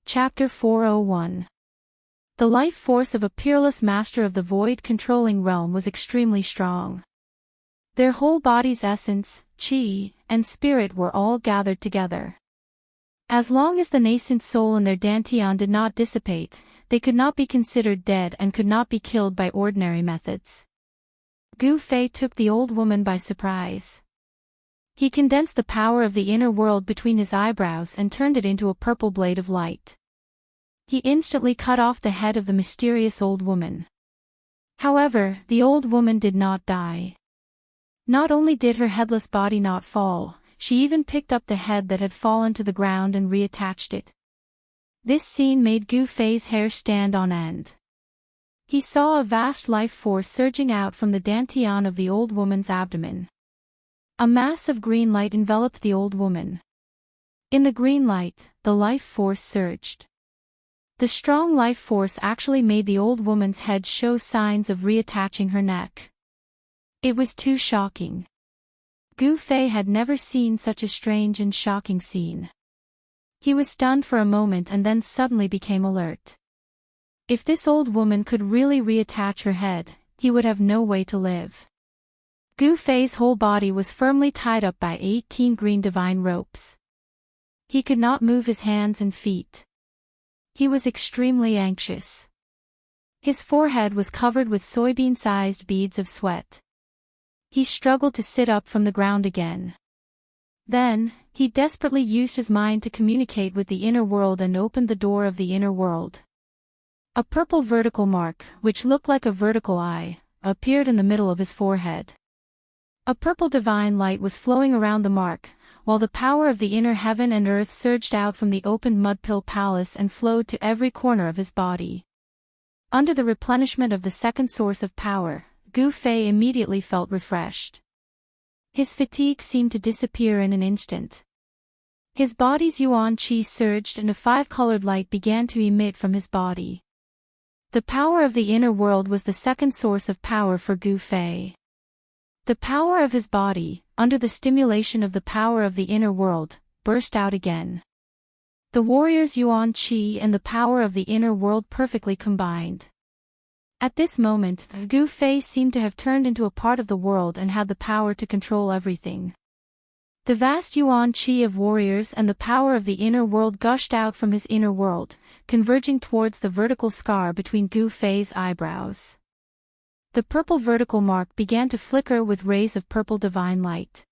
Chapter 401. The life force of a peerless master of the void controlling realm was extremely strong. Their whole body's essence, qi, and spirit were all gathered together. As long as the nascent soul in their dantian did not dissipate, they could not be considered dead and could not be killed by ordinary methods. Gu Fei took the old woman by surprise. He condensed the power of the inner world between his eyebrows and turned it into a purple blade of light. He instantly cut off the head of the mysterious old woman. However, the old woman did not die. Not only did her headless body not fall, she even picked up the head that had fallen to the ground and reattached it. This scene made Gu Fei's hair stand on end. He saw a vast life force surging out from the dantian of the old woman's abdomen. A mass of green light enveloped the old woman. In the green light, the life force surged. The strong life force actually made the old woman's head show signs of reattaching her neck. It was too shocking. Gu Fei had never seen such a strange and shocking scene. He was stunned for a moment and then suddenly became alert. If this old woman could really reattach her head, he would have no way to live. Gu Fei's whole body was firmly tied up by 18 green divine ropes. He could not move his hands and feet. He was extremely anxious. His forehead was covered with soybean-sized beads of sweat. He struggled to sit up from the ground again. Then, he desperately used his mind to communicate with the inner world and opened the door of the inner world. A purple vertical mark, which looked like a vertical eye, appeared in the middle of his forehead. A purple divine light was flowing around the mark, while the power of the inner heaven and earth surged out from the opened mudpill palace and flowed to every corner of his body. Under the replenishment of the second source of power, Gu Fei immediately felt refreshed. His fatigue seemed to disappear in an instant. His body's yuan qi surged and a five-colored light began to emit from his body. The power of the inner world was the second source of power for Gu Fei. The power of his body, under the stimulation of the power of the inner world, burst out again. The warrior's yuan qi and the power of the inner world perfectly combined. At this moment, Gu Fei seemed to have turned into a part of the world and had the power to control everything. The vast yuan qi of warriors and the power of the inner world gushed out from his inner world, converging towards the vertical scar between Gu Fei's eyebrows. The purple vertical mark began to flicker with rays of purple divine light.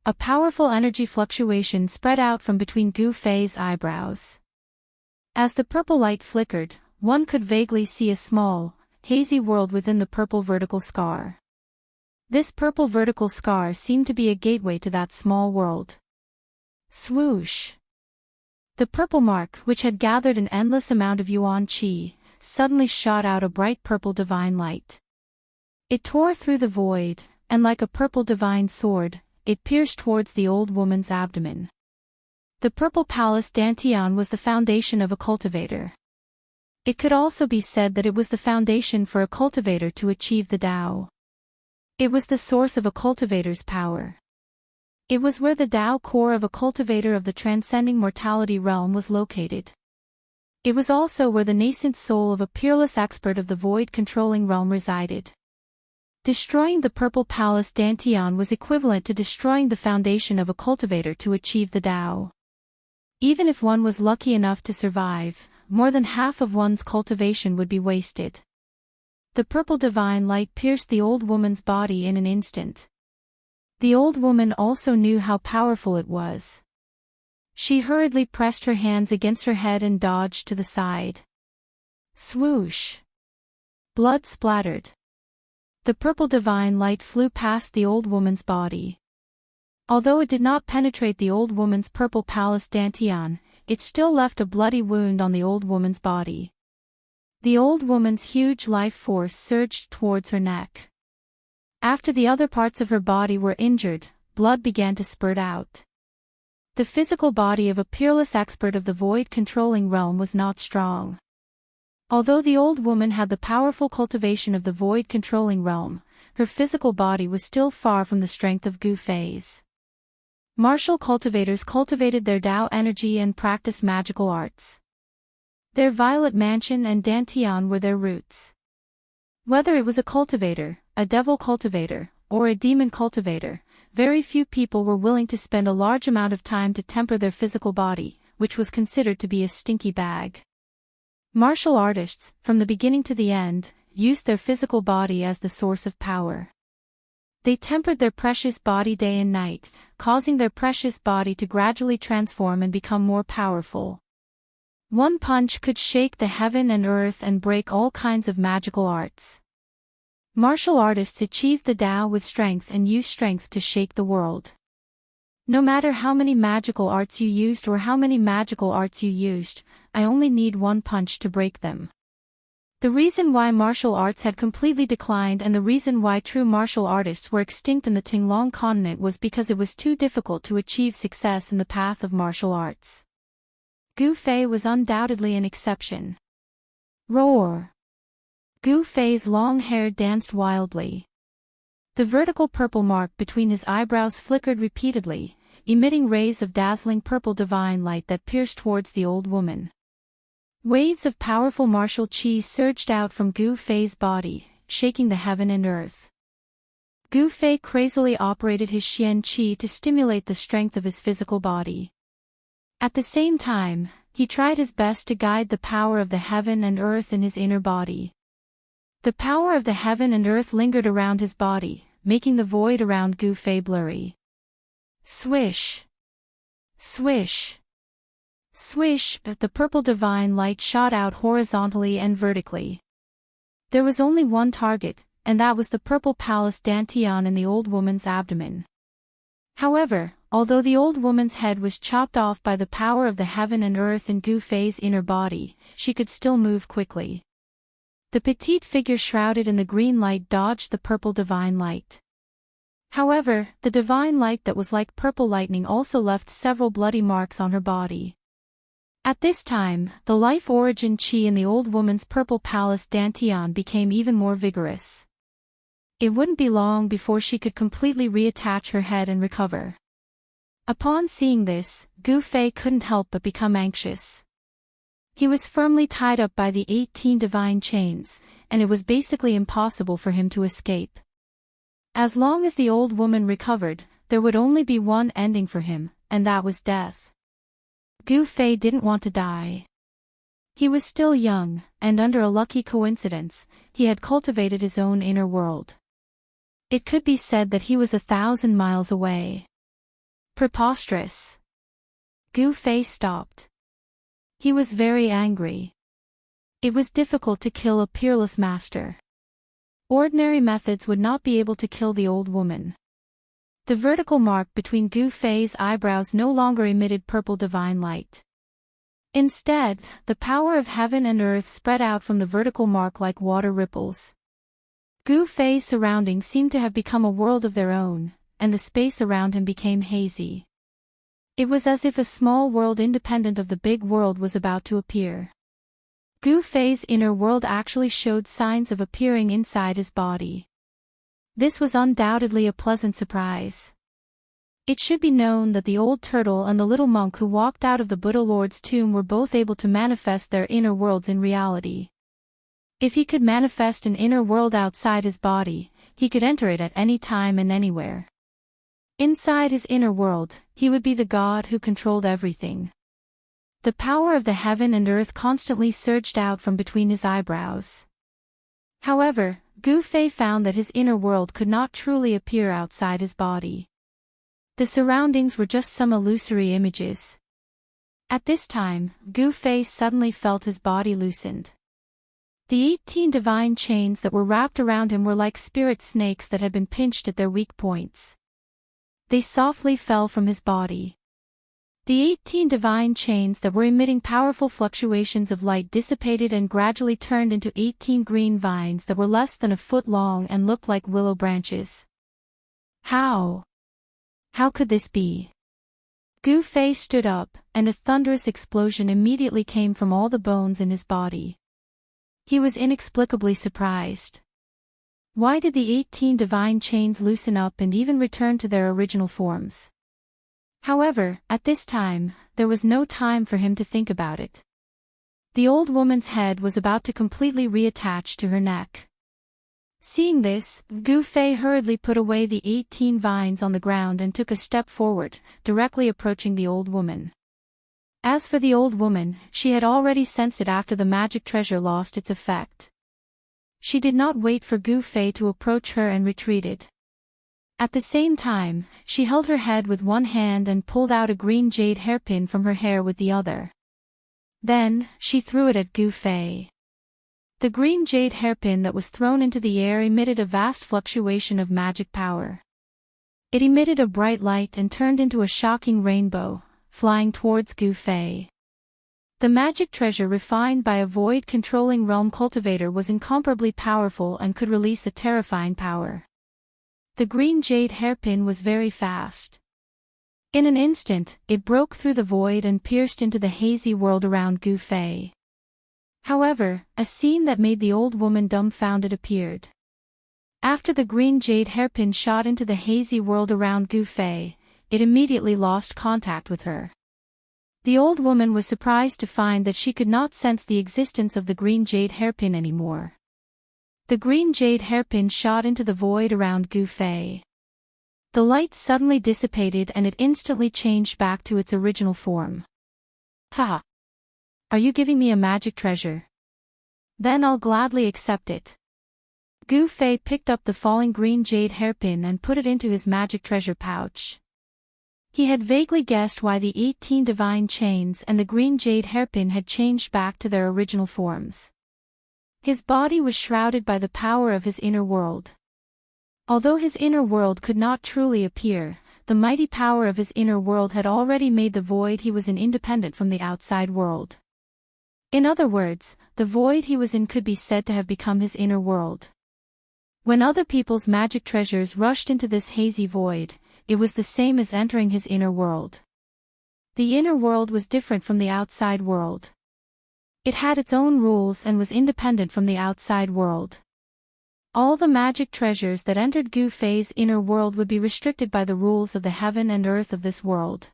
A powerful energy fluctuation spread out from between Gu Fei's eyebrows. As the purple light flickered, one could vaguely see a small, hazy world within the purple vertical scar. This purple vertical scar seemed to be a gateway to that small world. Swoosh! The purple mark, which had gathered an endless amount of yuan qi, suddenly shot out a bright purple divine light. It tore through the void, and like a purple divine sword, it pierced towards the old woman's abdomen. The purple palace dantian was the foundation of a cultivator. It could also be said that it was the foundation for a cultivator to achieve the Tao. It was the source of a cultivator's power. It was where the Tao core of a cultivator of the transcending mortality realm was located. It was also where the nascent soul of a peerless expert of the void-controlling realm resided. Destroying the purple palace dantian was equivalent to destroying the foundation of a cultivator to achieve the Tao. Even if one was lucky enough to survive, more than half of one's cultivation would be wasted. The purple divine light pierced the old woman's body in an instant. The old woman also knew how powerful it was. She hurriedly pressed her hands against her head and dodged to the side. Swoosh! Blood splattered. The purple divine light flew past the old woman's body. Although it did not penetrate the old woman's purple palace dantian, it still left a bloody wound on the old woman's body. The old woman's huge life force surged towards her neck. After the other parts of her body were injured, blood began to spurt out. The physical body of a peerless expert of the void-controlling realm was not strong. Although the old woman had the powerful cultivation of the void-controlling realm, her physical body was still far from the strength of Gu Fei's. Martial cultivators cultivated their Tao energy and practiced magical arts. Their violet mansion and dantian were their roots. Whether it was a cultivator, a devil cultivator, or a demon cultivator, very few people were willing to spend a large amount of time to temper their physical body, which was considered to be a stinky bag. Martial artists, from the beginning to the end, used their physical body as the source of power. They tempered their precious body day and night, causing their precious body to gradually transform and become more powerful. One punch could shake the heaven and earth and break all kinds of magical arts. Martial artists achieved the Tao with strength and used strength to shake the world. No matter how many magical arts you used or how many magical arts you used, I only need one punch to break them. The reason why martial arts had completely declined and the reason why true martial artists were extinct in the Tinglong continent was because it was too difficult to achieve success in the path of martial arts. Gu Fei was undoubtedly an exception. Roar! Gu Fei's long hair danced wildly. The vertical purple mark between his eyebrows flickered repeatedly, emitting rays of dazzling purple divine light that pierced towards the old woman. Waves of powerful martial qi surged out from Gu Fei's body, shaking the heaven and earth. Gu Fei crazily operated his Xian qi to stimulate the strength of his physical body. At the same time, he tried his best to guide the power of the heaven and earth in his inner body. The power of the heaven and earth lingered around his body, making the void around Gu Fei blurry. Swish! Swish! Swish! The purple divine light shot out horizontally and vertically. There was only one target, and that was the purple palace dantian in the old woman's abdomen. However, although the old woman's head was chopped off by the power of the heaven and earth in Gu Fei's inner body, she could still move quickly. The petite figure shrouded in the green light dodged the purple divine light. However, the divine light that was like purple lightning also left several bloody marks on her body. At this time, the life origin qi in the old woman's purple palace dantian became even more vigorous. It wouldn't be long before she could completely reattach her head and recover. Upon seeing this, Gu Fei couldn't help but become anxious. He was firmly tied up by the 18 divine chains, and it was basically impossible for him to escape. As long as the old woman recovered, there would only be one ending for him, and that was death. Gu Fei didn't want to die. He was still young, and under a lucky coincidence, he had cultivated his own inner world. It could be said that he was 1,000 miles away. Preposterous. Gu Fei stopped. He was very angry. It was difficult to kill a peerless master. Ordinary methods would not be able to kill the old woman. The vertical mark between Gu Fei's eyebrows no longer emitted purple divine light. Instead, the power of heaven and earth spread out from the vertical mark like water ripples. Gu Fei's surroundings seemed to have become a world of their own, and the space around him became hazy. It was as if a small world independent of the big world was about to appear. Gu Fei's inner world actually showed signs of appearing inside his body. This was undoubtedly a pleasant surprise. It should be known that the old turtle and the little monk who walked out of the Buddha Lord's tomb were both able to manifest their inner worlds in reality. If he could manifest an inner world outside his body, he could enter it at any time and anywhere. Inside his inner world, he would be the god who controlled everything. The power of the heaven and earth constantly surged out from between his eyebrows. However, Gu Fei found that his inner world could not truly appear outside his body. The surroundings were just some illusory images. At this time, Gu Fei suddenly felt his body loosened. The 18 divine chains that were wrapped around him were like spirit snakes that had been pinched at their weak points. They softly fell from his body. The 18 divine chains that were emitting powerful fluctuations of light dissipated and gradually turned into 18 green vines that were less than a foot long and looked like willow branches. How could this be? Gu Fei stood up, and a thunderous explosion immediately came from all the bones in his body. He was inexplicably surprised. Why did the 18 divine chains loosen up and even return to their original forms? However, at this time, there was no time for him to think about it. The old woman's head was about to completely reattach to her neck. Seeing this, Gu Fei hurriedly put away the 18 vines on the ground and took a step forward, directly approaching the old woman. As for the old woman, she had already sensed it after the magic treasure lost its effect. She did not wait for Gu Fei to approach her and retreated. At the same time, she held her head with one hand and pulled out a green jade hairpin from her hair with the other. Then, she threw it at Gu Fei. The green jade hairpin that was thrown into the air emitted a vast fluctuation of magic power. It emitted a bright light and turned into a shocking rainbow, flying towards Gu Fei. The magic treasure refined by a void-controlling realm cultivator was incomparably powerful and could release a terrifying power. The green jade hairpin was very fast. In an instant, it broke through the void and pierced into the hazy world around Gu Fei. However, a scene that made the old woman dumbfounded appeared. After the green jade hairpin shot into the hazy world around Gu Fei, it immediately lost contact with her. The old woman was surprised to find that she could not sense the existence of the green jade hairpin anymore. The green jade hairpin shot into the void around Gu Fei. The light suddenly dissipated and it instantly changed back to its original form. Ha! Are you giving me a magic treasure? Then I'll gladly accept it. Gu Fei picked up the falling green jade hairpin and put it into his magic treasure pouch. He had vaguely guessed why the 18 divine chains and the green jade hairpin had changed back to their original forms. His body was shrouded by the power of his inner world. Although his inner world could not truly appear, the mighty power of his inner world had already made the void he was in independent from the outside world. In other words, the void he was in could be said to have become his inner world. When other people's magic treasures rushed into this hazy void, it was the same as entering his inner world. The inner world was different from the outside world. It had its own rules and was independent from the outside world. All the magic treasures that entered Gu Fei's inner world would be restricted by the rules of the heaven and earth of this world.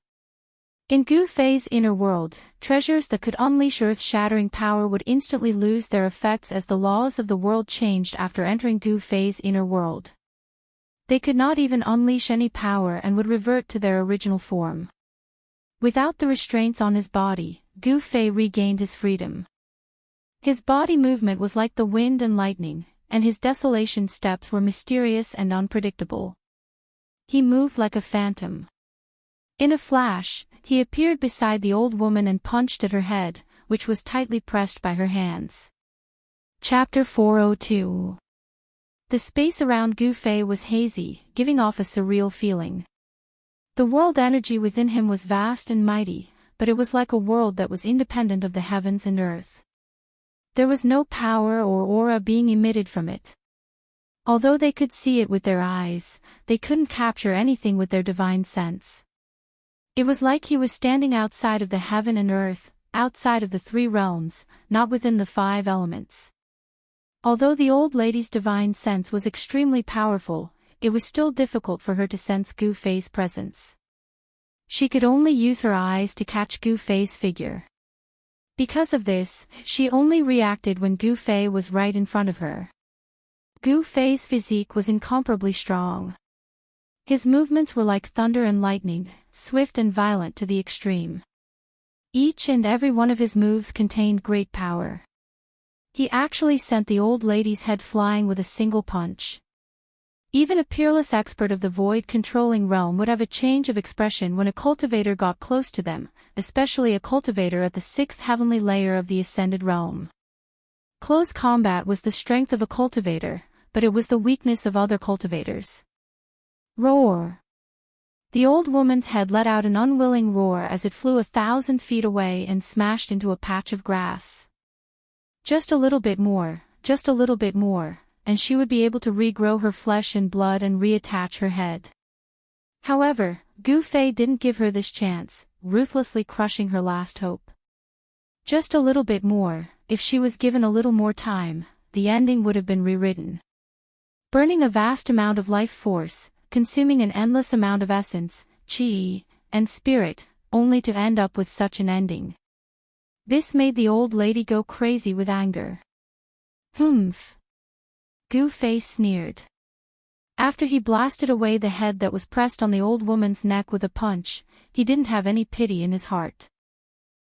In Gu Fei's inner world, treasures that could unleash earth-shattering power would instantly lose their effects as the laws of the world changed after entering Gu Fei's inner world. They could not even unleash any power and would revert to their original form. Without the restraints on his body, Gu Fei regained his freedom. His body movement was like the wind and lightning, and his desolation steps were mysterious and unpredictable. He moved like a phantom. In a flash, he appeared beside the old woman and punched at her head, which was tightly pressed by her hands. Chapter 402. The space around Gu Fei was hazy, giving off a surreal feeling. The world energy within him was vast and mighty, but it was like a world that was independent of the heavens and earth. There was no power or aura being emitted from it. Although they could see it with their eyes, they couldn't capture anything with their divine sense. It was like he was standing outside of the heaven and earth, outside of the three realms, not within the five elements. Although the old lady's divine sense was extremely powerful, it was still difficult for her to sense Gu Fei's presence. She could only use her eyes to catch Gu Fei's figure. Because of this, she only reacted when Gu Fei was right in front of her. Gu Fei's physique was incomparably strong. His movements were like thunder and lightning, swift and violent to the extreme. Each and every one of his moves contained great power. He actually sent the old lady's head flying with a single punch. Even a peerless expert of the void-controlling realm would have a change of expression when a cultivator got close to them, especially a cultivator at the sixth heavenly layer of the ascended realm. Close combat was the strength of a cultivator, but it was the weakness of other cultivators. Roar! The old woman's head let out an unwilling roar as it flew 1,000 feet away and smashed into a patch of grass. Just a little bit more, and she would be able to regrow her flesh and blood and reattach her head. However, Gu Fei didn't give her this chance, ruthlessly crushing her last hope. Just a little bit more, if she was given a little more time, the ending would have been rewritten. Burning a vast amount of life force, consuming an endless amount of essence, qi, and spirit, only to end up with such an ending. This made the old lady go crazy with anger. Humph! Gu Fei sneered. After he blasted away the head that was pressed on the old woman's neck with a punch, he didn't have any pity in his heart.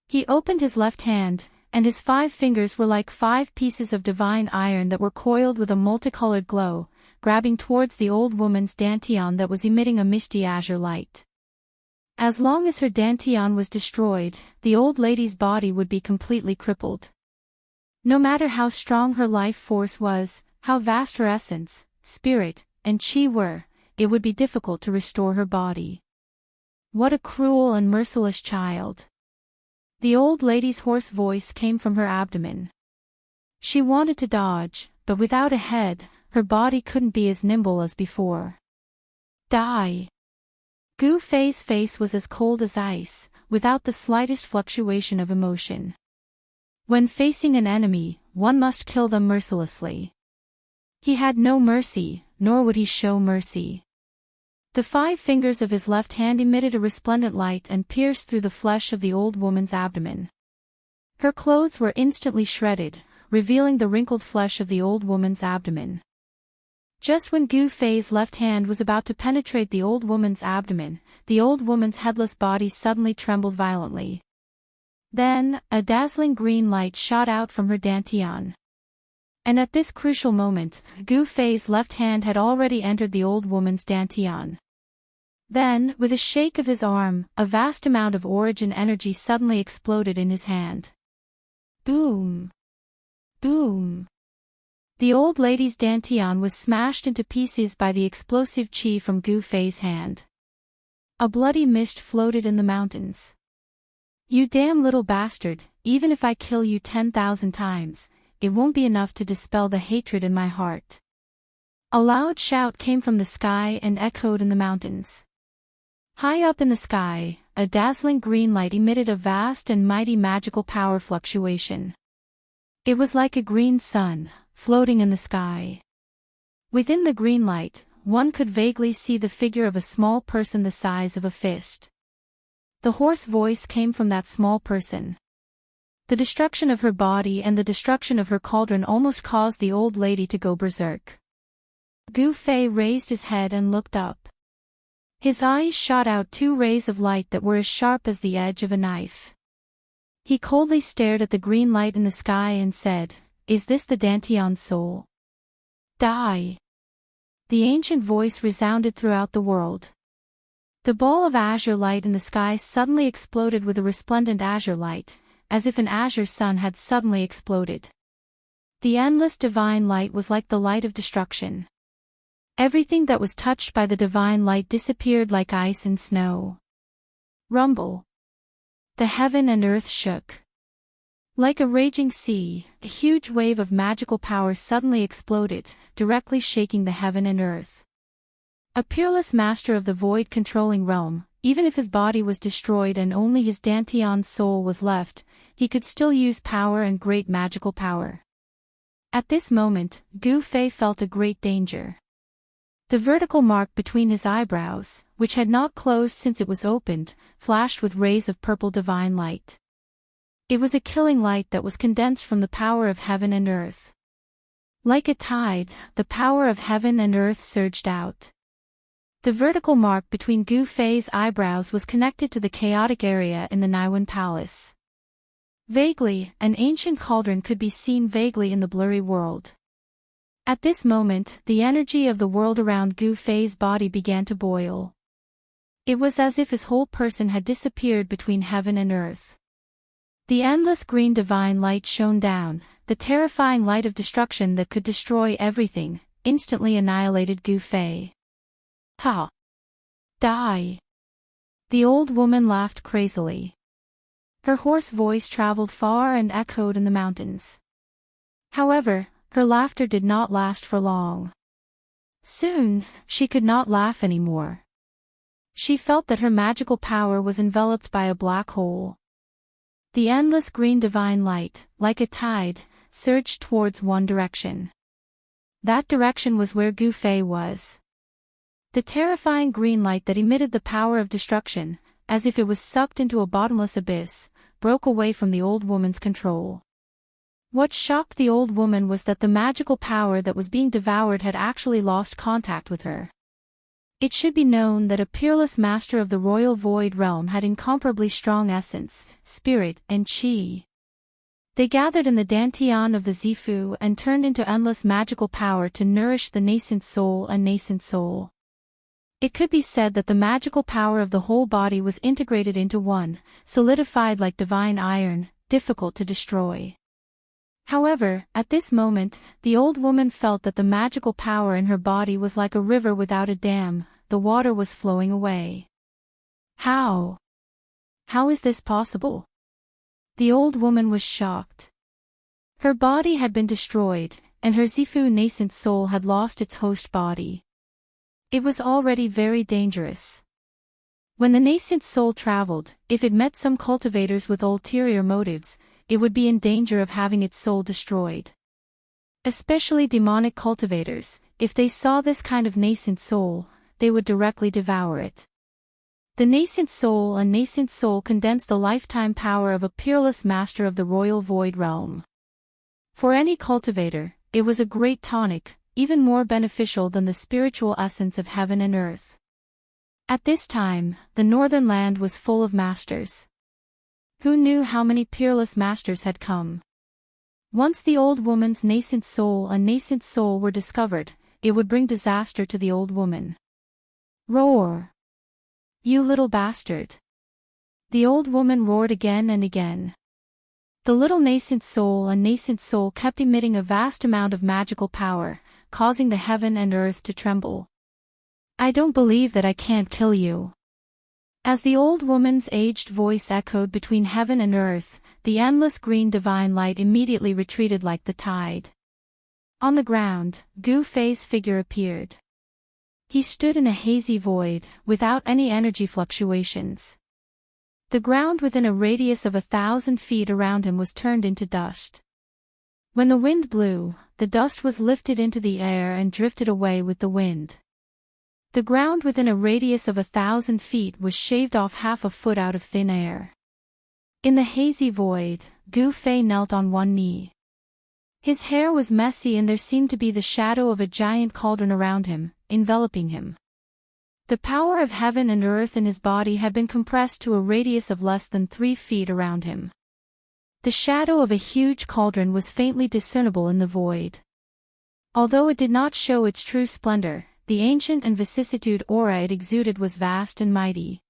He opened his left hand, and his 5 fingers were like 5 pieces of divine iron that were coiled with a multicolored glow, grabbing towards the old woman's dantian that was emitting a misty azure light. As long as her dantian was destroyed, the old lady's body would be completely crippled. No matter how strong her life force was, how vast her essence, spirit, and qi were, it would be difficult to restore her body. What a cruel and merciless child! The old lady's hoarse voice came from her abdomen. She wanted to dodge, but without a head, her body couldn't be as nimble as before. Die! Gu Fei's face was as cold as ice, without the slightest fluctuation of emotion. When facing an enemy, one must kill them mercilessly. He had no mercy, nor would he show mercy. The 5 fingers of his left hand emitted a resplendent light and pierced through the flesh of the old woman's abdomen. Her clothes were instantly shredded, revealing the wrinkled flesh of the old woman's abdomen. Just when Gu Fei's left hand was about to penetrate the old woman's abdomen, the old woman's headless body suddenly trembled violently. Then, a dazzling green light shot out from her dantian. And at this crucial moment, Gu Fei's left hand had already entered the old woman's dantian. Then, with a shake of his arm, a vast amount of origin energy suddenly exploded in his hand. Boom! Boom! The old lady's dantian was smashed into pieces by the explosive qi from Gu Fei's hand. A bloody mist floated in the mountains. You damn little bastard, even if I kill you 10,000 times, it won't be enough to dispel the hatred in my heart. A loud shout came from the sky and echoed in the mountains. High up in the sky, a dazzling green light emitted a vast and mighty magical power fluctuation. It was like a green sun, floating in the sky. Within the green light, one could vaguely see the figure of a small person the size of a fist. The hoarse voice came from that small person. The destruction of her body and the destruction of her cauldron almost caused the old lady to go berserk. Gu Fei raised his head and looked up. His eyes shot out 2 rays of light that were as sharp as the edge of a knife. He coldly stared at the green light in the sky and said, "Is this the Dantian's soul? Die!" The ancient voice resounded throughout the world. The ball of azure light in the sky suddenly exploded with a resplendent azure light, as if an azure sun had suddenly exploded. The endless divine light was like the light of destruction. Everything that was touched by the divine light disappeared like ice and snow. Rumble. The heaven and earth shook. Like a raging sea, a huge wave of magical power suddenly exploded, directly shaking the heaven and earth. A peerless master of the void-controlling realm, even if his body was destroyed and only his Dantian soul was left, he could still use power and great magical power. At this moment, Gu Fei felt a great danger. The vertical mark between his eyebrows, which had not closed since it was opened, flashed with rays of purple divine light. It was a killing light that was condensed from the power of heaven and earth. Like a tide, the power of heaven and earth surged out. The vertical mark between Gu Fei's eyebrows was connected to the chaotic area in the Naiwan Palace. Vaguely, an ancient cauldron could be seen vaguely in the blurry world. At this moment, the energy of the world around Gu Fei's body began to boil. It was as if his whole person had disappeared between heaven and earth. The endless green divine light shone down, the terrifying light of destruction that could destroy everything, instantly annihilated Gu Fei. Ha! Die! The old woman laughed crazily. Her hoarse voice traveled far and echoed in the mountains. However, her laughter did not last for long. Soon, she could not laugh anymore. She felt that her magical power was enveloped by a black hole. The endless green divine light, like a tide, surged towards one direction. That direction was where Gu Fei was. The terrifying green light that emitted the power of destruction, as if it was sucked into a bottomless abyss, broke away from the old woman's control. What shocked the old woman was that the magical power that was being devoured had actually lost contact with her. It should be known that a peerless master of the royal void realm had incomparably strong essence, spirit, and qi. They gathered in the dantian of the Zifu and turned into endless magical power to nourish the nascent soul and nascent soul. It could be said that the magical power of the whole body was integrated into one, solidified like divine iron, difficult to destroy. However, at this moment, the old woman felt that the magical power in her body was like a river without a dam, the water was flowing away. How? How is this possible? The old woman was shocked. Her body had been destroyed, and her Zifu nascent soul had lost its host body. It was already very dangerous. When the nascent soul traveled, if it met some cultivators with ulterior motives, it would be in danger of having its soul destroyed. Especially demonic cultivators, if they saw this kind of nascent soul, they would directly devour it. The nascent soul and nascent soul condense the lifetime power of a peerless master of the royal void realm. For any cultivator, it was a great tonic, even more beneficial than the spiritual essence of heaven and earth. At this time, the northern land was full of masters. Who knew how many peerless masters had come? Once the old woman's nascent soul and nascent soul were discovered, it would bring disaster to the old woman. Roar! You little bastard! The old woman roared again and again. The little nascent soul and nascent soul kept emitting a vast amount of magical power, causing the heaven and earth to tremble. I don't believe that I can't kill you. As the old woman's aged voice echoed between heaven and earth, the endless green divine light immediately retreated like the tide. On the ground, Gu Fei's figure appeared. He stood in a hazy void, without any energy fluctuations. The ground within a radius of 1,000 feet around him was turned into dust. When the wind blew, the dust was lifted into the air and drifted away with the wind. The ground within a radius of 1,000 feet was shaved off half a foot out of thin air. In the hazy void, Gu Fei knelt on one knee. His hair was messy and there seemed to be the shadow of a giant cauldron around him, enveloping him. The power of heaven and earth in his body had been compressed to a radius of less than 3 feet around him. The shadow of a huge cauldron was faintly discernible in the void. Although it did not show its true splendor, the ancient and vicissitude aura it exuded was vast and mighty.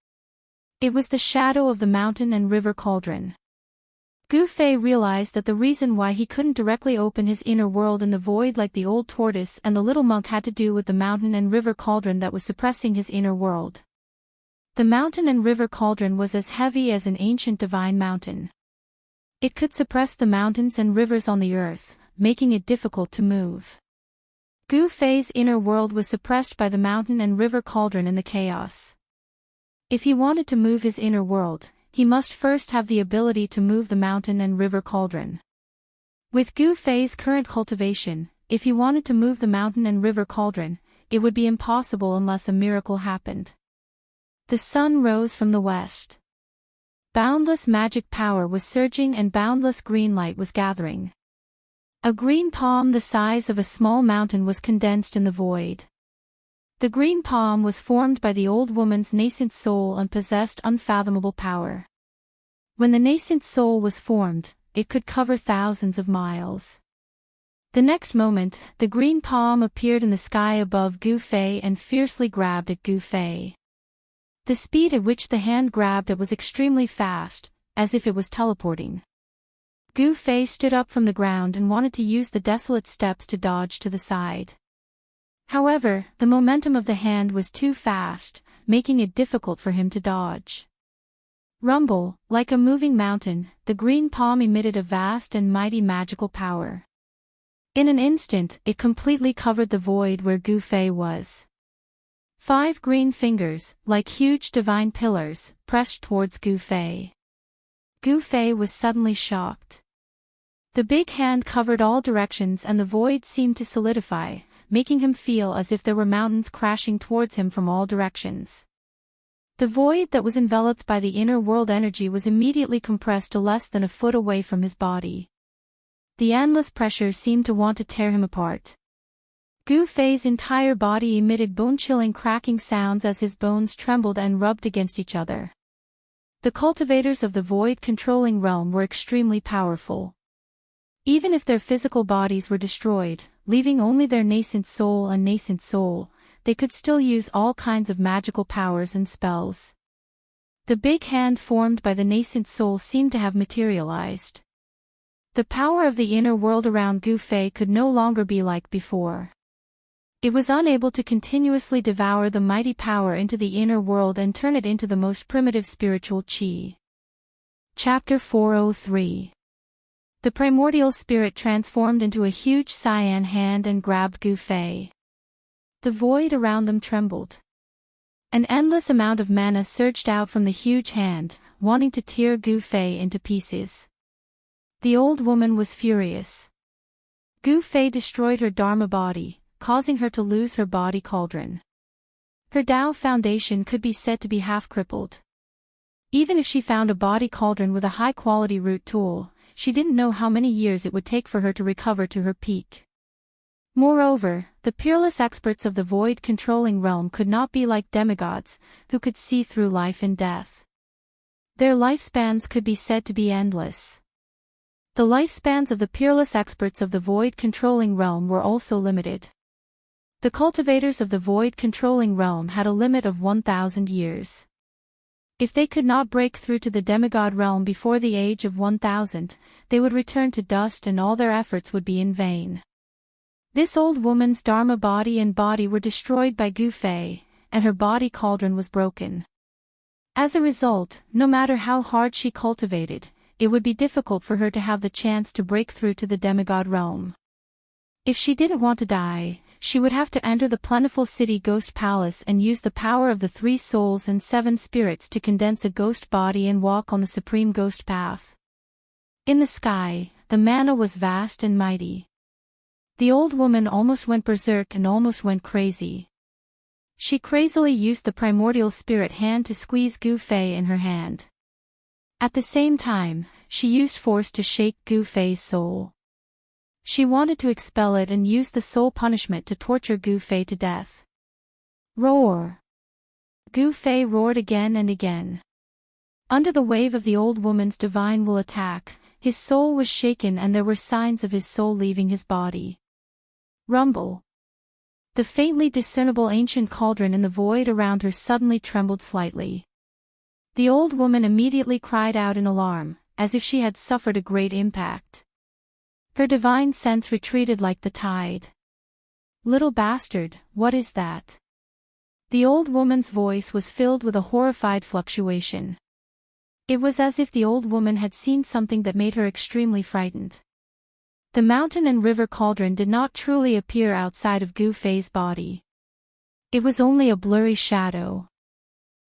It was the shadow of the mountain and river cauldron. Gu Fei realized that the reason why he couldn't directly open his inner world in the void like the old tortoise and the little monk had to do with the mountain and river cauldron that was suppressing his inner world. The mountain and river cauldron was as heavy as an ancient divine mountain. It could suppress the mountains and rivers on the earth, making it difficult to move. Gu Fei's inner world was suppressed by the mountain and river cauldron in the chaos. If he wanted to move his inner world, he must first have the ability to move the mountain and river cauldron. With Gu Fei's current cultivation, if he wanted to move the mountain and river cauldron, it would be impossible unless a miracle happened. The sun rose from the west. Boundless magic power was surging and boundless green light was gathering. A green palm the size of a small mountain was condensed in the void. The green palm was formed by the old woman's nascent soul and possessed unfathomable power. When the nascent soul was formed, it could cover thousands of miles. The next moment, the green palm appeared in the sky above Gu Fei and fiercely grabbed at Gu Fei. The speed at which the hand grabbed it was extremely fast, as if it was teleporting. Gu Fei stood up from the ground and wanted to use the desolate steps to dodge to the side. However, the momentum of the hand was too fast, making it difficult for him to dodge. Rumble, like a moving mountain, the green palm emitted a vast and mighty magical power. In an instant, it completely covered the void where Gu Fei was. 5 green fingers, like huge divine pillars, pressed towards Gu Fei. Gu Fei was suddenly shocked. The big hand covered all directions and the void seemed to solidify, making him feel as if there were mountains crashing towards him from all directions. The void that was enveloped by the inner world energy was immediately compressed to less than a foot away from his body. The endless pressure seemed to want to tear him apart. Gu Fei's entire body emitted bone-chilling cracking sounds as his bones trembled and rubbed against each other. The cultivators of the void-controlling realm were extremely powerful. Even if their physical bodies were destroyed, leaving only their nascent soul, they could still use all kinds of magical powers and spells. The big hand formed by the nascent soul seemed to have materialized. The power of the inner world around Gu Fei could no longer be like before. It was unable to continuously devour the mighty power into the inner world and turn it into the most primitive spiritual qi. Chapter 403. The primordial spirit transformed into a huge cyan hand and grabbed Gu Fei. The void around them trembled. An endless amount of mana surged out from the huge hand, wanting to tear Gu Fei into pieces. The old woman was furious. Gu Fei destroyed her Dharma body, causing her to lose her body cauldron. Her Tao foundation could be said to be half-crippled. Even if she found a body cauldron with a high-quality root tool, she didn't know how many years it would take for her to recover to her peak. Moreover, the peerless experts of the void-controlling realm could not be like demigods, who could see through life and death. Their lifespans could be said to be endless. The lifespans of the peerless experts of the void-controlling realm were also limited. The cultivators of the void-controlling realm had a limit of 1,000 years. If they could not break through to the demigod realm before the age of 1,000, they would return to dust and all their efforts would be in vain. This old woman's Dharma body and body were destroyed by Gu Fei, and her body cauldron was broken. As a result, no matter how hard she cultivated, it would be difficult for her to have the chance to break through to the demigod realm. If she didn't want to die, she would have to enter the plentiful city ghost palace and use the power of the 3 souls and 7 spirits to condense a ghost body and walk on the supreme ghost path. In the sky, the mana was vast and mighty. The old woman almost went berserk and almost went crazy. She crazily used the primordial spirit hand to squeeze Gu Fei in her hand. At the same time, she used force to shake Gu Fei's soul. She wanted to expel it and use the soul punishment to torture Gu Fei to death. Roar! Gu Fei roared again and again. Under the wave of the old woman's divine will attack, his soul was shaken and there were signs of his soul leaving his body. Rumble! The faintly discernible ancient cauldron in the void around her suddenly trembled slightly. The old woman immediately cried out in alarm, as if she had suffered a great impact. Her divine sense retreated like the tide. Little bastard, what is that? The old woman's voice was filled with a horrified fluctuation. It was as if the old woman had seen something that made her extremely frightened. The mountain and river cauldron did not truly appear outside of Gu Fei's body. It was only a blurry shadow.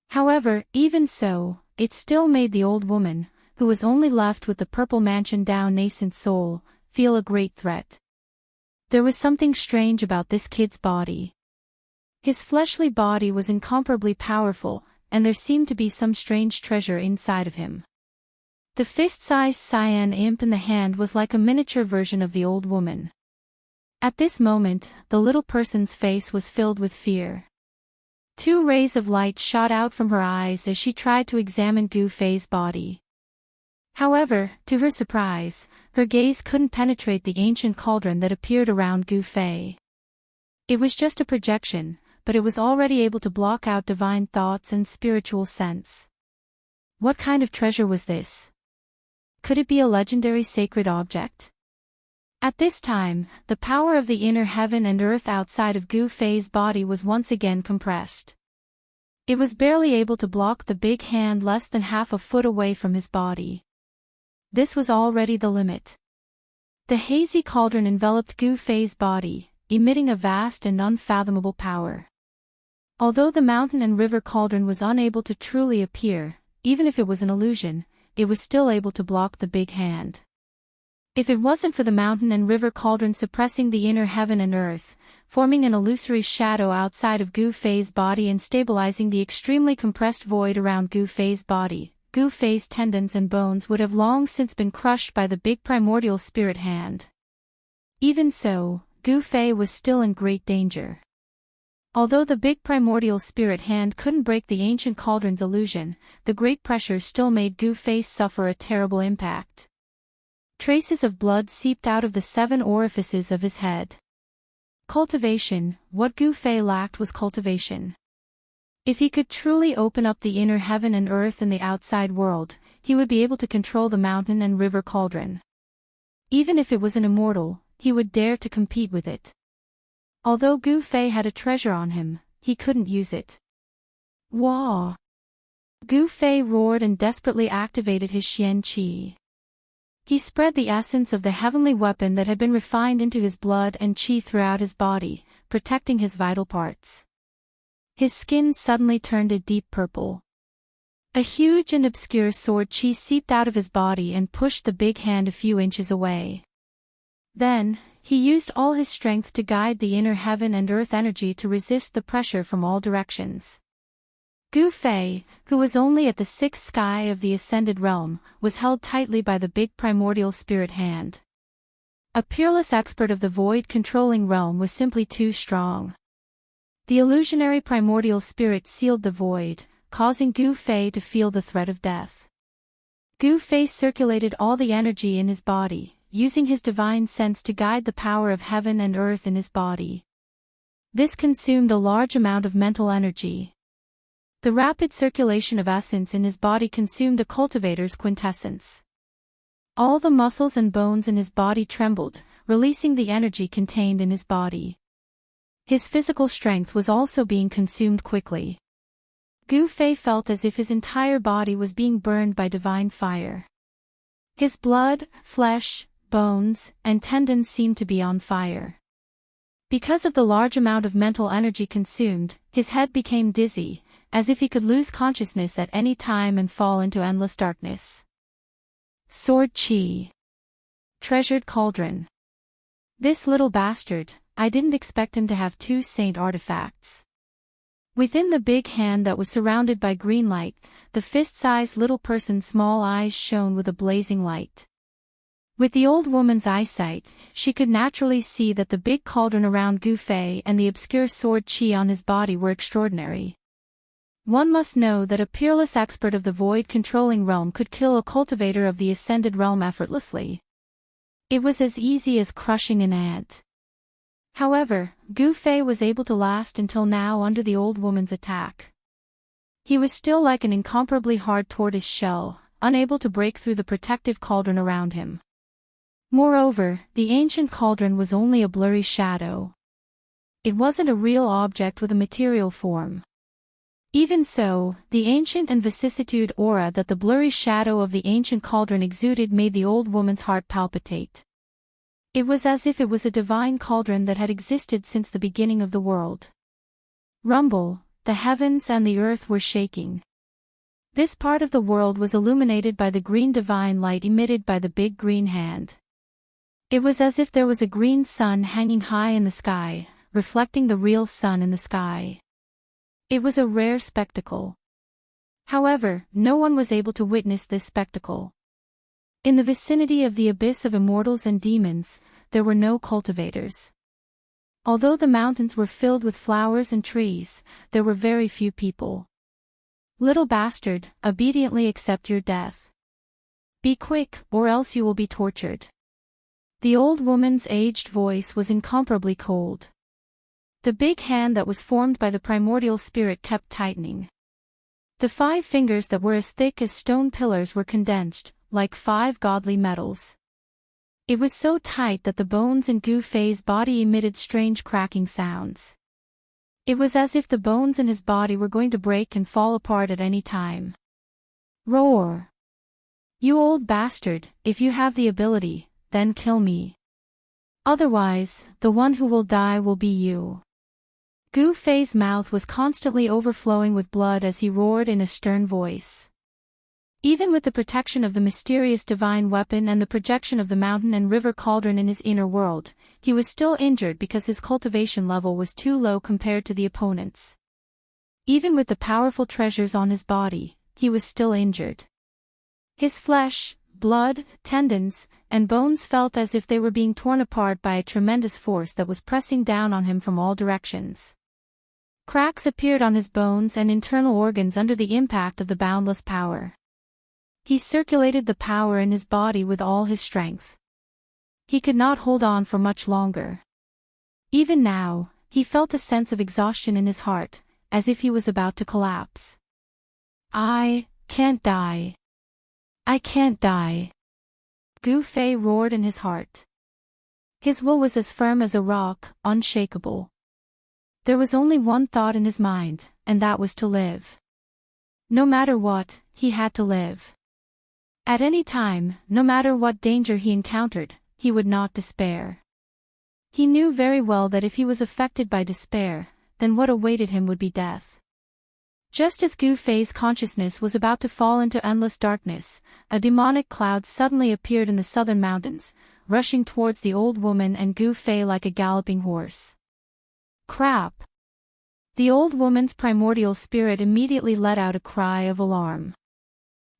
However, even so, it still made the old woman, who was only left with the purple mansion Dao nascent soul, feel a great threat. There was something strange about this kid's body. His fleshly body was incomparably powerful, and there seemed to be some strange treasure inside of him. The fist-sized cyan imp in the hand was like a miniature version of the old woman. At this moment, the little person's face was filled with fear. 2 rays of light shot out from her eyes as she tried to examine Gu Fei's body. However, to her surprise, her gaze couldn't penetrate the ancient cauldron that appeared around Gu Fei. It was just a projection, but it was already able to block out divine thoughts and spiritual sense. What kind of treasure was this? Could it be a legendary sacred object? At this time, the power of the inner heaven and earth outside of Gu Fei's body was once again compressed. It was barely able to block the big hand less than half a foot away from his body. This was already the limit. The hazy cauldron enveloped Gu Fei's body, emitting a vast and unfathomable power. Although the mountain and river cauldron was unable to truly appear, even if it was an illusion, it was still able to block the big hand. If it wasn't for the mountain and river cauldron suppressing the inner heaven and earth, forming an illusory shadow outside of Gu Fei's body and stabilizing the extremely compressed void around Gu Fei's body, Gu Fei's tendons and bones would have long since been crushed by the big primordial spirit hand. Even so, Gu Fei was still in great danger. Although the big primordial spirit hand couldn't break the ancient cauldron's illusion, the great pressure still made Gu Fei suffer a terrible impact. Traces of blood seeped out of the 7 orifices of his head. Cultivation. What Gu Fei lacked was cultivation. If he could truly open up the inner heaven and earth and the outside world, he would be able to control the mountain and river cauldron. Even if it was an immortal, he would dare to compete with it. Although Gu Fei had a treasure on him, he couldn't use it. Wah! Gu Fei roared and desperately activated his Xian Qi. He spread the essence of the heavenly weapon that had been refined into his blood and qi throughout his body, protecting his vital parts. His skin suddenly turned a deep purple. A huge and obscure sword qi seeped out of his body and pushed the big hand a few inches away. Then, he used all his strength to guide the inner heaven and earth energy to resist the pressure from all directions. Gu Fei, who was only at the 6th sky of the ascended realm, was held tightly by the big primordial spirit hand. A peerless expert of the void-controlling realm was simply too strong. The illusionary primordial spirit sealed the void, causing Gu Fei to feel the threat of death. Gu Fei circulated all the energy in his body, using his divine sense to guide the power of heaven and earth in his body. This consumed a large amount of mental energy. The rapid circulation of essence in his body consumed a cultivator's quintessence. All the muscles and bones in his body trembled, releasing the energy contained in his body. His physical strength was also being consumed quickly. Gu Fei felt as if his entire body was being burned by divine fire. His blood, flesh, bones, and tendons seemed to be on fire. Because of the large amount of mental energy consumed, his head became dizzy, as if he could lose consciousness at any time and fall into endless darkness. Sword Qi. Treasured cauldron. This little bastard, I didn't expect him to have 2 saint artifacts. Within the big hand that was surrounded by green light, the fist-sized little person's small eyes shone with a blazing light. With the old woman's eyesight, she could naturally see that the big cauldron around Gu Fei and the obscure sword Qi on his body were extraordinary. One must know that a peerless expert of the void-controlling realm could kill a cultivator of the ascended realm effortlessly. It was as easy as crushing an ant. However, Gu Fei was able to last until now under the old woman's attack. He was still like an incomparably hard tortoise shell, unable to break through the protective cauldron around him. Moreover, the ancient cauldron was only a blurry shadow. It wasn't a real object with a material form. Even so, the ancient and vicissitude aura that the blurry shadow of the ancient cauldron exuded made the old woman's heart palpitate. It was as if it was a divine cauldron that had existed since the beginning of the world. Rumble, the heavens and the earth were shaking. This part of the world was illuminated by the green divine light emitted by the big green hand. It was as if there was a green sun hanging high in the sky, reflecting the real sun in the sky. It was a rare spectacle. However, no one was able to witness this spectacle. In the vicinity of the abyss of immortals and demons, there were no cultivators. Although the mountains were filled with flowers and trees, there were very few people. Little bastard, obediently accept your death. Be quick, or else you will be tortured. The old woman's aged voice was incomparably cold. The big hand that was formed by the primordial spirit kept tightening. The 5 fingers that were as thick as stone pillars were condensed, like 5 godly metals. It was so tight that the bones in Gu Fei's body emitted strange cracking sounds. It was as if the bones in his body were going to break and fall apart at any time. Roar! You old bastard, if you have the ability, then kill me. Otherwise, the one who will die will be you. Gu Fei's mouth was constantly overflowing with blood as he roared in a stern voice. Even with the protection of the mysterious divine weapon and the projection of the mountain and river cauldron in his inner world, he was still injured because his cultivation level was too low compared to the opponent's. Even with the powerful treasures on his body, he was still injured. His flesh, blood, tendons, and bones felt as if they were being torn apart by a tremendous force that was pressing down on him from all directions. Cracks appeared on his bones and internal organs under the impact of the boundless power. He circulated the power in his body with all his strength. He could not hold on for much longer. Even now, he felt a sense of exhaustion in his heart, as if he was about to collapse. I can't die. I can't die. Gu Fei roared in his heart. His will was as firm as a rock, unshakable. There was only one thought in his mind, and that was to live. No matter what, he had to live. At any time, no matter what danger he encountered, he would not despair. He knew very well that if he was affected by despair, then what awaited him would be death. Just as Gu Fei's consciousness was about to fall into endless darkness, a demonic cloud suddenly appeared in the southern mountains, rushing towards the old woman and Gu Fei like a galloping horse. Crap! The old woman's primordial spirit immediately let out a cry of alarm.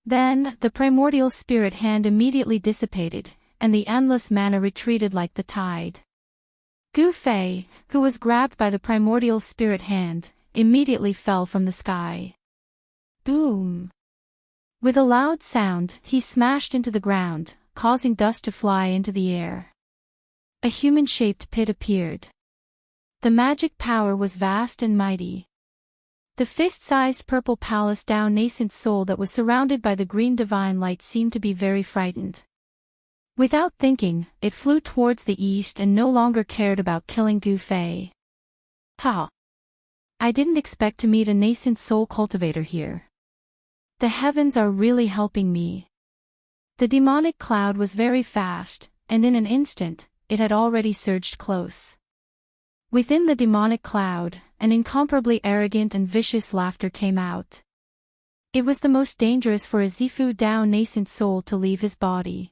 Then, the primordial spirit hand immediately dissipated, and the endless mana retreated like the tide. Gu Fei, who was grabbed by the primordial spirit hand, immediately fell from the sky. Boom! With a loud sound, he smashed into the ground, causing dust to fly into the air. A human-shaped pit appeared. The magic power was vast and mighty. The fist-sized purple palace Dao nascent soul that was surrounded by the green divine light seemed to be very frightened. Without thinking, it flew towards the east and no longer cared about killing Gu Fei. Ha! I didn't expect to meet a nascent soul cultivator here. The heavens are really helping me. The demonic cloud was very fast, and in an instant, it had already surged close. Within the demonic cloud, an incomparably arrogant and vicious laughter came out. It was the most dangerous for a Zifu Dao nascent soul to leave his body.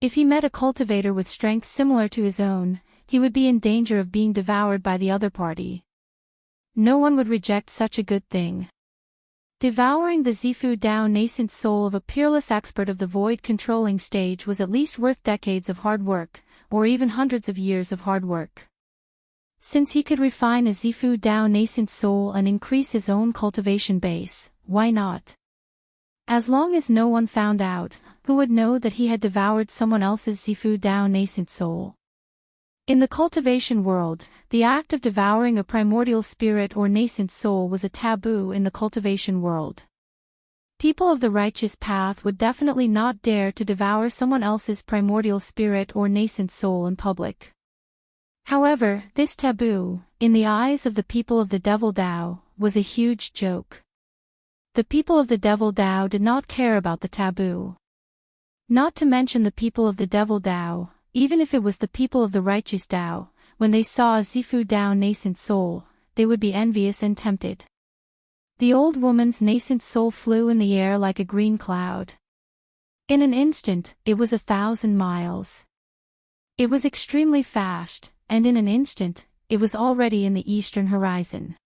If he met a cultivator with strength similar to his own, he would be in danger of being devoured by the other party. No one would reject such a good thing. Devouring the Zifu Dao nascent soul of a peerless expert of the void controlling stage was at least worth decades of hard work, or even hundreds of years of hard work. Since he could refine a Zifu Dao nascent soul and increase his own cultivation base, why not? As long as no one found out, who would know that he had devoured someone else's Zifu Dao nascent soul? In the cultivation world, the act of devouring a primordial spirit or nascent soul was a taboo in the cultivation world. People of the righteous path would definitely not dare to devour someone else's primordial spirit or nascent soul in public. However, this taboo, in the eyes of the people of the Devil Dao, was a huge joke. The people of the Devil Dao did not care about the taboo. Not to mention the people of the Devil Dao, even if it was the people of the righteous Dao, when they saw a Zifu Dao nascent soul, they would be envious and tempted. The old woman's nascent soul flew in the air like a green cloud. In an instant, it was 1,000 miles. It was extremely fast, and in an instant, it was already in the eastern horizon.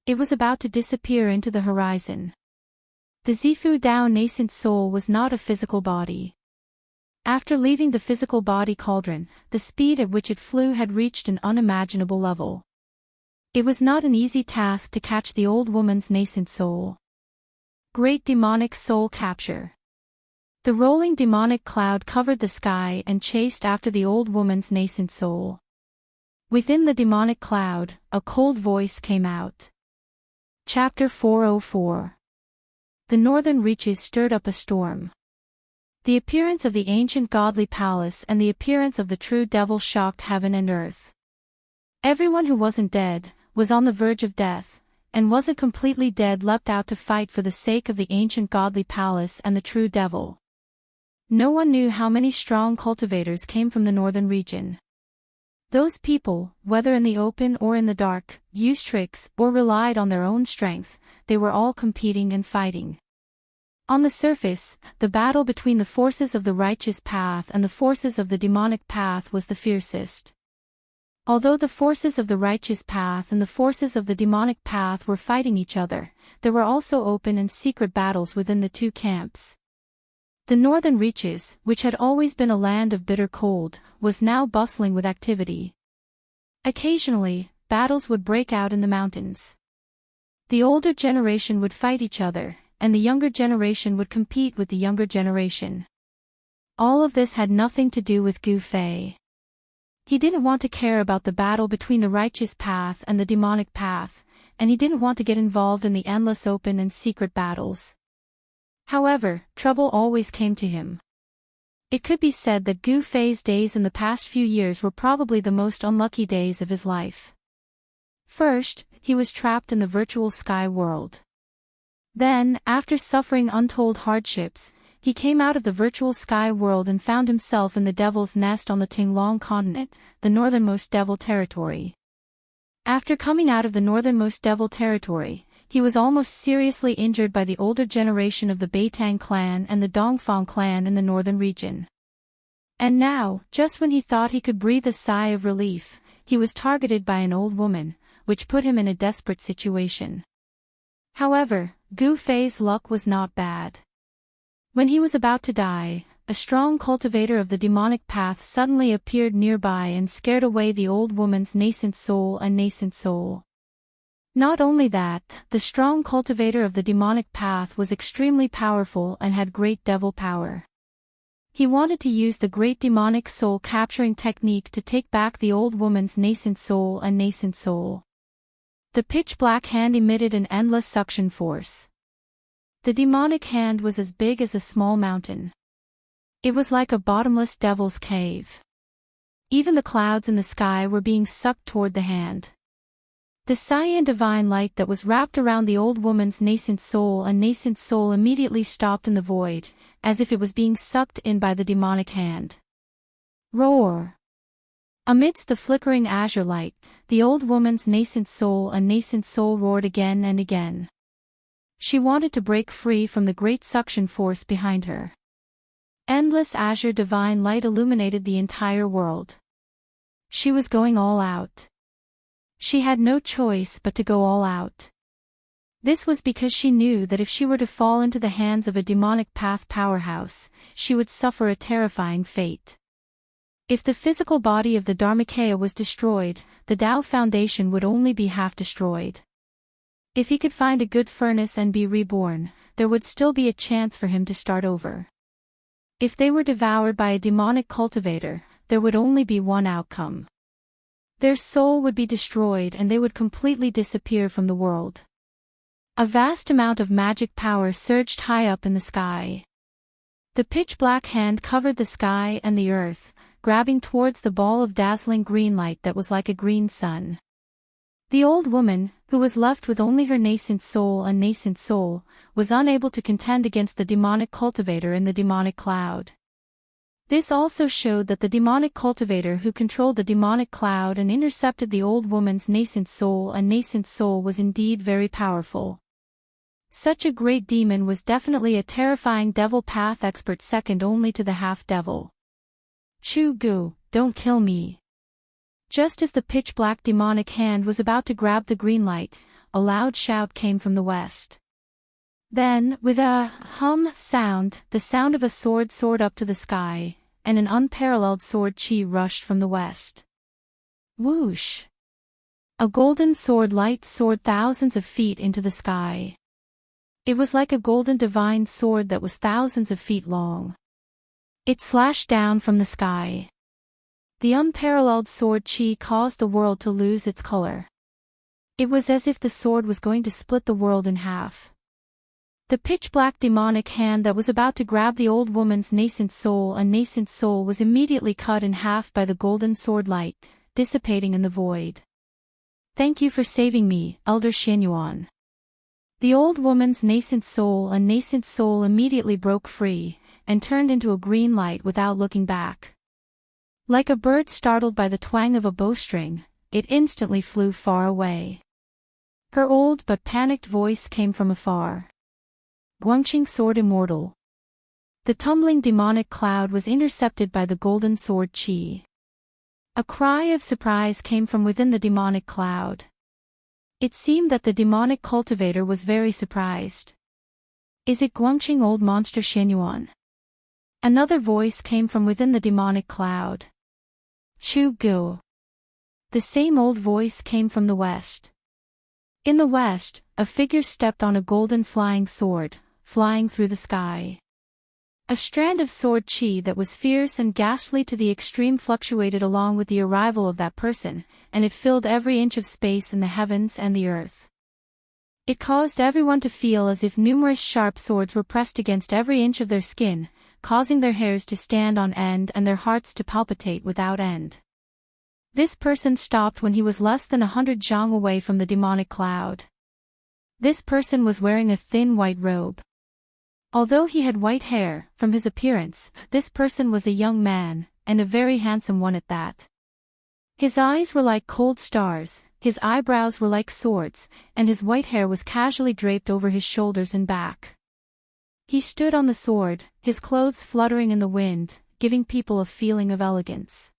It was about to disappear into the horizon. The Zifu Dao nascent soul was not a physical body. After leaving the physical body cauldron, the speed at which it flew had reached an unimaginable level. It was not an easy task to catch the old woman's nascent soul. Great demonic soul capture. The rolling demonic cloud covered the sky and chased after the old woman's nascent soul. Within the demonic cloud, a cold voice came out. Chapter 404. The northern reaches stirred up a storm. The appearance of the ancient godly palace and the appearance of the true devil shocked heaven and earth. Everyone who wasn't dead, was on the verge of death, and wasn't completely dead leapt out to fight for the sake of the ancient godly palace and the true devil. No one knew how many strong cultivators came from the northern region. Those people, whether in the open or in the dark, used tricks or relied on their own strength, they were all competing and fighting. On the surface, the battle between the forces of the righteous path and the forces of the demonic path was the fiercest. Although the forces of the righteous path and the forces of the demonic path were fighting each other, there were also open and secret battles within the two camps. The northern reaches, which had always been a land of bitter cold, was now bustling with activity. Occasionally, battles would break out in the mountains. The older generation would fight each other, and the younger generation would compete with the younger generation. All of this had nothing to do with Gu Fei. He didn't want to care about the battle between the righteous path and the demonic path, and he didn't want to get involved in the endless open and secret battles. However, trouble always came to him. It could be said that Gu Fei's days in the past few years were probably the most unlucky days of his life. First, he was trapped in the virtual sky world. Then, after suffering untold hardships, he came out of the virtual sky world and found himself in the Devil's Nest on the Tinglong continent, the northernmost devil territory. After coming out of the northernmost devil territory, he was almost seriously injured by the older generation of the Beitang clan and the Dongfang clan in the northern region. And now, just when he thought he could breathe a sigh of relief, he was targeted by an old woman, which put him in a desperate situation. However, Gu Fei's luck was not bad. When he was about to die, a strong cultivator of the demonic path suddenly appeared nearby and scared away the old woman's nascent soul and nascent soul. Not only that, the strong cultivator of the demonic path was extremely powerful and had great devil power. He wanted to use the great demonic soul capturing technique to take back the old woman's nascent soul and nascent soul. The pitch-black hand emitted an endless suction force. The demonic hand was as big as a small mountain. It was like a bottomless devil's cave. Even the clouds in the sky were being sucked toward the hand. The cyan divine light that was wrapped around the old woman's nascent soul immediately stopped in the void, as if it was being sucked in by the demonic hand. Roar! Amidst the flickering azure light, the old woman's nascent soul roared again and again. She wanted to break free from the great suction force behind her. Endless azure divine light illuminated the entire world. She was going all out. She had no choice but to go all out. This was because she knew that if she were to fall into the hands of a demonic path powerhouse, she would suffer a terrifying fate. If the physical body of the Dharmakaya was destroyed, the Tao Foundation would only be half destroyed. If he could find a good furnace and be reborn, there would still be a chance for him to start over. If they were devoured by a demonic cultivator, there would only be one outcome. Their soul would be destroyed and they would completely disappear from the world. A vast amount of magic power surged high up in the sky. The pitch-black hand covered the sky and the earth, grabbing towards the ball of dazzling green light that was like a green sun. The old woman, who was left with only her nascent soul, was unable to contend against the demonic cultivator in the demonic cloud. This also showed that the demonic cultivator who controlled the demonic cloud and intercepted the old woman's nascent soul was indeed very powerful. Such a great demon was definitely a terrifying devil path expert, second only to the half-devil. Chu Gu, don't kill me. Just as the pitch-black demonic hand was about to grab the green light, a loud shout came from the west. Then, with a sound, the sound of a sword soared up to the sky, and an unparalleled sword chi rushed from the west. Whoosh! A golden sword light soared thousands of feet into the sky. It was like a golden divine sword that was thousands of feet long. It slashed down from the sky. The unparalleled sword chi caused the world to lose its color. It was as if the sword was going to split the world in half. The pitch-black demonic hand that was about to grab the old woman's nascent soul was immediately cut in half by the golden sword light, dissipating in the void. Thank you for saving me, Elder Xianyuan. The old woman's nascent soul immediately broke free, and turned into a green light without looking back. Like a bird startled by the twang of a bowstring, it instantly flew far away. Her old but panicked voice came from afar. Guangqing sword immortal. The tumbling demonic cloud was intercepted by the golden sword chi. A cry of surprise came from within the demonic cloud. It seemed that the demonic cultivator was very surprised. Is it Guangqing old monster Xianyuan? Another voice came from within the demonic cloud. Chu Gu. The same old voice came from the west. In the west, a figure stepped on a golden flying sword, flying through the sky. A strand of sword chi that was fierce and ghastly to the extreme fluctuated along with the arrival of that person, and it filled every inch of space in the heavens and the earth. It caused everyone to feel as if numerous sharp swords were pressed against every inch of their skin, causing their hairs to stand on end and their hearts to palpitate without end. This person stopped when he was less than 100 zhang away from the demonic cloud. This person was wearing a thin white robe. Although he had white hair, from his appearance, this person was a young man, and a very handsome one at that. His eyes were like cold stars, his eyebrows were like swords, and his white hair was casually draped over his shoulders and back. He stood on the sword, his clothes fluttering in the wind, giving people a feeling of elegance.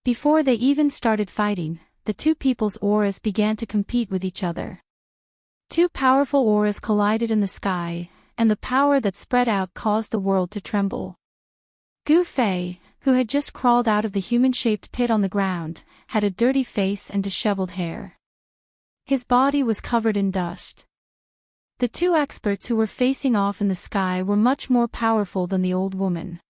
Before they even started fighting, the two people's auras began to compete with each other. Two powerful auras collided in the sky, and the power that spread out caused the world to tremble. Gu Fei, who had just crawled out of the human-shaped pit on the ground, had a dirty face and disheveled hair. His body was covered in dust. The two experts who were facing off in the sky were much more powerful than the old woman.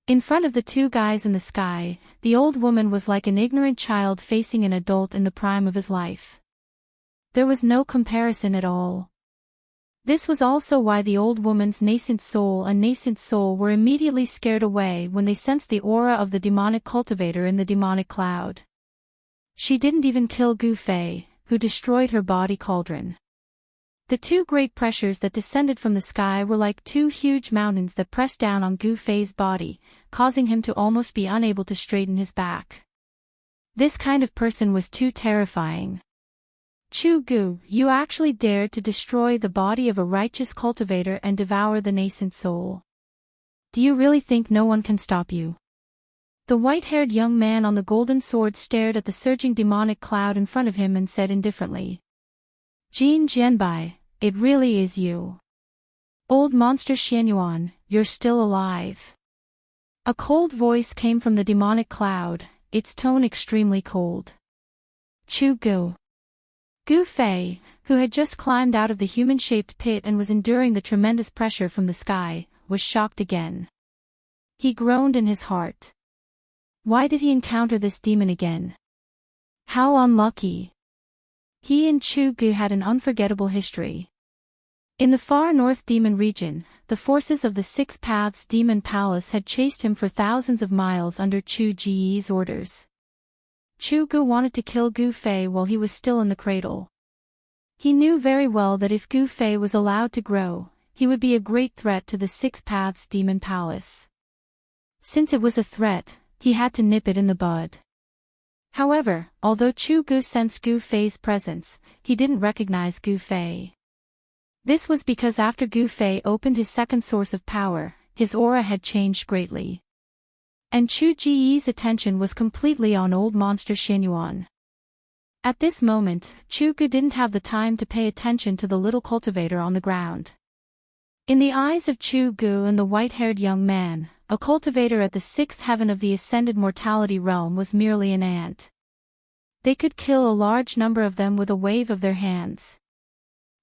In front of the two guys in the sky, the old woman was like an ignorant child facing an adult in the prime of his life. There was no comparison at all. This was also why the old woman's nascent soul were immediately scared away when they sensed the aura of the demonic cultivator in the demonic cloud. She didn't even kill Gu Fei, who destroyed her body cauldron. The two great pressures that descended from the sky were like two huge mountains that pressed down on Gu Fei's body, causing him to almost be unable to straighten his back. This kind of person was too terrifying. Chu Gu, you actually dared to destroy the body of a righteous cultivator and devour the nascent soul. Do you really think no one can stop you? The white-haired young man on the golden sword stared at the surging demonic cloud in front of him and said indifferently. Jin Jianbai, it really is you. Old monster Xianyuan, you're still alive. A cold voice came from the demonic cloud, its tone extremely cold. Chu Gu. Gu Fei, who had just climbed out of the human-shaped pit and was enduring the tremendous pressure from the sky, was shocked again. He groaned in his heart. Why did he encounter this demon again? How unlucky. He and Chu Gu had an unforgettable history. In the far north demon region, the forces of the Six Paths Demon Palace had chased him for thousands of miles under Chu Ji's orders. Chu Gu wanted to kill Gu Fei while he was still in the cradle. He knew very well that if Gu Fei was allowed to grow, he would be a great threat to the Six Paths Demon Palace. Since it was a threat, he had to nip it in the bud. However, although Chu Gu sensed Gu Fei's presence, he didn't recognize Gu Fei. This was because after Gu Fei opened his second source of power, his aura had changed greatly. And Chu Jiyi's attention was completely on old monster Xianyuan. At this moment, Chu Gu didn't have the time to pay attention to the little cultivator on the ground. In the eyes of Chu Gu and the white-haired young man, a cultivator at the sixth heaven of the ascended mortality realm was merely an ant. They could kill a large number of them with a wave of their hands.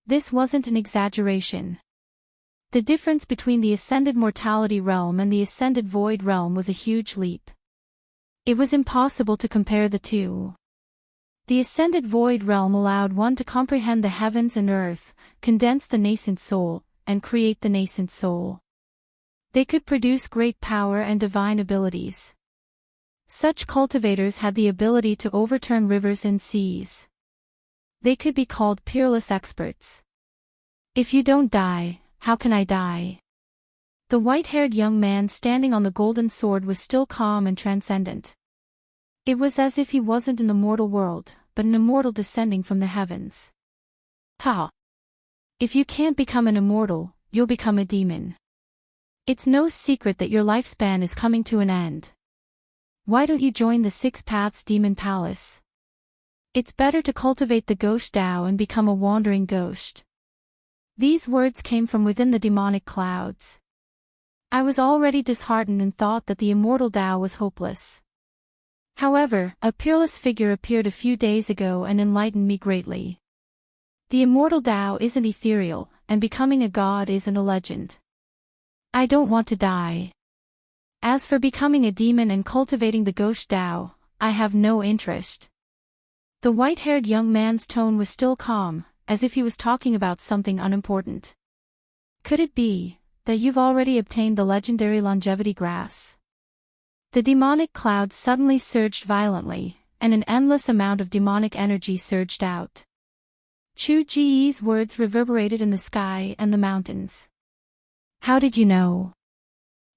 This wasn't an exaggeration. The difference between the ascended mortality realm and the ascended void realm was a huge leap. It was impossible to compare the two. The ascended void realm allowed one to comprehend the heavens and earth, condense the nascent soul, and create the nascent soul. They could produce great power and divine abilities. Such cultivators had the ability to overturn rivers and seas. They could be called peerless experts. If you don't die, how can I die? The white-haired young man standing on the golden sword was still calm and transcendent. It was as if he wasn't in the mortal world, but an immortal descending from the heavens. Ha! If you can't become an immortal, you'll become a demon. It's no secret that your lifespan is coming to an end. Why don't you join the Six Paths Demon Palace? It's better to cultivate the ghost Dao and become a wandering ghost. These words came from within the demonic clouds. I was already disheartened and thought that the immortal Dao was hopeless. However, a peerless figure appeared a few days ago and enlightened me greatly. The immortal Dao isn't ethereal, and becoming a god isn't a legend. I don't want to die. As for becoming a demon and cultivating the ghost Dao, I have no interest. The white-haired young man's tone was still calm, as if he was talking about something unimportant. Could it be that you've already obtained the legendary longevity grass? The demonic clouds suddenly surged violently, and an endless amount of demonic energy surged out. Chu Jiyi's words reverberated in the sky and the mountains. How did you know?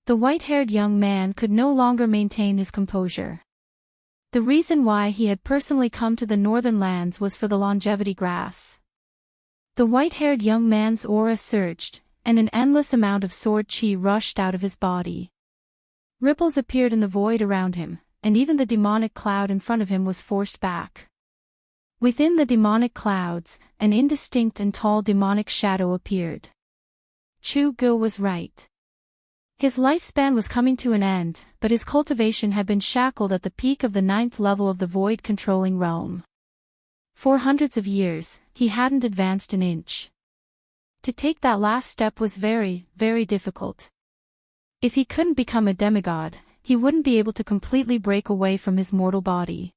The white-haired young man could no longer maintain his composure. The reason why he had personally come to the northern lands was for the longevity grass. The white-haired young man's aura surged, and an endless amount of sword chi rushed out of his body. Ripples appeared in the void around him, and even the demonic cloud in front of him was forced back. Within the demonic clouds, an indistinct and tall demonic shadow appeared. Chu Gu was right. His lifespan was coming to an end, but his cultivation had been shackled at the peak of the 9th level of the void-controlling realm. For hundreds of years, he hadn't advanced an inch. To take that last step was very, very difficult. If he couldn't become a demigod, he wouldn't be able to completely break away from his mortal body.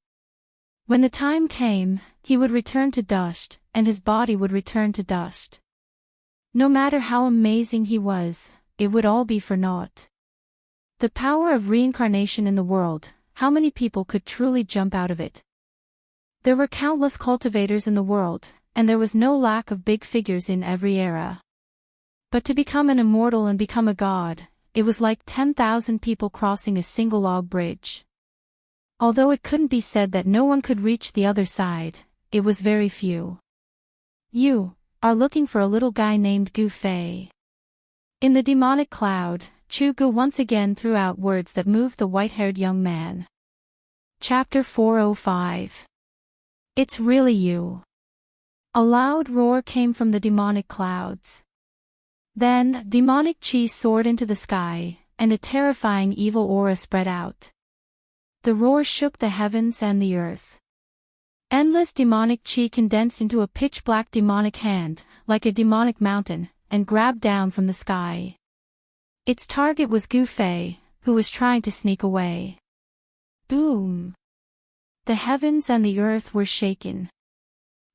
When the time came, he would return to dust, and his body would return to dust. No matter how amazing he was, it would all be for naught. The power of reincarnation in the world, how many people could truly jump out of it? There were countless cultivators in the world, and there was no lack of big figures in every era. But to become an immortal and become a god, it was like 10,000 people crossing a single log bridge. Although it couldn't be said that no one could reach the other side, it was very few. You are looking for a little guy named Gu Fei. In the demonic cloud, Chu Gu once again threw out words that moved the white-haired young man. Chapter 405. It's really you. A loud roar came from the demonic clouds. Then, demonic chi soared into the sky, and a terrifying evil aura spread out. The roar shook the heavens and the earth. Endless demonic chi condensed into a pitch-black demonic hand, like a demonic mountain, and grabbed down from the sky. Its target was Gu Fei, who was trying to sneak away. Boom! The heavens and the earth were shaken.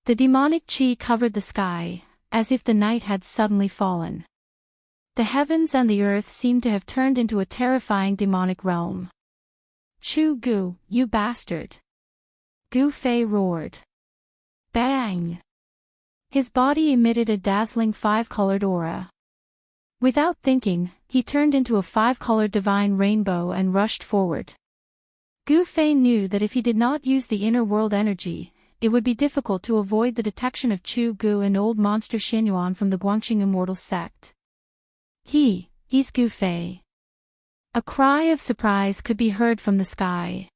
The demonic chi covered the sky, as if the night had suddenly fallen. The heavens and the earth seemed to have turned into a terrifying demonic realm. Chu Gu, you bastard! Gu Fei roared. Bang! His body emitted a dazzling five-colored aura. Without thinking, he turned into a five-colored divine rainbow and rushed forward. Gu Fei knew that if he did not use the inner world energy, it would be difficult to avoid the detection of Chu Gu and old monster Xianyuan from the Guangqing Immortal sect. He's Gu Fei. A cry of surprise could be heard from the sky.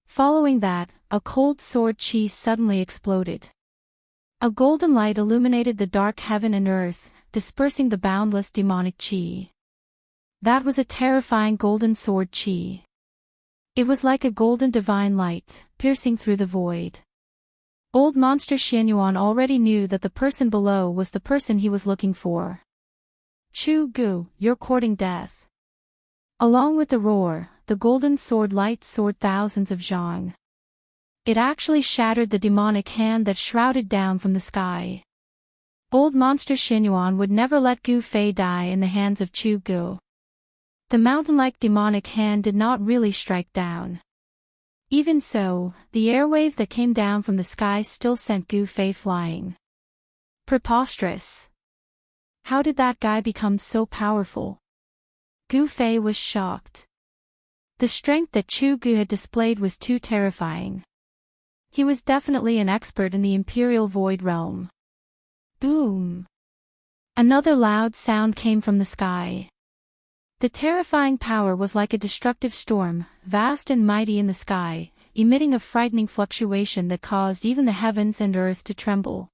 Following that, a cold sword chi suddenly exploded. A golden light illuminated the dark heaven and earth, dispersing the boundless demonic chi. That was a terrifying golden sword chi. It was like a golden divine light, piercing through the void. Old monster Xianyuan already knew that the person below was the person he was looking for. Chu Gu, you're courting death. Along with the roar, the golden sword light soared thousands of zhang. It actually shattered the demonic hand that shrouded down from the sky. Old monster Xianyuan would never let Gu Fei die in the hands of Chu Gu. The mountain-like demonic hand did not really strike down. Even so, the airwave that came down from the sky still sent Gu Fei flying. Preposterous. How did that guy become so powerful? Gu Fei was shocked. The strength that Chu Gu had displayed was too terrifying. He was definitely an expert in the Imperial Void Realm. Boom! Another loud sound came from the sky. The terrifying power was like a destructive storm, vast and mighty in the sky, emitting a frightening fluctuation that caused even the heavens and earth to tremble.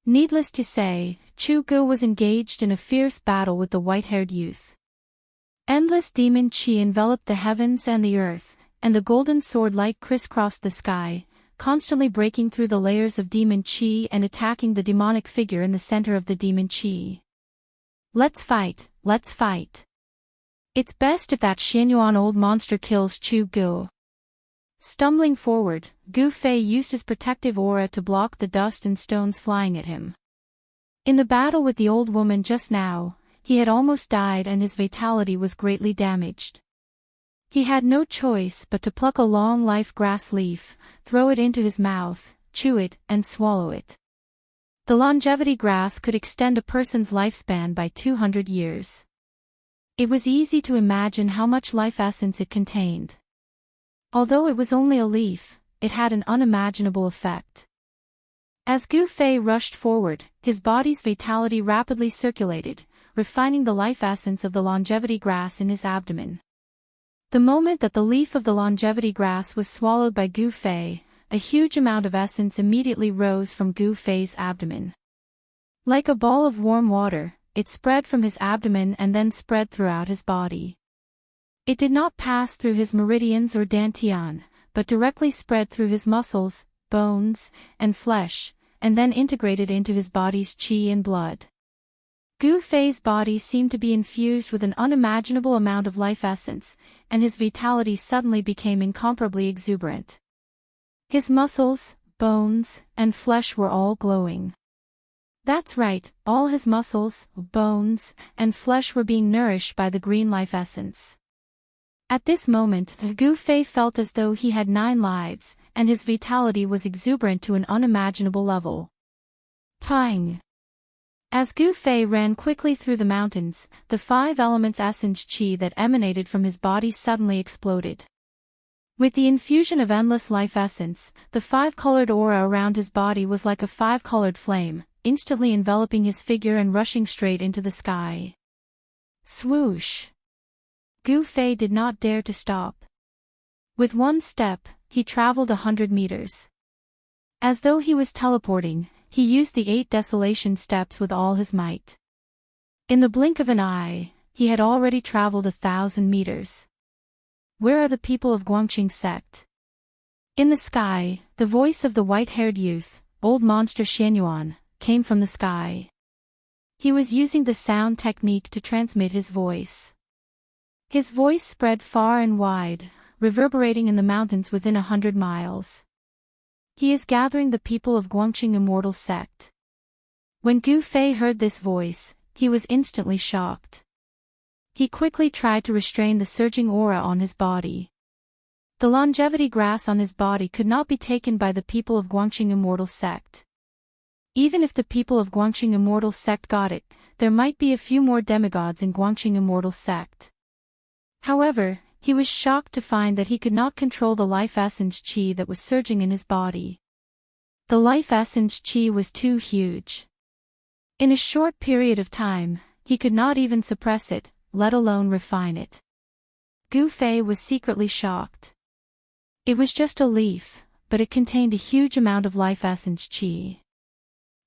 Needless to say, Chu Gu was engaged in a fierce battle with the white-haired youth. Endless demon chi enveloped the heavens and the earth, and the golden sword light crisscrossed the sky, constantly breaking through the layers of demon chi and attacking the demonic figure in the center of the demon chi. Let's fight, let's fight. It's best if that Xianyuan old monster kills Chu Gu. Stumbling forward, Gu Fei used his protective aura to block the dust and stones flying at him. In the battle with the old woman just now, he had almost died and his vitality was greatly damaged. He had no choice but to pluck a long life grass leaf, throw it into his mouth, chew it, and swallow it. The longevity grass could extend a person's lifespan by 200 years. It was easy to imagine how much life essence it contained. Although it was only a leaf, it had an unimaginable effect. As Gu Fei rushed forward, his body's vitality rapidly circulated, refining the life essence of the longevity grass in his abdomen. The moment that the leaf of the longevity grass was swallowed by Gu Fei, a huge amount of essence immediately rose from Gu Fei's abdomen. Like a ball of warm water, it spread from his abdomen and then spread throughout his body. It did not pass through his meridians or dantian, but directly spread through his muscles, bones, and flesh, and then integrated into his body's qi and blood. Gu Fei's body seemed to be infused with an unimaginable amount of life essence, and his vitality suddenly became incomparably exuberant. His muscles, bones, and flesh were all glowing. That's right, all his muscles, bones, and flesh were being nourished by the green life essence. At this moment, Gu Fei felt as though he had 9 lives, and his vitality was exuberant to an unimaginable level. Pang! As Gu Fei ran quickly through the mountains, the 5 elements essence qi that emanated from his body suddenly exploded. With the infusion of endless life essence, the 5-colored aura around his body was like a 5-colored flame, instantly enveloping his figure and rushing straight into the sky. Swoosh! Gu Fei did not dare to stop. With one step, he traveled 100 meters. As though he was teleporting, he used the 8 desolation steps with all his might. In the blink of an eye, he had already traveled 1,000 meters. Where are the people of Guangqing sect? In the sky, the voice of the white-haired youth, old monster Xianyuan, came from the sky. He was using the sound technique to transmit his voice. His voice spread far and wide, reverberating in the mountains within 100 miles. He is gathering the people of Guangqing Immortal sect. When Gu Fei heard this voice, he was instantly shocked. He quickly tried to restrain the surging aura on his body. The longevity grass on his body could not be taken by the people of Guangxing Immortal sect. Even if the people of Guangxing Immortal sect got it, there might be a few more demigods in Guangxing Immortal sect. However, he was shocked to find that he could not control the life essence qi that was surging in his body. The life essence qi was too huge. In a short period of time, he could not even suppress it, let alone refine it. Gu Fei was secretly shocked. It was just a leaf, but it contained a huge amount of life essence qi.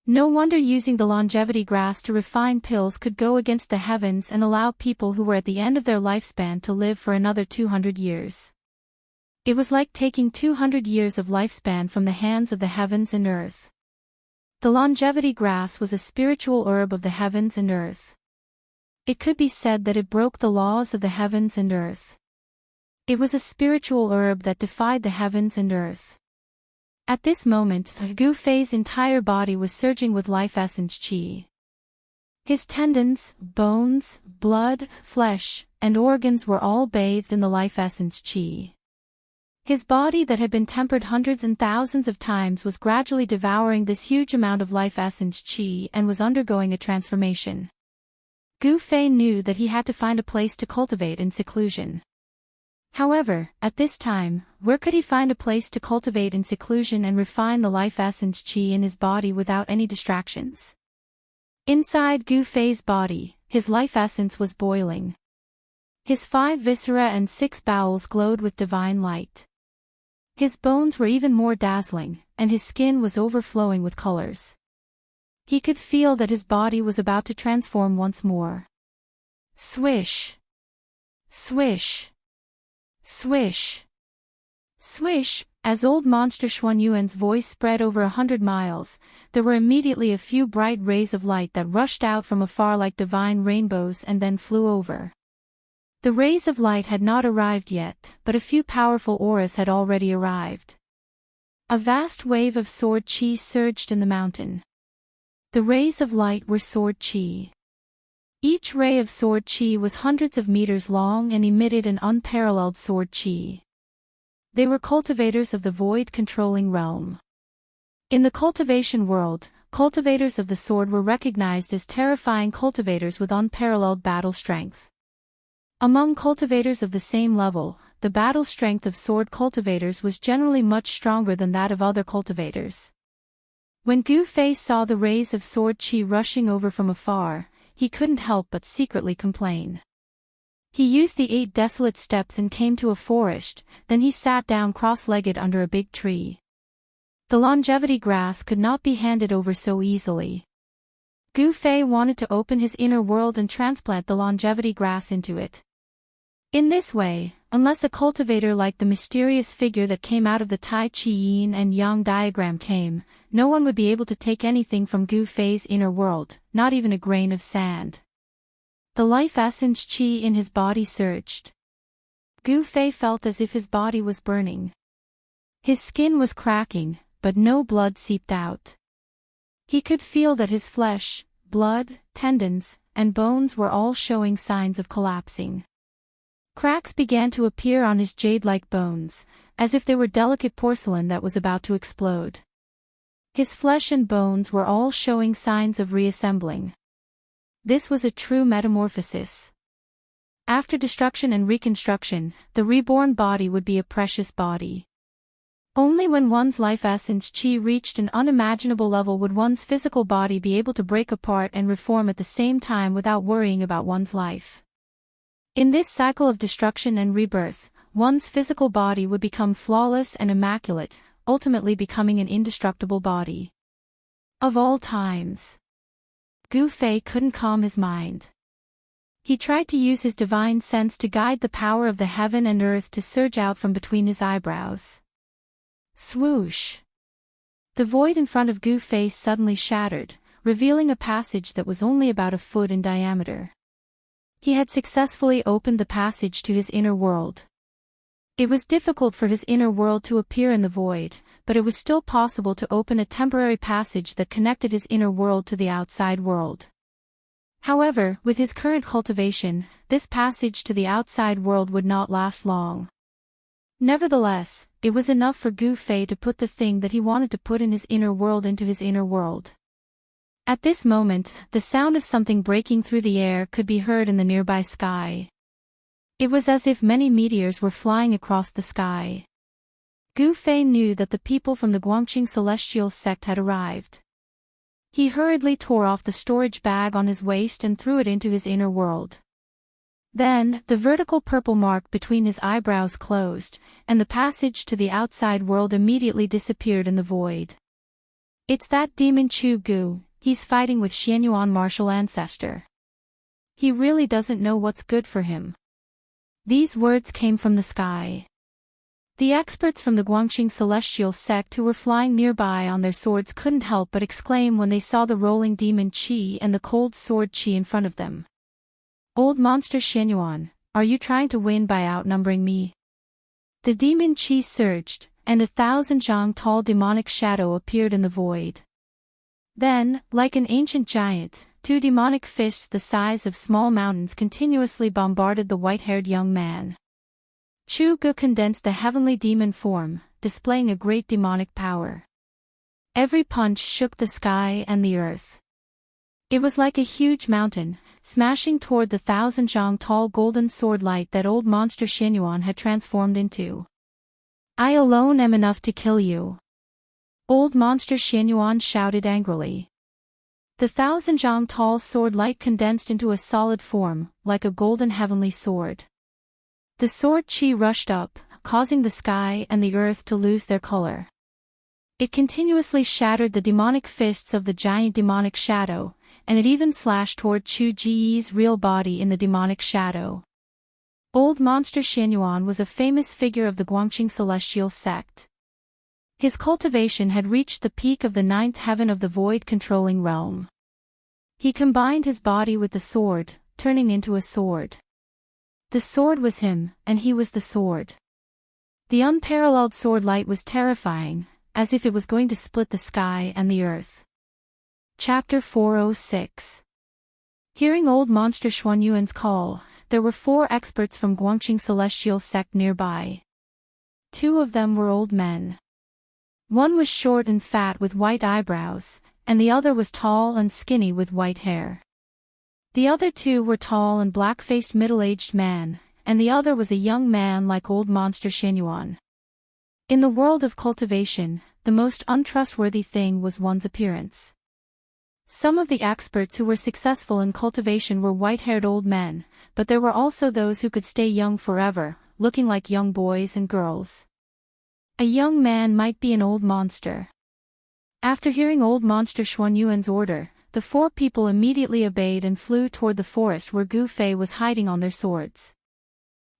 No wonder using the longevity grass to refine pills could go against the heavens and allow people who were at the end of their lifespan to live for another 200 years. It was like taking 200 years of lifespan from the hands of the heavens and earth. The longevity grass was a spiritual herb of the heavens and earth. It could be said that it broke the laws of the heavens and earth. It was a spiritual herb that defied the heavens and earth. At this moment, Gu Fei's entire body was surging with life essence qi. His tendons, bones, blood, flesh, and organs were all bathed in the life essence qi. His body that had been tempered hundreds and thousands of times was gradually devouring this huge amount of life essence qi and was undergoing a transformation. Gu Fei knew that he had to find a place to cultivate in seclusion. However, at this time, where could he find a place to cultivate in seclusion and refine the life essence qi in his body without any distractions? Inside Gu Fei's body, his life essence was boiling. His 5 viscera and 6 bowels glowed with divine light. His bones were even more dazzling, and his skin was overflowing with colors. He could feel that his body was about to transform once more. Swish! Swish! Swish! Swish! As old monster Xuanyuan's voice spread over 100 miles, there were immediately a few bright rays of light that rushed out from afar like divine rainbows and then flew over. The rays of light had not arrived yet, but a few powerful auras had already arrived. A vast wave of sword qi surged in the mountain. The rays of light were sword qi. Each ray of sword qi was hundreds of meters long and emitted an unparalleled sword qi. They were cultivators of the void-controlling realm. In the cultivation world, cultivators of the sword were recognized as terrifying cultivators with unparalleled battle strength. Among cultivators of the same level, the battle strength of sword cultivators was generally much stronger than that of other cultivators. When Gu Fei saw the rays of sword qi rushing over from afar, he couldn't help but secretly complain. He used the 8 desolate steps and came to a forest, then he sat down cross-legged under a big tree. The longevity grass could not be handed over so easily. Gu Fei wanted to open his inner world and transplant the longevity grass into it. In this way, unless a cultivator like the mysterious figure that came out of the Tai Chi Yin and Yang diagram came, no one would be able to take anything from Gu Fei's inner world, not even a grain of sand. The life essence qi in his body surged. Gu Fei felt as if his body was burning. His skin was cracking, but no blood seeped out. He could feel that his flesh, blood, tendons, and bones were all showing signs of collapsing. Cracks began to appear on his jade-like bones, as if they were delicate porcelain that was about to explode. His flesh and bones were all showing signs of reassembling. This was a true metamorphosis. After destruction and reconstruction, the reborn body would be a precious body. Only when one's life essence qi reached an unimaginable level would one's physical body be able to break apart and reform at the same time without worrying about one's life. In this cycle of destruction and rebirth, one's physical body would become flawless and immaculate, ultimately becoming an indestructible body. Of all times, Gu Fei couldn't calm his mind. He tried to use his divine sense to guide the power of the heaven and earth to surge out from between his eyebrows. Swoosh! The void in front of Gu Fei suddenly shattered, revealing a passage that was only about a foot in diameter. He had successfully opened the passage to his inner world. It was difficult for his inner world to appear in the void, but it was still possible to open a temporary passage that connected his inner world to the outside world. However, with his current cultivation, this passage to the outside world would not last long. Nevertheless, it was enough for Gu Fei to put the thing that he wanted to put in his inner world into his inner world. At this moment, the sound of something breaking through the air could be heard in the nearby sky. It was as if many meteors were flying across the sky. Gu Fei knew that the people from the Guangqing celestial sect had arrived. He hurriedly tore off the storage bag on his waist and threw it into his inner world. Then, the vertical purple mark between his eyebrows closed, and the passage to the outside world immediately disappeared in the void. It's that demon Chu Gu, he's fighting with Xianyuan martial ancestor. He really doesn't know what's good for him. These words came from the sky. The experts from the Guangqing celestial sect who were flying nearby on their swords couldn't help but exclaim when they saw the rolling demon Qi and the cold sword Qi in front of them. Old monster Xianyuan, are you trying to win by outnumbering me? The demon Qi surged, and 1,000 zhang tall demonic shadow appeared in the void. Then, like an ancient giant, 2 demonic fists the size of small mountains continuously bombarded the white-haired young man. Chu Gu condensed the heavenly demon form, displaying a great demonic power. Every punch shook the sky and the earth. It was like a huge mountain, smashing toward the 1,000 zhang tall golden sword light that old monster Xianyuan had transformed into. I alone am enough to kill you. Old monster Xianyuan shouted angrily. The 1,000 zhang tall sword light condensed into a solid form, like a golden heavenly sword. The sword Qi rushed up, causing the sky and the earth to lose their color. It continuously shattered the demonic fists of the giant demonic shadow, and it even slashed toward Chu Ji's real body in the demonic shadow. Old monster Xianyuan was a famous figure of the Guangqing celestial sect. His cultivation had reached the peak of the 9th heaven of the void-controlling realm. He combined his body with the sword, turning into a sword. The sword was him, and he was the sword. The unparalleled sword light was terrifying, as if it was going to split the sky and the earth. Chapter 406. Hearing old monster Xuanyuan's call, there were 4 experts from Guangqing celestial sect nearby. 2 of them were old men. One was short and fat with white eyebrows, and the other was tall and skinny with white hair. The other 2 were tall and black-faced middle-aged men, and the other was a young man like old monster Xianyuan. In the world of cultivation, the most untrustworthy thing was one's appearance. Some of the experts who were successful in cultivation were white-haired old men, but there were also those who could stay young forever, looking like young boys and girls. A young man might be an old monster. After hearing old monster Xuanyuan's order, the 4 people immediately obeyed and flew toward the forest where Gu Fei was hiding on their swords.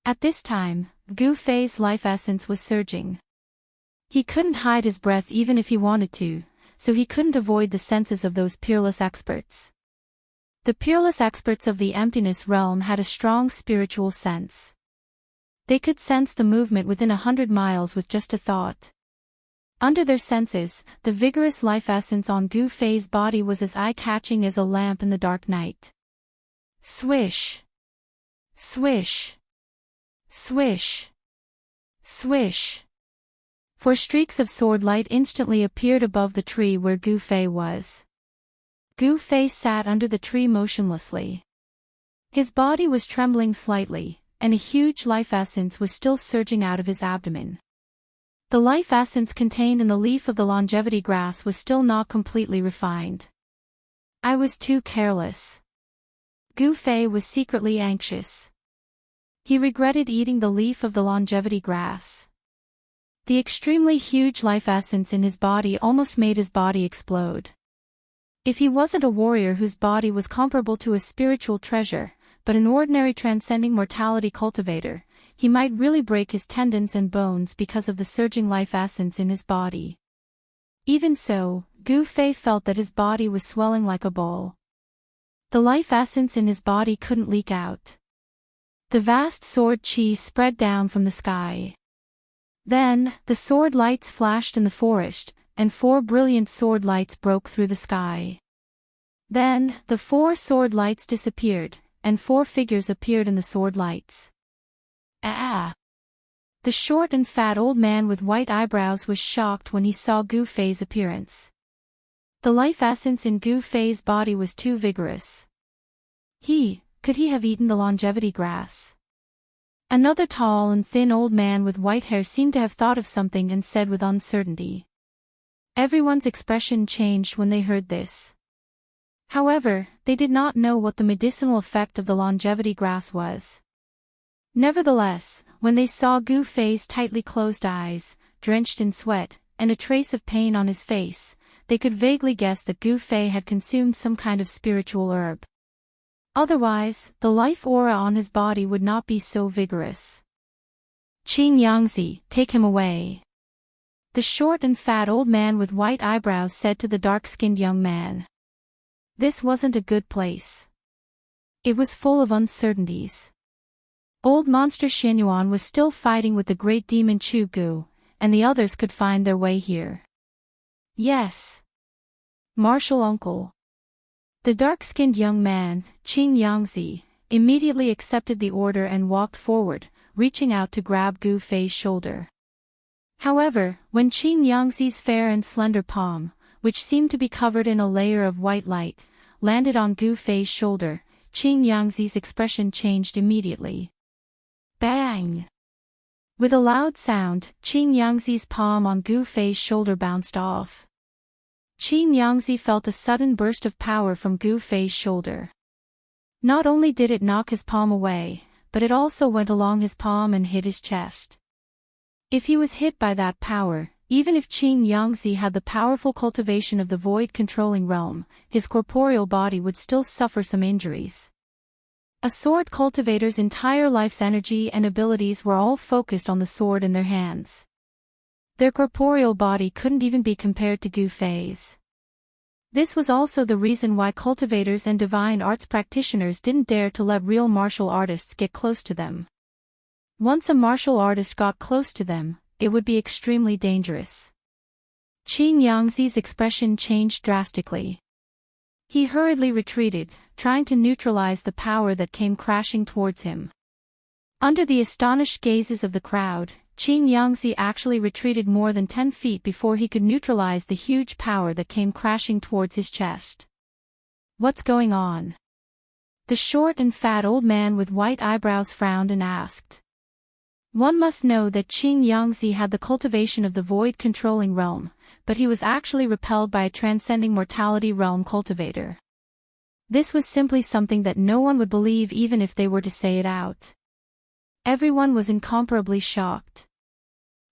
At this time, Gu Fei's life essence was surging. He couldn't hide his breath even if he wanted to, so he couldn't avoid the senses of those peerless experts. The peerless experts of the emptiness realm had a strong spiritual sense. They could sense the movement within 100 miles with just a thought. Under their senses, the vigorous life essence on Gu Fei's body was as eye-catching as a lamp in the dark night. Swish! Swish! Swish! Swish! 4 streaks of sword light instantly appeared above the tree where Gu Fei was. Gu Fei sat under the tree motionlessly. His body was trembling slightly, and a huge life essence was still surging out of his abdomen. The life essence contained in the leaf of the longevity grass was still not completely refined. I was too careless. Gu Fei was secretly anxious. He regretted eating the leaf of the longevity grass. The extremely huge life essence in his body almost made his body explode. If he wasn't a warrior whose body was comparable to a spiritual treasure, but an ordinary transcending mortality cultivator, he might really break his tendons and bones because of the surging life essence in his body. Even so, Gu Fei felt that his body was swelling like a ball. The life essence in his body couldn't leak out. The vast sword Qi spread down from the sky. Then, the sword lights flashed in the forest, and 4 brilliant sword lights broke through the sky. Then, the 4 sword lights disappeared, and 4 figures appeared in the sword lights. Ah! The short and fat old man with white eyebrows was shocked when he saw Gu Fei's appearance. The life essence in Gu Fei's body was too vigorous. Could he have eaten the longevity grass? Another tall and thin old man with white hair seemed to have thought of something and said with uncertainty. Everyone's expression changed when they heard this. However, they did not know what the medicinal effect of the longevity grass was. Nevertheless, when they saw Gu Fei's tightly closed eyes, drenched in sweat, and a trace of pain on his face, they could vaguely guess that Gu Fei had consumed some kind of spiritual herb. Otherwise, the life aura on his body would not be so vigorous. Xianxia, take him away. The short and fat old man with white eyebrows said to the dark-skinned young man. This wasn't a good place. It was full of uncertainties. Old monster Xianyuan was still fighting with the great demon Chu Gu, and the others could find their way here. Yes. Martial uncle. The dark-skinned young man, Xianxia, immediately accepted the order and walked forward, reaching out to grab Gu Fei's shoulder. However, when Xianxia's fair and slender palm, which seemed to be covered in a layer of white light, landed on Gu Fei's shoulder, Xianxia's expression changed immediately. Bang! With a loud sound, Xianxia's palm on Gu Fei's shoulder bounced off. Xianxia felt a sudden burst of power from Gu Fei's shoulder. Not only did it knock his palm away, but it also went along his palm and hit his chest. If he was hit by that power, even if Xianxia had the powerful cultivation of the void-controlling realm, his corporeal body would still suffer some injuries. A sword cultivator's entire life's energy and abilities were all focused on the sword in their hands. Their corporeal body couldn't even be compared to Gu Fei's. This was also the reason why cultivators and divine arts practitioners didn't dare to let real martial artists get close to them. Once a martial artist got close to them, it would be extremely dangerous. Xianxia's expression changed drastically. He hurriedly retreated, trying to neutralize the power that came crashing towards him. Under the astonished gazes of the crowd, Xianxia actually retreated more than 10 feet before he could neutralize the huge power that came crashing towards his chest. What's going on? The short and fat old man with white eyebrows frowned and asked. One must know that Xianxia had the cultivation of the void-controlling realm, but he was actually repelled by a transcending mortality realm cultivator. This was simply something that no one would believe even if they were to say it out. Everyone was incomparably shocked.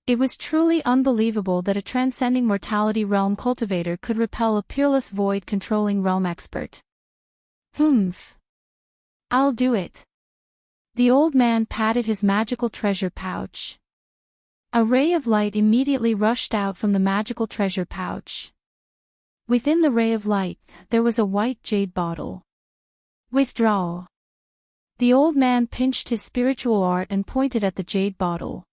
It was truly unbelievable that a transcending mortality realm cultivator could repel a peerless void-controlling realm expert. I'll do it. The old man patted his magical treasure pouch. A ray of light immediately rushed out from the magical treasure pouch. Within the ray of light, there was a white jade bottle. Withdraw. The old man pinched his spiritual art and pointed at the jade bottle.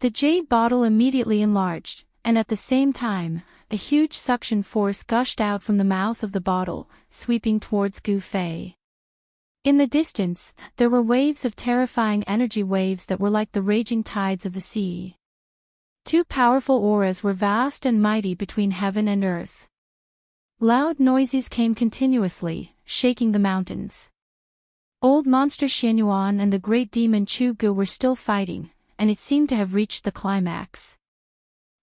The jade bottle immediately enlarged, and at the same time, a huge suction force gushed out from the mouth of the bottle, sweeping towards Gu Fei. In the distance, there were waves of terrifying energy waves that were like the raging tides of the sea. Two powerful auras were vast and mighty between heaven and earth. Loud noises came continuously, shaking the mountains. Old monster Xianyuan and the great demon Chu Gu were still fighting, and it seemed to have reached the climax.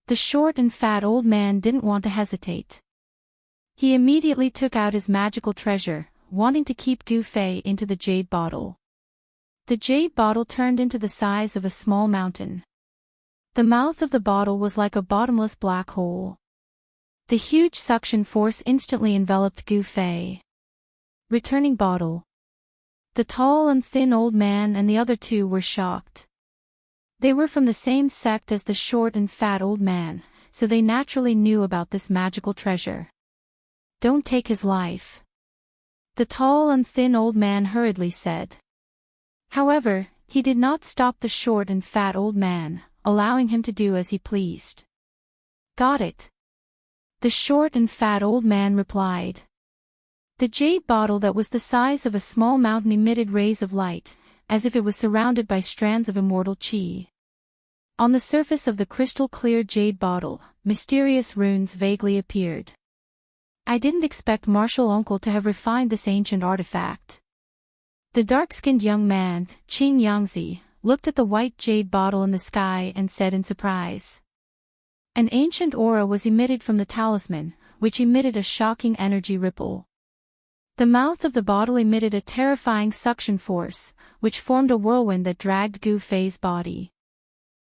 The short and fat old man didn't want to hesitate. He immediately took out his magical treasure, wanting to keep Gu Fei into the jade bottle. The jade bottle turned into the size of a small mountain. The mouth of the bottle was like a bottomless black hole. The huge suction force instantly enveloped Gu Fei. Returning bottle. The tall and thin old man and the other two were shocked. They were from the same sect as the short and fat old man, so they naturally knew about this magical treasure. Don't take his life. The tall and thin old man hurriedly said. However, he did not stop the short and fat old man, allowing him to do as he pleased. Got it. The short and fat old man replied. The jade bottle that was the size of a small mountain emitted rays of light, as if it was surrounded by strands of immortal qi. On the surface of the crystal-clear jade bottle, mysterious runes vaguely appeared. I didn't expect Martial Uncle to have refined this ancient artifact. The dark-skinned young man, Xianxia, looked at the white jade bottle in the sky and said in surprise. An ancient aura was emitted from the talisman, which emitted a shocking energy ripple. The mouth of the bottle emitted a terrifying suction force, which formed a whirlwind that dragged Gu Fei's body.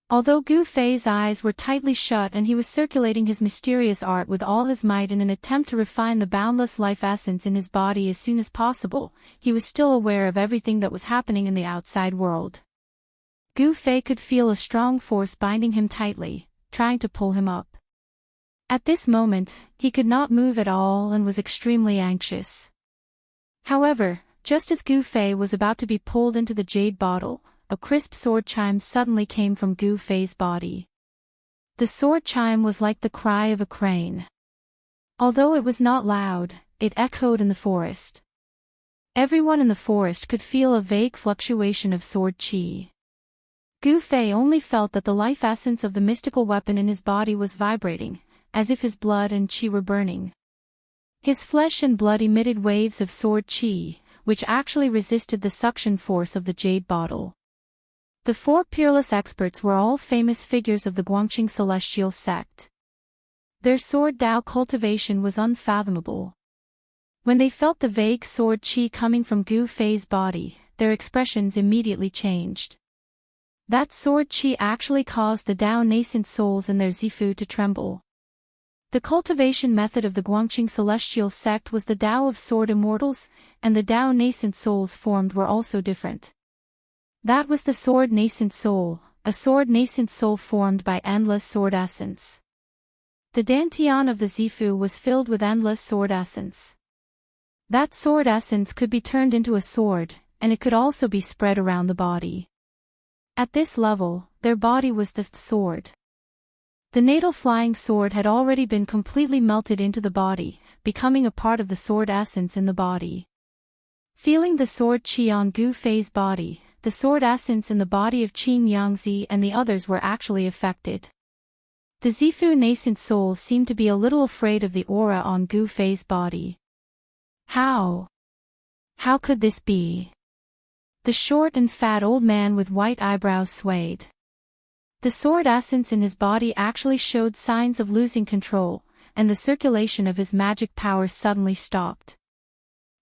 Although Gu Fei's eyes were tightly shut and he was circulating his mysterious art with all his might in an attempt to refine the boundless life essence in his body as soon as possible, he was still aware of everything that was happening in the outside world. Gu Fei could feel a strong force binding him tightly, trying to pull him up. At this moment, he could not move at all and was extremely anxious. However, just as Gu Fei was about to be pulled into the jade bottle, a crisp sword chime suddenly came from Gu Fei's body. The sword chime was like the cry of a crane. Although it was not loud, it echoed in the forest. Everyone in the forest could feel a vague fluctuation of sword qi. Gu Fei only felt that the life essence of the mystical weapon in his body was vibrating, as if his blood and qi were burning. His flesh and blood emitted waves of sword qi, which actually resisted the suction force of the jade bottle. The four peerless experts were all famous figures of the Guangqing celestial sect. Their sword Dao cultivation was unfathomable. When they felt the vague sword qi coming from Gu Fei's body, their expressions immediately changed. That sword qi actually caused the Dao nascent souls in their zifu to tremble. The cultivation method of the Guangqing celestial sect was the Dao of sword immortals, and the Dao nascent souls formed were also different. That was the sword nascent soul, a sword nascent soul formed by endless sword essence. The dantian of the zifu was filled with endless sword essence. That sword essence could be turned into a sword, and it could also be spread around the body. At this level, their body was the sword. The natal flying sword had already been completely melted into the body, becoming a part of the sword essence in the body. Feeling the sword qi on Gu Fei's body, the sword essence in the body of Xianxia and the others were actually affected. The Zifu nascent soul seemed to be a little afraid of the aura on Gu Fei's body. How could this be? The short and fat old man with white eyebrows swayed. The sword essence in his body actually showed signs of losing control, and the circulation of his magic power suddenly stopped.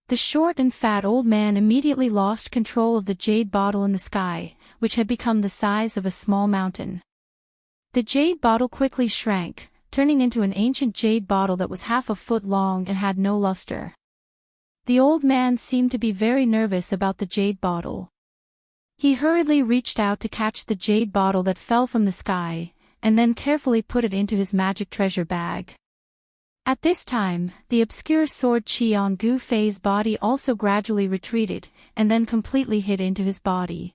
The short and fat old man immediately lost control of the jade bottle in the sky, which had become the size of a small mountain. The jade bottle quickly shrank, turning into an ancient jade bottle that was half a foot long and had no luster. The old man seemed to be very nervous about the jade bottle. He hurriedly reached out to catch the jade bottle that fell from the sky, and then carefully put it into his magic treasure bag. At this time, the obscure sword qi on Gu Fei's body also gradually retreated, and then completely hid into his body.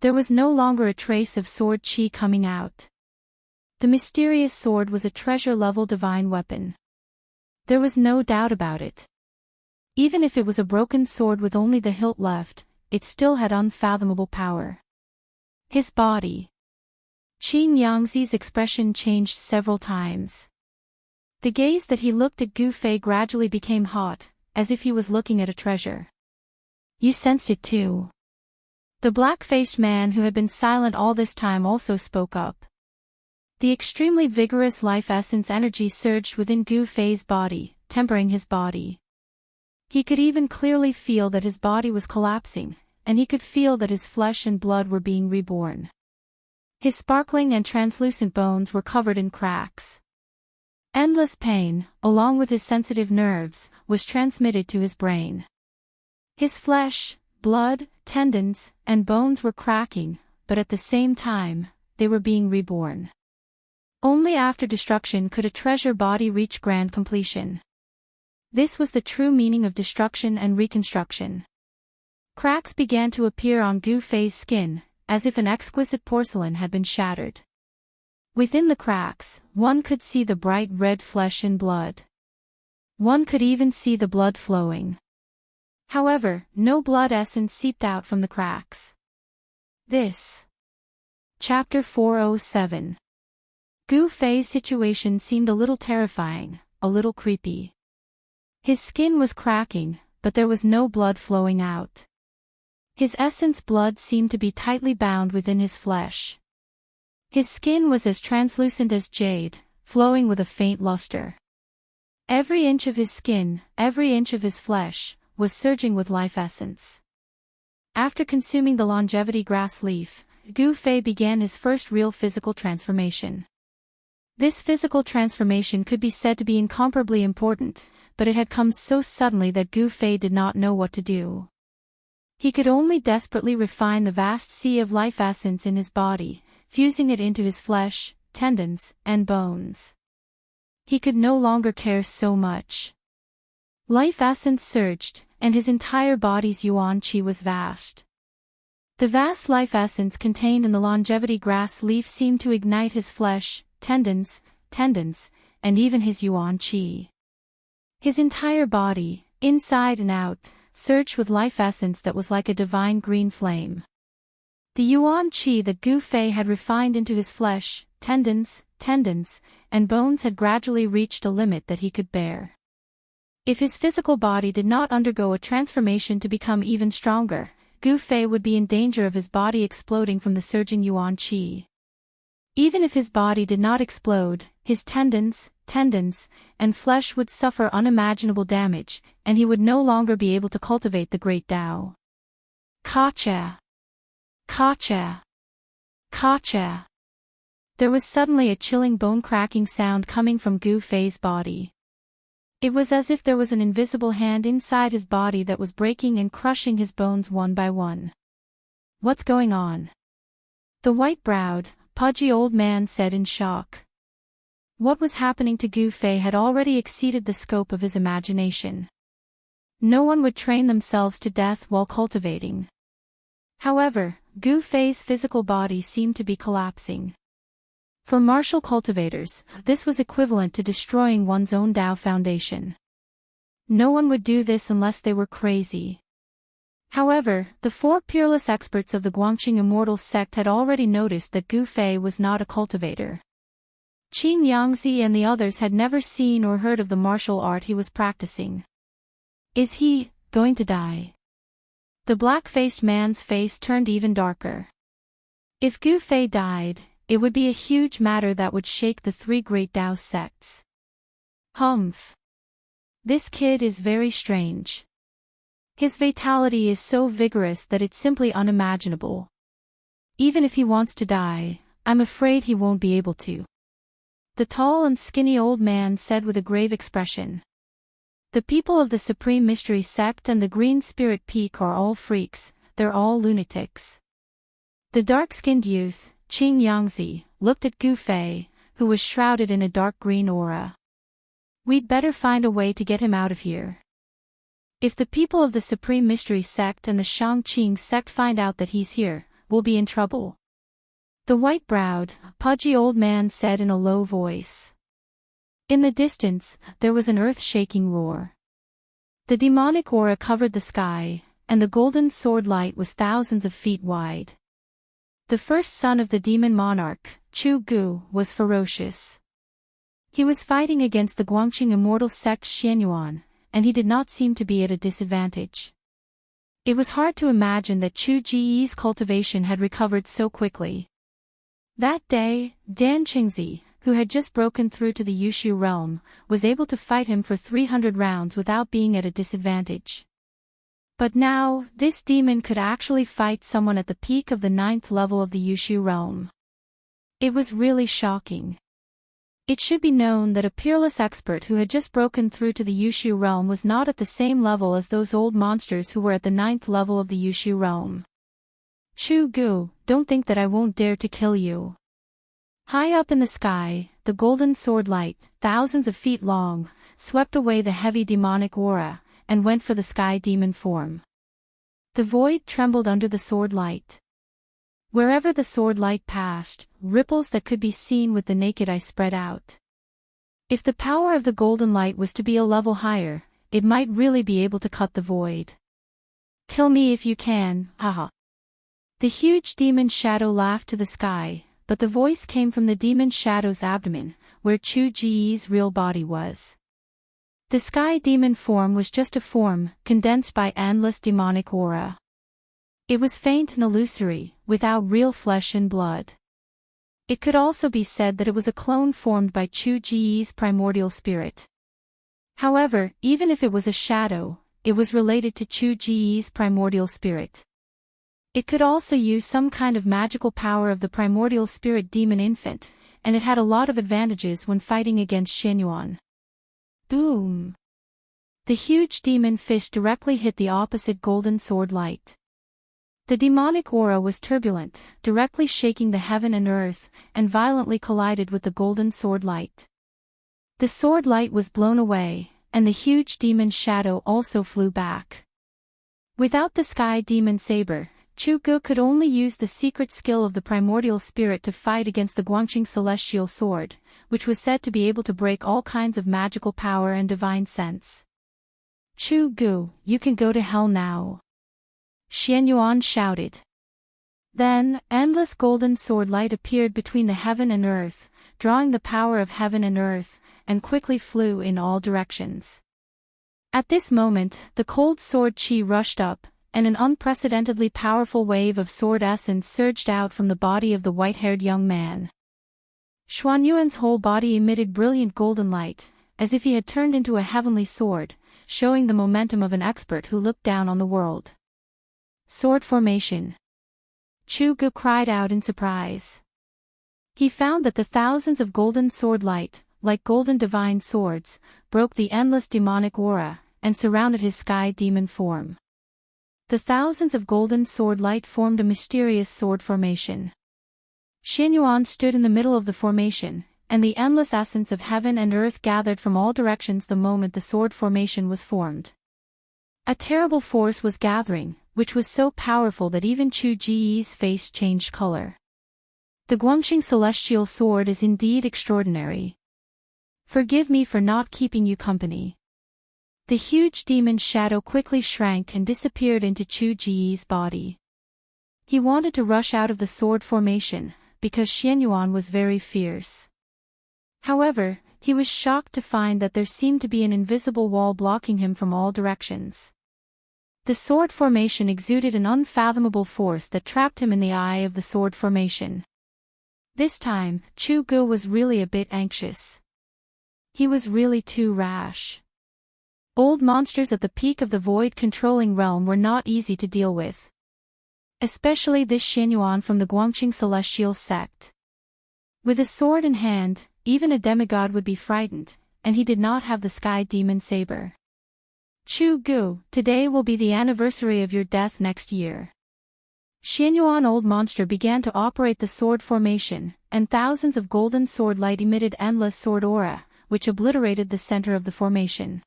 There was no longer a trace of sword qi coming out. The mysterious sword was a treasure-level divine weapon. There was no doubt about it. Even if it was a broken sword with only the hilt left, it still had unfathomable power. His body. Xianxia's expression changed several times. The gaze that he looked at Gu Fei gradually became hot, as if he was looking at a treasure. You sensed it too. The black-faced man who had been silent all this time also spoke up. The extremely vigorous life essence energy surged within Gu Fei's body, tempering his body. He could even clearly feel that his body was collapsing, and he could feel that his flesh and blood were being reborn. His sparkling and translucent bones were covered in cracks. Endless pain, along with his sensitive nerves, was transmitted to his brain. His flesh, blood, tendons, and bones were cracking, but at the same time, they were being reborn. Only after destruction could a treasure body reach grand completion. This was the true meaning of destruction and reconstruction. Cracks began to appear on Gu Fei's skin, as if an exquisite porcelain had been shattered. Within the cracks, one could see the bright red flesh and blood. One could even see the blood flowing. However, no blood essence seeped out from the cracks. This Chapter 407. Gu Fei's situation seemed a little terrifying, a little creepy. His skin was cracking, but there was no blood flowing out. His essence blood seemed to be tightly bound within his flesh. His skin was as translucent as jade, flowing with a faint luster. Every inch of his skin, every inch of his flesh, was surging with life essence. After consuming the longevity grass leaf, Gu Fei began his first real physical transformation. This physical transformation could be said to be incomparably important, but it had come so suddenly that Gu Fei did not know what to do. He could only desperately refine the vast sea of life essence in his body, fusing it into his flesh, tendons, and bones. He could no longer care so much. Life essence surged, and his entire body's yuan qi was vast. The vast life essence contained in the longevity grass leaf seemed to ignite his flesh, tendons, and even his yuan qi. His entire body, inside and out, surged with life essence that was like a divine green flame. The yuan qi that Gu Fei had refined into his flesh, tendons, and bones had gradually reached a limit that he could bear. If his physical body did not undergo a transformation to become even stronger, Gu Fei would be in danger of his body exploding from the surging yuan qi. Even if his body did not explode, his tendons, and flesh would suffer unimaginable damage, and he would no longer be able to cultivate the great Tao. Ka-cha! Ka-cha! Ka-cha! There was suddenly a chilling bone-cracking sound coming from Gu Fei's body. It was as if there was an invisible hand inside his body that was breaking and crushing his bones one by one. What's going on? The white-browed, pudgy old man said in shock. What was happening to Gu Fei had already exceeded the scope of his imagination. No one would train themselves to death while cultivating. However, Gu Fei's physical body seemed to be collapsing. For martial cultivators, this was equivalent to destroying one's own Tao foundation. No one would do this unless they were crazy. However, the four peerless experts of the Guangqing Immortal sect had already noticed that Gu Fei was not a cultivator. Xianxia and the others had never seen or heard of the martial art he was practicing. Is he going to die? The black-faced man's face turned even darker. If Gu Fei died, it would be a huge matter that would shake the three great Tao sects. Humph. This kid is very strange. His vitality is so vigorous that it's simply unimaginable. Even if he wants to die, I'm afraid he won't be able to. The tall and skinny old man said with a grave expression. The people of the Supreme Mystery Sect and the Green Spirit Peak are all freaks, they're all lunatics. The dark-skinned youth, Xianxia, looked at Gu Fei, who was shrouded in a dark green aura. We'd better find a way to get him out of here. If the people of the Supreme Mystery Sect and the Shangqing sect find out that he's here, we'll be in trouble. The white-browed, pudgy old man said in a low voice. In the distance, there was an earth-shaking roar. The demonic aura covered the sky, and the golden sword light was thousands of feet wide. The first son of the demon monarch, Chu Gu, was ferocious. He was fighting against the Guangqing Immortal sect Xianyuan, and he did not seem to be at a disadvantage. It was hard to imagine that Chu Ji's cultivation had recovered so quickly. That day, Dan Qingzi, who had just broken through to the Yushu realm, was able to fight him for 300 rounds without being at a disadvantage. But now, this demon could actually fight someone at the peak of the 9th level of the Yushu realm. It was really shocking. It should be known that a peerless expert who had just broken through to the Yushu realm was not at the same level as those old monsters who were at the 9th level of the Yushu realm. Chu Gu, don't think that I won't dare to kill you. High up in the sky, the golden sword light, thousands of feet long, swept away the heavy demonic aura, and went for the sky demon form. The void trembled under the sword light. Wherever the sword light passed, ripples that could be seen with the naked eye spread out. If the power of the golden light was to be a level higher, it might really be able to cut the void. Kill me if you can, haha. The huge demon shadow laughed to the sky, but the voice came from the demon shadow's abdomen, where Chu Ji's real body was. The sky demon form was just a form, condensed by endless demonic aura. It was faint and illusory, without real flesh and blood. It could also be said that it was a clone formed by Chu Ji's primordial spirit. However, even if it was a shadow, it was related to Chu Ji's primordial spirit. It could also use some kind of magical power of the primordial spirit demon infant, and it had a lot of advantages when fighting against Xianyuan. Boom! The huge demon fish directly hit the opposite golden sword light. The demonic aura was turbulent, directly shaking the heaven and earth, and violently collided with the golden sword light. The sword light was blown away, and the huge demon shadow also flew back. Without the sky demon saber, Chu Gu could only use the secret skill of the primordial spirit to fight against the Guangxing celestial sword, which was said to be able to break all kinds of magical power and divine sense. Chu Gu, you can go to hell now. Xianyuan shouted. Then, endless golden sword light appeared between the heaven and earth, drawing the power of heaven and earth, and quickly flew in all directions. At this moment, the cold sword chi rushed up, and an unprecedentedly powerful wave of sword essence surged out from the body of the white-haired young man. Xuanyuan's whole body emitted brilliant golden light, as if he had turned into a heavenly sword, showing the momentum of an expert who looked down on the world. Sword formation. Chu Gu cried out in surprise. He found that the thousands of golden sword light, like golden divine swords, broke the endless demonic aura, and surrounded his sky demon form. The thousands of golden sword light formed a mysterious sword formation. Xianyuan stood in the middle of the formation, and the endless essence of heaven and earth gathered from all directions the moment the sword formation was formed. A terrible force was gathering, which was so powerful that even Chu Ji's face changed color. The Guangxing celestial sword is indeed extraordinary. Forgive me for not keeping you company. The huge demon shadow quickly shrank and disappeared into Chu Ji's body. He wanted to rush out of the sword formation, because Xianyuan was very fierce. However, he was shocked to find that there seemed to be an invisible wall blocking him from all directions. The sword formation exuded an unfathomable force that trapped him in the eye of the sword formation. This time, Chu Gu was really a bit anxious. He was really too rash. Old monsters at the peak of the void-controlling realm were not easy to deal with. Especially this Xianyuan from the Guangxing celestial sect. With a sword in hand, even a demigod would be frightened, and he did not have the sky demon saber. Chu Gu, today will be the anniversary of your death next year. Xianyuan old monster began to operate the sword formation, and thousands of golden sword light emitted endless sword aura, which obliterated the center of the formation.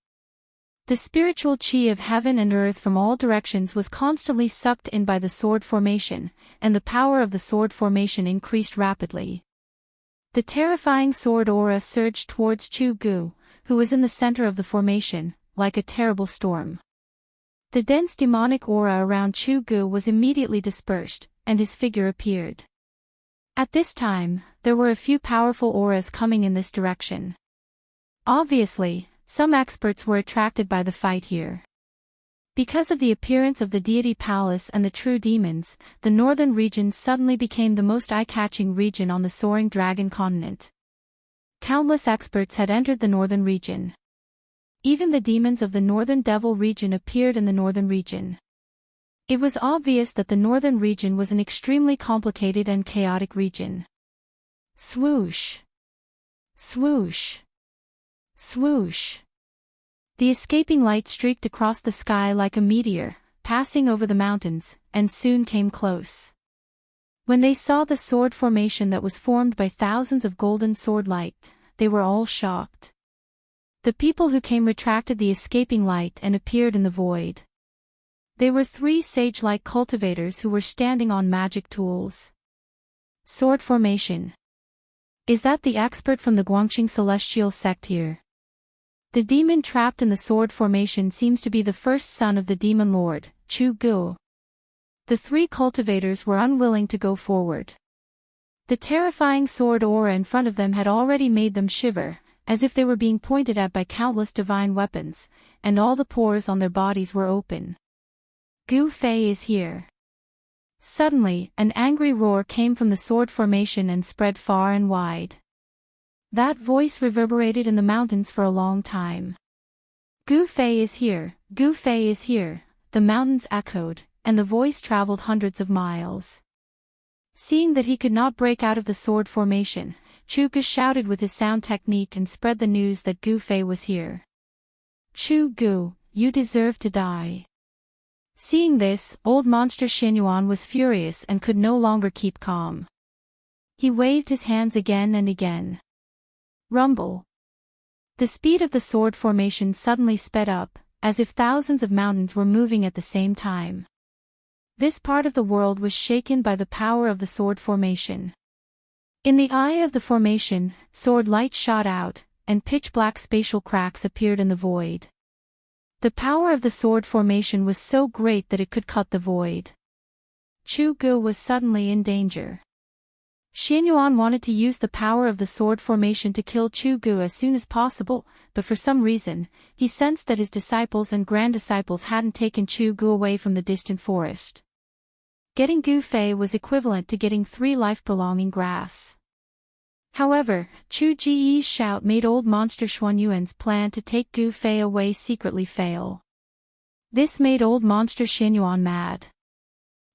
The spiritual chi of heaven and earth from all directions was constantly sucked in by the sword formation, and the power of the sword formation increased rapidly. The terrifying sword aura surged towards Chu Gu, who was in the center of the formation, like a terrible storm. The dense demonic aura around Chu Gu was immediately dispersed, and his figure appeared. At this time, there were a few powerful auras coming in this direction. Obviously, some experts were attracted by the fight here. Because of the appearance of the deity palace and the true demons, the northern region suddenly became the most eye-catching region on the soaring dragon continent. Countless experts had entered the northern region. Even the demons of the northern devil region appeared in the northern region. It was obvious that the northern region was an extremely complicated and chaotic region. Swoosh! Swoosh! Swoosh! The escaping light streaked across the sky like a meteor, passing over the mountains, and soon came close. When they saw the sword formation that was formed by thousands of golden sword light, they were all shocked. The people who came retracted the escaping light and appeared in the void. They were 3 sage-like cultivators who were standing on magic tools. Sword formation. Is that the expert from the Guangxing celestial sect here? The demon trapped in the sword formation seems to be the first son of the demon lord, Chu Gu. The three cultivators were unwilling to go forward. The terrifying sword aura in front of them had already made them shiver, as if they were being pointed at by countless divine weapons, and all the pores on their bodies were open. Gu Fei is here. Suddenly, an angry roar came from the sword formation and spread far and wide. That voice reverberated in the mountains for a long time. Gu Fei is here, Gu Fei is here, the mountains echoed, and the voice traveled hundreds of miles. Seeing that he could not break out of the sword formation, Chu Gu shouted with his sound technique and spread the news that Gu Fei was here. Chu Gu, you deserve to die. Seeing this, old monster Xianyuan was furious and could no longer keep calm. He waved his hands again and again. Rumble. The speed of the sword formation suddenly sped up, as if thousands of mountains were moving at the same time. This part of the world was shaken by the power of the sword formation. In the eye of the formation, sword light shot out, and pitch-black spatial cracks appeared in the void. The power of the sword formation was so great that it could cut the void. Chu Gu was suddenly in danger. Xianyuan wanted to use the power of the sword formation to kill Chu Gu as soon as possible, but for some reason, he sensed that his disciples and grand-disciples hadn't taken Chu Gu away from the distant forest. Getting Gu Fei was equivalent to getting 3 life-prolonging grass. However, Chu Jiyi's shout made old monster Xuanyuan's plan to take Gu Fei away secretly fail. This made old monster Xianyuan mad.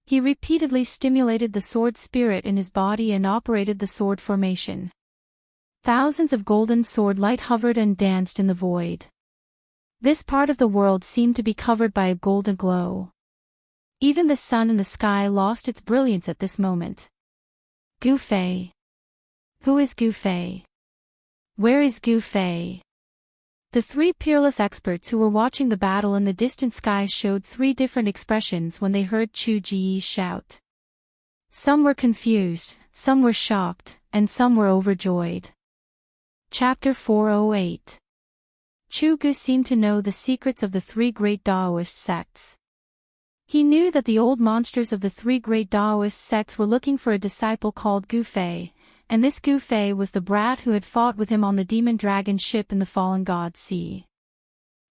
He repeatedly stimulated the sword spirit in his body and operated the sword formation. Thousands of golden sword light hovered and danced in the void. This part of the world seemed to be covered by a golden glow. Even the sun in the sky lost its brilliance at this moment. Gu Fei. Who is Gu Fei? Where is Gu Fei? The 3 peerless experts who were watching the battle in the distant sky showed 3 different expressions when they heard Chu Jiyi's shout. Some were confused, some were shocked, and some were overjoyed. Chapter 408. Chu Gu seemed to know the secrets of the 3 great Daoist sects. He knew that the old monsters of the 3 great Daoist sects were looking for a disciple called Gu Fei, and this Gu Fei was the brat who had fought with him on the demon dragon ship in the fallen god sea.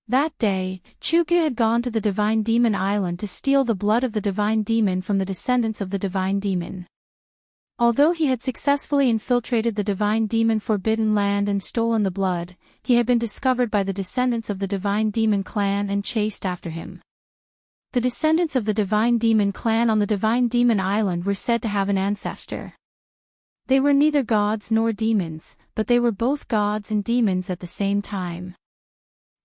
That day, Chu Gu had gone to the divine demon island to steal the blood of the divine demon from the descendants of the divine demon. Although he had successfully infiltrated the divine demon forbidden land and stolen the blood, he had been discovered by the descendants of the divine demon clan and chased after him. The descendants of the divine demon clan on the divine demon island were said to have an ancestor. They were neither gods nor demons, but they were both gods and demons at the same time.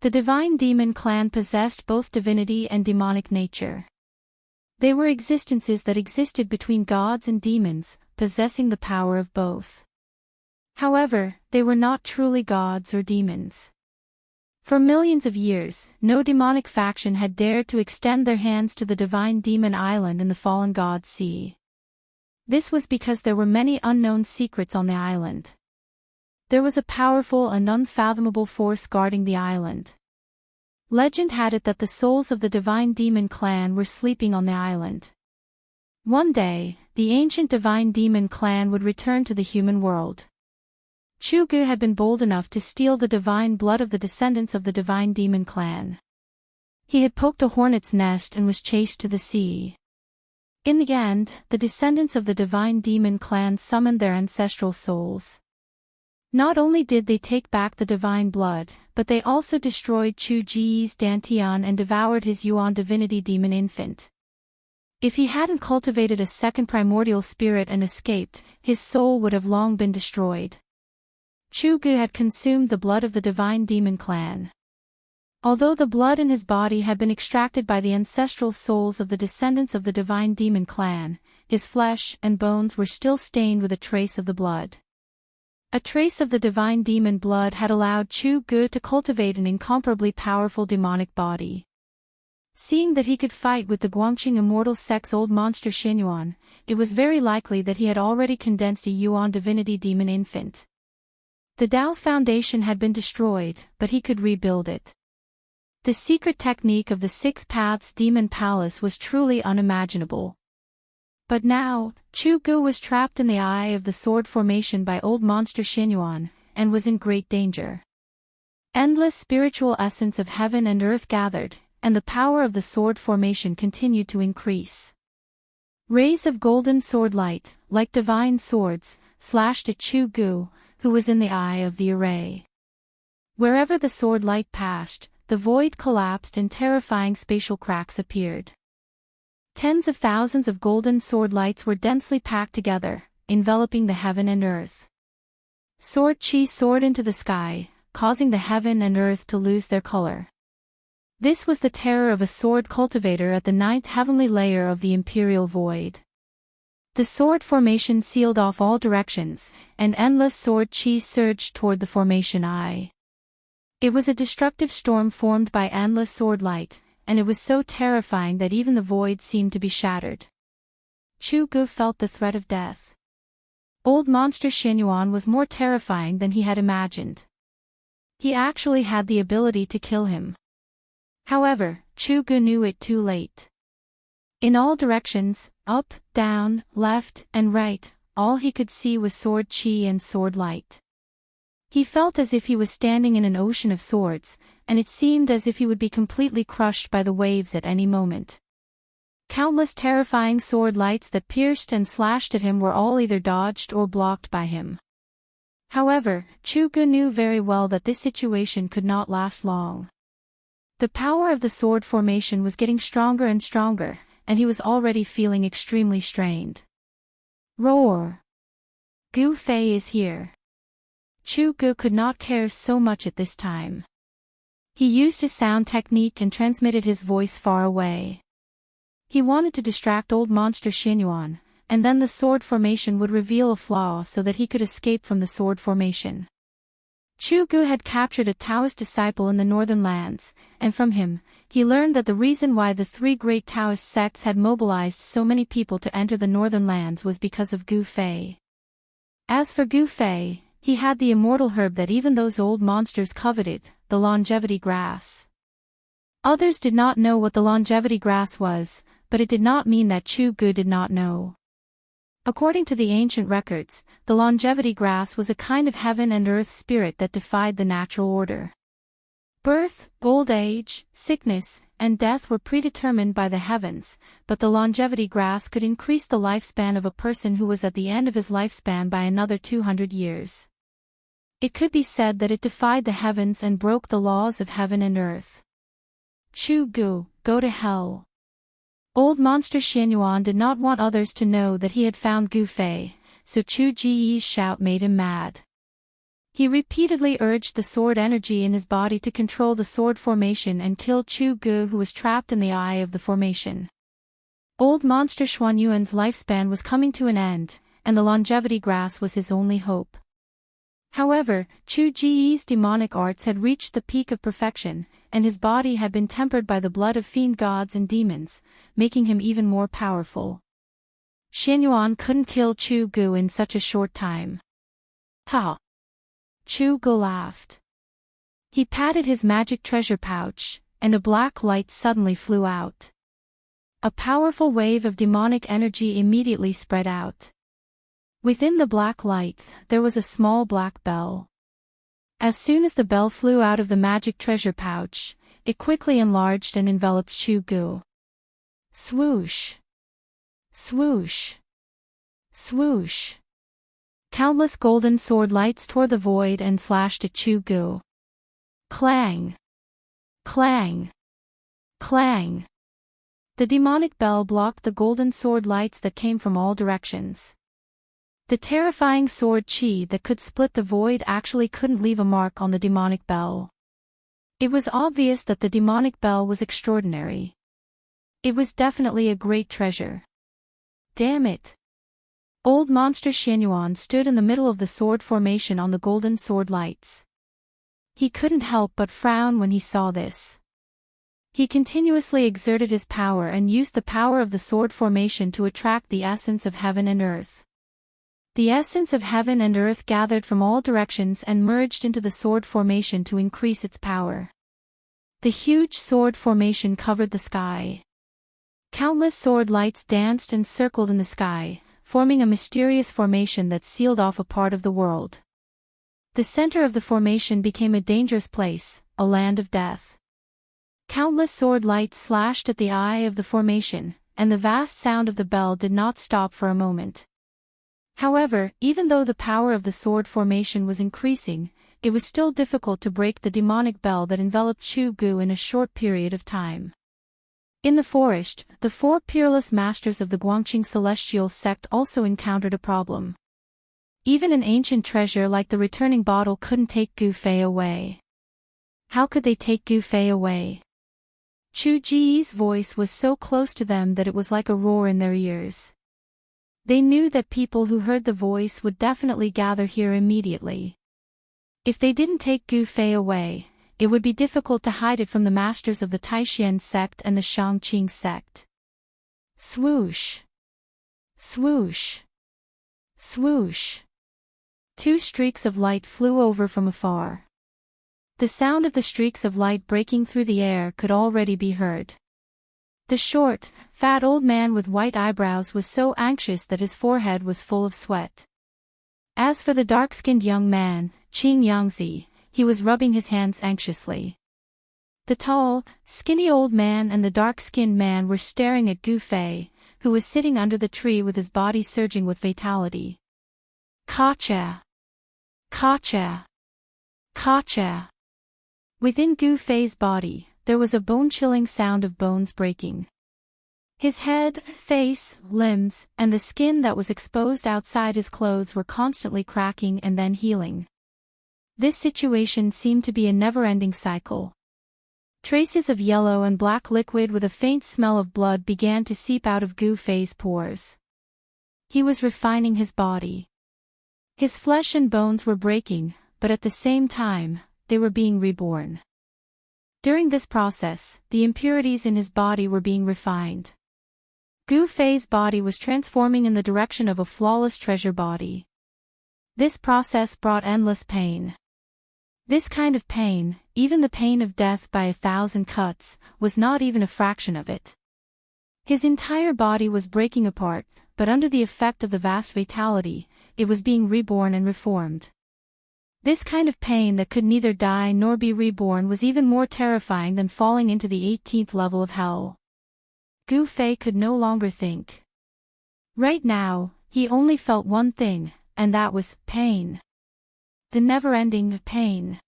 The divine demon clan possessed both divinity and demonic nature. They were existences that existed between gods and demons, possessing the power of both. However, they were not truly gods or demons. For millions of years, no demonic faction had dared to extend their hands to the divine demon island in the fallen god sea. This was because there were many unknown secrets on the island. There was a powerful and unfathomable force guarding the island. Legend had it that the souls of the divine demon clan were sleeping on the island. One day, the ancient divine demon clan would return to the human world. Chu Gu had been bold enough to steal the divine blood of the descendants of the divine demon clan. He had poked a hornet's nest and was chased to the sea. In the end, the descendants of the divine demon clan summoned their ancestral souls. Not only did they take back the divine blood, but they also destroyed Chu Jiyi's Dantian and devoured his Yuan divinity demon infant. If he hadn't cultivated a second primordial spirit and escaped, his soul would have long been destroyed. Chu Gu had consumed the blood of the divine demon clan. Although the blood in his body had been extracted by the ancestral souls of the descendants of the divine demon clan, his flesh and bones were still stained with a trace of the blood. A trace of the divine demon blood had allowed Chu Gu to cultivate an incomparably powerful demonic body. Seeing that he could fight with the Guangqing immortal sect's old monster Xianyuan, it was very likely that he had already condensed a Yuan divinity demon infant. The Dao Foundation had been destroyed, but he could rebuild it. The secret technique of the 6 Paths Demon Palace was truly unimaginable. But now, Chu Gu was trapped in the eye of the sword formation by old monster Xianyuan, and was in great danger. Endless spiritual essence of heaven and earth gathered, and the power of the sword formation continued to increase. Rays of golden sword light, like divine swords, slashed at Chu Gu, who was in the eye of the array. Wherever the sword light passed, the void collapsed and terrifying spatial cracks appeared. Tens of thousands of golden sword lights were densely packed together, enveloping the heaven and earth. Sword chi soared into the sky, causing the heaven and earth to lose their color. This was the terror of a sword cultivator at the ninth heavenly layer of the imperial void. The sword formation sealed off all directions, and endless sword chi surged toward the formation eye. It was a destructive storm formed by endless sword light, and it was so terrifying that even the void seemed to be shattered. Chu Gu felt the threat of death. Old monster Xianyuan was more terrifying than he had imagined. He actually had the ability to kill him. However, Chu Gu knew it too late. In all directions, up, down, left, and right, all he could see was sword chi and sword light. He felt as if he was standing in an ocean of swords, and it seemed as if he would be completely crushed by the waves at any moment. Countless terrifying sword lights that pierced and slashed at him were all either dodged or blocked by him. However, Chu Gu knew very well that this situation could not last long. The power of the sword formation was getting stronger and stronger, and he was already feeling extremely strained. Roar! Gu Fei is here. Chu Gu could not care so much at this time. He used his sound technique and transmitted his voice far away. He wanted to distract old monster Xianyuan, and then the sword formation would reveal a flaw so that he could escape from the sword formation. Chu Gu had captured a Taoist disciple in the northern lands, and from him, he learned that the reason why the three great Taoist sects had mobilized so many people to enter the northern lands was because of Gu Fei. As for Gu Fei, he had the immortal herb that even those old monsters coveted, the longevity grass. Others did not know what the longevity grass was, but it did not mean that Chu Gu did not know. According to the ancient records, the longevity grass was a kind of heaven and earth spirit that defied the natural order. Birth, old age, sickness, and death were predetermined by the heavens, but the longevity grass could increase the lifespan of a person who was at the end of his lifespan by another 200 years. It could be said that it defied the heavens and broke the laws of heaven and earth. Chu Gu, go to hell. Old monster Xianyuan did not want others to know that he had found Gu Fei, so Chu Ji's shout made him mad. He repeatedly urged the sword energy in his body to control the sword formation and kill Chu Gu, who was trapped in the eye of the formation. Old monster Xuanyuan's lifespan was coming to an end, and the longevity grass was his only hope. However, Chu Ji's demonic arts had reached the peak of perfection, and his body had been tempered by the blood of fiend gods and demons, making him even more powerful. Xianyuan couldn't kill Chu Gu in such a short time. Ha! Chu Gu laughed. He patted his magic treasure pouch, and a black light suddenly flew out. A powerful wave of demonic energy immediately spread out. Within the black light, there was a small black bell. As soon as the bell flew out of the magic treasure pouch, it quickly enlarged and enveloped Chu Gu. Swoosh! Swoosh! Swoosh! Countless golden sword lights tore the void and slashed at Chu Gu. Clang! Clang! Clang! The demonic bell blocked the golden sword lights that came from all directions. The terrifying sword chi that could split the void actually couldn't leave a mark on the demonic bell. It was obvious that the demonic bell was extraordinary. It was definitely a great treasure. Damn it! Old monster Xianyuan stood in the middle of the sword formation on the golden sword lights. He couldn't help but frown when he saw this. He continuously exerted his power and used the power of the sword formation to attract the essence of heaven and earth. The essence of heaven and earth gathered from all directions and merged into the sword formation to increase its power. The huge sword formation covered the sky. Countless sword lights danced and circled in the sky, forming a mysterious formation that sealed off a part of the world. The center of the formation became a dangerous place, a land of death. Countless sword lights slashed at the eye of the formation, and the vast sound of the bell did not stop for a moment. However, even though the power of the sword formation was increasing, it was still difficult to break the demonic bell that enveloped Chu Gu in a short period of time. In the forest, the four peerless masters of the Guangqing celestial sect also encountered a problem. Even an ancient treasure like the returning bottle couldn't take Gu Fei away. How could they take Gu Fei away? Chu Ji's voice was so close to them that it was like a roar in their ears. They knew that people who heard the voice would definitely gather here immediately. If they didn't take Gu Fei away, it would be difficult to hide it from the masters of the Taishan sect and the Shangqing sect. Swoosh! Swoosh! Swoosh! Two streaks of light flew over from afar. The sound of the streaks of light breaking through the air could already be heard. The short, fat old man with white eyebrows was so anxious that his forehead was full of sweat. As for the dark-skinned young man, Qing Yangzi, he was rubbing his hands anxiously. The tall, skinny old man and the dark-skinned man were staring at Gu Fei, who was sitting under the tree with his body surging with vitality. Ka-cha! Ka-cha! Ka-cha! Within Gu Fei's body, there was a bone-chilling sound of bones breaking. His head, face, limbs, and the skin that was exposed outside his clothes were constantly cracking and then healing. This situation seemed to be a never-ending cycle. Traces of yellow and black liquid with a faint smell of blood began to seep out of Gu Fei's pores. He was refining his body. His flesh and bones were breaking, but at the same time, they were being reborn. During this process, the impurities in his body were being refined. Gu Fei's body was transforming in the direction of a flawless treasure body. This process brought endless pain. This kind of pain, even the pain of death by 1,000 cuts, was not even a fraction of it. His entire body was breaking apart, but under the effect of the vast vitality, it was being reborn and reformed. This kind of pain that could neither die nor be reborn was even more terrifying than falling into the 18th level of hell. Gu Fei could no longer think. Right now, he only felt one thing, and that was pain. The never-ending pain.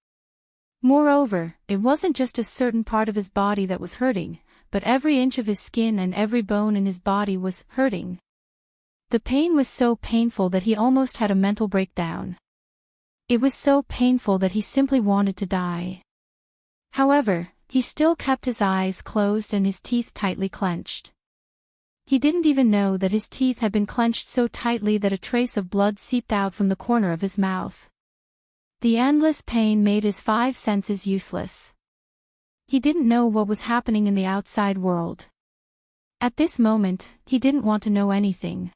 Moreover, it wasn't just a certain part of his body that was hurting, but every inch of his skin and every bone in his body was hurting. The pain was so painful that he almost had a mental breakdown. It was so painful that he simply wanted to die. However, he still kept his eyes closed and his teeth tightly clenched. He didn't even know that his teeth had been clenched so tightly that a trace of blood seeped out from the corner of his mouth. The endless pain made his 5 senses useless. He didn't know what was happening in the outside world. At this moment, he didn't want to know anything.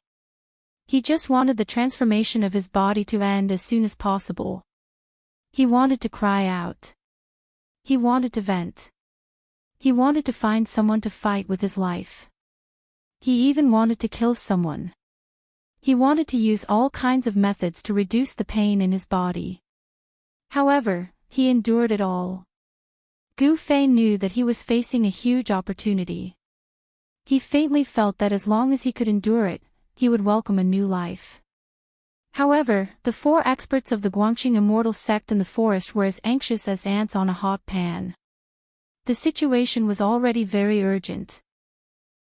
He just wanted the transformation of his body to end as soon as possible. He wanted to cry out. He wanted to vent. He wanted to find someone to fight with his life. He even wanted to kill someone. He wanted to use all kinds of methods to reduce the pain in his body. However, he endured it all. Gu Fei knew that he was facing a huge opportunity. He faintly felt that as long as he could endure it, he would welcome a new life. However, the 4 experts of the Guangqing Immortal sect in the forest were as anxious as ants on a hot pan. The situation was already very urgent.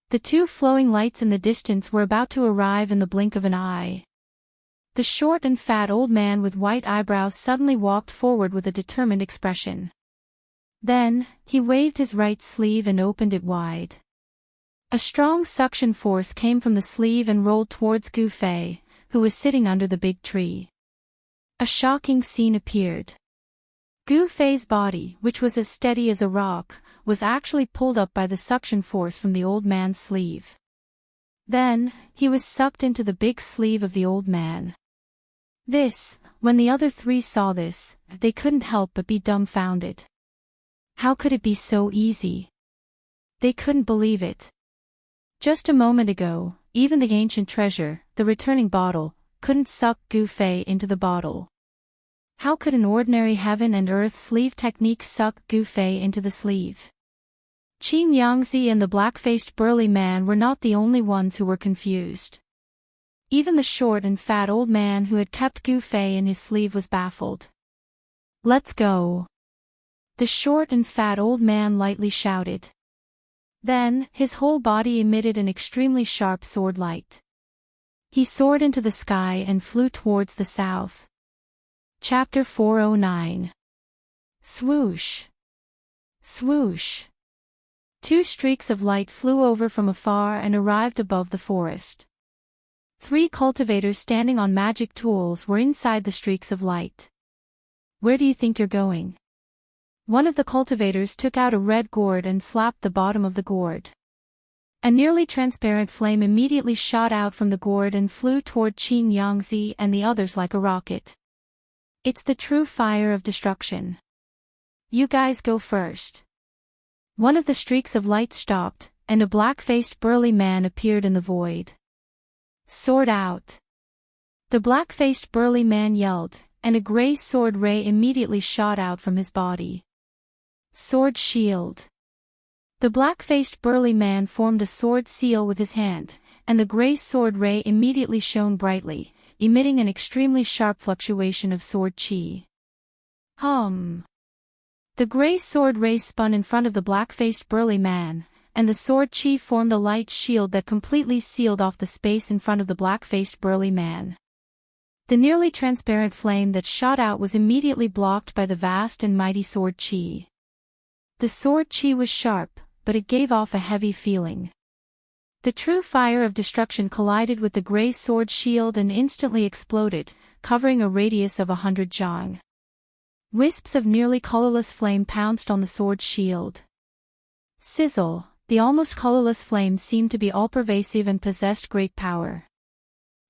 The 2 flowing lights in the distance were about to arrive in the blink of an eye. The short and fat old man with white eyebrows suddenly walked forward with a determined expression. Then, he waved his right sleeve and opened it wide. A strong suction force came from the sleeve and rolled towards Gu Fei, who was sitting under the big tree. A shocking scene appeared. Gu Fei's body, which was as steady as a rock, was actually pulled up by the suction force from the old man's sleeve. Then, he was sucked into the big sleeve of the old man. When the other 3 saw this, they couldn't help but be dumbfounded. How could it be so easy? They couldn't believe it. Just a moment ago, even the ancient treasure, the returning bottle, couldn't suck Gu Fei into the bottle. How could an ordinary heaven and earth sleeve technique suck Gu Fei into the sleeve? Qin Yangzi and the black-faced burly man were not the only ones who were confused. Even the short and fat old man who had kept Gu Fei in his sleeve was baffled. "Let's go!" the short and fat old man lightly shouted. Then, his whole body emitted an extremely sharp sword light. He soared into the sky and flew towards the south. Chapter 409. Swoosh! Swoosh! Two streaks of light flew over from afar and arrived above the forest. 3 cultivators standing on magic tools were inside the streaks of light. "Where do you think you're going?" One of the cultivators took out a red gourd and slapped the bottom of the gourd. A nearly transparent flame immediately shot out from the gourd and flew toward Qin Yangzi and the others like a rocket. "It's the true fire of destruction. You guys go first." One of the streaks of light stopped, and a black-faced burly man appeared in the void. "Sword out!" The black-faced burly man yelled, and a gray sword ray immediately shot out from his body. "Sword shield!" The black-faced burly man formed a sword seal with his hand, and the gray sword ray immediately shone brightly, emitting an extremely sharp fluctuation of sword chi. Hum! The gray sword ray spun in front of the black-faced burly man, and the sword chi formed a light shield that completely sealed off the space in front of the black-faced burly man. The nearly transparent flame that shot out was immediately blocked by the vast and mighty sword chi. The sword chi was sharp, but it gave off a heavy feeling. The true fire of destruction collided with the gray sword shield and instantly exploded, covering a radius of 100 zhang. Wisps of nearly colorless flame pounced on the sword shield. Sizzle! The almost colorless flame seemed to be all-pervasive and possessed great power.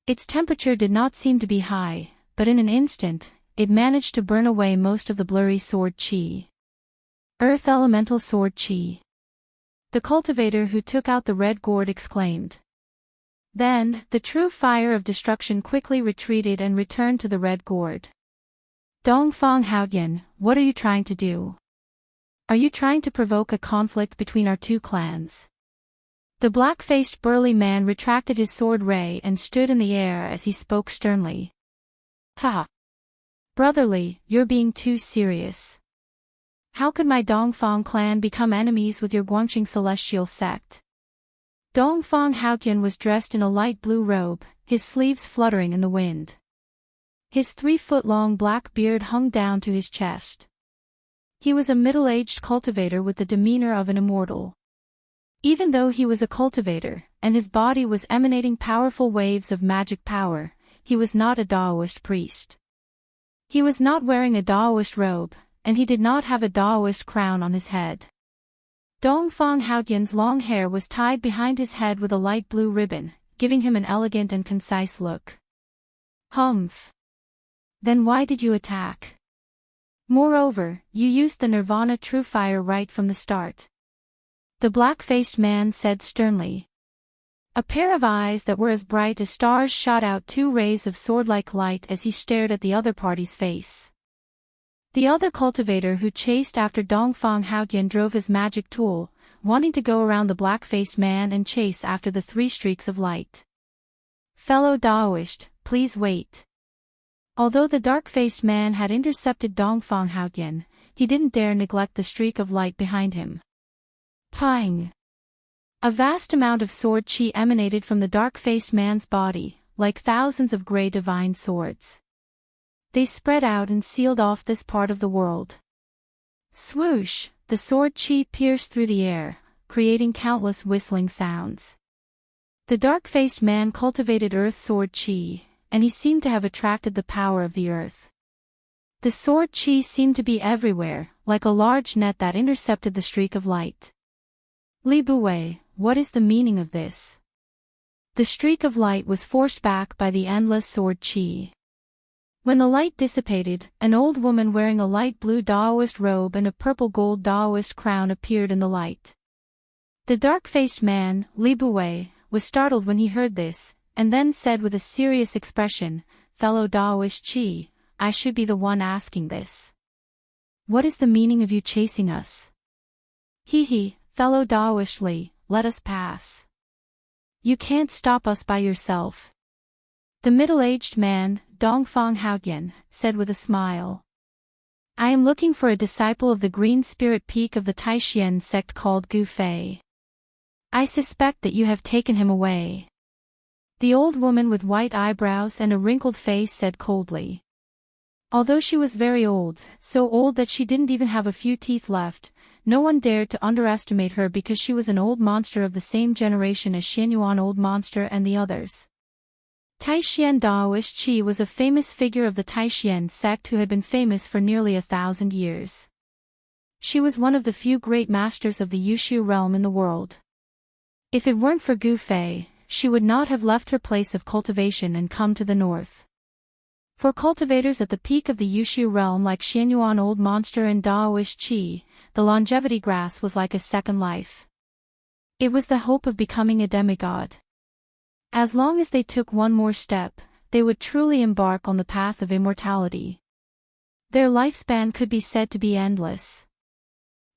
Its temperature did not seem to be high, but in an instant, it managed to burn away most of the blurry sword chi. Earth Elemental Sword Chi. The cultivator who took out the red gourd exclaimed. Then, the true fire of destruction quickly retreated and returned to the red gourd. "Dongfang Haoyan, what are you trying to do? Are you trying to provoke a conflict between our two clans?" The black-faced burly man retracted his sword ray and stood in the air as he spoke sternly. "Ha! Brotherly, you're being too serious. How could my Dongfang clan become enemies with your Guangxing celestial sect?" Dongfang Haoyan was dressed in a light blue robe, his sleeves fluttering in the wind. His 3-foot-long black beard hung down to his chest. He was a middle-aged cultivator with the demeanor of an immortal. Even though he was a cultivator, and his body was emanating powerful waves of magic power, he was not a Daoist priest. He was not wearing a Daoist robe, and he did not have a Daoist crown on his head. Dongfang Haoyan's long hair was tied behind his head with a light blue ribbon, giving him an elegant and concise look. "Humph! Then why did you attack? Moreover, you used the Nirvana True Fire right from the start," the black-faced man said sternly. A pair of eyes that were as bright as stars shot out 2 rays of sword-like light as he stared at the other party's face. The other cultivator who chased after Dongfang Haoyan drove his magic tool, wanting to go around the black-faced man and chase after the 3 streaks of light. "Fellow Daoist, please wait." Although the dark-faced man had intercepted Dongfang Haoyan, he didn't dare neglect the streak of light behind him. Pang! A vast amount of sword chi emanated from the dark-faced man's body, like thousands of gray divine swords. They spread out and sealed off this part of the world. Swoosh! The sword chi pierced through the air, creating countless whistling sounds. The dark-faced man cultivated earth sword chi, and he seemed to have attracted the power of the earth. The sword chi seemed to be everywhere, like a large net that intercepted the streak of light. Li Buwei, what is the meaning of this? The streak of light was forced back by the endless sword chi. When the light dissipated, an old woman wearing a light blue Daoist robe and a purple gold Daoist crown appeared in the light. The dark-faced man, Li Buwei, was startled when he heard this, and then said with a serious expression, "Fellow Daoist Qi, I should be the one asking this. What is the meaning of you chasing us? He, fellow Daoist Li, let us pass. You can't stop us by yourself." The middle-aged man, Dongfang Haoyan, said with a smile. "I am looking for a disciple of the Green Spirit Peak of the Taishan sect called Gu Fei. I suspect that you have taken him away." The old woman with white eyebrows and a wrinkled face said coldly. Although she was very old, so old that she didn't even have a few teeth left, no one dared to underestimate her because she was an old monster of the same generation as Xianyuan Old Monster and the others. Taishan Daoist Qi was a famous figure of the Taishan sect who had been famous for nearly 1,000 years. She was one of the few great masters of the Yushu realm in the world. If it weren't for Gu Fei, she would not have left her place of cultivation and come to the north. For cultivators at the peak of the Yushu realm like Xianyuan Old Monster and Daoist Qi, the longevity grass was like a second life. It was the hope of becoming a demigod. As long as they took one more step, they would truly embark on the path of immortality. Their lifespan could be said to be endless.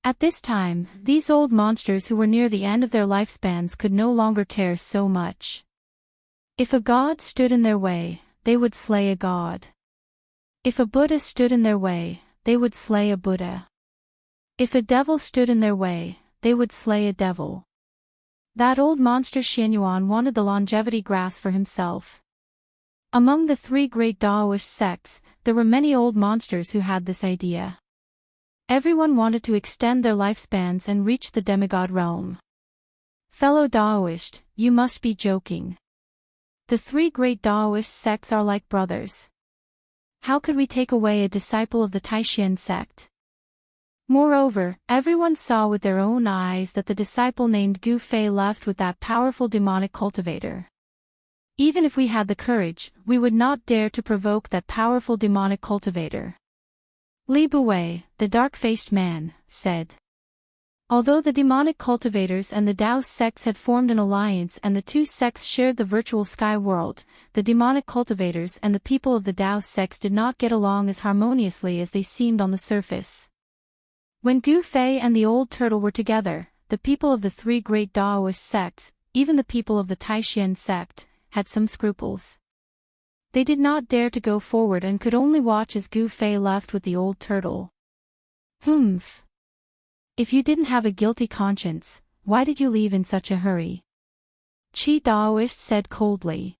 At this time, these old monsters who were near the end of their lifespans could no longer care so much. If a god stood in their way, they would slay a god. If a Buddha stood in their way, they would slay a Buddha. If a devil stood in their way, they would slay a devil. That old monster Xianyuan wanted the longevity grass for himself. Among the three great Daoist sects, there were many old monsters who had this idea. Everyone wanted to extend their lifespans and reach the demigod realm. Fellow Daoist, you must be joking. The three great Daoist sects are like brothers. How could we take away a disciple of the Taishan sect? Moreover, everyone saw with their own eyes that the disciple named Gu Fei left with that powerful demonic cultivator. Even if we had the courage, we would not dare to provoke that powerful demonic cultivator. Li Buwei, the dark-faced man, said. Although the demonic cultivators and the Daoist sects had formed an alliance and the two sects shared the virtual sky world, the demonic cultivators and the people of the Daoist sects did not get along as harmoniously as they seemed on the surface. When Gu Fei and the old turtle were together, the people of the three great Daoist sects, even the people of the Taishan sect, had some scruples. They did not dare to go forward and could only watch as Gu Fei left with the old turtle. Humph. If you didn't have a guilty conscience, why did you leave in such a hurry? Qi Daoist said coldly.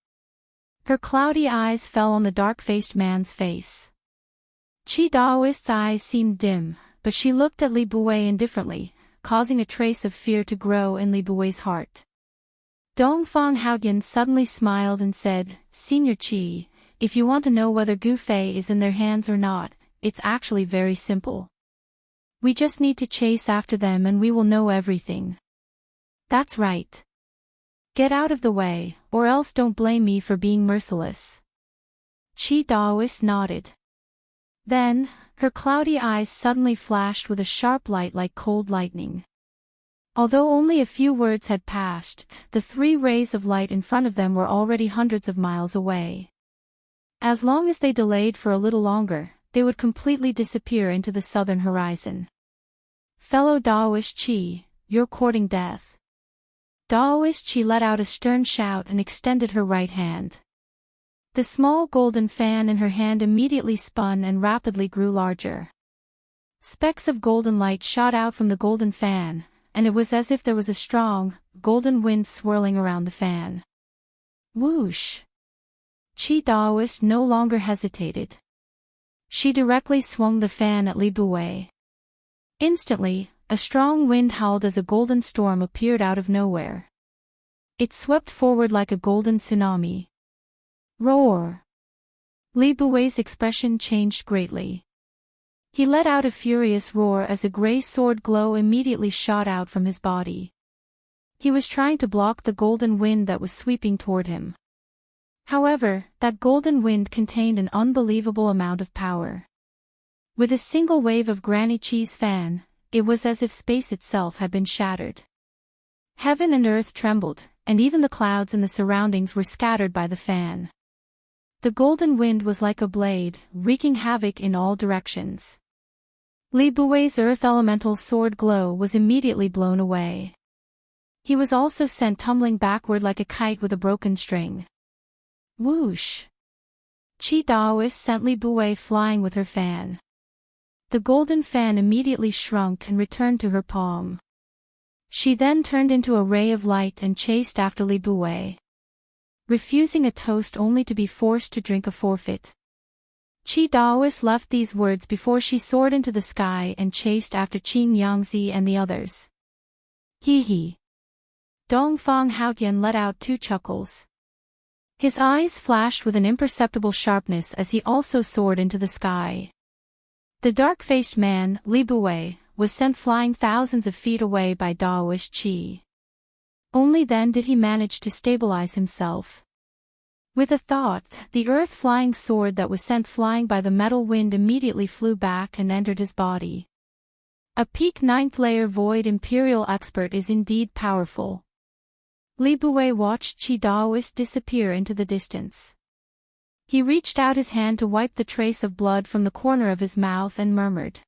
Her cloudy eyes fell on the dark-faced man's face. Qi Daoist's eyes seemed dim, but she looked at Li Buwei indifferently, causing a trace of fear to grow in Li Buwei's heart. Dongfang Haoyan suddenly smiled and said, "Senior Qi, if you want to know whether Gu Fei is in their hands or not, it's actually very simple. We just need to chase after them and we will know everything." "That's right. Get out of the way, or else don't blame me for being merciless." Qi Daoist nodded. Then, her cloudy eyes suddenly flashed with a sharp light like cold lightning. Although only a few words had passed, the 3 rays of light in front of them were already hundreds of miles away. As long as they delayed for a little longer, they would completely disappear into the southern horizon. "Fellow Daoist Qi, you're courting death." Daoist Qi let out a stern shout and extended her right hand. The small golden fan in her hand immediately spun and rapidly grew larger. Specks of golden light shot out from the golden fan, and it was as if there was a strong, golden wind swirling around the fan. Whoosh! Qi Daoist no longer hesitated. She directly swung the fan at Li Buwei. Instantly, a strong wind howled as a golden storm appeared out of nowhere. It swept forward like a golden tsunami. Roar! Li Buwei's expression changed greatly. He let out a furious roar as a gray sword glow immediately shot out from his body. He was trying to block the golden wind that was sweeping toward him. However, that golden wind contained an unbelievable amount of power. With a single wave of Granny Qi's fan, it was as if space itself had been shattered. Heaven and earth trembled, and even the clouds in the surroundings were scattered by the fan. The golden wind was like a blade, wreaking havoc in all directions. Li Buwei's earth elemental sword glow was immediately blown away. He was also sent tumbling backward like a kite with a broken string. Whoosh! Qi Daoist sent Li Buwei flying with her fan. The golden fan immediately shrunk and returned to her palm. She then turned into a ray of light and chased after Li Buwei, refusing a toast only to be forced to drink a forfeit. Qi Daoist left these words before she soared into the sky and chased after Qin Yangzi and the others. Hee hee. Dongfang Haotian let out 2 chuckles. His eyes flashed with an imperceptible sharpness as he also soared into the sky. The dark-faced man, Li Buwei, was sent flying thousands of feet away by Daoist Qi. Only then did he manage to stabilize himself. With a thought, the earth-flying sword that was sent flying by the metal wind immediately flew back and entered his body. A peak 9th layer void imperial expert is indeed powerful. Li Buwei watched Qi Daoist disappear into the distance. He reached out his hand to wipe the trace of blood from the corner of his mouth and murmured.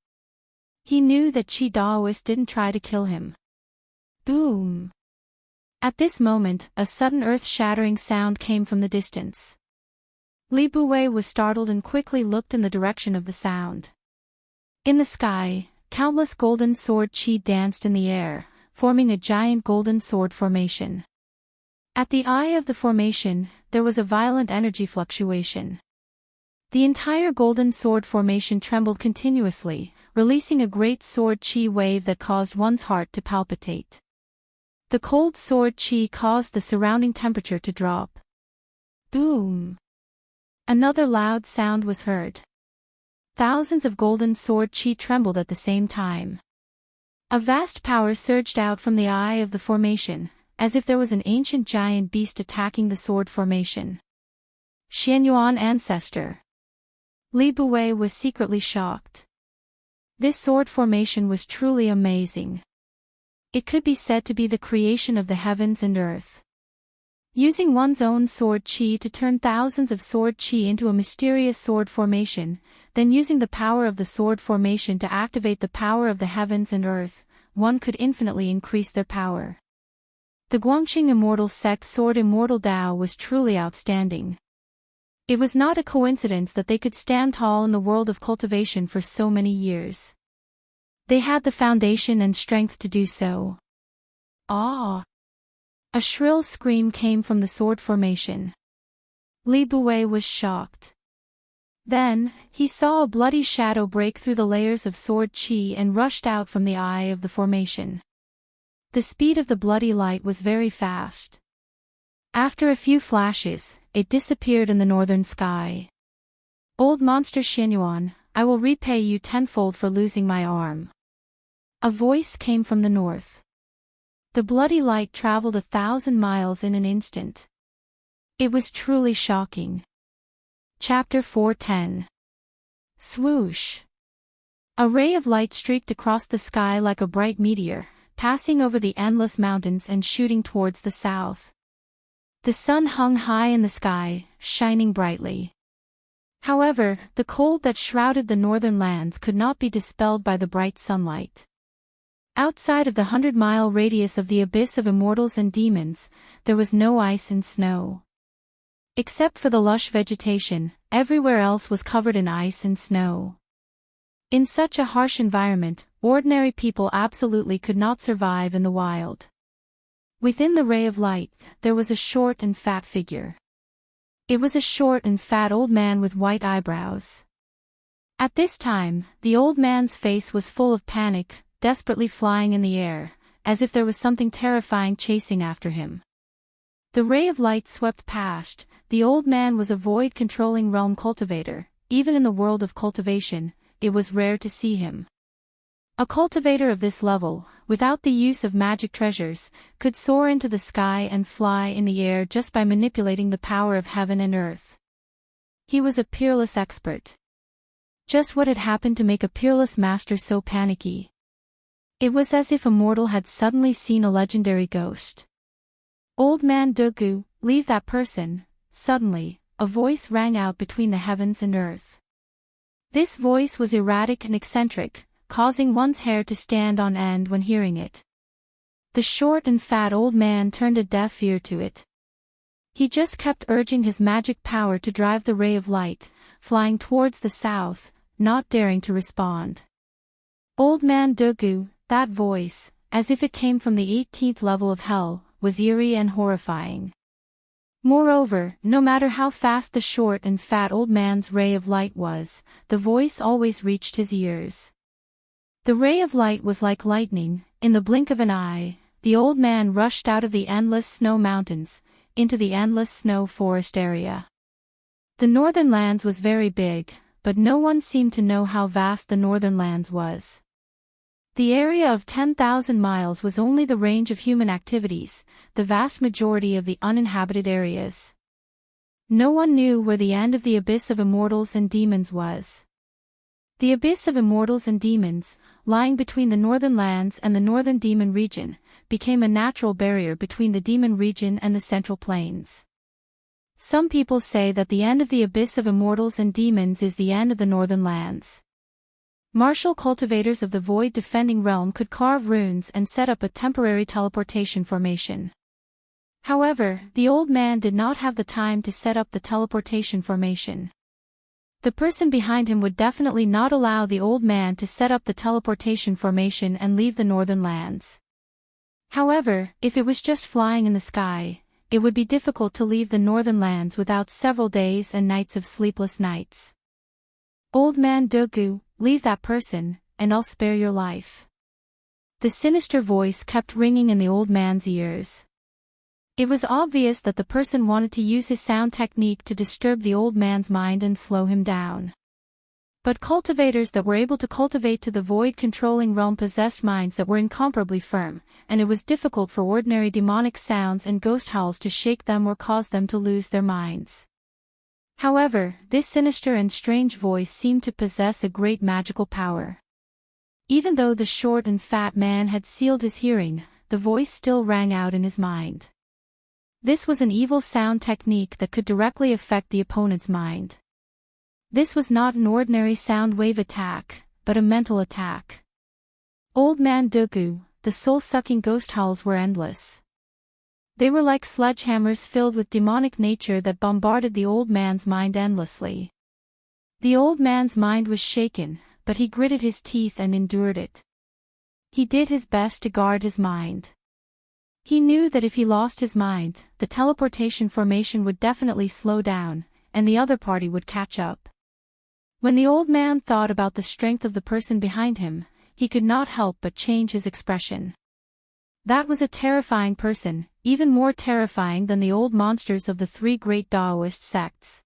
He knew that Qi Daoist didn't try to kill him. Boom! At this moment, a sudden earth-shattering sound came from the distance. Li Buwei was startled and quickly looked in the direction of the sound. In the sky, countless golden sword qi danced in the air, forming a giant golden sword formation. At the eye of the formation, there was a violent energy fluctuation. The entire golden sword formation trembled continuously, releasing a great sword qi wave that caused one's heart to palpitate. The cold sword qi caused the surrounding temperature to drop. Boom! Another loud sound was heard. Thousands of golden sword qi trembled at the same time. A vast power surged out from the eye of the formation, as if there was an ancient giant beast attacking the sword formation. Xianyuan ancestor. Li Buwei was secretly shocked. This sword formation was truly amazing. It could be said to be the creation of the heavens and earth. Using one's own sword qi to turn thousands of sword qi into a mysterious sword formation, then using the power of the sword formation to activate the power of the heavens and earth, one could infinitely increase their power. The Guangqing Immortal sect sword Immortal Dao was truly outstanding. It was not a coincidence that they could stand tall in the world of cultivation for so many years. They had the foundation and strength to do so. Ah! A shrill scream came from the sword formation. Li Buwei was shocked. Then, he saw a bloody shadow break through the layers of sword qi and rushed out from the eye of the formation. The speed of the bloody light was very fast. After a few flashes, it disappeared in the northern sky. Old monster Xianyuan, I will repay you tenfold for losing my arm. A voice came from the north. The bloody light traveled 1,000 miles in an instant. It was truly shocking. Chapter 410. Swoosh! A ray of light streaked across the sky like a bright meteor, passing over the endless mountains and shooting towards the south. The sun hung high in the sky, shining brightly. However, the cold that shrouded the northern lands could not be dispelled by the bright sunlight. Outside of the 100-mile radius of the abyss of immortals and demons, there was no ice and snow. Except for the lush vegetation, everywhere else was covered in ice and snow. In such a harsh environment, ordinary people absolutely could not survive in the wild. Within the ray of light, there was a short and fat figure. It was a short and fat old man with white eyebrows. At this time, the old man's face was full of panic, desperately flying in the air, as if there was something terrifying chasing after him. The ray of light swept past. The old man was a void-controlling realm cultivator. Even in the world of cultivation, it was rare to see him. A cultivator of this level, without the use of magic treasures, could soar into the sky and fly in the air just by manipulating the power of heaven and earth. He was a peerless expert. Just what had happened to make a peerless master so panicky? It was as if Immortal had suddenly seen a legendary ghost. "Old man Dugu, leave that person." Suddenly, a voice rang out between the heavens and earth. This voice was erratic and eccentric, causing one's hair to stand on end when hearing it. The short and fat old man turned a deaf ear to it. He just kept urging his magic power to drive the ray of light, flying towards the south, not daring to respond. "Old man Dugu," that voice, as if it came from the 18th level of hell, was eerie and horrifying. Moreover, no matter how fast the short and fat old man's ray of light was, the voice always reached his ears. The ray of light was like lightning. In the blink of an eye, the old man rushed out of the endless snow mountains, into the endless snow forest area. The northern lands was very big, but no one seemed to know how vast the northern lands was. The area of 10,000 miles was only the range of human activities, the vast majority of the uninhabited areas. No one knew where the end of the abyss of immortals and demons was. The abyss of immortals and demons, lying between the northern lands and the northern demon region, became a natural barrier between the demon region and the central plains. Some people say that the end of the abyss of immortals and demons is the end of the northern lands. Martial cultivators of the void defending realm could carve runes and set up a temporary teleportation formation. However, the old man did not have the time to set up the teleportation formation. The person behind him would definitely not allow the old man to set up the teleportation formation and leave the northern lands. However, if it was just flying in the sky, it would be difficult to leave the northern lands without several days and nights of sleepless nights. "Old man Dugu, leave that person, and I'll spare your life." The sinister voice kept ringing in the old man's ears. It was obvious that the person wanted to use his sound technique to disturb the old man's mind and slow him down. But cultivators that were able to cultivate to the void-controlling realm possessed minds that were incomparably firm, and it was difficult for ordinary demonic sounds and ghost howls to shake them or cause them to lose their minds. However, this sinister and strange voice seemed to possess a great magical power. Even though the short and fat man had sealed his hearing, the voice still rang out in his mind. This was an evil sound technique that could directly affect the opponent's mind. This was not an ordinary sound wave attack, but a mental attack. "Old man Dugu," the soul-sucking ghost howls were endless. They were like sledgehammers filled with demonic nature that bombarded the old man's mind endlessly. The old man's mind was shaken, but he gritted his teeth and endured it. He did his best to guard his mind. He knew that if he lost his mind, the teleportation formation would definitely slow down, and the other party would catch up. When the old man thought about the strength of the person behind him, he could not help but change his expression. That was a terrifying person, even more terrifying than the old monsters of the three great Daoist sects.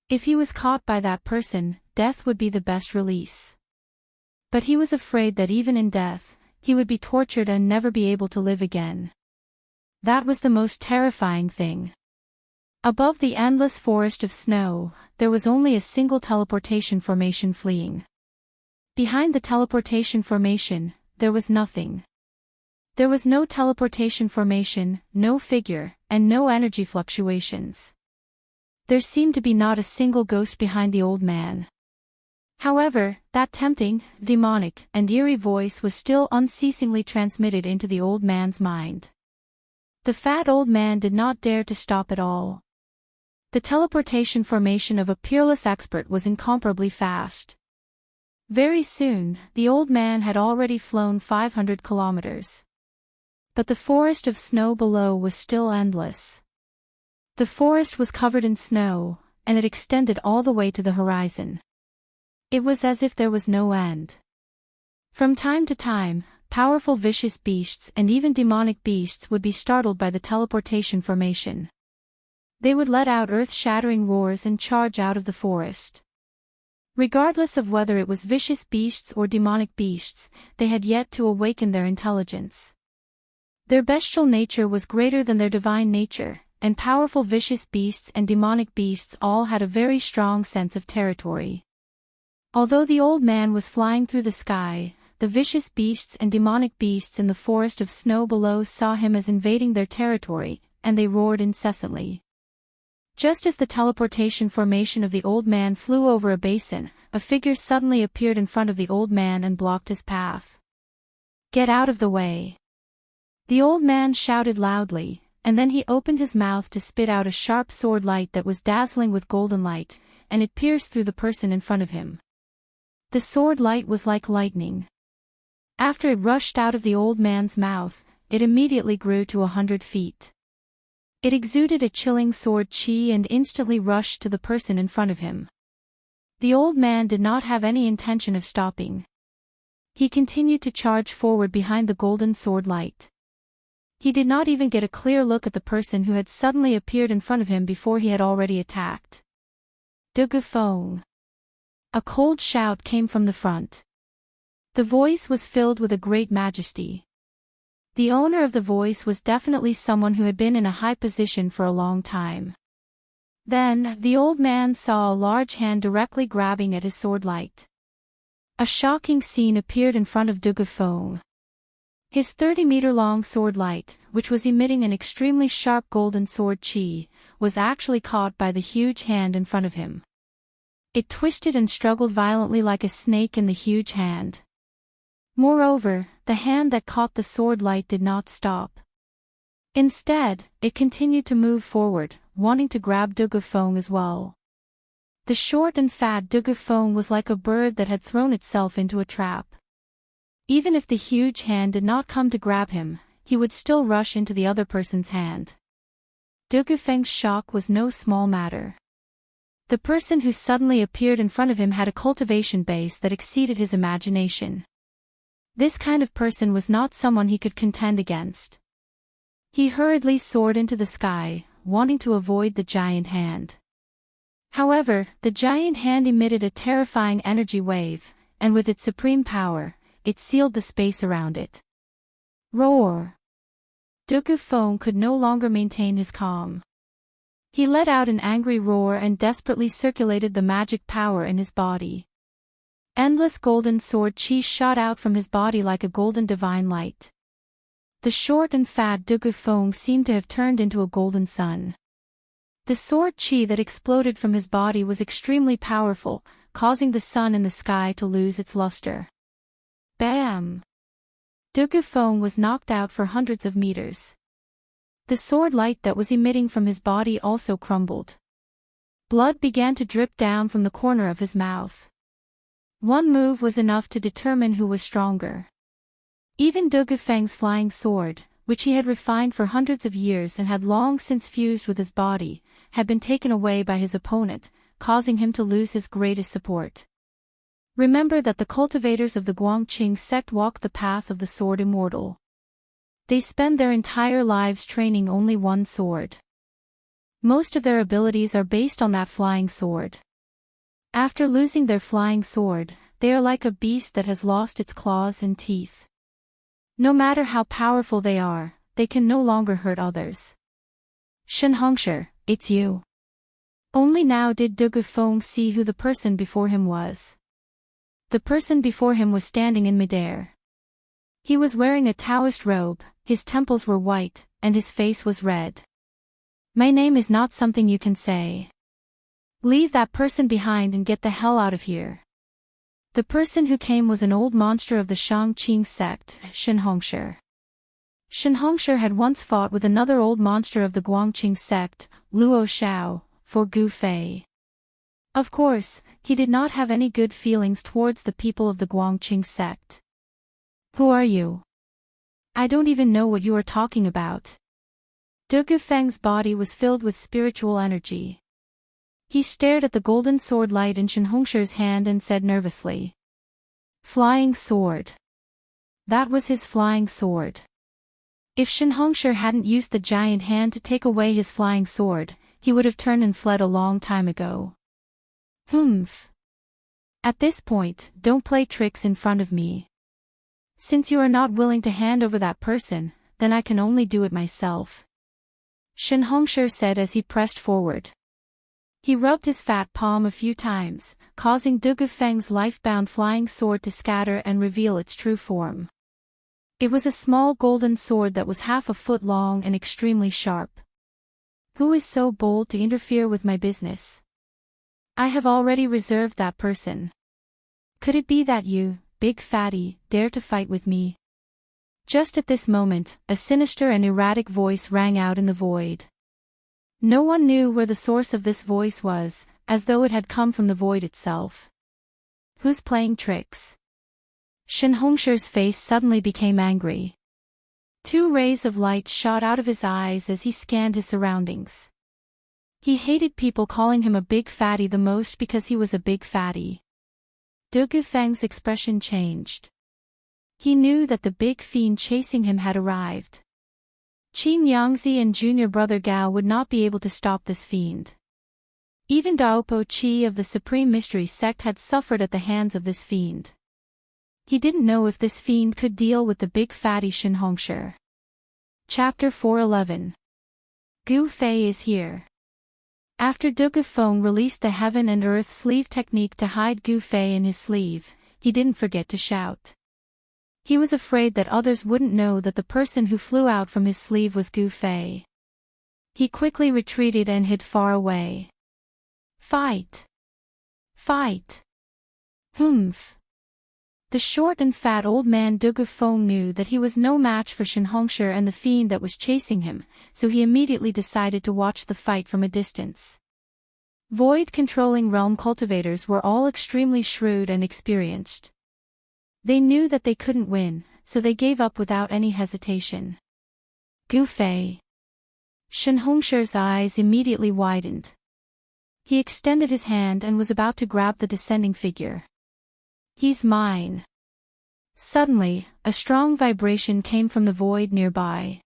If he was caught by that person, death would be the best release. But he was afraid that even in death, he would be tortured and never be able to live again. That was the most terrifying thing. Above the endless forest of snow, there was only a single teleportation formation fleeing. Behind the teleportation formation, there was nothing. There was no teleportation formation, no figure, and no energy fluctuations. There seemed to be not a single ghost behind the old man. However, that tempting, demonic, and eerie voice was still unceasingly transmitted into the old man's mind. The fat old man did not dare to stop at all. The teleportation formation of a peerless expert was incomparably fast. Very soon, the old man had already flown 500 kilometers. But the forest of snow below was still endless. The forest was covered in snow, and it extended all the way to the horizon. It was as if there was no end. From time to time, powerful vicious beasts and even demonic beasts would be startled by the teleportation formation. They would let out earth-shattering roars and charge out of the forest. Regardless of whether it was vicious beasts or demonic beasts, they had yet to awaken their intelligence. Their bestial nature was greater than their divine nature, and powerful vicious beasts and demonic beasts all had a very strong sense of territory. Although the old man was flying through the sky, the vicious beasts and demonic beasts in the forest of snow below saw him as invading their territory, and they roared incessantly. Just as the teleportation formation of the old man flew over a basin, a figure suddenly appeared in front of the old man and blocked his path. "Get out of the way!" The old man shouted loudly, and then he opened his mouth to spit out a sharp sword light that was dazzling with golden light, and it pierced through the person in front of him. The sword light was like lightning. After it rushed out of the old man's mouth, it immediately grew to 100 feet. It exuded a chilling sword chi and instantly rushed to the person in front of him. The old man did not have any intention of stopping. He continued to charge forward behind the golden sword light. He did not even get a clear look at the person who had suddenly appeared in front of him before he had already attacked. "Dugufeng!" A cold shout came from the front. The voice was filled with a great majesty. The owner of the voice was definitely someone who had been in a high position for a long time. Then, the old man saw a large hand directly grabbing at his sword light. A shocking scene appeared in front of Dugufeng. His 30-meter-long sword light, which was emitting an extremely sharp golden sword chi, was actually caught by the huge hand in front of him. It twisted and struggled violently like a snake in the huge hand. Moreover, the hand that caught the sword light did not stop. Instead, it continued to move forward, wanting to grab Dugufeng as well. The short and fat Dugufeng was like a bird that had thrown itself into a trap. Even if the huge hand did not come to grab him, he would still rush into the other person's hand. Dugufeng's shock was no small matter. The person who suddenly appeared in front of him had a cultivation base that exceeded his imagination. This kind of person was not someone he could contend against. He hurriedly soared into the sky, wanting to avoid the giant hand. However, the giant hand emitted a terrifying energy wave, and with its supreme power, it sealed the space around it. Roar! Dugufeng could no longer maintain his calm. He let out an angry roar and desperately circulated the magic power in his body. Endless golden sword chi shot out from his body like a golden divine light. The short and fat Dugufeng seemed to have turned into a golden sun. The sword chi that exploded from his body was extremely powerful, causing the sun in the sky to lose its luster. Bam! Dugufeng was knocked out for hundreds of meters. The sword light that was emitting from his body also crumbled. Blood began to drip down from the corner of his mouth. One move was enough to determine who was stronger. Even Dugufeng's flying sword, which he had refined for hundreds of years and had long since fused with his body, had been taken away by his opponent, causing him to lose his greatest support. Remember that the cultivators of the Guangqing sect walk the path of the sword immortal. They spend their entire lives training only one sword. Most of their abilities are based on that flying sword. After losing their flying sword, they are like a beast that has lost its claws and teeth. No matter how powerful they are, they can no longer hurt others. Xianxia, it's you. Only now did Dugufeng see who the person before him was. The person before him was standing in midair. He was wearing a Daoist robe, his temples were white, and his face was red. My name is not something you can say. Leave that person behind and get the hell out of here. The person who came was an old monster of the Shangqing sect, Xianxia. Xianxia had once fought with another old monster of the Guangqing sect, Luo Xiao, for Gu Fei. Of course, he did not have any good feelings towards the people of the Guangqing sect. Who are you? I don't even know what you are talking about. Dugufeng's body was filled with spiritual energy. He stared at the golden sword light in Xianxia's hand and said nervously. Flying sword. That was his flying sword. If Xianxia hadn't used the giant hand to take away his flying sword, he would have turned and fled a long time ago. Humph. At this point, don't play tricks in front of me. Since you are not willing to hand over that person, then I can only do it myself. Xianxia said as he pressed forward. He rubbed his fat palm a few times, causing Du Gufeng's life-bound flying sword to scatter and reveal its true form. It was a small golden sword that was half a foot long and extremely sharp. Who is so bold to interfere with my business? I have already reserved that person. Could it be that you, big fatty, dare to fight with me? Just at this moment, a sinister and erratic voice rang out in the void. No one knew where the source of this voice was, as though it had come from the void itself. Who's playing tricks? Xianxia's face suddenly became angry. Two rays of light shot out of his eyes as he scanned his surroundings. He hated people calling him a big fatty the most because he was a big fatty. Du Gufeng's expression changed. He knew that the big fiend chasing him had arrived. Qin Yangzi and junior brother Gao would not be able to stop this fiend. Even Daopo Qi of the Supreme Mystery Sect had suffered at the hands of this fiend. He didn't know if this fiend could deal with the big fatty Xianxia. Chapter 411. Gu Fei is here. After Du Gufeng released the heaven and earth sleeve technique to hide Gu Fei in his sleeve, he didn't forget to shout. He was afraid that others wouldn't know that the person who flew out from his sleeve was Gu Fei. He quickly retreated and hid far away. Fight! Fight! Humph! The short and fat old man Du Gufeng knew that he was no match for Xianxia and the fiend that was chasing him, so he immediately decided to watch the fight from a distance. Void-controlling realm cultivators were all extremely shrewd and experienced. They knew that they couldn't win, so they gave up without any hesitation. Gu Fei. Xianxia's eyes immediately widened. He extended his hand and was about to grab the descending figure. He's mine. Suddenly, a strong vibration came from the void nearby.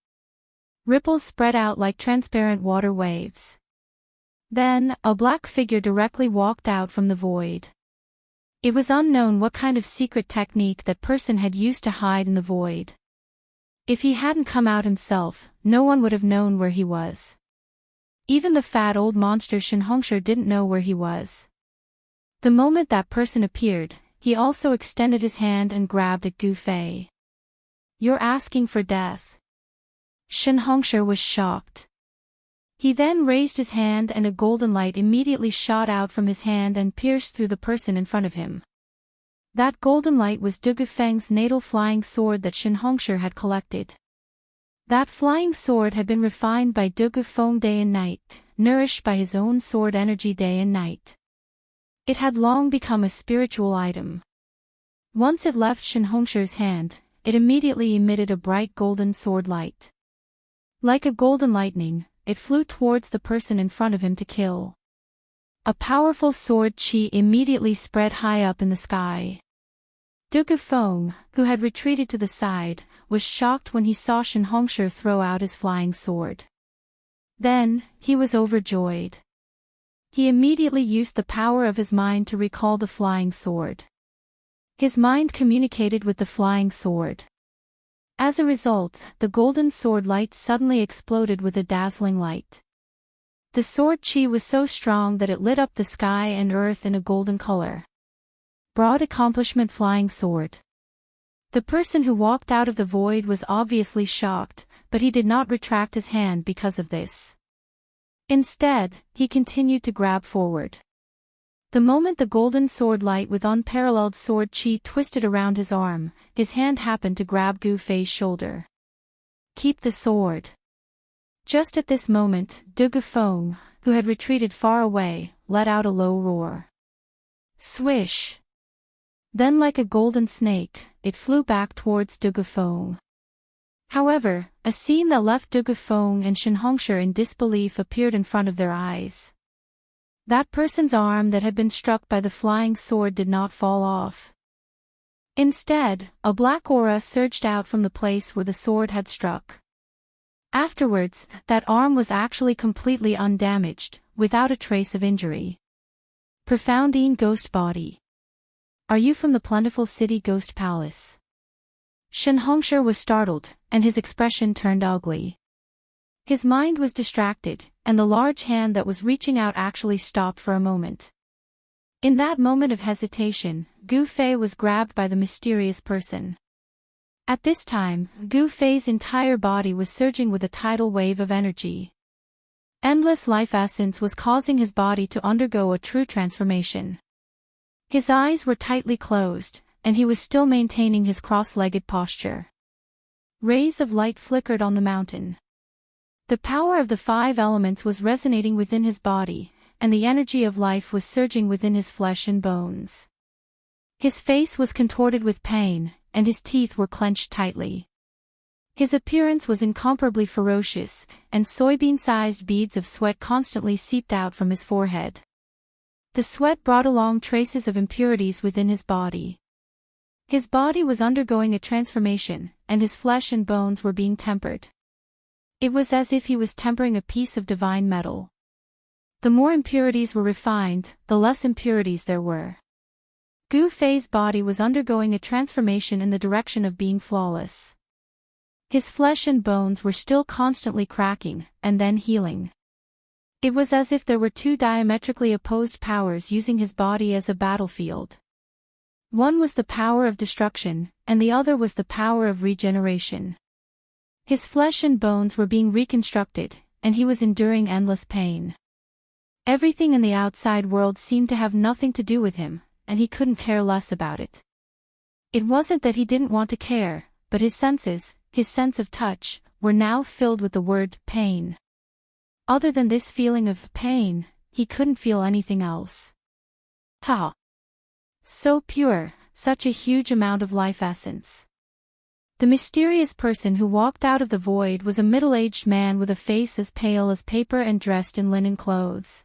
Ripples spread out like transparent water waves. Then, a black figure directly walked out from the void. It was unknown what kind of secret technique that person had used to hide in the void. If he hadn't come out himself, no one would have known where he was. Even the fat old monster Xianxia didn't know where he was. The moment that person appeared, he also extended his hand and grabbed at Gu Fei. You're asking for death. Xianxia was shocked. He then raised his hand and a golden light immediately shot out from his hand and pierced through the person in front of him. That golden light was Du Gufeng's natal flying sword that Xianxia had collected. That flying sword had been refined by Du Gufeng day and night, nourished by his own sword energy day and night. It had long become a spiritual item. Once it left Xianxia's hand, it immediately emitted a bright golden sword light. Like a golden lightning, it flew towards the person in front of him to kill. A powerful sword chi immediately spread high up in the sky. Du Gufeng, who had retreated to the side, was shocked when he saw Xianxia throw out his flying sword. Then, he was overjoyed. He immediately used the power of his mind to recall the flying sword. His mind communicated with the flying sword. As a result, the golden sword light suddenly exploded with a dazzling light. The sword chi was so strong that it lit up the sky and earth in a golden color. Broad accomplishment flying sword. The person who walked out of the void was obviously shocked, but he did not retract his hand because of this. Instead, he continued to grab forward. The moment the golden sword light with unparalleled sword chi twisted around his arm, his hand happened to grab Gu Fei's shoulder. Keep the sword. Just at this moment, Du Gufeng, who had retreated far away, let out a low roar. Swish! Then like a golden snake, it flew back towards Du Gufeng. However, a scene that left Du Gufeng and Xianxia in disbelief appeared in front of their eyes. That person's arm that had been struck by the flying sword did not fall off. Instead, a black aura surged out from the place where the sword had struck. Afterwards, that arm was actually completely undamaged, without a trace of injury. Profoundine Ghost Body. Are you from the plentiful city Ghost Palace? Xianxia was startled, and his expression turned ugly. His mind was distracted, and the large hand that was reaching out actually stopped for a moment. In that moment of hesitation, Gu Fei was grabbed by the mysterious person. At this time, Gu Fei's entire body was surging with a tidal wave of energy. Endless life essence was causing his body to undergo a true transformation. His eyes were tightly closed, and he was still maintaining his cross-legged posture. Rays of light flickered on the mountain. The power of the 5 elements was resonating within his body, and the energy of life was surging within his flesh and bones. His face was contorted with pain, and his teeth were clenched tightly. His appearance was incomparably ferocious, and soybean-sized beads of sweat constantly seeped out from his forehead. The sweat brought along traces of impurities within his body. His body was undergoing a transformation, and his flesh and bones were being tempered. It was as if he was tempering a piece of divine metal. The more impurities were refined, the less impurities there were. Gu Fei's body was undergoing a transformation in the direction of being flawless. His flesh and bones were still constantly cracking, and then healing. It was as if there were 2 diametrically opposed powers using his body as a battlefield. One was the power of destruction, and the other was the power of regeneration. His flesh and bones were being reconstructed, and he was enduring endless pain. Everything in the outside world seemed to have nothing to do with him, and he couldn't care less about it. It wasn't that he didn't want to care, but his senses, his sense of touch, were now filled with the word pain. Other than this feeling of pain, he couldn't feel anything else. Ha! So pure, such a huge amount of life essence. The mysterious person who walked out of the void was a middle-aged man with a face as pale as paper and dressed in linen clothes.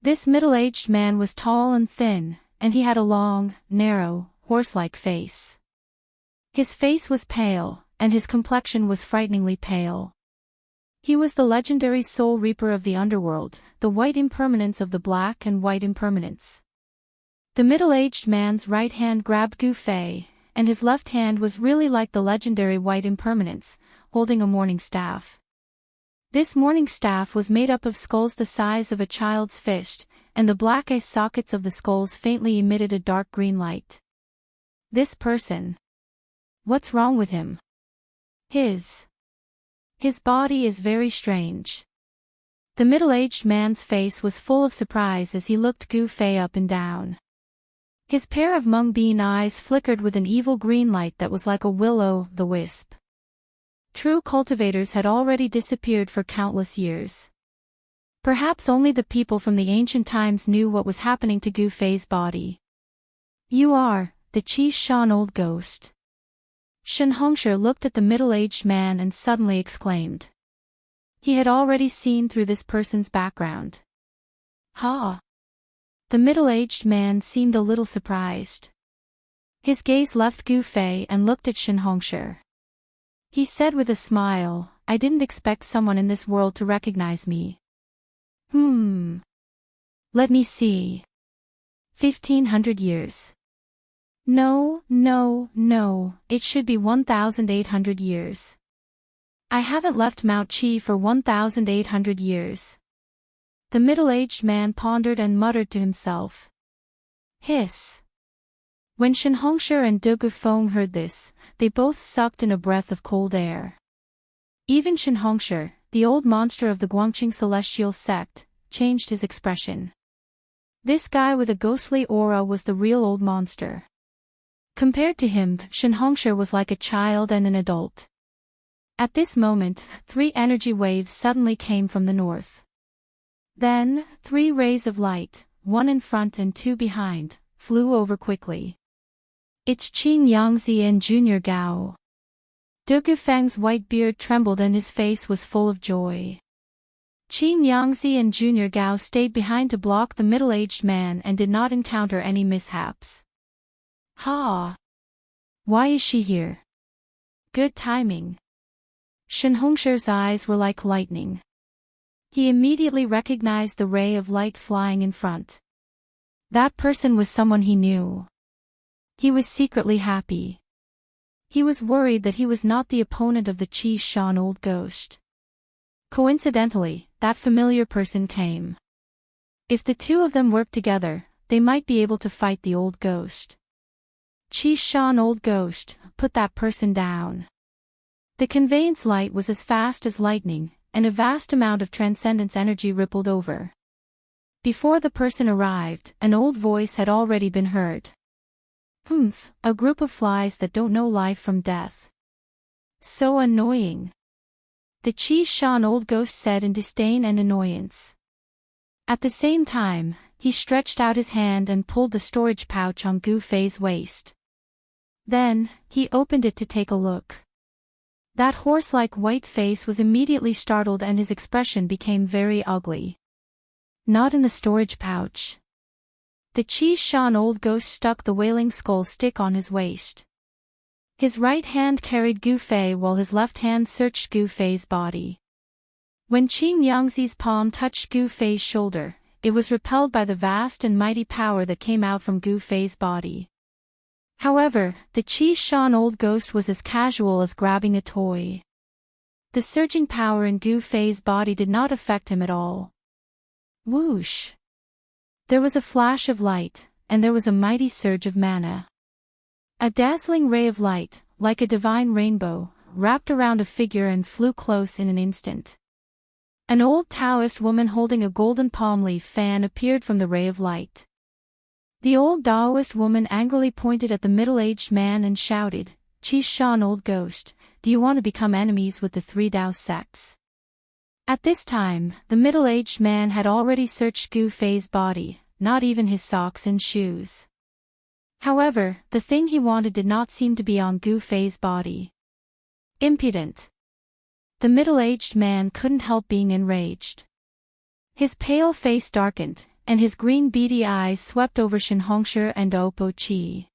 This middle-aged man was tall and thin, and he had a long, narrow, horse-like face. His face was pale, and his complexion was frighteningly pale. He was the legendary soul reaper of the underworld, the white impermanence of the black and white impermanence. The middle-aged man's right hand grabbed Gu Fei, and his left hand was really like the legendary white impermanence, holding a morning staff. This morning staff was made up of skulls the size of a child's fist, and the black eye sockets of the skulls faintly emitted a dark green light. This person. What's wrong with him? His body is very strange. The middle-aged man's face was full of surprise as he looked Gu Fei up and down. His pair of mung bean eyes flickered with an evil green light that was like a will-o'-the-wisp. True cultivators had already disappeared for countless years. Perhaps only the people from the ancient times knew what was happening to Gu Fei's body. You are the Qi Shan old ghost. Xianxia looked at the middle-aged man and suddenly exclaimed. He had already seen through this person's background. Ha! The middle-aged man seemed a little surprised. His gaze left Gu Fei and looked at Xianxia. He said with a smile, I didn't expect someone in this world to recognize me. Let me see. 1,500 years. No, it should be 1,800 years. I haven't left Mount Qi for 1,800 years. The middle-aged man pondered and muttered to himself. Hiss. When Xianxia and De Gufeng heard this, they both sucked in a breath of cold air. Even Xianxia, the old monster of the Guangqing celestial sect, changed his expression. This guy with a ghostly aura was the real old monster. Compared to him, Xianxia was like a child and an adult. At this moment, 3 energy waves suddenly came from the north. Then, 3 rays of light, 1 in front and 2 behind, flew over quickly. It's Qin Yangzi and Junior Gao. De Gufeng's white beard trembled and his face was full of joy. Qin Yangzi and Junior Gao stayed behind to block the middle-aged man and did not encounter any mishaps. Ha! Why is she here? Good timing. Xianxia's eyes were like lightning. He immediately recognized the ray of light flying in front. That person was someone he knew. He was secretly happy. He was worried that he was not the opponent of the Qi Shan old ghost. Coincidentally, that familiar person came. If the two of them worked together, they might be able to fight the old ghost. Qi Shan, old ghost, put that person down. The conveyance light was as fast as lightning, and a vast amount of transcendence energy rippled over. Before the person arrived, an old voice had already been heard. Humph, a group of flies that don't know life from death. So annoying. The Qi Shan old ghost said in disdain and annoyance. At the same time, he stretched out his hand and pulled the storage pouch on Gu Fei's waist. Then, he opened it to take a look. That horse-like white face was immediately startled and his expression became very ugly. Not in the storage pouch. The Qi Shan old ghost stuck the wailing skull stick on his waist. His right hand carried Gu Fei while his left hand searched Gu Fei's body. When Xianxia's palm touched Gu Fei's shoulder, it was repelled by the vast and mighty power that came out from Gu Fei's body. However, the Qi Shan old ghost was as casual as grabbing a toy. The surging power in Gu Fei's body did not affect him at all. Whoosh! There was a flash of light, and there was a mighty surge of mana. A dazzling ray of light, like a divine rainbow, wrapped around a figure and flew close in an instant. An old Daoist woman holding a golden palm leaf fan appeared from the ray of light. The old Daoist woman angrily pointed at the middle-aged man and shouted, "Qi Shan old ghost, do you want to become enemies with the three Dao sects?" At this time, the middle-aged man had already searched Gu Fei's body, not even his socks and shoes. However, the thing he wanted did not seem to be on Gu Fei's body. Impudent. The middle-aged man couldn't help being enraged. His pale face darkened, and his green beady eyes swept over Xianxia and Opo Qi.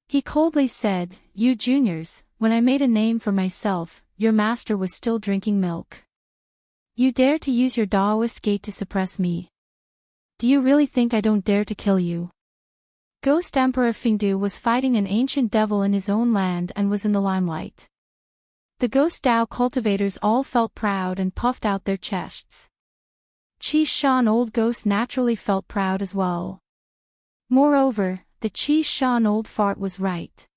He coldly said, "You juniors, when I made a name for myself, your master was still drinking milk. You dare to use your Daoist gate to suppress me. Do you really think I don't dare to kill you?" Ghost Emperor Fengdu was fighting an ancient devil in his own land and was in the limelight. The Ghost Dao cultivators all felt proud and puffed out their chests. Qi Shan old ghost naturally felt proud as well. Moreover, the Qi Shan old fart was right.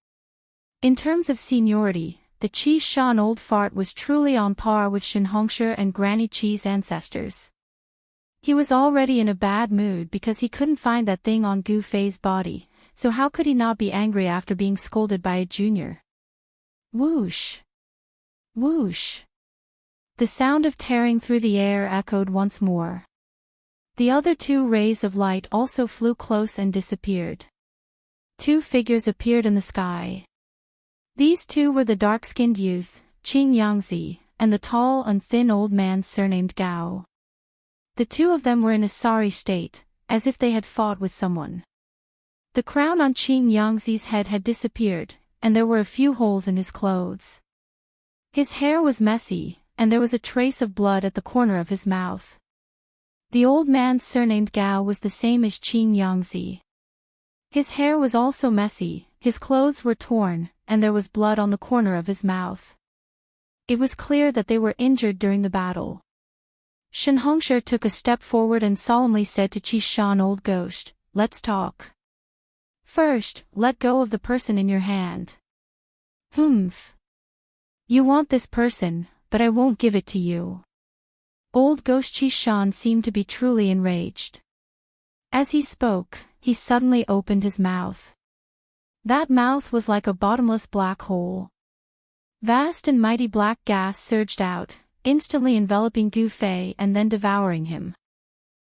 In terms of seniority, the Qi Shan old fart was truly on par with Xianxia and Granny Qi's ancestors. He was already in a bad mood because he couldn't find that thing on Gu Fei's body, so how could he not be angry after being scolded by a junior? Whoosh! Whoosh! The sound of tearing through the air echoed once more. The other two rays of light also flew close and disappeared. Two figures appeared in the sky. These two were the dark-skinned youth, Xianxia, and the tall and thin old man surnamed Gao. The two of them were in a sorry state, as if they had fought with someone. The crown on Xianxia's head had disappeared, and there were a few holes in his clothes. His hair was messy, and there was a trace of blood at the corner of his mouth. The old man surnamed Gao was the same as Xianxia. His hair was also messy, his clothes were torn, and there was blood on the corner of his mouth. It was clear that they were injured during the battle. Xianxia took a step forward and solemnly said to Qi Shan old ghost, "Let's talk. First, let go of the person in your hand." "Humph. You want this person, but I won't give it to you." Old ghost Qi Shan seemed to be truly enraged. As he spoke, he suddenly opened his mouth. That mouth was like a bottomless black hole. Vast and mighty black gas surged out, instantly enveloping Gu Fei and then devouring him.